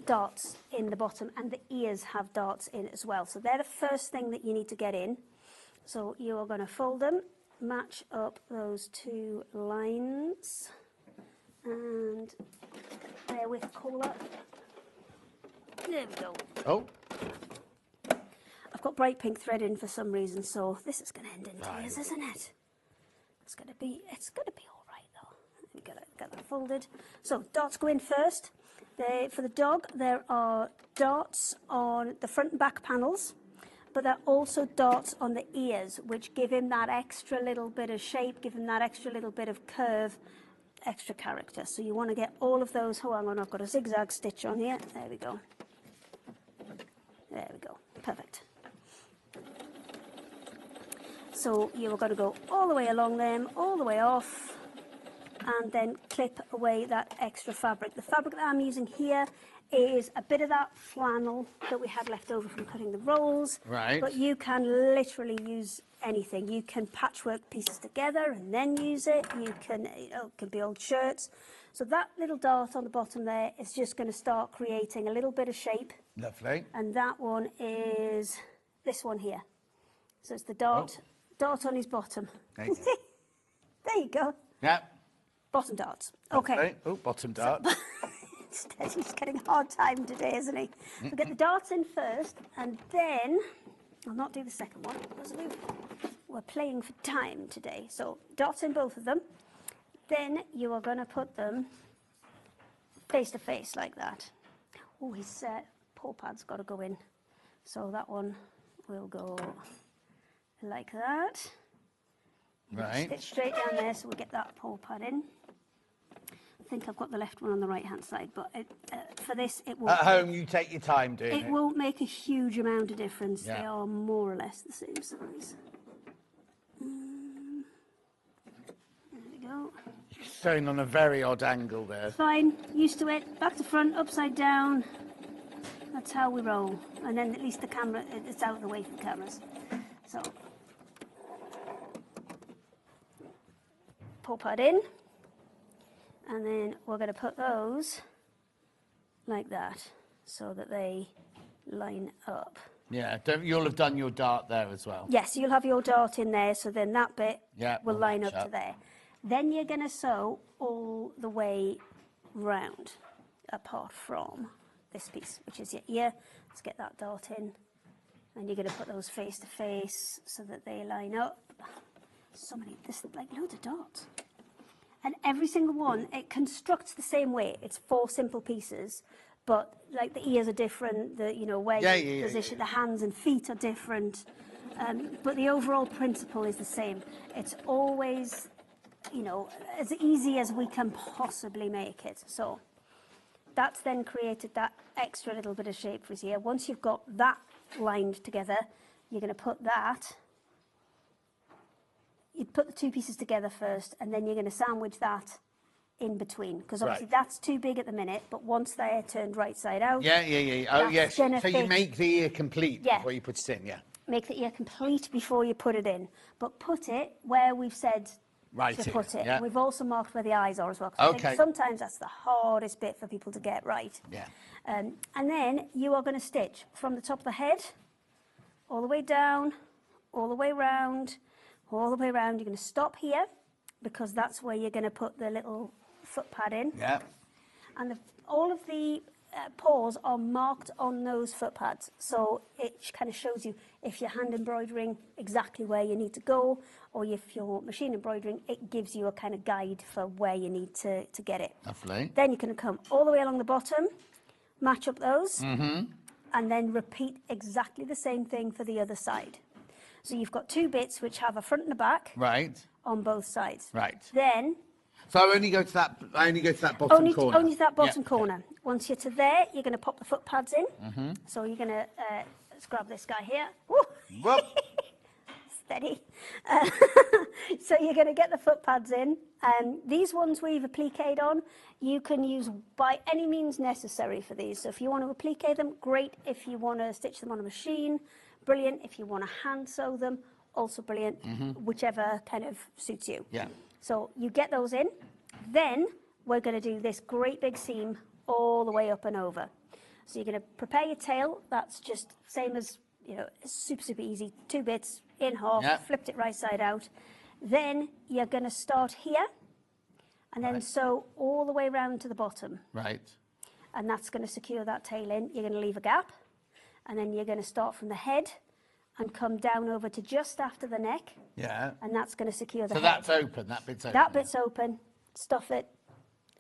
darts in the bottom, and the ears have darts in as well. So they're the first thing that you need to get in. So you are going to fold them, match up those two lines, and there with collar. There we go. Oh. I've got bright pink thread in for some reason, so this is going to end in tears, isn't it? It's going to be all right though. We get that folded. So darts go in first. For the dog, there are darts on the front and back panels, but there are also darts on the ears, which give him that extra little bit of shape, give him that extra little bit of curve, extra character. So you want to get all of those. Oh, hang on, I've got a zigzag stitch on here. There we go. There we go. Perfect. So you're going to go all the way along them, all the way off, and then clip away that extra fabric. The fabric that I'm using here is a bit of that flannel that we had left over from cutting the rolls. Right. But you can literally use anything. You can patchwork pieces together and then use it. You can, it can be old shirts. So that little dart on the bottom there is just going to start creating a little bit of shape. Lovely. And that one is this one here. So it's the dart on his bottom. There you go. There you go. Yeah. Bottom darts. Okay. Lovely. Oh, bottom dart. He's getting a hard time today, isn't he? We'll get the darts in first, and then I'll not do the second one because we're playing for time today. So darts in both of them. Then you are going to put them face to face like that. Oh, his paw pad's got to go in. So that one will go like that. Right. Stitch straight down there so we get that paw pad in. I think I've got the left one on the right hand side, but for this it won't. At home, you take your time doing it. It won't make a huge amount of difference. Yeah. They are more or less the same size. There we go. Sewing on a very odd angle there. Fine, used to it. Back to front, upside down. That's how we roll. And then at least the camera, it's out of the way for the cameras. So, pull pad in. And then we're going to put those like that so that they line up. Yeah, you'll have done your dart there as well. Yes, you'll have your dart in there, so then that bit will line up match to there. Then you're going to sew all the way round, apart from this piece, which is your ear. Let's get that dart in. And you're going to put those face to face so that they line up. So many, there's like loads of darts. And every single one, it constructs the same way. It's 4 simple pieces, but like the ears are different, the where you position the hands and feet are different, but the overall principle is the same. It's always, as easy as we can possibly make it. So that's then created that extra little bit of shape for us here. Once you've got that lined together, you're going to put that. You'd put the two pieces together first, and then you're going to sandwich that in between, because obviously that's too big at the minute, but once they're turned right side out. Oh, yes. So you make the ear complete before you put it in, Make the ear complete before you put it in, but put it where we've said to put it. We've also marked where the eyes are as well, because I think sometimes that's the hardest bit for people to get right. And then you are going to stitch from the top of the head, all the way down, all the way round, all the way around. You're going to stop here, because that's where you're going to put the little foot pad in. And all of the paws are marked on those foot pads, so it kind of shows you if you're hand embroidering exactly where you need to go, or if you're machine embroidering, it gives you a kind of guide for where you need to get it. Lovely. Then you can come all the way along the bottom, match up those, and then repeat exactly the same thing for the other side. So you've got two bits which have a front and a back on both sides. Then so I only go to that bottom corner. Only to that bottom corner. Once you're to there, you're going to pop the foot pads in. So you're going to let's grab this guy here. Woo. Steady. So you're going to get the foot pads in. These ones we've appliqued on, you can use by any means necessary for these. So if you want to applique them, great. If you want to stitch them on a machine, brilliant. If you want to hand sew them, also brilliant. Whichever kind of suits you. So you get those in. Then we're going to do this great big seam all the way up and over. So you're going to prepare your tail. That's just same as, super, super easy. Two bits in half, flipped it right side out. Then you're going to start here and then sew all the way around to the bottom. And that's going to secure that tail in. You're going to leave a gap, and then you're going to start from the head and come down over to just after the neck. And that's going to secure the head. So that's open, that bit's open. That bit's open. Stuff it.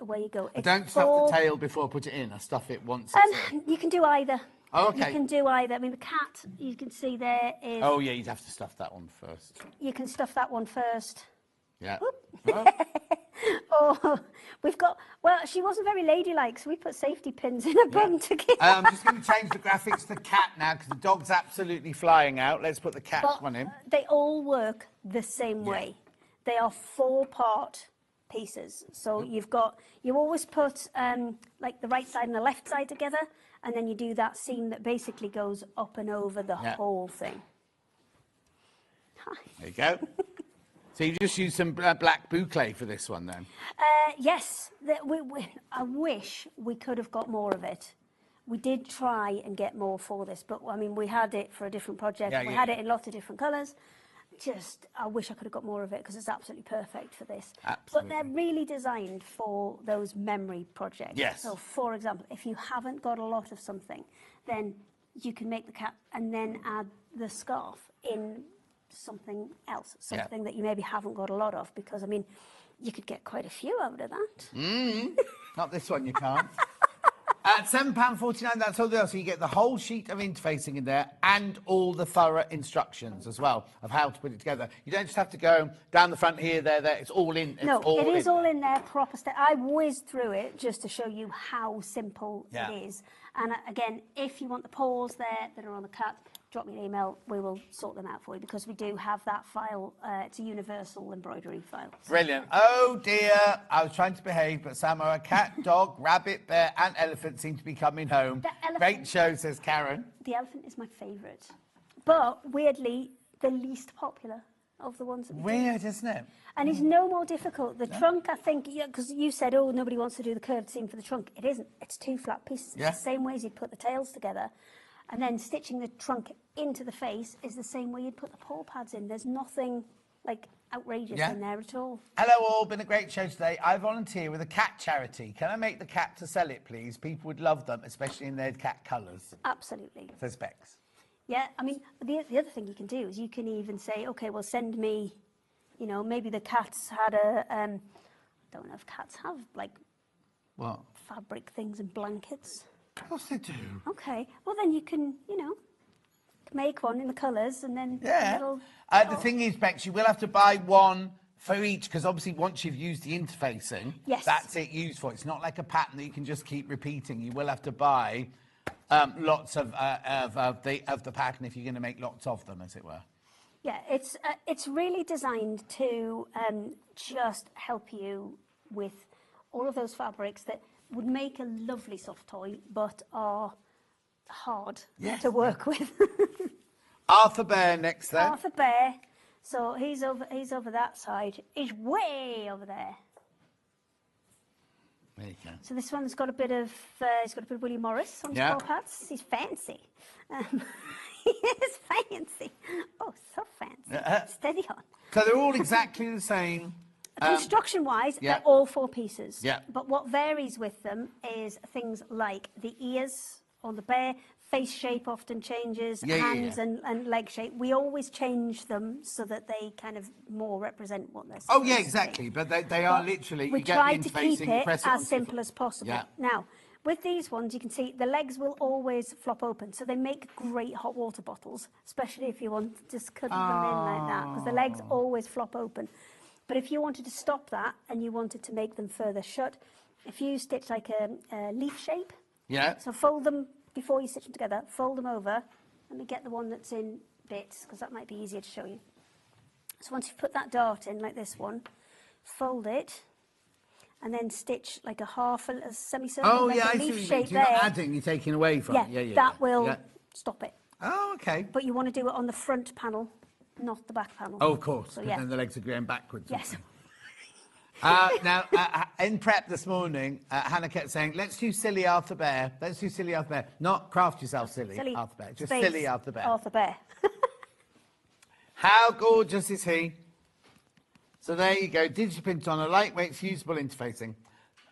Away you go. I don't stuff the tail before I put it in. I stuff it once it's in. You can do either. Oh, okay. You can do either. I mean, the cat, you can see there is... Oh, yeah, you'd have to stuff that one first. You can stuff that one first. Oh. We've got... Well, she wasn't very ladylike, so we put safety pins in her bum to keep... I'm just going to change the graphics to cat now, because the dog's absolutely flying out. Let's put the cat one in. They all work the same way. They are 4-part pieces. So you always put like the right side and the left side together, and then you do that seam that basically goes up and over the whole thing. There you go. So you just use some black boucle for this one then? Yes. I wish we could have got more of it. We did try and get more for this, but I mean, we had it for a different project. We had it in lots of different colours. I wish I could have got more of it, because it's absolutely perfect for this. But they're really designed for those memory projects. So, for example, if you haven't got a lot of something, then you can make the cat and then add the scarf in something else, something that you maybe haven't got a lot of, because, I mean, you could get quite a few out of that. Not this one, you can't. At £7.49, that's all there. So you get the whole sheet of interfacing in there and all the thorough instructions as well of how to put it together. You don't just have to go down the front here, there. It's all in. No, it is all in there, proper step. I whizzed through it just to show you how simple it is. And again, if you want the paws there that are on the cat, drop me an email. We will sort them out for you, because we do have that file. It's a universal embroidery file. Brilliant. Oh dear, I was trying to behave, but somehow a cat, dog, rabbit, bear and elephant seem to be coming home. Great show, says Karen. The elephant is my favourite, but weirdly the least popular of the ones that we Weird, isn't it? And it's no more difficult. The trunk, I think, because you said, oh, nobody wants to do the curved seam for the trunk. It isn't. It's 2 flat pieces. It's the same way as you'd put the tails together. And then stitching the trunk into the face is the same way you'd put the paw pads in. There's nothing like outrageous in there at all. Hello all, been a great show today. I volunteer with a cat charity. Can I make the cat to sell it, please? People would love them, especially in their cat colours. Absolutely. Says Bex. Yeah, I mean, the other thing you can do is you can even say, okay, well, send me, maybe the cats had I don't know if cats have, like, what? Fabric things and blankets. Of course they do. Okay. Well, then you can, you know, make one in the colours and then Yeah. The thing is, Bex, you will have to buy one for each, because obviously once you've used the interfacing, Yes. that's it used for. It's not like a pattern that you can just keep repeating. You will have to buy lots of the pattern if you're going to make lots of them, as it were. Yeah, it's really designed to just help you with all of those fabrics that would make a lovely soft toy, but are hard to work with. Arthur Bear next there. Arthur Bear. So he's over that side. He's way over there. There you go. So this one's got a bit of William Morris on his Yeah. paw pads. He's fancy. He is fancy. Oh, so fancy. Steady on. So they're all exactly the same. Construction-wise, yeah. they're all 4 pieces. Yeah. But what varies with them is things like the ears on the bear, face shape often changes, hands and leg shape. We always change them so that they kind of more represent what they're supposed Oh, yeah, exactly. But they are literally, we you get try the to interfacing, keep you it press as simple as possible. Yeah. Now, with these ones, you can see the legs will always flop open. So they make great hot water bottles, especially if you want to just cuddle them in like that, because the legs always flop open. But if you wanted to stop that and you wanted to make them further shut, if you stitch like a leaf shape, so fold them before you stitch them together, fold them over. Let me get the one that's in bits, because that might be easier to show you. So once you've put that dart in, like this one, fold it, and then stitch like a semicircle, like a leaf shape You're there. not adding, you're taking away from. That will stop it. Oh, okay. But you want to do it on the front panel, not the back panel. Oh, of course, So, because then the legs are going backwards. Yes. Now, in prep this morning, Hannah kept saying, let's do silly Arthur Bear. Let's do silly Arthur Bear. Not craft yourself silly Arthur Bear. Just space silly Arthur Bear. Arthur Bear. How gorgeous is he? So there you go. Digiprint on a lightweight fusible interfacing.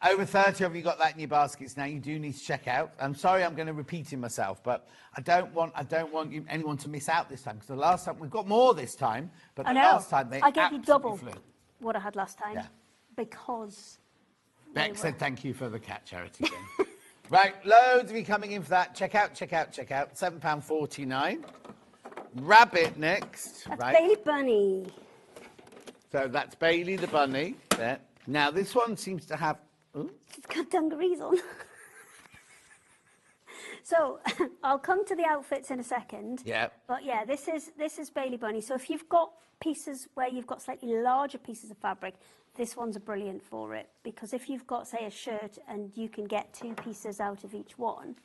Over 30 of you got that in your baskets now. You do need to check out. I'm sorry I'm going to repeat myself, but I don't want anyone to miss out this time, because the last time, we've got more this time, but the last time they I gave you double flew. what I had last time because Bex said thank you for the cat charity thing. Right, loads of you coming in for that. Check out. £7.49. Rabbit next. That's right. Bailey Bunny. So that's Bailey the bunny. There. Now this one seems to have. Ooh. It's got dungarees on. So I'll come to the outfits in a second. Yeah. But yeah, this is Bailey Bunny. So if you've got pieces where you've got slightly larger pieces of fabric, this one's brilliant for it, because if you've got, say, a shirt and you can get 2 pieces out of each one,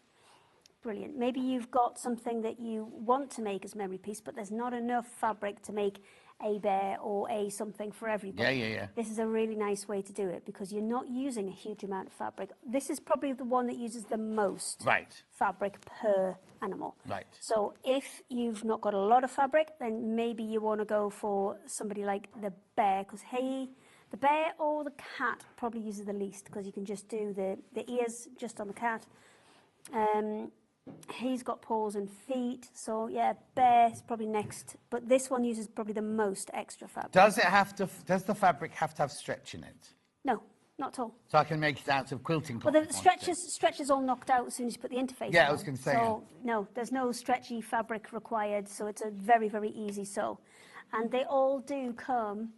brilliant. Maybe you've got something that you want to make as memory piece, but there's not enough fabric to make a bear or a something for everybody. Yeah. This is a really nice way to do it, because you're not using a huge amount of fabric. This is probably the one that uses the most fabric per animal. Right. So if you've not got a lot of fabric, then maybe you want to go for somebody like the bear, because the bear or the cat probably uses the least, because you can just do the ears just on the cat. He's got paws and feet, so yeah, bear is probably next. But this one uses probably the most extra fabric. Does the fabric have to have stretch in it? No, not at all. So I can make it out of quilting Well, cotton. the stretches all knocked out as soon as you put the interface Yeah, on. I was going to say. So no, there's no stretchy fabric required, so it's a very, very easy sew. And they all do come,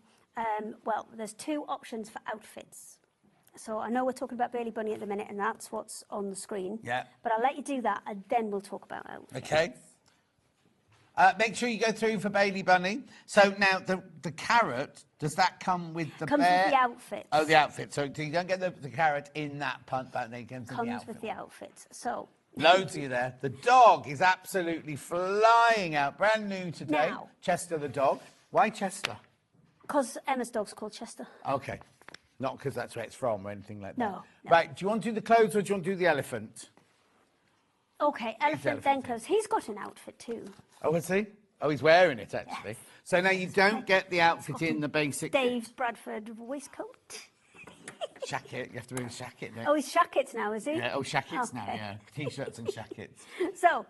well, there's 2 options for outfits. So I know we're talking about Bailey Bunny at the minute, and that's what's on the screen. Yeah. But I'll let you do that, and then we'll talk about outfits. Okay. Make sure you go through for Bailey Bunny. So now the carrot, does that come with the Comes bear? with the outfit. Oh, the outfit. So you don't get the carrot in that punt, but then it comes with the Comes outfit. with the outfit. So Loads of you there. The dog is absolutely flying out. Brand new today. Now. Chester the dog. Why Chester? because Emma's dog's called Chester. Okay. Not because that's where it's from or anything like that. No. Right, do you want to do the clothes or do you want to do the elephant? Okay, elephant then, because he's got an outfit too. Oh, is he? Oh, he's wearing it, actually. Yes. So now you don't get the outfit in the basic... Dave's Bradford waistcoat. Shacket, you have to wear a shacket now. Oh, he's shackets now, is he? Yeah, oh, shackets now, yeah. T-shirts and shackets. So,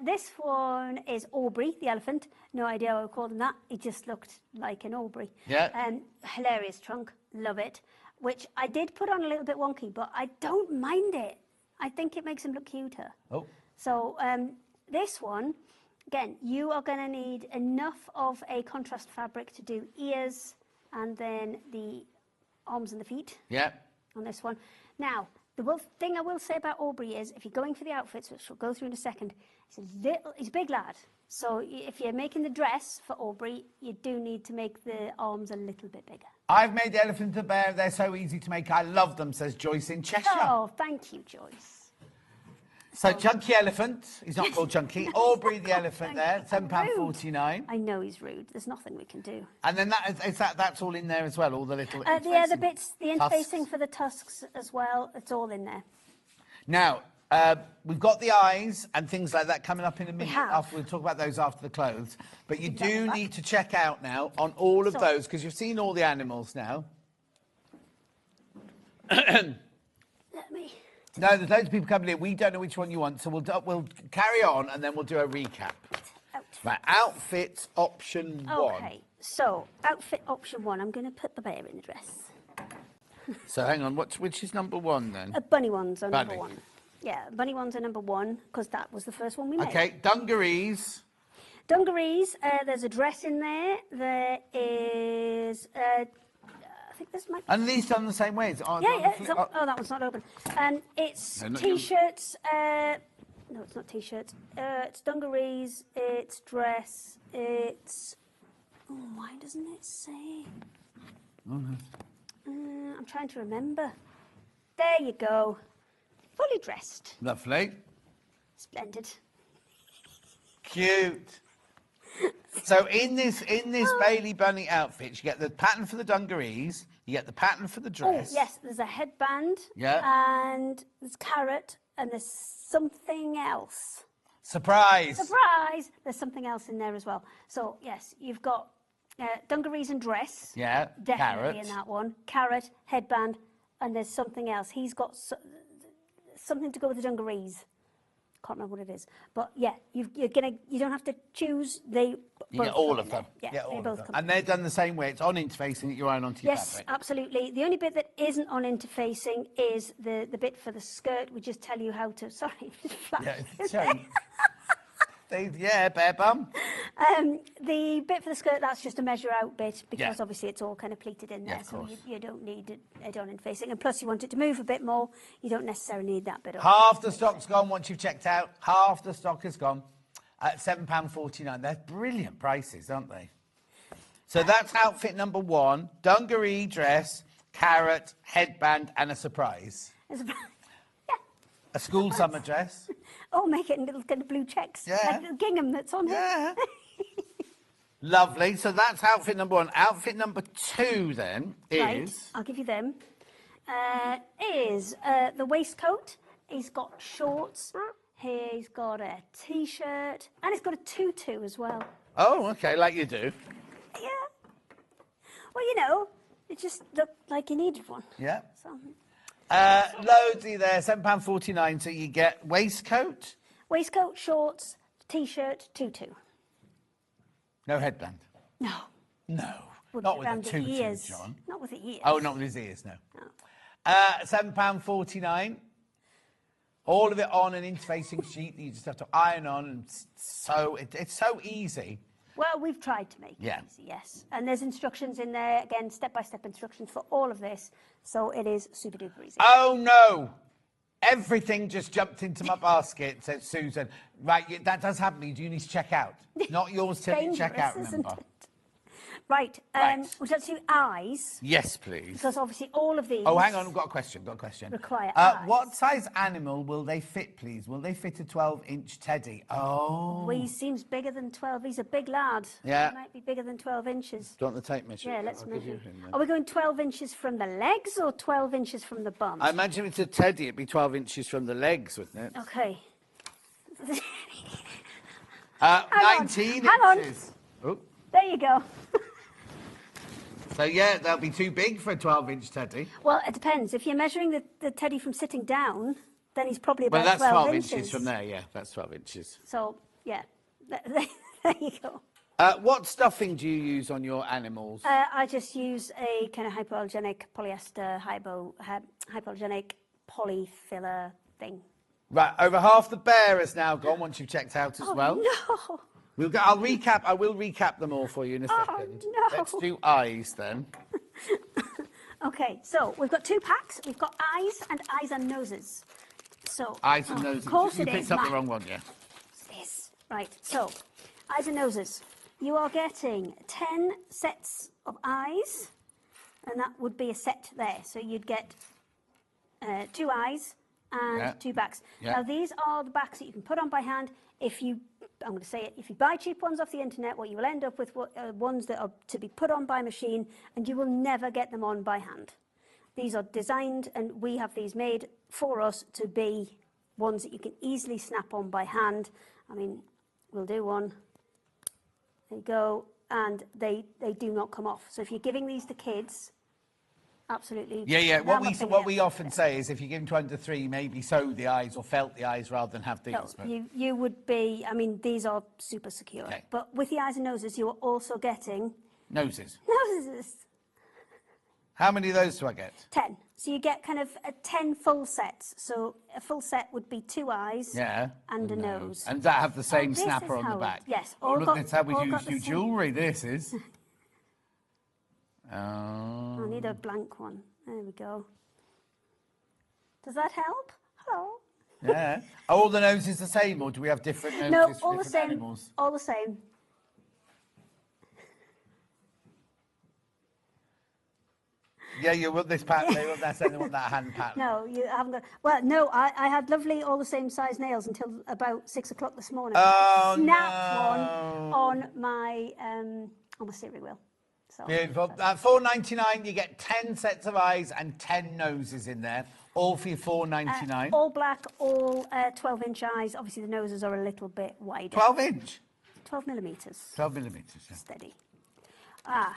this one is Aubrey, the elephant. No idea why we called him that. He just looked like an Aubrey. Yeah. Hilarious trunk, love it. Which I did put on a little bit wonky, but I don't mind it. I think it makes him look cuter. Oh. So this one, again, you are going to need enough of a contrast fabric to do ears and then the arms and the feet. Yeah. On this one. Now, the thing I will say about Aubrey is, if you're going for the outfits, which we'll go through in a second, he's a big lad. So if you're making the dress for Aubrey, you do need to make the arms a little bit bigger. I've made the elephant and the bear. They're so easy to make. I love them, says Joyce in Cheshire. Oh, thank you, Joyce. So Chunky Elephant, he's not called Chunky. Aubrey the elephant there, £7.49. I know he's rude. There's nothing we can do. And then that's all in there as well, all the little the bits, the tusks. interfacing for the tusks as well, it's all in there. Now, we've got the eyes and things like that coming up in a minute. We'll talk about those after the clothes. But you do need to check out now on all of those, because you've seen all the animals now. Let me... No, there's loads of people coming in. We don't know which one you want, so we'll carry on and then we'll do a recap. Right, outfit option 1. Okay, so outfit option 1. I'm going to put the bear in the dress. So hang on, which is number 1 then? Bunny ones are number 1. Yeah, bunny ones are number 1 because that was the first one we made. Okay, dungarees. Dungarees. There's a dress in there. There is. I think this might. And these done the same way. Yeah. Oh, that one's not open. It's t-shirts. No, it's not t-shirts. It's dungarees. It's dress. It's. Oh, why doesn't it say? Oh, no. I'm trying to remember. There you go. Fully dressed. Lovely. Splendid. Cute. So in this Bailey Bunny outfit, you get the pattern for the dungarees, you get the pattern for the dress. Oh, yes, there's a headband. Yeah. And there's carrot, and there's something else. Surprise. Surprise! There's something else in there as well. So, yes, you've got dungarees and dress. Yeah, definitely carrot. in that one. Carrot, headband, and there's something else. He's got something to go with the dungarees. Can't remember what it is, but yeah, you don't have to choose. You get all of them. Yeah, all they both of them. come. And they're done the same way. It's on interfacing that you iron onto your Yes, fabric. absolutely. The only bit that isn't on interfacing is the bit for the skirt. We just tell you how to. Sorry, Yeah, bare bum. The bit for the skirt, that's just a measure out bit because Yeah. obviously it's all kind of pleated in there, of so course. you don't need it on interfacing. And plus, you want it to move a bit more. You don't necessarily need that bit on. Half the stock's gone once you've checked out. Half the stock is gone at £7.49. They're brilliant prices, aren't they? So that's outfit number 1. Dungaree dress, carrot, headband, and a surprise. A school summer dress. Oh, make it in little kind of blue checks. Yeah. Like the gingham that's on Yeah. it. Lovely. So that's outfit number 1. Outfit number 2 then is... Right, I'll give you them. Is the waistcoat. He's got shorts. He's got a T-shirt. And he's got a tutu as well. Oh, okay, like you do. Yeah. Well, you know, it just looked like you needed one. Yeah. So, Loadsy there, £7.49. So you get waistcoat. waistcoat, shorts, T-shirt, tutu. No headband. No. No. Wouldn't Not be with around the the tutu, ears. John. Not with the ears. Oh, not with his ears, no. £7.49. All of it on an interfacing sheet that you just have to iron on and sew. It's so easy. Well, we've tried to make it easy, yes. And there's instructions in there, again, step-by-step instructions for all of this. So it is super duper easy. Oh, no. Everything just jumped into my basket, said Susan. Right, that does happen. You do need to check out. Not yours till you check out, Dangerous, remember? isn't it? Right, would you like to do eyes? Yes, please. Because obviously all of these... Oh, hang on, I've got a question. Require eyes. What size animal will they fit, please? Will they fit a 12-inch teddy? Oh. Well, he seems bigger than 12. He's a big lad. Yeah. He might be bigger than 12 inches. Do you want the tape measure? Yeah, let's I'll give you measure. him then. Are we going 12 inches from the legs or 12 inches from the bum? I imagine if it's a teddy, it'd be 12 inches from the legs, wouldn't it? Okay. 19 Hang on. inches. Oh. There you go. So, yeah, that'll be too big for a 12-inch teddy. Well, it depends. If you're measuring the teddy from sitting down, then he's probably about Well, that's 12 inches from there, yeah. That's 12 inches. So, yeah. There you go. What stuffing do you use on your animals? I just use a kind of hypoallergenic polyester, hypoallergenic poly filler thing. Right, over half the bear has now gone once you've checked out as well. No. I'll recap. I will recap them all for you in a second. No. Let's do eyes then. Okay, so we've got 2 packs. We've got eyes and noses. So Eyes and noses. Of course you it picked is, up the Matt. wrong one, yeah. Yes. Right. So eyes and noses. You are getting 10 sets of eyes, and that would be a set there. So you'd get 2 eyes and 2 backs. Yeah. Now these are the backs that you can put on by hand. I'm going to say it, if you buy cheap ones off the internet, what you will end up with ones that are to be put on by machine, and you will never get them on by hand. These are designed, and we have these made for us to be ones that you can easily snap on by hand. I mean, we'll do one. There you go. And they do not come off. So if you're giving these to kids, absolutely. Yeah. What we often say is if you give them to under 3, maybe sew the eyes or felt the eyes rather than have these. No, you would be, I mean, these are super secure. Okay. But with the eyes and noses, you are also getting... Noses. Noses. How many of those do I get? 10. So you get kind of 10 full sets. So a full set would be 2 eyes and a nose. And that have the same this snapper is on the how back? Yes. Look, that's how we all use got the new same- jewellery, this is. I need a blank one. There we go. Does that help? Hello. Yeah. Are all the noses the same, or do we have different noses No, for all the different same. animals? All the same. Yeah, you want this pattern, they want that hand pattern. No, you haven't got... Well, no, I had lovely all the same size nails until about 6 o'clock this morning. Oh, Snapped one on my steering wheel. So, Beautiful. At $4.99, you get 10 sets of eyes and 10 noses in there, all for your $4.99. all black, all 12-inch eyes. Obviously, the noses are a little bit wider. 12-inch? 12 millimetres. 12 millimetres, yeah. Steady.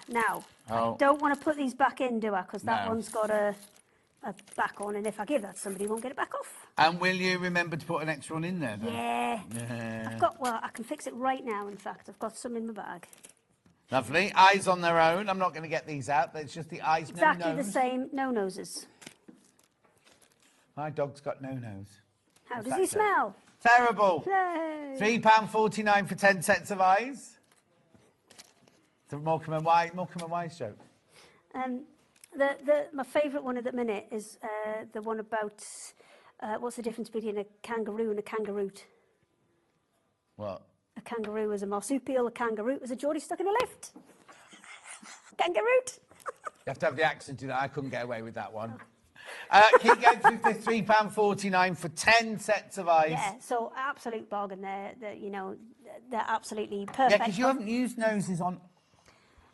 Now, Oh. I don't want to put these back in, do I? Because that No. one's got a back on, and if I give that, somebody won't get it back off. And will you remember to put an extra one in there, then? Yeah. I've got, I can fix it right now, in fact. I've got some in my bag. Lovely. Eyes on their own. I'm not going to get these out. It's just the eyes, Exactly no nose. the same, no noses. My dog's got no nose. How What's does that he say? smell? Terrible. Yay. £3.49 for 10 sets of eyes. It's a Morecambe and Wise joke. My favourite one at the minute is the one about what's the difference between a kangaroo and a kangaroot? What? A kangaroo is a marsupial, a kangaroo is a Geordie stuck in a lift. Kangaroot. You have to have the accent to that. I couldn't get away with that one. Keep going through this £3.49 for 10 sets of eyes. Yeah, so absolute bargain there. They're absolutely perfect. Yeah, because you haven't used noses on...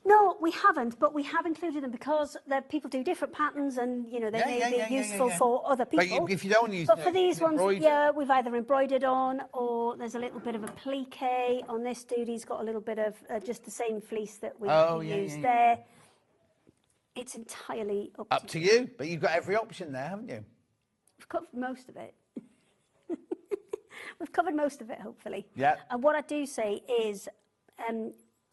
No, we haven't, but we have included them because people do different patterns and, they may be useful for other people. But if you don't want to use But for these ones, embroidered. we've either embroidered on or there's a little bit of a plique. On this dude, he's got a little bit of just the same fleece that we used there. It's entirely up to you. But you've got every option there, haven't you? We've covered most of it. We've covered most of it, hopefully. Yeah. And what I do say is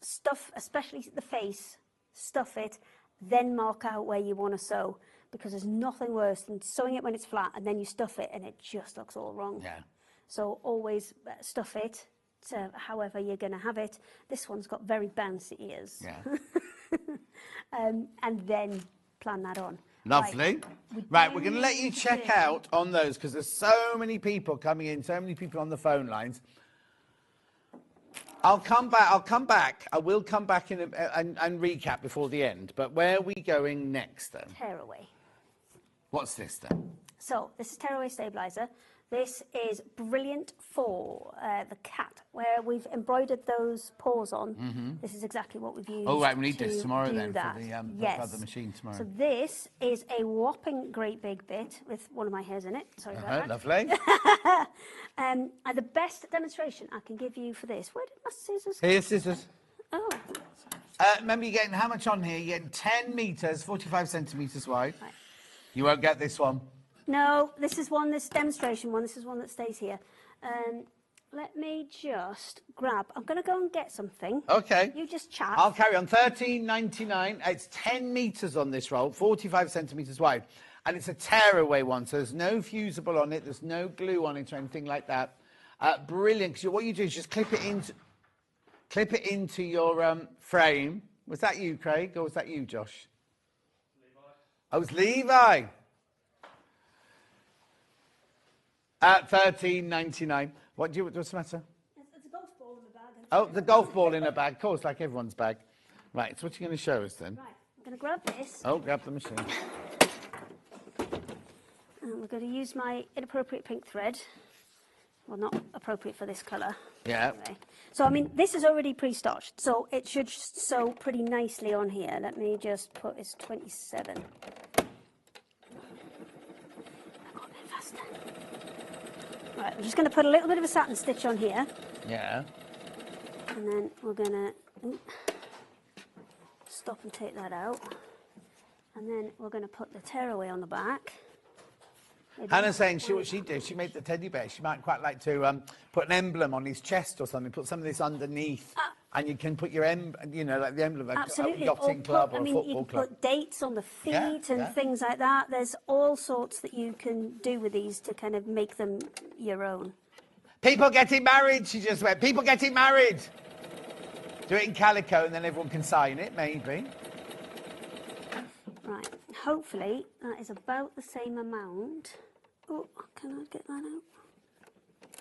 stuff, especially the face, stuff it, then mark out where you want to sew, because there's nothing worse than sewing it when it's flat and then you stuff it and it just looks all wrong. Yeah. So always stuff it to however you're going to have it. This one's got very bouncy ears. Yeah. And then plan that on. Lovely. Right, we're going to let you check out on those because there's so many people coming in, so many people on the phone lines. I'll come back. I will come back and recap before the end. But where are we going next, then? Tearaway. What's this, then? So, this is Tearaway Stabiliser. This is brilliant for the cat, where we've embroidered those paws on. Mm-hmm. This is exactly what we've used. Oh, right, we need this tomorrow do then that. for the machine tomorrow. So this is a whopping great big bit with one of my hairs in it. Sorry about that. Lovely. And the best demonstration I can give you for this. Where did my scissors go? Here's scissors. Oh. Remember, you're getting how much on here? You're getting 10 metres, 45 centimetres wide. Right. You won't get this one. No, this demonstration one. This is one that stays here. Let me just grab. I'm going to go and get something. Okay. You just chat. I'll carry on. $13.99. It's 10 metres on this roll, 45 centimetres wide. And it's a tearaway one, so there's no fusible on it, there's no glue on it or anything like that. Brilliant, because what you do is just clip it into your frame. Was that you, Craig, or was that you, Josh? Levi. Oh, it was Levi. At $13.99. What's the matter? There's a golf ball in the bag. Oh, the golf ball in a bag. Of course, like everyone's bag. Right, so what are you going to show us then? Right, I'm going to grab this. Oh, grab the machine. And we're going to use my inappropriate pink thread. Well, not appropriate for this colour. Yeah. Anyway. So, I mean, this is already pre-starched, so it should sew pretty nicely on here. Let me just put, it's 27. Right, I'm just going to put a little bit of a satin stitch on here. Yeah. And then we're going to stop and take that out. And then we're going to put the tearaway on the back. Maybe Hannah's saying what she did, she made the teddy bear. She might quite like to put an emblem on his chest or something, put some of this underneath, and you can put your like the emblem of a yachting club or a football you can club. put dates on the feet and things like that. There's all sorts that you can do with these to kind of make them your own. People getting married, she just went. People getting married. Do it in calico and then everyone can sign it, maybe. Right, hopefully that is about the same amount. Oh, can I get that out?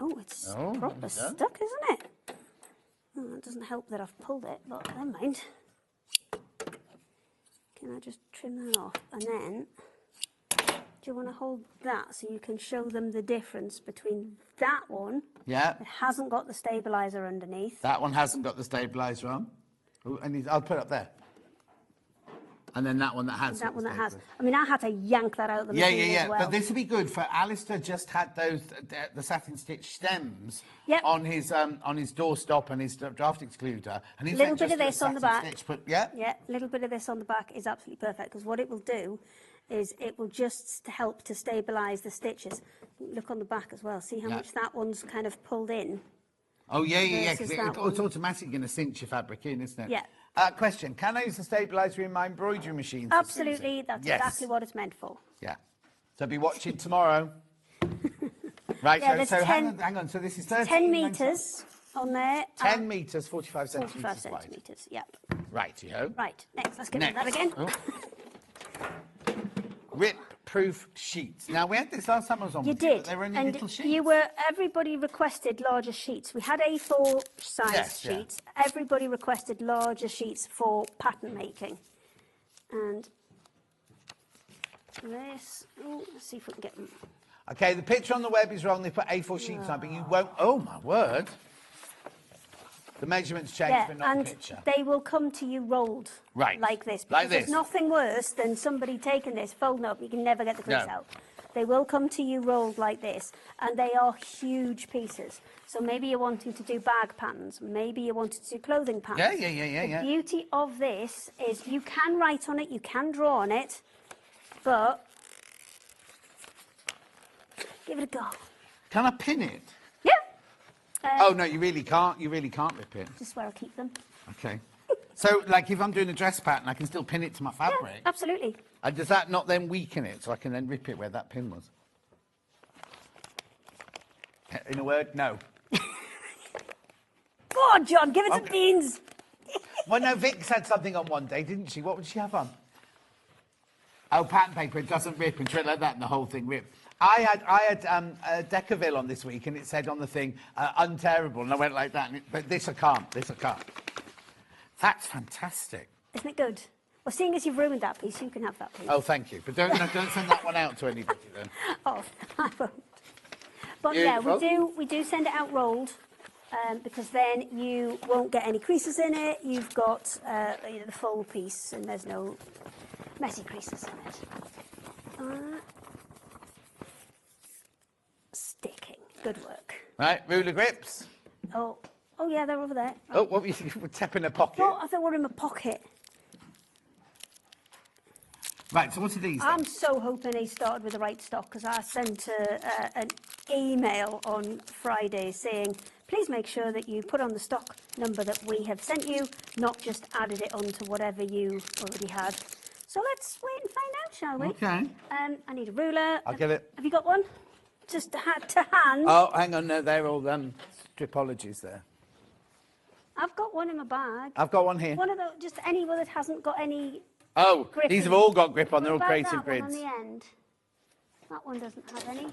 Oh, it's proper stuck, isn't it? Oh, it doesn't help that I've pulled it, but never mind. Can I just trim that off? And then, do you want to hold that so you can show them the difference between that one? Yeah. It hasn't got the stabiliser underneath. That one hasn't got the stabiliser on. Ooh, and I'll put it up there. And then that one that has. That one that has. I mean, I had to yank that out of the machine as well. But this would be good for Alistair. Just had those the satin stitch stems on his doorstop and his draft excluder. And a little bit of this on the back. Yeah, a little bit of this on the back is absolutely perfect because what it will do is it will just help to stabilise the stitches. Look on the back as well. See how much that one's kind of pulled in. Oh yeah. Because it's automatically going to cinch your fabric in, isn't it? Yeah. Question, can I use the stabiliser in my embroidery machine? Absolutely, that's exactly what it's meant for. Yeah. So be watching tomorrow. Right, so hang on, so this is 10 metres on there. 10 metres, 45 centimetres 45 centimetres, yep. Righty-ho. Right, next, let's get rid of that again. Oh. Rip-proof sheets. Now, we had this last time I was on with you, but they were only little sheets. Everybody requested larger sheets. We had A4 size sheets. Yeah. Everybody requested larger sheets for pattern making. And this, let's see if we can get them. Okay, the picture on the web is wrong. They put A4 sheets on, but you won't, oh my word. The measurements change, but not the picture. They will come to you rolled like this. Because there's nothing worse than somebody taking this, folding up, you can never get the crease out. They will come to you rolled like this, and they are huge pieces. So maybe you're wanting to do bag patterns, maybe you wanted to do clothing patterns. Yeah. The beauty of this is you can write on it, you can draw on it, but give it a go. Can I pin it? Yeah. Oh no, you really can't. You really can't rip it. This is where I keep them. Okay. So, like, if I'm doing a dress pattern, I can still pin it to my fabric. Yeah, absolutely. And does that not then weaken it, so I can then rip it where that pin was? In a word, no. Go on, John, give it some beans. Well, no, Vix had something on one day, didn't she? What would she have on? Oh, pattern paper. It doesn't rip, and she went like that, and the whole thing ripped. I had Decaville on this week, and it said on the thing, unterrible, and I went like that. But this I can't. This I can't. That's fantastic. Isn't it good? Well, seeing as you've ruined that piece, you can have that piece. Oh, thank you. But don't send that one out to anybody then. Oh, I won't. But we do send it out rolled, because then you won't get any creases in it. You've got the full piece, and there's no messy creases in it. Sticking. Good work. Right, ruler grips. Oh yeah, they're over there. Right. Oh, what were you tapping in a pocket? Oh, I thought we were in my pocket. Right, so what are these? I'm so hoping he started with the right stock, because I sent an email on Friday saying, please make sure that you put on the stock number that we have sent you, not just added it onto whatever you already had. So let's wait and find out, shall we? Okay. I need a ruler. I'll get it. Have you got one? Just to hand. Oh, hang on, no, they're all stripologies there. I've got one in my bag. I've got one here. One of the, just any one that hasn't got any Oh, grip these in have all got grip on. it. They're all What about creative that one grids. on the end? That one doesn't have any.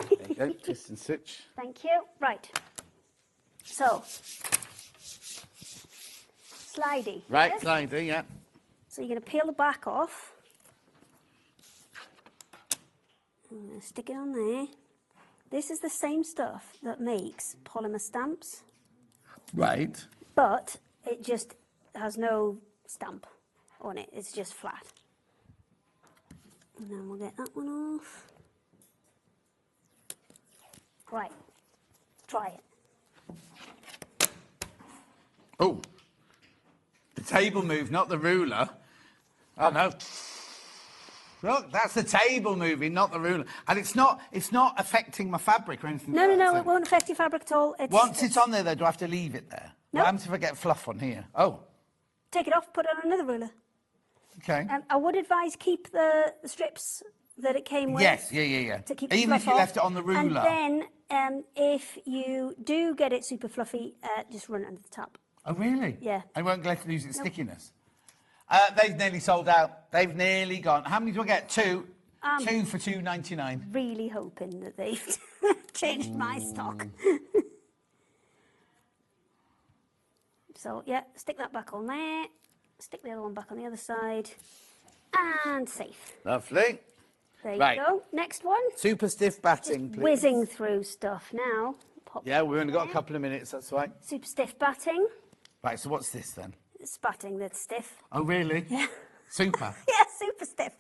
There you go, twist and switch. Thank you. Right. So, slidey. Right, yes? slidey, yeah. So you're going to peel the back off. I'm going to stick it on there. This is the same stuff that makes polymer stamps, Right. but it just has no stamp on it. It's just flat. And then we'll get that one off. Right. Try it. Oh, the table moved, not the ruler. Oh no! Look, that's the table moving, not the ruler, and it's not affecting my fabric or anything. No, like no, that, no, so- it won't affect your fabric at all. Once it's on there, though, do I have to leave it there? No. What happens if I get fluff on here? Oh, Take it off, put it on another ruler. okay. I would advise keep the strips that it came with. Yes, yeah. To keep the Even if fluff you off. left it on the ruler. And then, if you do get it super fluffy, just run it under the tap. Oh, really? Yeah. I won't let it lose its stickiness. They've nearly sold out. They've nearly gone. How many do I get? Two. Two for $2.99. Really hoping that they've changed my stock. So, yeah, stick that back on there. Stick the other one back on the other side. And safe. Lovely. There Right. you go. Next one. Super stiff batting, please. Whizzing through stuff now. Pop Yeah, we've only got a couple of minutes, that's right. super stiff batting. Right, so what's this then? It's batting that's stiff. Oh, really? Yeah. Super. Yeah, super stiff.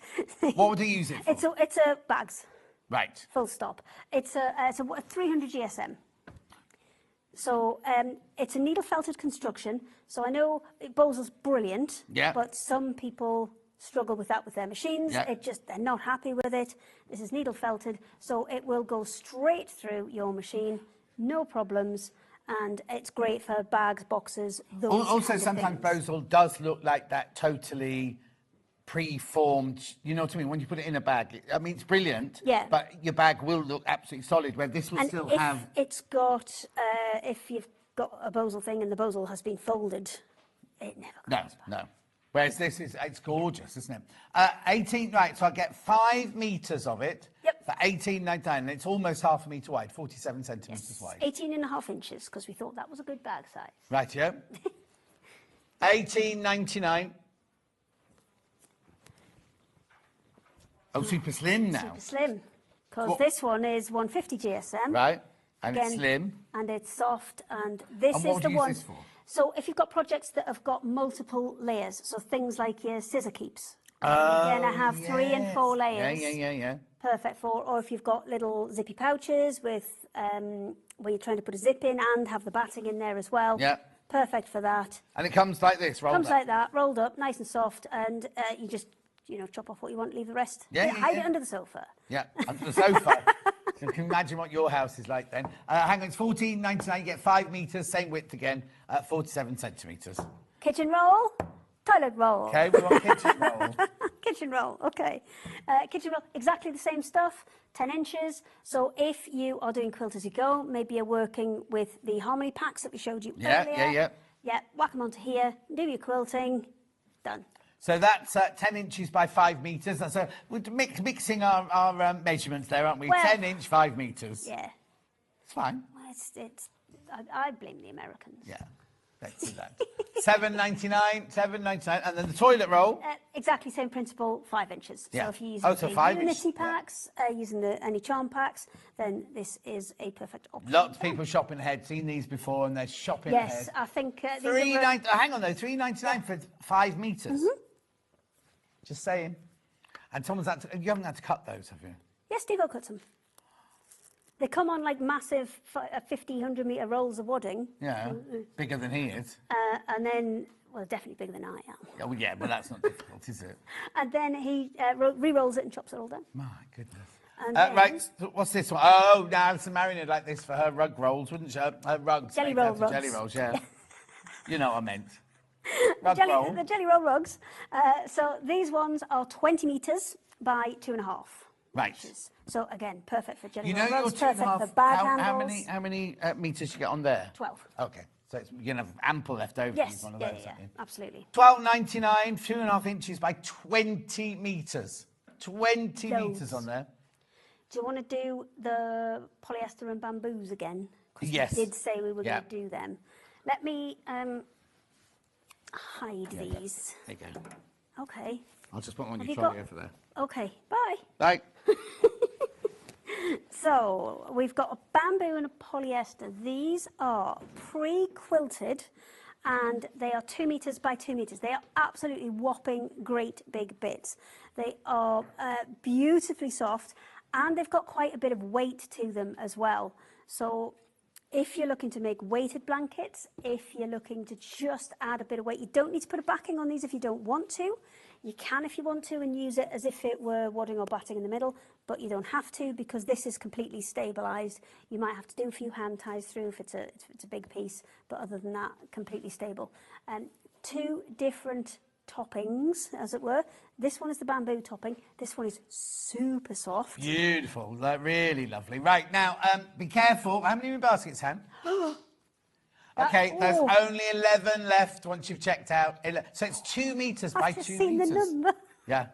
What would you use it for? It's a bags. Right. Full stop. It's a 300 GSM. So it's a needle felted construction. So I know Bosel's brilliant, Yeah. but some people struggle with that with their machines. Yeah. They're not happy with it. This is needle felted, so it will go straight through your machine, no problems, and it's great for bags, boxes, those Also, kind of sometimes things. Bosel does look like that totally pre-formed, you know what I mean? When you put it in a bag, I mean, it's brilliant, Yeah. but your bag will look absolutely solid, where this will And still if have... it's got, if you've got a Bosel thing and the Bosel has been folded, it never comes No, no. Whereas this is, it's gorgeous, isn't it? 18, right, so I get 5 metres of it for $18.99, and it's almost half a metre wide, 47 centimetres wide. 18.5 inches, because we thought that was a good bag size. Right, yeah. $18.99. Oh, super slim now. Super slim, because What- this one is 150 GSM. Right, and it's Again, slim. And it's soft, and this And what is would the you use one. this for? So if you've got projects that have got multiple layers, so things like your scissor keeps, you're gonna have 3 and 4 layers. Yeah. Perfect for, or if you've got little zippy pouches with where you're trying to put a zip in and have the batting in there as well. Yeah. Perfect for that. And it comes like this, rolled Comes up. like that, rolled up, nice and soft, and you just chop off what you want, leave the rest. Yeah, Hide yeah. it under the sofa. Yeah, under the sofa. So you can imagine what your house is like then. Hang on, it's $14.99. You get 5 metres, same width again, 47 centimetres. Kitchen roll, toilet roll. Okay, we want kitchen roll. Kitchen roll, okay. Kitchen roll, exactly the same stuff, 10 inches. So if you are doing quilt as you go, maybe you're working with the harmony packs that we showed you Yeah, earlier. yeah. Yeah, whack them onto here, do your quilting, done. So that's 10 inches by 5 metres. That's we're mixing our measurements there, aren't we? Well, 10 inch, 5 metres. Yeah. It's fine. Well, I blame the Americans. Yeah, let's do that. $7.99, and then the toilet roll. Exactly same principle, 5 inches. Yeah. So if you're using Oh, so the 5 Unity inch, yeah. packs, using any charm packs, then this is a perfect option. Lots of people shopping ahead, seen these before, and they're shopping Yes, ahead. I think these are, Hang on though, $3.99 for 5 metres. Just saying. And someone's had to, you haven't had to cut those, have you? yes, Steve cuts them. They come on like massive 50, 100 metre rolls of wadding. Yeah, bigger than he is. And then, well, definitely bigger than I am. Oh, well, yeah, but that's not difficult, is it? And then he re-rolls it and chops it all down. My goodness. And then Right, so what's this one? Oh, now Alison Marion would like this for her rug rolls, wouldn't she? Her rugs. Jelly made out roll of rugs. Jelly rolls, yeah. You know what I meant. Rug roll. The jelly roll rugs. So these ones are 20 metres by 2.5. Right. So again, perfect for jelly You roll know your rugs, 2.5. perfect for bag How handles. many meters you get on there? 12. Okay, so it's, you're gonna have ample left over. Yes, To use one of yeah, those, yeah, aren't you? absolutely. 12.99, 2.5 inches by 20 meters. 20 Loads. meters on there. Do you want to do the polyester and bamboos again? 'Cause Yes. we did say we were Yeah. going to do them. Let me hide these. There you go. Okay. I'll just put one on Have your you trolley got- over there. Okay, bye. Right. So we've got a bamboo and a polyester. These are pre-quilted and they are 2 meters by 2 meters. They are absolutely whopping great big bits. They are beautifully soft and they've got quite a bit of weight to them as well. So if you're looking to make weighted blankets, if you're looking to just add a bit of weight, you don't need to put a backing on these if you don't want to. You can if you want to and use it as if it were wadding or batting in the middle, but you don't have to because this is completely stabilised. You might have to do a few hand ties through if it's a big piece, but other than that, completely stable. 2 different toppings, as it were. This one is the bamboo topping. This one is super soft. Beautiful, really lovely. Right, now, be careful. How many are in baskets, Han? Okay, there's only 11 left once you've checked out. So it's 2 meters by I've 2 just meters. seen the number. Yeah.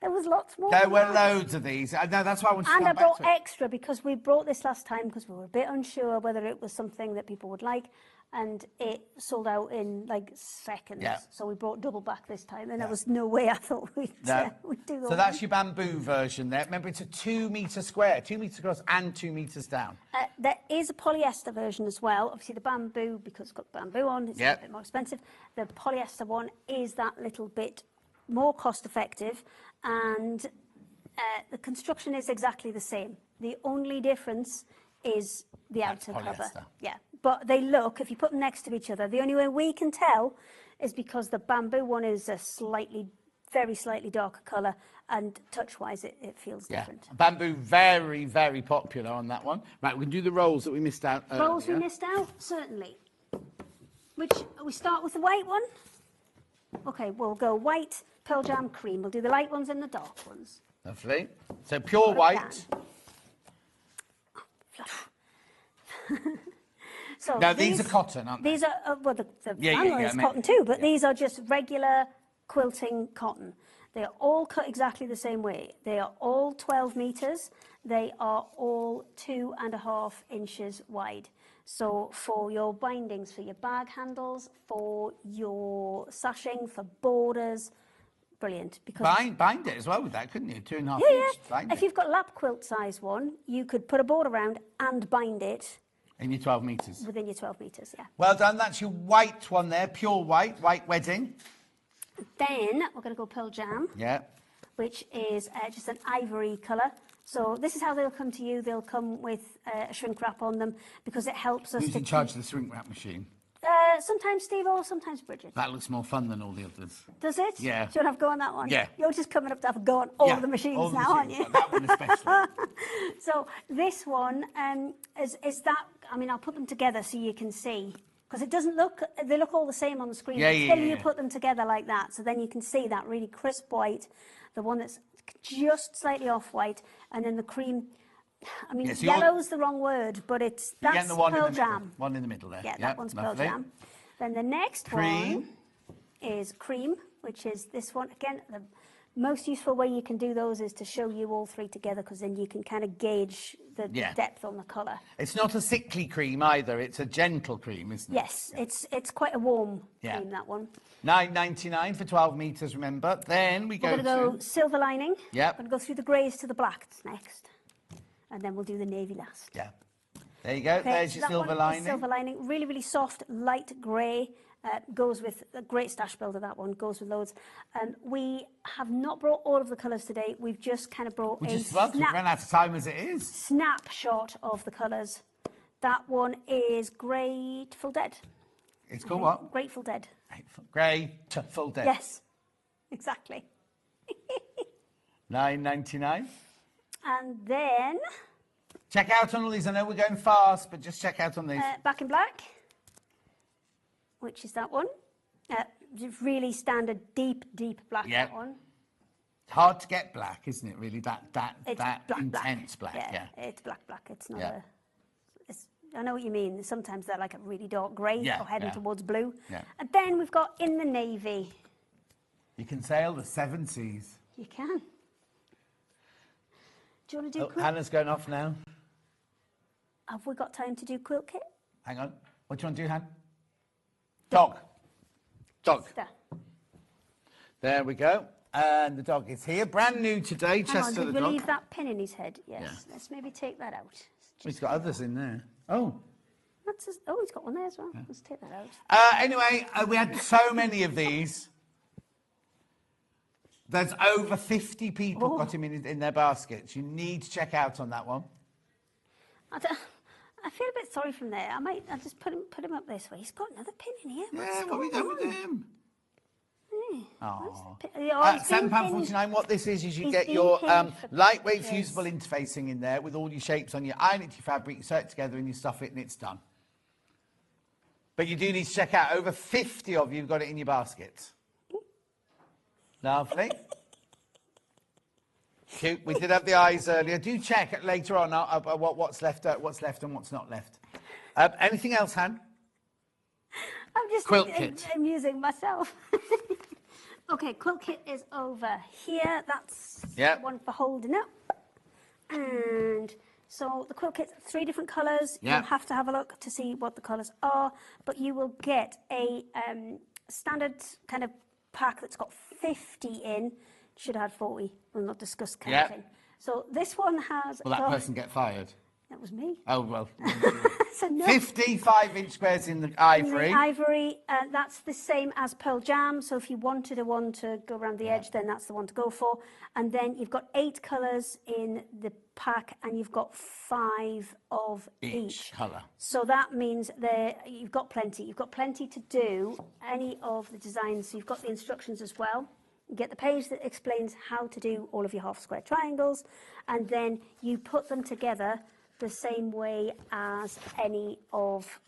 There was lots more. There than were that. loads of these. No, that's why I wanted to And I come back brought to it. extra because we brought this last time because we were a bit unsure whether it was something that people would like, and it sold out in like seconds. Yeah. So we brought double back this time, and there was no way I thought we'd do that. So that's your bamboo version there. Remember, it's a 2 meter square, 2 meters across and 2 meters down. There is a polyester version as well. Obviously, the bamboo, because it's got bamboo on, it's a bit more expensive. The polyester one is that little bit more cost effective, and the construction is exactly the same. The only difference is the outer cover. polyester. Yeah, but they look, if you put them next to each other, the only way we can tell is because the bamboo one is a very slightly darker colour, and touch-wise it feels different. Bamboo, very, very popular on that one. Right, we can do the rolls that we missed out earlier. Rolls we missed out? Certainly. We start with the white one? Okay, we'll go white, pearl jam, cream. We'll do the light ones and the dark ones. Lovely. So pure white. So now these are cotton, aren't they? These are, well, the Yeah, flannel yeah, is I mean- cotton too, but these are just regular quilting cotton. They are all cut exactly the same way. They are all 12 metres. They are all 2.5 inches wide. So for your bindings, for your bag handles, for your sashing, for borders, brilliant. Because Bind it as well with that, couldn't you? 2.5 yeah, inch. Bind if it you've got lap quilt size one, you could put a border around and bind it in your 12 metres. within your 12 metres, yeah. Well done. That's your white one there, pure white wedding. Then we're going to go pearl jam. Yeah. Which is just an ivory colour. So this is how they'll come to you. They'll come with a shrink wrap on them because it helps us Who's to in charge of the shrink wrap machine? sometimes Steve or sometimes Bridget. That looks more fun than all the others. Does it? Yeah. Do you want to have a go on that one? Yeah. You're just coming up to have a go on all of the machines all the now, machines, aren't you? but that one especially. So this one is that, I mean, I'll put them together so you can see. Because it doesn't look, they look all the same on the screen. Yeah, but yeah, until you yeah. put them together like that, so then you can see that really crisp white, the one that's just slightly off-white, and then the cream. I mean, Yeah, so you're- yellow's the wrong word, but it's You're that's getting the one pearl in the middle. jam. One in the middle there. Yeah, Yep, that one's pearl lovely. jam. Then the next Cream. one is cream, which is this one. Again, the most useful way you can do those is to show you all three together, because then you can kind of gauge the Yeah. depth on the colour. It's not a sickly cream either. It's a gentle cream, isn't it? Yes, it's quite a warm Yeah. cream, that one. $9.99 for 12 metres, remember. Then we We're go going to go to... silver lining. Yep. We're going to go through the greys to the blacks next. And then we'll do the navy last. Yeah. There you go. Okay, There's so your that silver one is lining. Silver lining, really, really soft, light grey. Goes with a great stash builder, that one. Goes with loads. We have not brought all of the colours today. We've just kind of brought Which a is, well, we've run out of time as it is. snapshot of the colours. That one is Grateful Dead. It's called what? Grateful Dead. Grateful Dead. Yes, exactly. $9.99. And then Check out on all these. I know we're going fast, but just check out on these. Back in Black, which is that one. Really standard, deep black, Yeah. that one. It's hard to get black, isn't it, really? That It's black, intense black, yeah. It's black. It's not Yeah. I know what you mean. Sometimes they're like a really dark grey Yeah, or heading yeah. towards blue. Yeah. And then we've got in the navy. You can sail the 7 seas. You can. Do you want to do quilt? Hannah's going off now. Have we got time to do quilt kit? Hang on. What do you want to do, Han? Dog. There. There we go. And the dog is here. Brand new today, Hang on, Chester did the we dog. leave that pin in his head? Yes. Yeah. Let's maybe take that out. He's got others in there. Oh. Oh, he's got one there as well. Let's take that out. Anyway, we had so many of these. There's over 50 people got him in their baskets. You need to check out on that one. I feel a bit sorry from there. I'll just put him up this way. He's got another pin in here. Yeah, what are we doing with him? Oh, £7.49. What this is you he's get been your pinned for lightweight pictures. fusible interfacing in there with all your shapes on. You iron it to your fabric, you sew it together and you stuff it and it's done. But you do need to check out. Over 50 of you have got it in your baskets. Lovely. Cute. We did have the eyes earlier. Do check later on what's left and what's not left. Anything else, Han? I'm just Quilt kit. amusing myself. Okay, quilt kit is over here. That's Yeah. the one for holding up. And so the quilt kit's 3 different colours. Yeah. You'll have to have a look to see what the colours are, but you will get a standard kind of pack that's got 50 in. Should have had 40. We'll not discuss counting. Yeah. So this one has... Will that person get fired? That was me. Oh, well. So no. 55-inch squares in the ivory. In the ivory, that's the same as Pearl Jam. So if you wanted a one to go around the edge, then that's the one to go for. And then you've got 8 colours in the pack, and you've got 5 of each colour. So that means you've got plenty. You've got plenty to do any of the designs. So you've got the instructions as well. You get the page that explains how to do all of your half square triangles, and then you put them together the same way as any of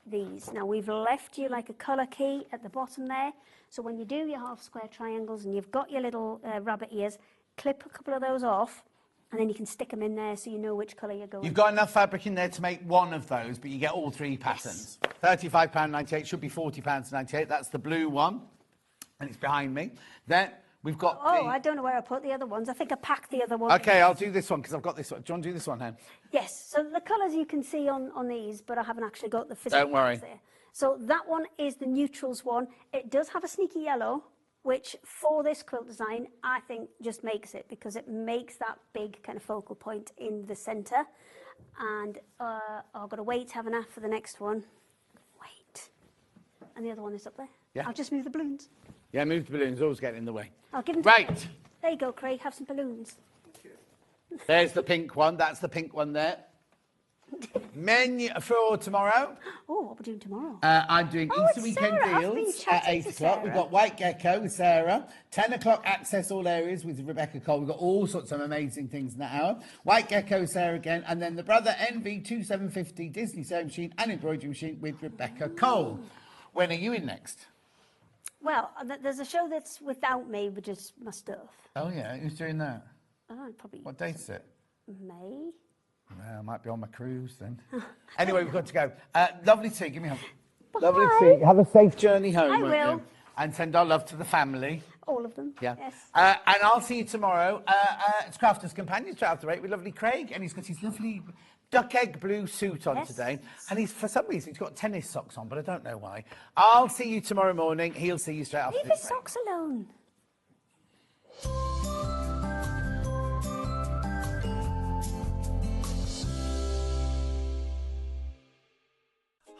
these. Now we've left you like a colour key at the bottom there, so when you do your half square triangles and you've got your little rabbit ears, clip a couple of those off and then you can stick them in there so you know which colour you're going. You've got enough fabric in there to make one of those, but you get all 3 patterns. Yes. £35.98, should be £40.98. That's the blue one, and it's behind me. Then we've got I don't know where I put the other ones. I think I packed the other ones. Okay, I'll do this one because I've got this one. Do you want to do this one, Hen? Yes, so the colours you can see on these, but I haven't actually got the physical Don't worry. there. So that one is the neutrals one. It does have a sneaky yellow, which for this quilt design, I think just makes it, because it makes that big kind of focal point in the centre. And I've got to wait to have enough for the next one. Wait. And the other one is up there. Yeah. I'll just move the balloons. Yeah, move the balloons, always get in the way. I'll give them Right. There you go, Craig, have some balloons. There's the pink one. That's the pink one there. Menu for tomorrow. Oh, what we're doing tomorrow? I'm doing Easter it's weekend Sarah. I've been deals chatting at 8 to o'clock. We've Sarah. got White Gecko with Sarah. 10 o'clock access all areas with Rebecca Cole. We've got all sorts of amazing things in that hour. White Gecko, Sarah again. And then the Brother NV 2750 Disney sewing machine and embroidery machine with Rebecca Cole. When are you in next? Well, there's a show that's without me, but just my stuff. Oh, yeah. Who's doing that? Oh, probably What date is it? May. Well, I might be on my cruise then. Anyway, we've got to go. Lovely to see you. Give me a hug. Bye. Lovely to see you. Have a safe journey home. I won't will. you? And send our love to the family. All of them. Yeah. Yes. And I'll see you tomorrow. It's Crafters Companions, straight after 8 with lovely Craig. And he's got his lovely duck egg blue suit on today. And for some reason, he's got tennis socks on, but I don't know why. I'll see you tomorrow morning. He'll see you straight after. Leave his socks alone.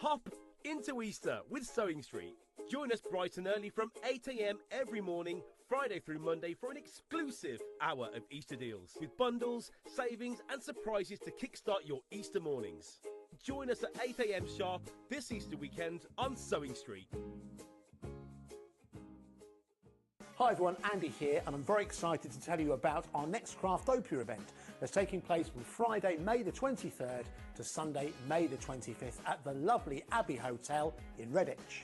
Hop into Easter with Sewing Street. Join us bright and early from 8 a.m. every morning, Friday through Monday, for an exclusive hour of Easter deals with bundles, savings and surprises to kickstart your Easter mornings. Join us at 8 a.m. sharp this Easter weekend on Sewing Street. Hi everyone, Andy here, and I'm very excited to tell you about our next Craftopia event that's taking place from Friday, May the 23rd to Sunday, May the 25th at the lovely Abbey Hotel in Redditch.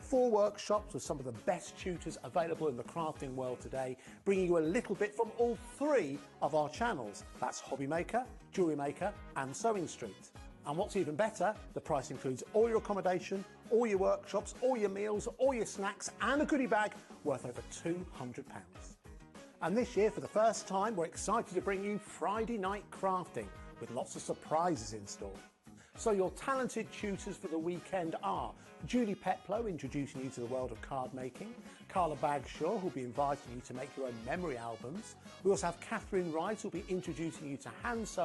4 workshops with some of the best tutors available in the crafting world today, bringing you a little bit from all 3 of our channels. That's Hobby Maker, Jewellery Maker and Sewing Street. And what's even better, the price includes all your accommodation, all your workshops, all your meals, all your snacks and a goodie bag worth over £200. And this year, for the first time, we're excited to bring you Friday night crafting with lots of surprises in store. So your talented tutors for the weekend are Julie Peplow, introducing you to the world of card making, Carla Bagshaw, who'll be inviting you to make your own memory albums. We also have Catherine Wright, who'll be introducing you to hand sewing